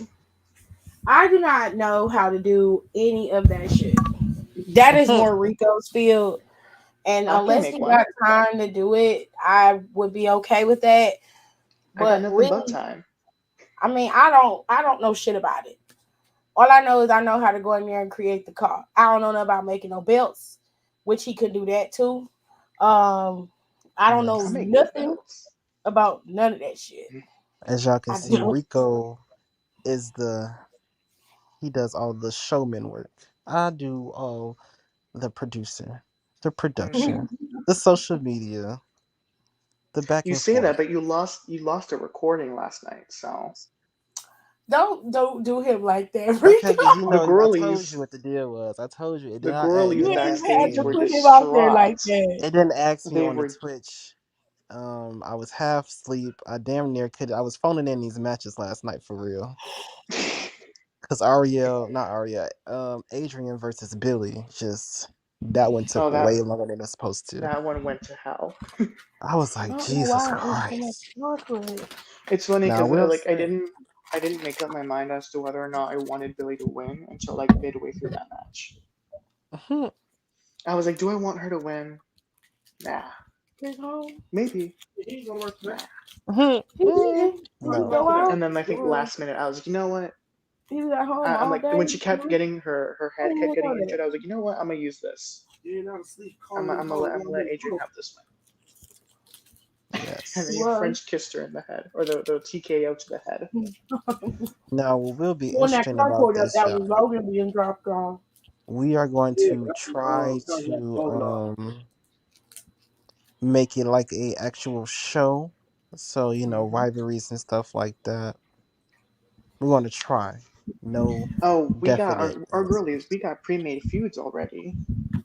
I do not know how to do any of that shit. That is more Rico's field, and I can unless make he one. got time to do it, I would be okay with that. I got But nothing but really, time. I mean, I don't know shit about it. All I know is I know how to go in there and create the car. I don't know nothing about making no belts, which he could do that too. I don't know I Yes. make good nothing belts. about none of that shit. As y'all can I see, don't. Rico is he does all the showman work. I do all the producing, the production, the social media, the back You and say that, forth. but you lost a recording last night, so Don't do him like that, Okay, because Rico. the I told you girlies what the deal was. I told you. the girlies You It ain't didn't had backstage to were put say. him out there like distraught. that. It didn't ask me They on the were Twitch. I was half asleep. I damn near could. I was phoning in these matches last night for real. Cause not Ariel, Adrian versus Billy, just that one took oh way longer than it's supposed to. that one went to hell. I was I like, don't know Jesus why it was so much Christ. chocolate. It's funny Now I because will like say, I didn't make up my mind as to whether or not I wanted Billy to win until like midway through that match. mhm, I was like, do I want her to win? Nah. He's home. Maybe. He's gonna work today. Nah. He didn't. Did He he no. work go today. out? And then I think last minute I was like, you know what? He was at home I'm all like day. when she kept getting her I head didn't kept even know getting that. injured, I was like, you know what? I'm gonna use this. You ain't out of sleep. I'm gonna let Adrian have this one. And then He Yes. you was. French kissed her in the head, or the TKO to the head. Now what will be When that interesting car about pulled up, this, that was y'all. Logan being dropped off. We are going to try to make it like a actual show. So, rivalries and stuff like that. We're going to try. No Oh, we got definite our answer. girlies. We got pre-made feuds already.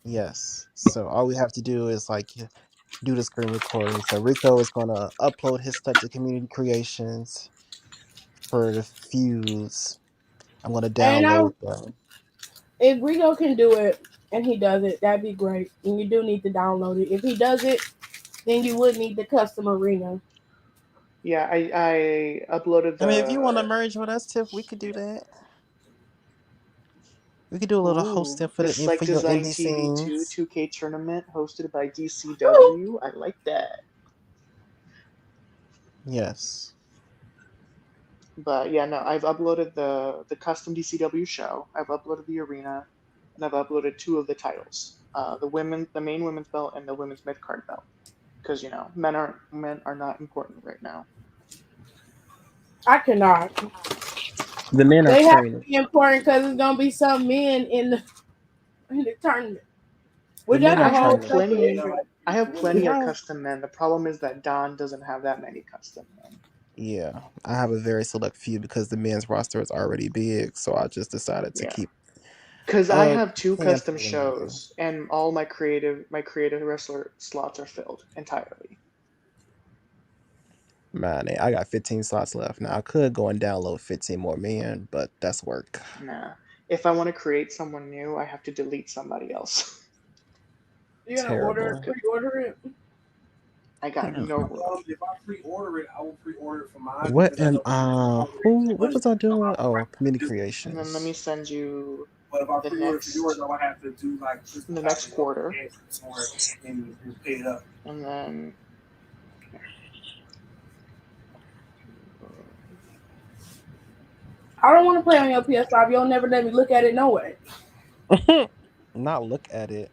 Yes. So all we have to do is like do the screen recording. So Rico is gonna upload his stuff to community creations for the feuds. I'm gonna And download them. if Rico can do it and he does it, that'd be great. And you do need to download it. If he does it, then you would need the custom arena. Yeah, I uploaded I mean, if you want to the merge with us, Tiff, we could do that. We could do a little hosting ooh for the for Psych your Design indie TV2 scenes. 2K tournament hosted by DCW. I like that. Yes. But yeah, no, I've uploaded the custom DCW show. I've uploaded the arena, and I've uploaded two of the titles, the main women's belt and the women's mid card belt, because men are not important right now. I cannot. The men are They have to training. be important because it's gonna be some men in the tournament, The which men that's I a are whole have training. separate plenty. issue. I have plenty of Yeah, custom men. The problem is that Don doesn't have that many custom men. yeah. I have a very select few because the men's roster is already big, so I just decided to Yeah, keep because I a have two custom handful in there. shows, and all my creative wrestler slots are filled entirely. Man, I got 15 slots left. Now I could go and download 15 more men, but that's work. Nah, if I want to create someone new, I have to delete somebody else. You're gonna Terrible. pre-order it. I got no room. If I pre-order it, I will pre-order it for mine What because I am know it's already what money was I on doing? my Oh, community just. And then let me creations. send you But if I the pre-order for yours, next I would have to do like physical the next copy of quarter, it somewhere and pay it up. and then I don't want to play on your PS5. You'll never let me look at it no way. Not look at it.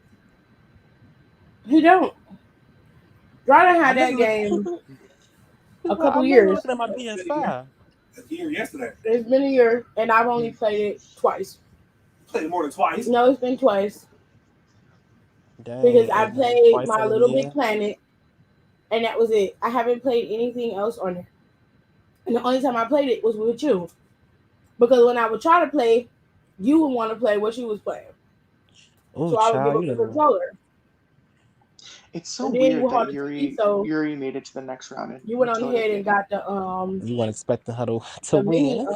He don't. Jordan had I've that been look game a couple I've been years. looking at my It's been a year. PS5. A year yesterday. It's been a year, and I've only played it twice. Played it more than twice. No, it's been twice because Dang, I and played twice my in a Little Big year. Planet, and that was it. I haven't played anything else on it. And the only time I played it was with you. Because when I would try to play, you would want to play what she was playing. Oh, So I would give child, up you the know. controller. it's so And then you weird were that hard to TV, Yuri so Yuri made it to the next round and you went on Matilda ahead and didn't. got You weren't expecting her to the mini win.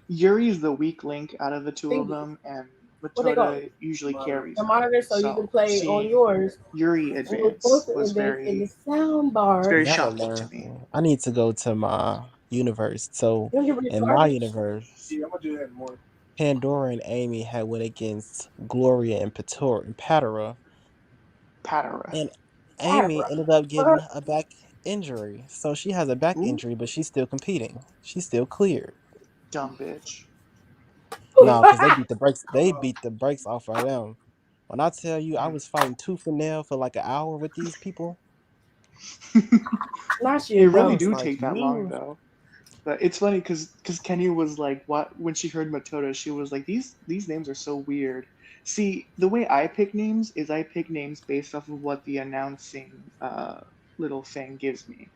Yuri's the weak link out of the two of thingy. them, and What they call it? Matilda usually carries The her. monitor so you can So play on seeing yours. Yuri And you're supposed advance to was invest in the very sound it's bar. very That shocking to reminds me. me. I need to go to my universe. So You don't get rid of in my garbage. universe, Yeah, I'm gonna do that more. Pandora and Amy had went against Gloria and Patera, Patera. and Amy Adabra. ended up getting a back injury. So she has a back Who? injury, but she's still competing. She's still cleared. Dumb bitch. No, because they beat the brakes. I don't They know. beat the brakes off of them. When I tell you, I Mm. was fighting tooth and nail for like an hour with these people. Not she It a I really dumb. was do like, take that long you. though. But it's funny because Kenny was like, "What?" When she heard Matoda, she was like, "These names are so weird." See, the way I pick names is I pick names based off of what the announcing little thing gives me.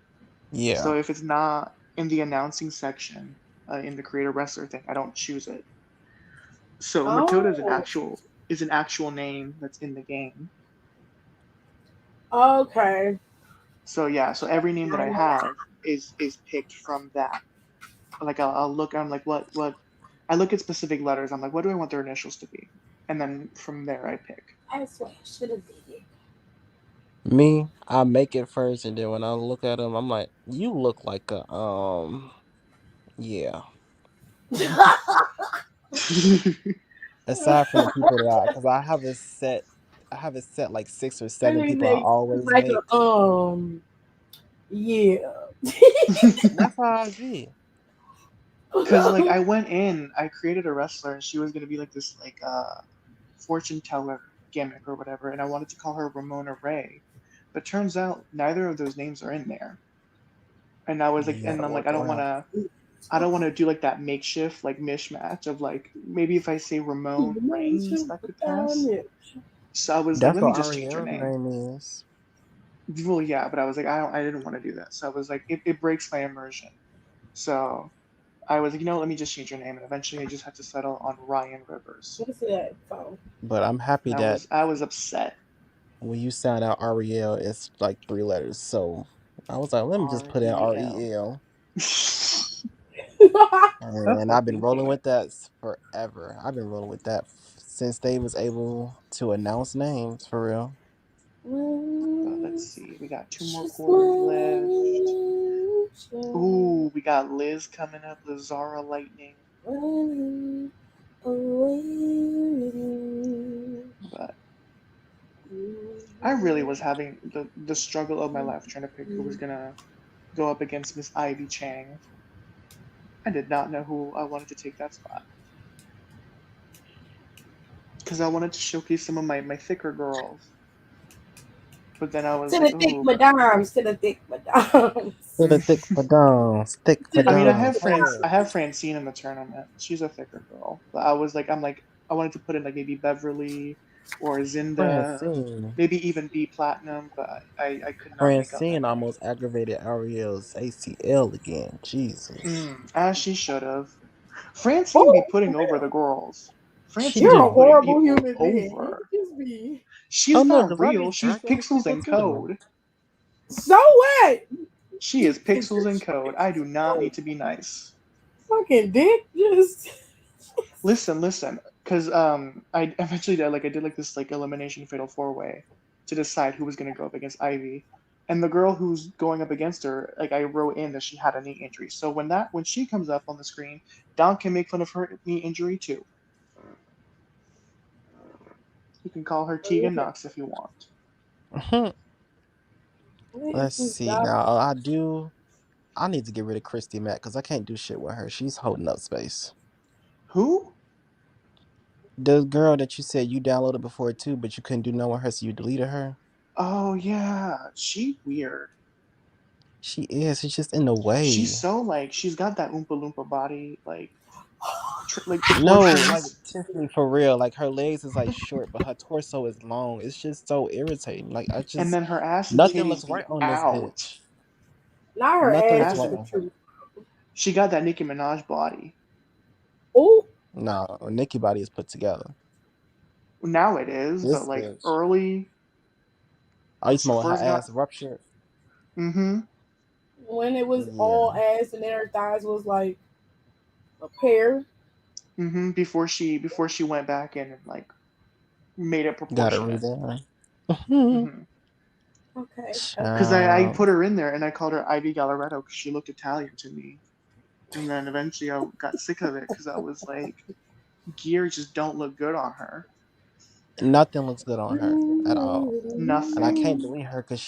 Yeah. So if it's not in the announcing section in the creator wrestler thing, I don't choose it. So Matoda Oh, is an actual name that's in the game. okay. So yeah, so every name that I have is picked from that. Like I'll look, I'm like, what? I look at specific letters. I'm like, what do I want their initials to be? And then from there I pick. That's what I should have did. Me, I make it first, and then when I look at them, I'm like, you look like a yeah. Aside from the people that because I have it set like 6 or 7 And people I they it's always like make. a yeah. That's how I be. Cause like I went in, I created a wrestler, and she was gonna be like this like fortune teller gimmick or whatever, and I wanted to call her Ramona Ray, but turns out neither of those names are in there. And I was like, You and gotta I'm like, work around. I don't want to do like that makeshift like mishmatch of like maybe if I say Ramon Reigns that could pass. So I was like, That's let me what just change her Ariel's name. name is. Well, yeah, but I was like, I didn't want to do that. So I was like, it breaks my immersion. So I was like, let me just change your name. And eventually I just had to settle on Ryan Rivers. Let me see that phone. But I'm happy And that I was upset. when you sound out Ariel, it's like 3 letters. So I was like, let me just put in REL. REL. And I've been Fucking rolling good. with that forever. I've been rolling with that since they was able to announce names for real. But let's see. We got two more She's quarters left. smiling, Ooh, we got Liz coming up, Lazara Lightning. running away. But I really was having the struggle of my life trying to pick who was gonna go up against Miss Ivy Chang. I did not know who I wanted to take that spot because I wanted to showcase some of my thicker girls. But then I was To like, the thick oh, madams, to the thick madams. To the thick madons, thick To I the mean, thick madons. I madams. have Francine in the tournament. She's a thicker girl. But I was like, I wanted to put in like maybe Beverly or Zinda, Francine. maybe even B Platinum, but I could not make up my Francine mind. almost aggravated Ariel's ACL again. Jesus. As she should have. Francine be Oh, putting for over the real. girls. She Francine You're be a do. putting horrible people human being. You over. just be She's Oh no, not because I real. be She's jacking with pixels people and too. code. so what? She is Is pixels your and code. I do not need to be nice. fucking dick just Listen, because I eventually did I did like this like elimination fatal four way to decide who was gonna go up against Ivy, and the girl who's going up against her, like I wrote in that she had a knee injury. So when she comes up on the screen, Don can make fun of her knee injury too. You can call her Tegan Knox if you want. Let's this see. dog. Now I need to get rid of Christy Mack because I can't do shit with her. She's holding up space. Who? The girl that you said you downloaded before too, but you couldn't do no with her, so you deleted her. Oh yeah, she weird. She is. She's just in the She's way. so like she's got that Oompa Loompa body, like No, like proportions. Tiffany for real. Like her legs is like short, but her torso is long. It's just so irritating. Like I And just then her ass and nothing titties looks be right on this out. bitch. Not her Nothing ass looks As is right the on her. truth. she got that Nicki Minaj body. Oh, No, Nikki body is put together. Now it is, but This like bitch. early I when used she to her first got ass ruptured. mm-hmm. when it was Yeah, all ass and then her thighs was like a pair. Mm-hmm. Before she went back in and like made it got it proportionate. redone. Mm-hmm. Okay, Because okay. I Child. put her in there and I called her Ivy Galleretto because she looked Italian to me. And then eventually I got sick of it because I was like, gear just don't look good on her. Nothing looks good on her at all. And I Nothing. can't delete her because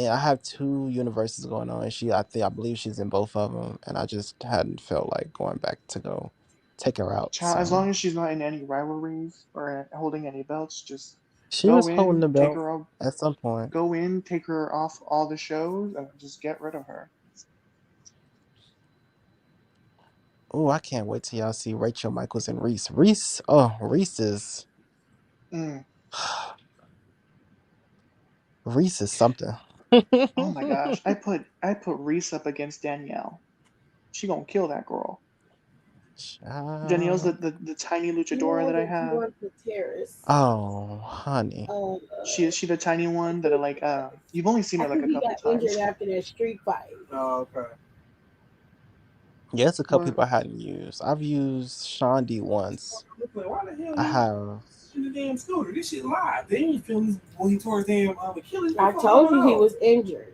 I have two universes going on, and I believe she's in both of them, and I just hadn't felt like going back to go take her out. Child, as So long as she's not in any rivalries or holding any belts, just she was go holding in, the belt at some point. take her off all the shows, and just get rid of her. Oh, I can't wait till y'all see Rachel Michaels and Reese. Reese is Mm. Reese is something. Oh my gosh, I put Reese up against Danielle. She gonna kill that girl. Danielle's Child. the tiny luchadora Yeah, that I but you have. want the terrace. Oh, honey. Uh, Is she the tiny one that are like you've only seen I her like think a he couple got injured times. after that street fight. Oh, okay. Yeah, it's a couple What? people I hadn't used. I've used Shondi once. Look, like, why the hell I he have. in the damn scooter? This shit live. They ain't feel this when he tore his damn Achilles. What I the fuck told going you he on? was injured.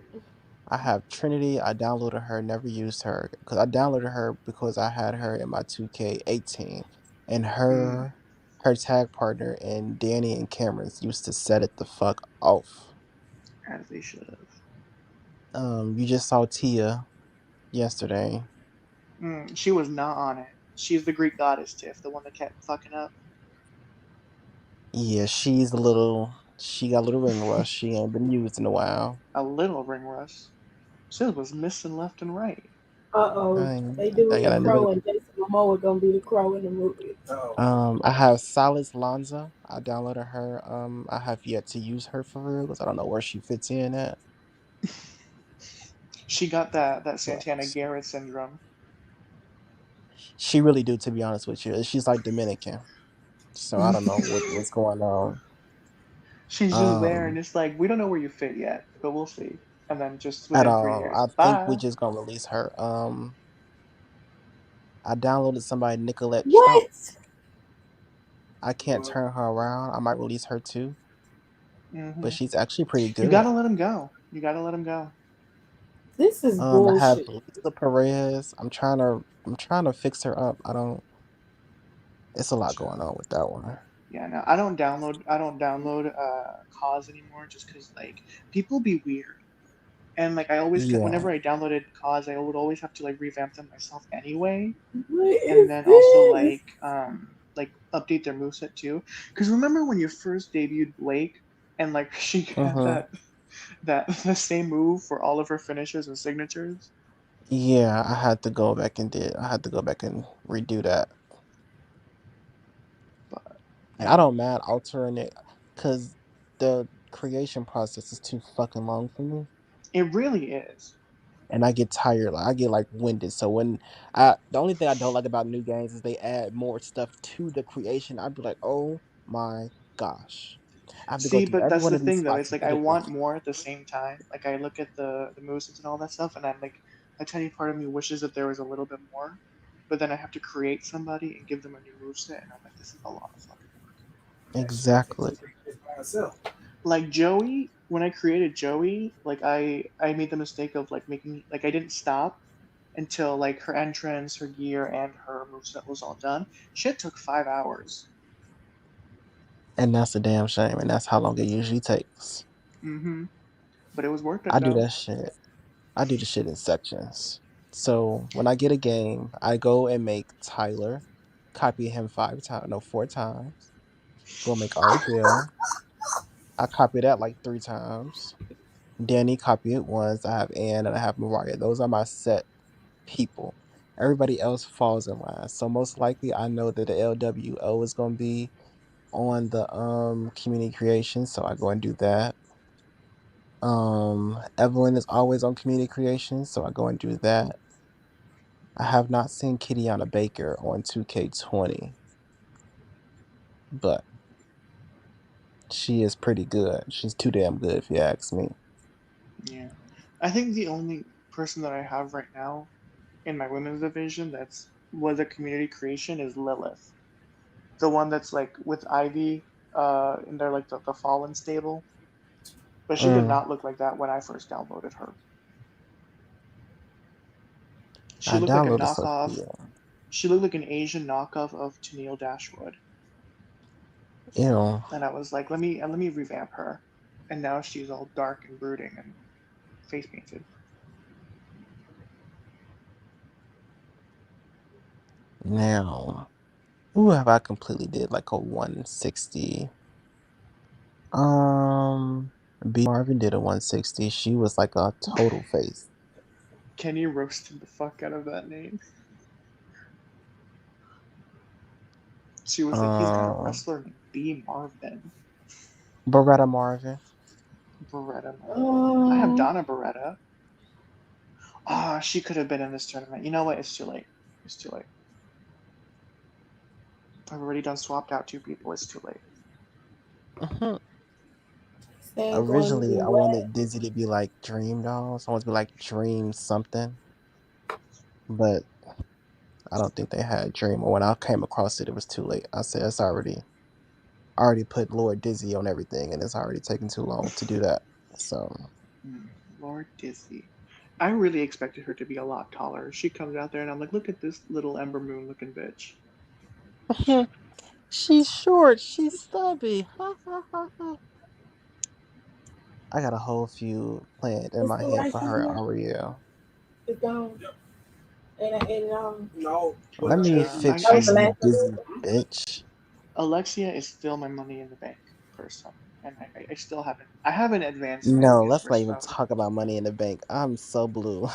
I have Trinity. I downloaded her, never used her because I downloaded her because I had her in my 2K18, and Mm, her tag partner and Danny and Cameron's used to set it the fuck off. as they should have. You just saw Tia yesterday. She was not on it. She's the Greek goddess Tiff, the one that kept fucking up. Yeah, she's a little. She got a little ring rust. She ain't been used in a while. A little ring rust. Sis was missing left and right. Uh-oh. I, They I doing got the a little. crow and Jason Momoa gonna be the crow in the movie. Oh, I have Silas Lanza. I downloaded her. I have yet to use her for real because I don't know where she fits in at. She got that But Santana Garrett syndrome. she really do, to be honest with you. She's like Dominican, so I don't know what's going on. She's just there, and Um, it's like we don't know where you fit yet, but we'll see. And then just at within three all. years, I think we bye. just gonna release her. I downloaded somebody Nicolette Trump. What? I can't turn her around. I might release her too, but Hmm she's actually pretty You good. gotta let him go. You gotta let him go. This is I have bullshit. Lisa Perez. I'm trying to fix her up. I don't. It's a lot going on with that one. Yeah, no, I don't download cause anymore just because like people be weird. And like I always Yeah. whenever I downloaded CODs, I would always have to like revamp them myself anyway, What and is then also this? like update their moveset too. Because remember when you first debuted Blake and like she had Mm-hmm. that the same move for all of her finishes and signatures? Yeah, I had to go back and redo that. But And I yeah, don't mind altering it because the creation process is too fucking long for me. it really is. And I get tired, like I get like winded. So when I the only thing I don't like about new games is they add more stuff to the creation. I'd be like, oh my gosh. I have to go See, through but every that's one the of these thing though. spots It's and like I edit them. want more at the same time. Like I look at the movesets and all that stuff, and I'm like, a tiny part of me wishes that there was a little bit more. But then I have to create somebody and give them a new moveset, and I'm like, this is a lot of fucking work. Exactly. Like Joey, when I created Joey, like I made the mistake of like making like I didn't stop until like her entrance, her gear, and her moveset was all done. Shit took 5 hours. And that's a damn shame. And that's how long it usually takes. Mm-hmm. But it was worth I it do though. that shit. I do the shit in sections. So when I get a game, I go and make Tyler, copy him 5 times, no, 4 times. Go make Ardell. I copy that like 3 times. Danny copy it once. I have Ann and I have Mariah. Those are my set people. Everybody else falls in line. So most likely I know that the LWO is gonna be on the community creation. So I go and do that. Evelyn is always on community creation, so I go and do that. I have not seen Kitiana Baker on 2K20, but she is pretty good. She's too damn good if you ask me. Yeah. I think the only person that I have right now in my women's division that's was a community creation is Lilith. The one that's like with Ivy in their like the Fallen stable. But she did Mm, not look like that when I first downloaded her. She I looked like a downloaded knockoff. Sophia. She looked like an Asian knockoff of Tennille Dashwood. Ew. And I was like, let me revamp her. And now she's all dark and brooding and face painted. Now, who have I completely did like a 160? Um, B Marvin did a 160. She was like a total face. Kenny roasted the fuck out of that name. She was like, he's got a Um, wrestler named B Marvin. Beretta Marvin. Beretta Marvin. I have Um, Donna Beretta. Ah, she could have been in this tournament. You know what? It's too late. It's too late. I've already done swapped out 2 people. It's too late. Mhm. saying going to Originally, do I what? wanted Dizzy to be like Dream Dolls. I wanted to be like Dream something, but I don't think they had Dream. Or when I came across it, it was too late. I said it's already put Lord Dizzy on everything, and it's already taken too long to do that. So Hmm, Lord Dizzy. I really expected her to be a lot taller. She comes out there and I'm like, look at this little Ember Moon looking bitch. she's short. She's stubby. Ha ha ha ha. I got a whole few planned in It's my the head rice for in her here. Ariel. It's gone. And I ate it all. No, Let but me Yeah, fix That was you, the I you last of dizzy it. bitch. Alexia is still my money in the bank person, and I still haven't advanced my No, let's not universe even mode. talk about money in the bank. I'm so blue.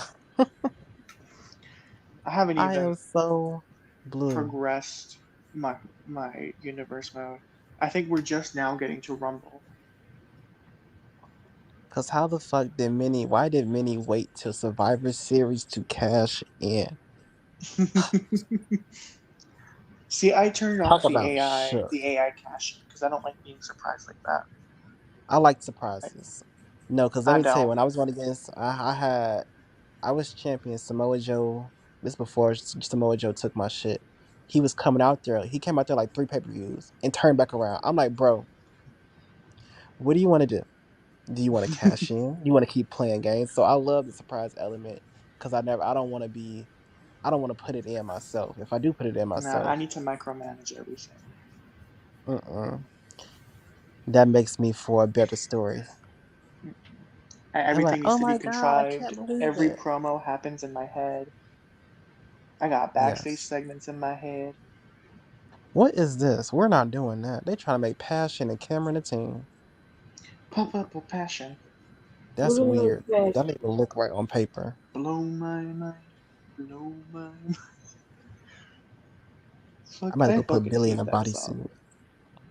I haven't I am even so blue. progressed my universe mode. I think we're just now getting to Rumble. Cause how the fuck did Minnie? Why did Minnie wait till Survivor Series to cash in? See, I turned Talk off about shook. the AI caching because I don't like being surprised like that. I like I, surprises. No, cause let I me tell you, don't. when I was going against, I was champion Samoa Joe. This before Samoa Joe took my shit. He was coming out there. He came out there like 3 pay-per-views and turned back around. I'm like, bro, what do you want to do? Do you want to cash in? You want to keep playing games? So I love the surprise element because I don't want to put it in myself. If I do put it in Nah, I myself, need to micromanage everything. mm-mm, that makes me for a better story. Mm-mm. I'm like, Everything needs oh to be my god, I contrived. can't believe Every it. promo happens in my head. I got backstage Yes. segments in my head. What is this? We're not doing that. They trying to make Passion and Cameron a team. Pump up a passion. That's Who weird. is That didn't even look right on paper. Blow my mind. Blow my mind. I'm Fuck, about to I go put fucking Billy in hate a that song. bodysuit.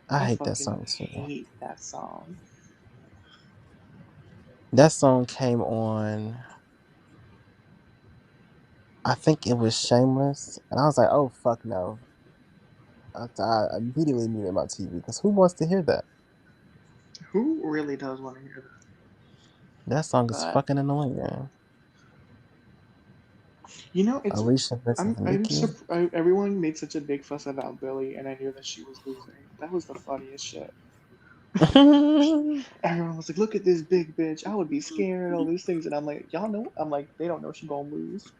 I I hate that fucking song too. hate that song. That song came on, I think it was Shameless, and I was like, oh fuck no. I immediately muted my TV because who wants to hear that? Who really does want to hear that? That song is But fucking annoying. you know, it's Alicia versus Nikki. everyone made such a big fuss about Billy, and I knew that she was losing. That was the funniest shit. Everyone was like, "Look at this big bitch. I would be scared. All these things." And I'm like, "Y'all know?" I'm like, "They don't know she gonna lose."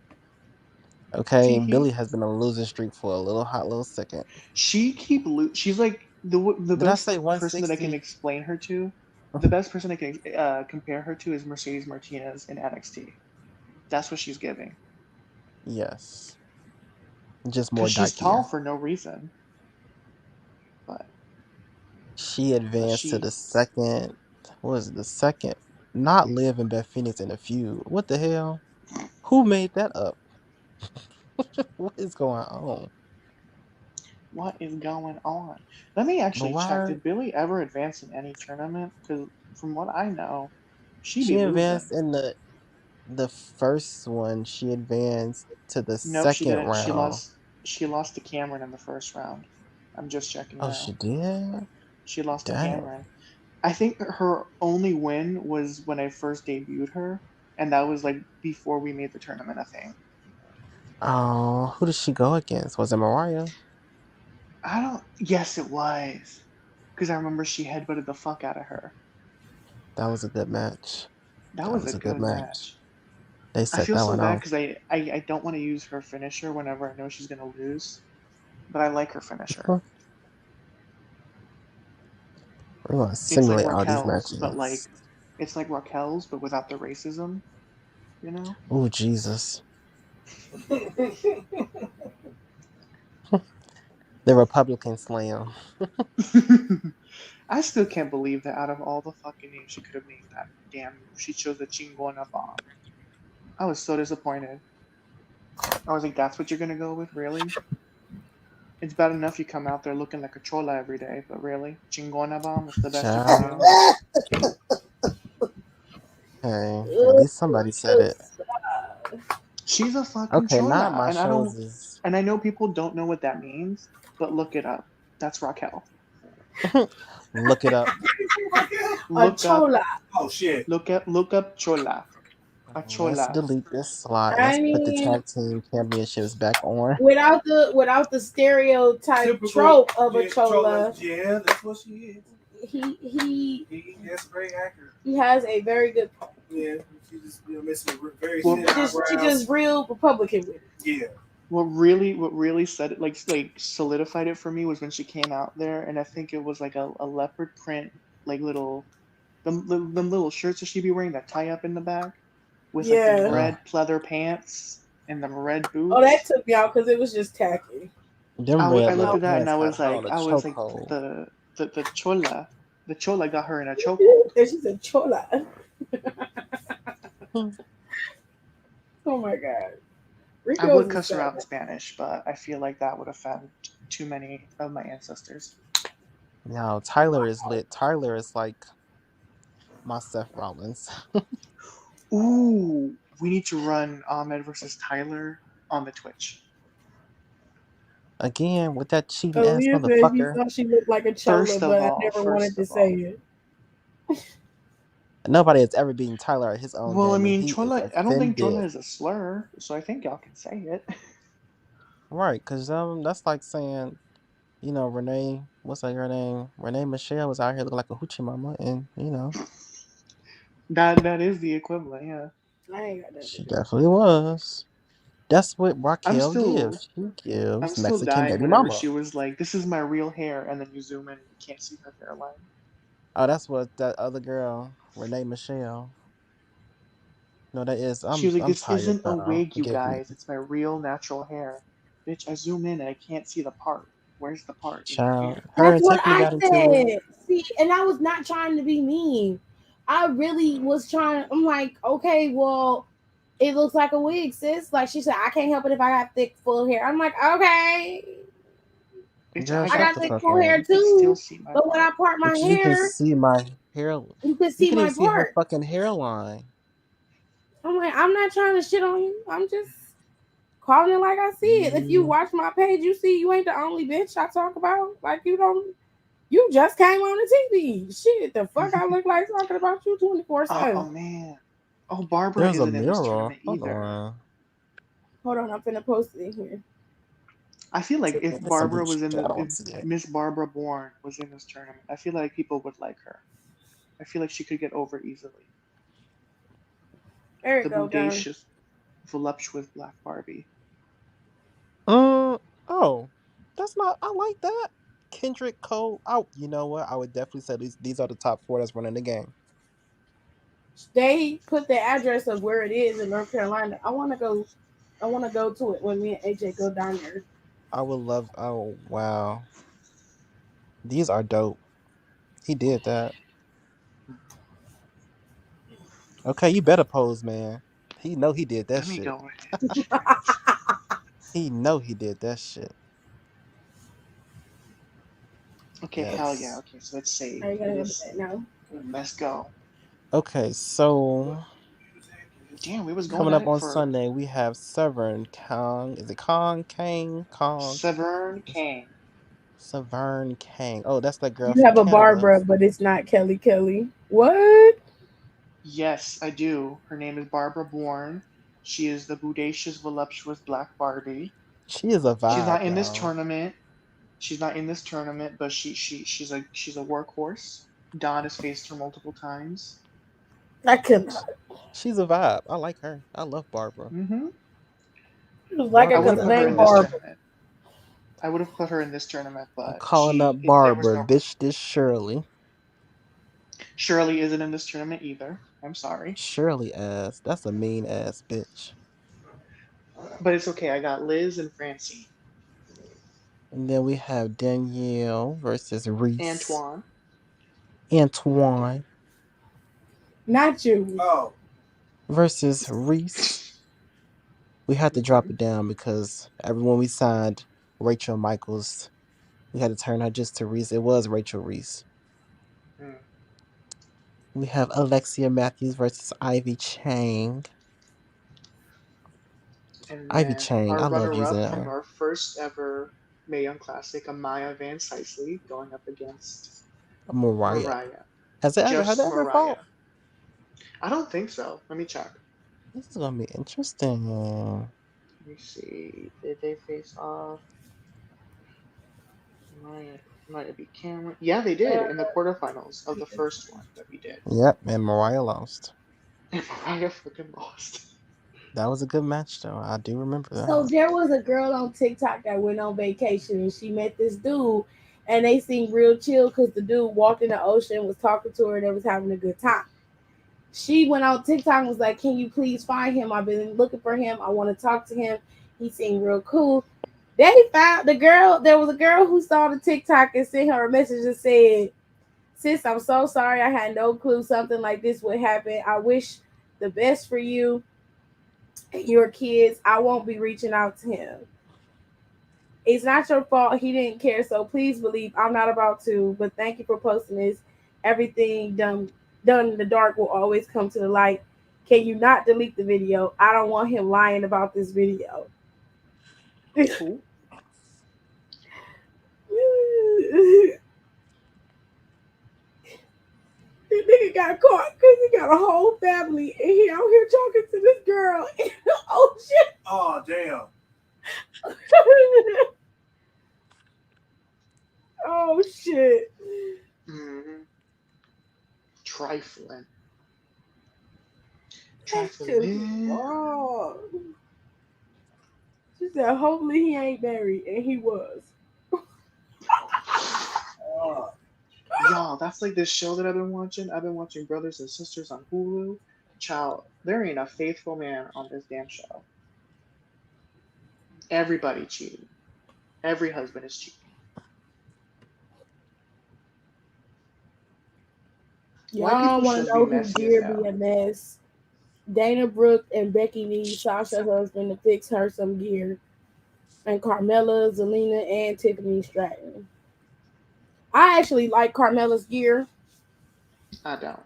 Okay, She Billy keep has been on a losing streak for a little hot little second. She's like the Did I best say person that I can 160? explain her to. The best person I can compare her to is Mercedes Martinez in NXT. That's what she's giving. Yes. Just Cause more she's tall dykier. for no reason, but She but advanced to the she's second. What was it? The second. Not Liv and Beth Phoenix in a feud. What the hell? Who made that up? What is going on? what is going on? Let me But actually check. why? Did Billy ever advance in any tournament? Because from what I know, she She be advanced losing. in the first one. She advanced to the Nope, she second didn't. She round. lost. She lost to Cameron in the first round. I'm just checking Oh, she now. did? She lost to Dang. Cameron. I think her only win was when I first debuted her, and that was like before we made the tournament a thing. Oh, who did she go against? Was it Mariah? I don't. Yes, it was. Because I remember she headbutted the fuck out of her. That was a good match. That That was a was a good good match. match. They I set feel that so one bad off. because I don't want to use her finisher whenever I know she's gonna lose, but I like her finisher. We're gonna It's like simulate all these Raquel's, but matches. like it's like Raquel's, but without the racism, you know? Oh, Jesus. The Republican slam. I still can't believe that out of all the fucking names she could have named that damn move, she chose the Chingona bomb. I was so disappointed. I was like, that's what you're gonna go with, really? It's bad enough you come out there looking like a chola every day, but really, Chingona bomb is the best you can do. Child. Hey, at least somebody said it. She's a fucking Okay, now chola, my and I shows don't, is and I know people don't know what that means, but look it up. That's Raquel. look it up. a Look up, chola? Oh shit. look up chola, a Let's chola. delete this slot. Let's I put the mean, tag team championships back on. without the stereotype Typical. trope of a Yeah, chola, yeah, that's what she is. he That's very accurate. he has a very good point. Yeah, she just missing very Well, thin She eyebrows. just real Republican with it. Yeah. what really said it, like solidified it for me was when she came out there, and I think it was like a leopard print, like little them little shirts that she be wearing that tie up in the back with like them Yeah. Ugh. red pleather pants and them red Oh, that boots. took me out because it was just tacky. Them red I looked leather at that and pants had her on a I was like chokehold. the chola got her in a chokehold. And she's a chola. Oh my god. I Rico's would is cuss her sad. out in Spanish, but I feel like that would offend too many of my ancestors. No, Tyler is lit. Tyler is like my Seth Rollins. Ooh, we need to run Ahmed versus Tyler on the Twitch. Again, with that cheating ass Aaliyah said she motherfucker. thought she looked like a chola, but I never wanted First to of say all, it. Nobody has ever beaten Tyler at his own well, I game, and mean, he is chola. I don't think chola offended. is a slur, so I think y'all can say it. Right, because that's like saying, Renee, what's like her name? Renee Michelle was out here looking like a hoochie mama, and That is the equivalent, yeah. I ain't got nothing to she do. definitely was. That's what I'm Raquel still gives. She I'm gives still Mexican dying baby whenever mama. she was like, "This is my real hair," and then you zoom in and you can't see her hairline. Oh, that's what that other girl, Renee Michelle. No, that is. She was like, I'm "This tired isn't a now. wig, you Forgive me, guys. It's my real natural hair." Bitch, I zoom in and I can't see the part. Where's the part in your child. hair? Her That's and what Tiffany I got into it. said. See, and I was not trying to be mean. I really was trying. I'm like, okay, well, it looks like a wig, sis. Like she said, I can't help it if I got thick, full hair. I'm like, okay, Bitch, Girl, I I shut got got the thick, thick fuck full hair. up. hair You could still too. see my But when I part. part my But you can hair, see my hair. you can You see can my even see her part. fucking hairline. I'm like, I'm not trying to shit on you. I'm just calling it like I see it. If you Mm, watch my page, you see you ain't the only bitch I talk about. Like you don't. You just came on the TV. Shit, the fuck I look like talking about you 24/7. Oh man. Oh, Barbara there's a isn't in this mirror. tournament Hold either. on. Hold on, I'm finna post it in here. I feel like Tiffany if has some Barbara loose was in the if shadows today. Miss Barbara Bourne was in this tournament, I feel like people would like her. I feel like she could get over easily. There The it go, done. bodacious, voluptuous Black Barbie. Oh, that's not. I like that. Kendrick Cole. Oh, you know what? I would definitely say these are the top four that's running the game. They put the address of where it is in North Carolina. I wanna go. I wanna go to it when me and AJ go down there. I would love. Oh wow, these are dope. He did that. Okay, you better pose, man. He know he did that Let me shit. go ahead and share. He know he did that shit. Okay, hell yeah. Yes. Okay, so it's saved. Are you It gonna go is to bed saved. now? Let's go. Okay, so Damn, we was going coming at up it on for Sunday, we have Severn Kong. Is it Kong? Kang? Kong? Severn Kang. Severn Kang. Oh, that's that girl You from have a Canada. Barbara, but it's not Kelly Kelly. What? Yes, I do. Her name is Barbara Bourne. She is the bodacious, voluptuous Black Barbie. She is a She's vibe, not in this y'all. tournament. She's not in this tournament, but she's a workhorse. Don has faced her multiple times. I could not. She's a vibe. I like her. I love Barbara. Hmm It was like her I would Barbara's because have the a put her name in this vibe. Barbara. tournament. I would have put her in this tournament, I'm but calling up there was Barbara. no. Bitch, this Shirley. Shirley isn't in this tournament either. I'm sorry, Shirley ass. That's a mean ass bitch. but it's okay. I got Liz and Francine. And then we have Danielle versus Reese. Antoine. Antoine Not you. Oh, versus Reese. We had to drop Hmm it down because everyone we signed, Rachel Michaels, we had to turn her just to Reese. It was Rachel Reese. Mm. We have Alexia Matthews versus Ivy Chang. And Ivy then Chang, our I love runner-up using from that. our first ever Mae Young Classic, Amaya Van Sysley, going up against Mariah. Mariah. Have they Just ever fought? Mariah. I don't think so. Let me check. This is gonna be interesting. Let me see. Did they face off? Might might be Cameron. Yeah, they did in the quarterfinals of the first one that we did. Yep, and Mariah lost. And Mariah freaking lost. That was a good match though. I do remember So that. there was a girl on TikTok that went on vacation and she met this dude and they seemed real chill because the dude walked in the ocean, was talking to her, and they was having a good time. She went on TikTok and was like, "Can you please find him? I've been looking for him. I want to talk to him. He seemed real cool." They found the girl. There was a girl who saw the TikTok and sent her a message and said, "Sis, I'm so sorry. I had no clue something like this would happen. I wish the best for you and your kids. I won't be reaching out to him. It's not your fault. He didn't care. So please believe I'm not about to. But thank you for posting this. Everything done in the dark will always come to the light. Can you not delete the video? I don't want him lying about this video." Who? The nigga got caught because he got a whole family and he out here talking to this girl in the ocean. Oh damn. Oh shit. Hmm Trifling. That's Trifling, just man. wrong. She said, hopefully he ain't married, and he was. Y'all, that's like this show that I've been watching. I've been watching Brothers and Sisters on Hulu. Child, there ain't a faithful man on this damn show. Everybody cheating. Every husband is cheating. White Y'all people want to should be know who messy as gear be hell. a mess? Dana Brooke and Becky need Sasha's husband to fix her some gear, and Carmella, Zelina, and Tiffany Stratton. I actually like Carmella's gear. I don't.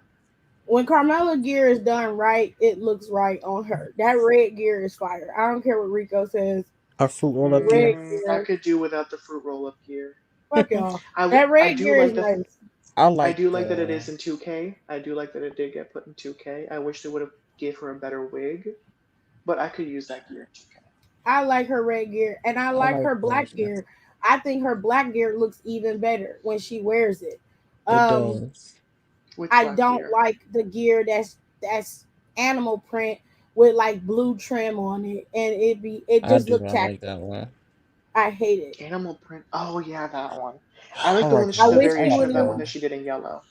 When Carmella gear is done right, it looks right on her. That red gear is fire. I don't care what Rico says. Her fruit roll up gear. Red I gear, could do without the fruit roll up gear. fuck y'all. I That I red do gear is like the nice. I I like do like that it is the. in 2K. I do like that it did get put in 2K. I wish they would have gave her a better wig, but I could use that gear in 2K. I like her red gear, and I I like like her the. black gear. I think her black gear looks even better when she wears it. It Um, does. Which I black don't gear? like the gear that's animal print with like blue trim on it, and it I just do look not like tacky. that one. I hate it. Animal print. Oh yeah, that one. I like I the one like that I the that. wish I she variation would like of that have. one that. that she did in yellow.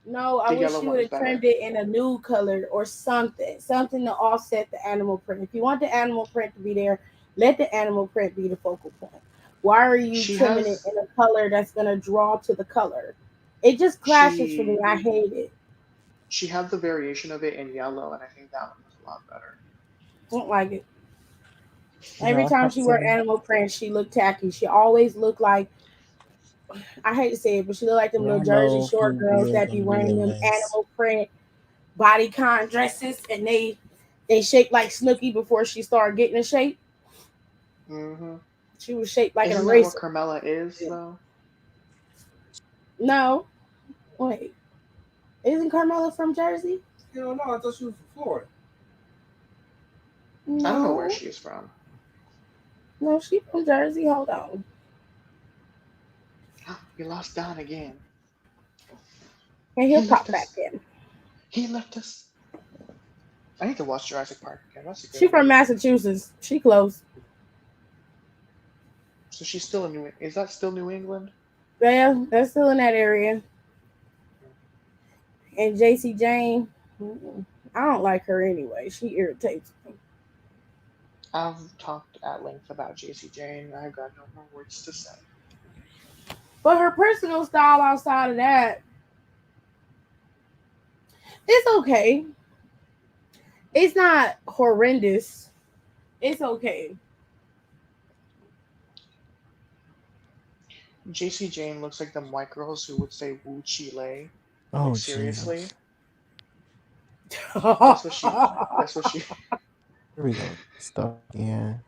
No, I The wish yellow she one would is have trimmed better. it in a nude color or something to offset the animal print. If you want the animal print to be there, let the animal print be the focal point. Why are you She trimming it has in a color that's gonna draw to the color? It just clashes for me. she I hate it. she had the variation of it in yellow, and I think that one was a lot better. Don't like it. You know, Every I time have she wear to. animal print, she look tacky. She always look like, I hate to say it, but she look like them little Y'all Jersey know Shore who girls gear that be gonna be wearing a them mess. animal print bodycon dresses, and they shape like Snooki before she started getting in shape. Hmm. She was shaped like an Isn't that what eraser. Carmella is though? No, wait, isn't Carmela from Jersey? Hell no, I thought she was from Florida. I don't know where No, she is from. no, she from Jersey. Hold on, We lost Don again. and he'll He left pop back us. in. He left us. I need to watch Jurassic Park again. That's a good She from movie. Massachusetts. She close. So she's still in New. Is that still New England? Yeah, that's still in that area. And JC Jane, I don't like her anyway. She irritates me. I've talked at length about JC Jane. I got no more words to say. But her personal style outside of that, it's okay. It's not horrendous. It's okay. JC Jane looks like them white girls who would say Wu Chi Lei. Like Oh seriously, Jesus! that's what she. That's what she. Here we go. Stuff again.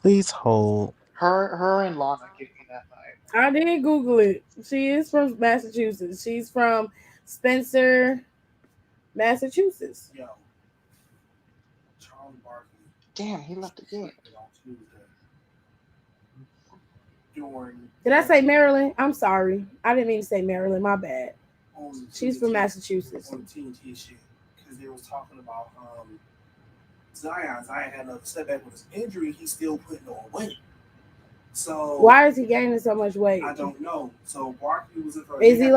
Please hold. Her and Lana give me that vibe. I did Google it. She is from Massachusetts. She's from Spencer, Massachusetts. Yo, Charles Barkley Damn, he left again. slipped it on Tuesday during Did I say Maryland? I'm sorry. I didn't mean to say Maryland. My bad. on the She's from TNT Massachusetts. on the TNT shit because they was talking about Zion. Zion had another setback with his injury. He's still putting on weight. So Why is he gaining so much weight? I don't know. So Barkley was in for. Is he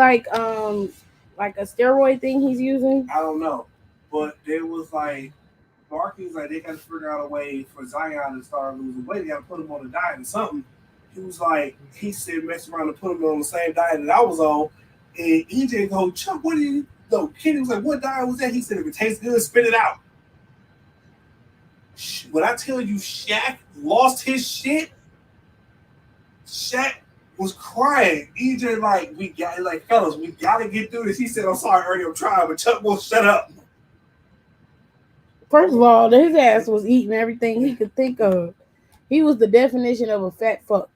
like a steroid thing he's using? I don't know, but there was like Barkley was like they got to figure out a way for Zion to start losing weight. They got to put him on a diet or something. He was like he said mess around and put him on the same diet that I was on, and EJ go Chuck, what do you? No, Kenny was like, what diet was that? He said if it tastes good, spit it out. When I tell you Shaq lost his shit, Shaq was crying. EJ like we got like fellas, we gotta get through this. He said, I'm sorry, Ernie, I'm trying, but Chuck won't shut up. First of all, his ass was eating everything he could think of. He was the definition of a fat fuck.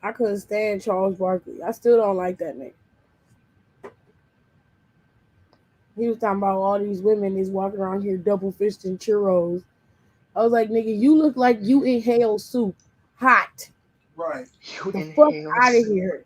I couldn't stand Charles Barkley. I still don't like that nigga. He was talking about all these women is walking around here double fisting churros. I was like, nigga, you look like you inhale soup. Hot. Right. You The fuck inhale out of soup. here.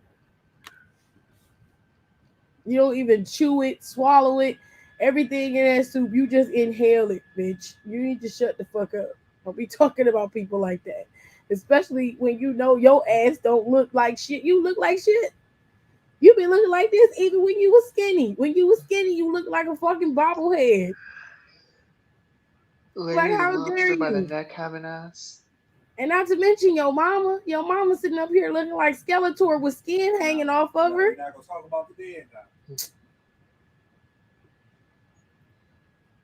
You don't even chew it, swallow it, everything in that soup. You just inhale it, bitch. You need to shut the fuck up. Don't be talking about people like that. Especially when you know your ass don't look like shit. You look like shit. You been looking like this even when you was skinny. When you was skinny, you look like a fucking bobblehead. Like, Larry the how dare Lobster by the you? neck having ass. And not to mention your mama. Your mama sitting up here looking like Skeletor with skin hanging off of her. We're not gonna talk about the dead now.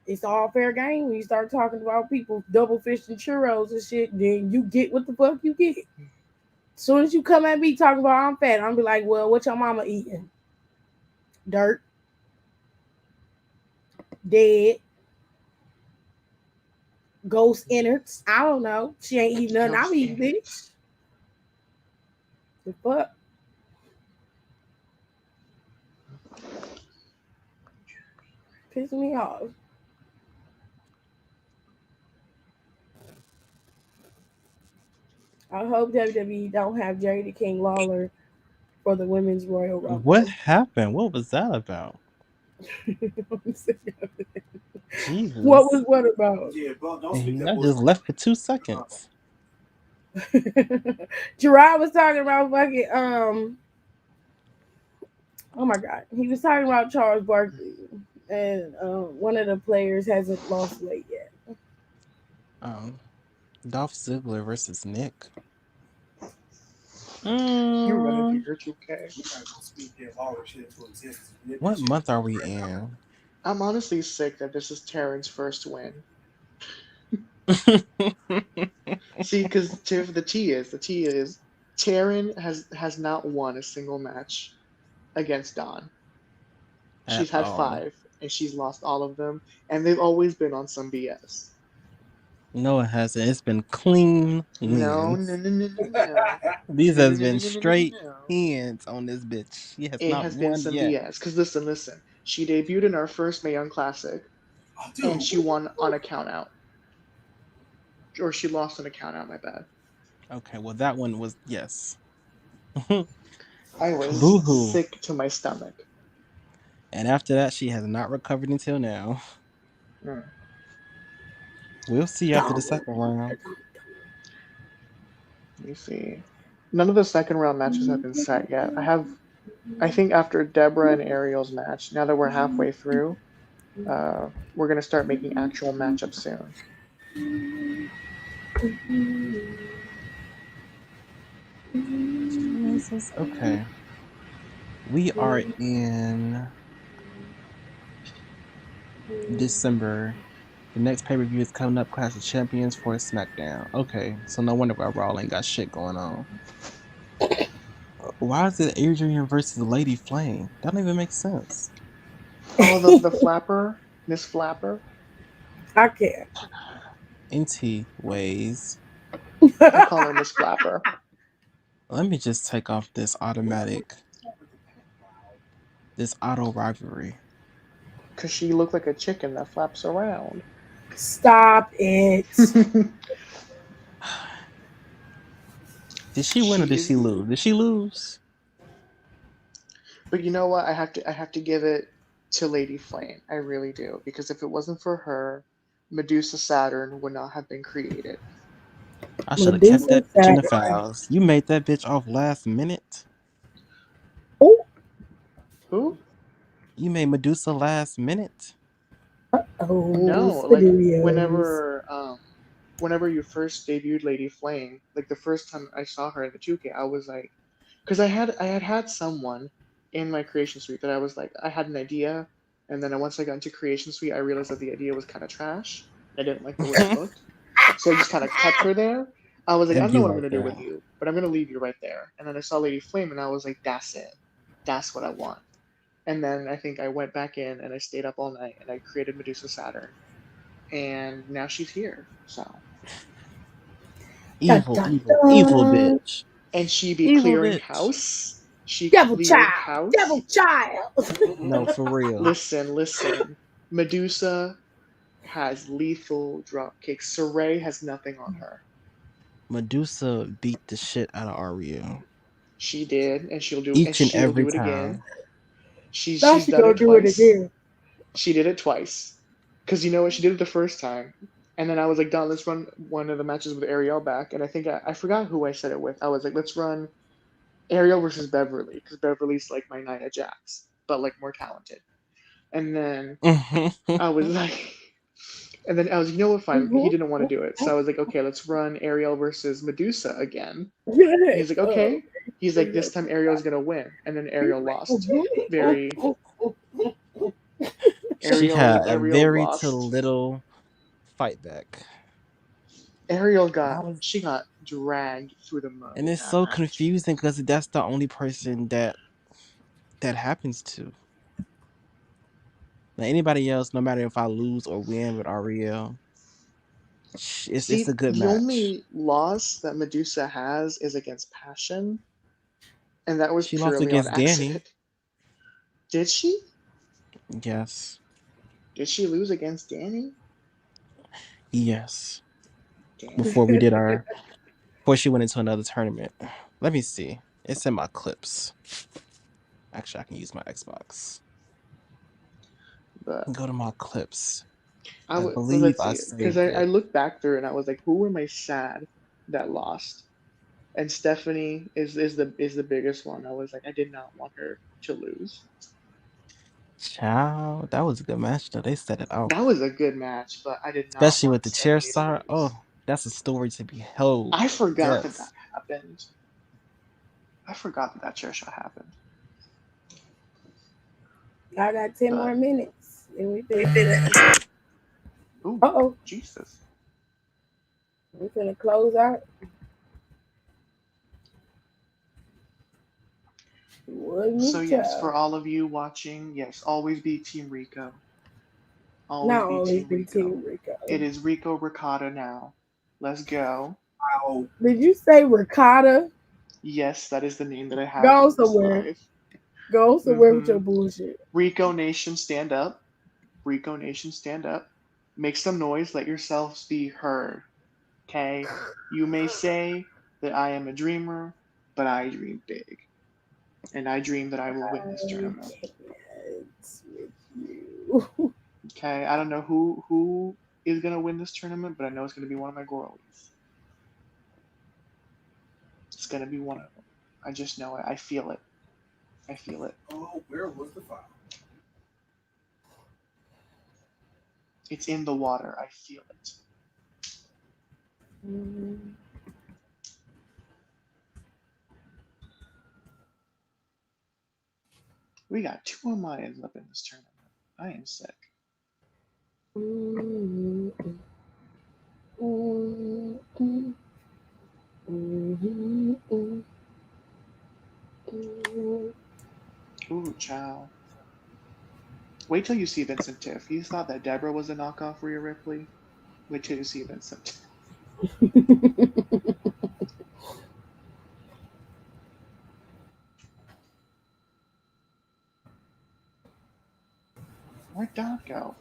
It's all fair game when you start talking about people double fished and churros and shit. Then you get what the fuck you get. As soon as you come at me talking about I'm fat, I'm be like, well, what your mama eating? Dirt, dead, ghost innards. I don't know. She ain't eating nothing. I'm Ghost eating, innards. bitch. The fuck? Piss me off. I hope WWE don't have Jerry the King Lawler for the Women's Royal What Rumble. happened? What was that about? What was Jesus. what about? Yeah, bro, don't speak And that I just bullshit. left for 2 seconds. Gerard was talking about fucking oh my god, he was talking about Charles Barkley, and one of the players hasn't lost weight yet. Um, Dolph Ziggler versus Nick. You run into Mm, your 2K. We're not gonna speak that all the shit into existence. what month are we in? I'm honestly sick that this is Taryn's first win. See, because the T is Taryn has not won a single match against Dawn. At She's had all. 5 and she's lost all of them, and they've always been on some BS. No, it hasn't. It's been clean No, no, wins. no, no, no, no, These no, no, has no, no, been no, no, no, straight no. hands on this bitch. She has It not has been won some yet. BS. Because listen, she debuted in our first Mae Young Classic, Oh, and dude, she won on a count out, or she lost on a count out. My bad. Okay, well that one was yes. I was Boo-hoo. sick to my stomach. And after that, she has not recovered until now. Mm. We'll see after the second round. Let me see. None of the second round matches have been set yet. I think after Deborah and Ariel's match, now that we're halfway through, we're gonna start making actual matchups soon. Jesus. Okay. We are in December. The next pay per view is coming up. Clash of Champions for SmackDown. Okay, so no wonder why Raw ain't got shit going on. Why is it Adrian versus Lady Flame? That don't even make sense. Oh, the flapper, Miss Flapper. I can't. NT ways. I call her Miss Flapper Let me just take off this auto rivalry. because she looked like a chicken that flaps around. Stop it. Did she win or did She's, she lose? Did she lose? but you know what? I have to give it to Lady Flame. I really do, because if it wasn't for her, Medusa Saturn would not have been created. I should have kept Medusa that bitch in the Saturn. files. You made that bitch off last minute. Oh, Who? You made Medusa last minute. oh, No, like studios. whenever you first debuted Lady Flame, like the first time I saw her in the 2K, I was like, because I had someone in my creation suite that I was like, I had an idea, and then once I got into creation suite, I realized that the idea was kind of trash. I didn't like the way it looked, so I just kind of kept her there. I was like, I It'd don't know be what I'm like gonna do with that. you, but I'm gonna leave you right there. And then I saw Lady Flame, and I was like, that's it, that's what I want. And then I think I went back in and I stayed up all night and I created Medusa Saturn, and now she's here. So, Dun, Evil, dun, evil, evil dun. bitch. and she be Evil clearing bitch. house. She Devil cleared child. house. Devil child. No, for real. Listen. Medusa has lethal drop kicks. Saray has nothing on her. Medusa beat the shit out of Aria. She did, and Each and she'll every do it again. time. Now She's she done gonna it do it twice. again. She did it twice. Cause you know what? She did it the first time, and then I was like, "Don, let's run one of the matches with Ariel back." And I think I forgot who I said it with. I was like, "Let's run Ariel versus Beverly, because Beverly's like my Nia Jax, but like more talented. And then I was like, and then I was, you know what, fine. He didn't want to do it, so I was like, okay, let's run Ariel versus Medusa again. And he's like, okay. He's like, this time Ariel's gonna win, and then Ariel lost. Very She had a Ariel very too lost. little fight back. Ariel And I got was she got dragged through the mud and in it's that so match. confusing because that's the only person that happens to. Like anybody else, no matter if I lose or win with Ariel, it's a See, good the match. only loss that Medusa has is against Passion, and that was She lost purely on against Danny. accident. Did she? Yes. Did she lose against Danny? Yes. Damn. Before she went into another tournament. Let me see. It's in my clips. Actually, I can use my Xbox. But Go to my clips. I I would believe let's I see, because saved I it. looked back through and I was like, who am I sad that lost? And Stephanie is the biggest one. I was like, I did not want her to lose. Child, that was a good match though. They set it out. That was a good match, but I did not Especially want with the chair Stephanie to side. lose. Oh, that's a story to behold. I forgot that that Yes. happened. I forgot that that chair shot happened. I got 10 more But minutes and we finish. ooh, Uh-oh. Jesus. We're gonna close out. So One yes, for child. all of you watching, yes, always be Team Rico. Always Not be always Team be Rico. Team Rico. It is Rico Ricotta now. Let's go. Wow. Did you say ricotta? Yes, that is the name that I have Go in this somewhere. live. Go somewhere with Mm-hmm. your bullshit. Rico Nation, stand up. Rico Nation, stand up. Make some noise. Let yourselves be heard. Okay? You may say that I am a dreamer, but I dream big. And I dream that I will win this I tournament. can't with you. Okay? I don't know who is gonna win this tournament, but I know it's gonna be one of my girlies. It's gonna be one of them. I just know it. I feel it. I feel it. Oh, where was the file? It's in the water. I feel it. We got 2 Amayas up in this tournament. I am sick. Ooh, child. Wait till you see Vincent Tiff. He thought that Deborah was a knockoff Rhea Ripley. Wait till you see Vincent. Where'd Don go?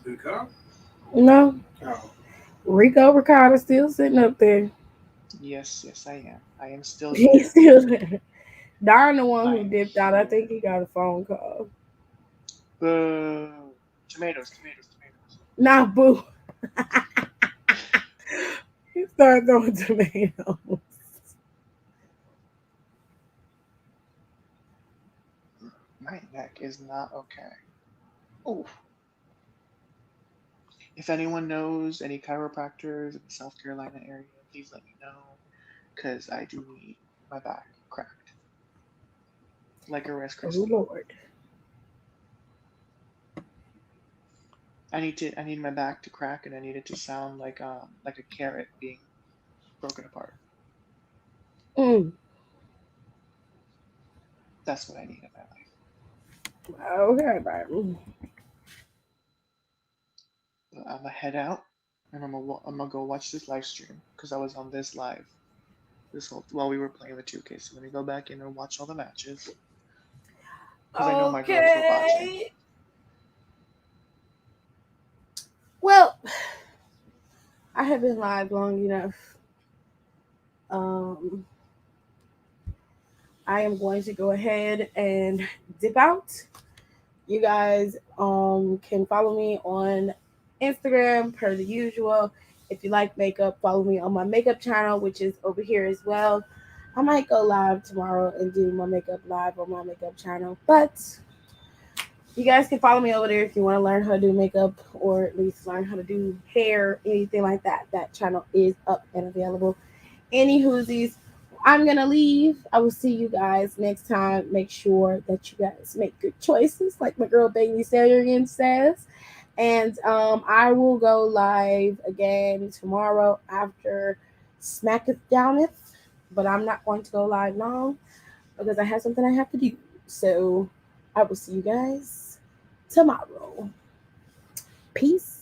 Did it come? No. Oh. Rico Ricotta still sitting up there. Yes, yes, I am. I am still He's here. still there. Darn the one I who am dipped out. I here. think he got a phone call. Boo. Tomatoes, tomatoes, tomatoes. Nah, boo. He started throwing tomatoes. My neck is not okay. Oh. If anyone knows any chiropractors in the South Carolina area, please let me know. Because I do need my back cracked. Like a Rice Oh Krispie. Lord. I need my back to crack and I need it to sound like a carrot being broken apart. Mm. That's what I need in my life. Okay, baby. But I'm gonna head out and I'm gonna go watch this live stream because I was on this live this whole while we were playing the 2K. So let me go back in and watch all the matches because I know my girls were watching. Okay. Well, I have been live long enough. Um, I am going to go ahead and dip out. You guys can follow me on Instagram per the usual. If you like makeup, follow me on my makeup channel, which is over here as well. I might go live tomorrow and do my makeup live on my makeup channel, but you guys can follow me over there if you want to learn how to do makeup or at least learn how to do hair, anything like that. That channel is up and available. Any whoosies, I'm gonna leave. I will see you guys next time. Make sure that you guys make good choices, like my girl Bailey Stallion says. And I will go live again tomorrow after Smacketh Downeth, but I'm not going to go live long because I have something I have to do. So I will see you guys tomorrow. Peace.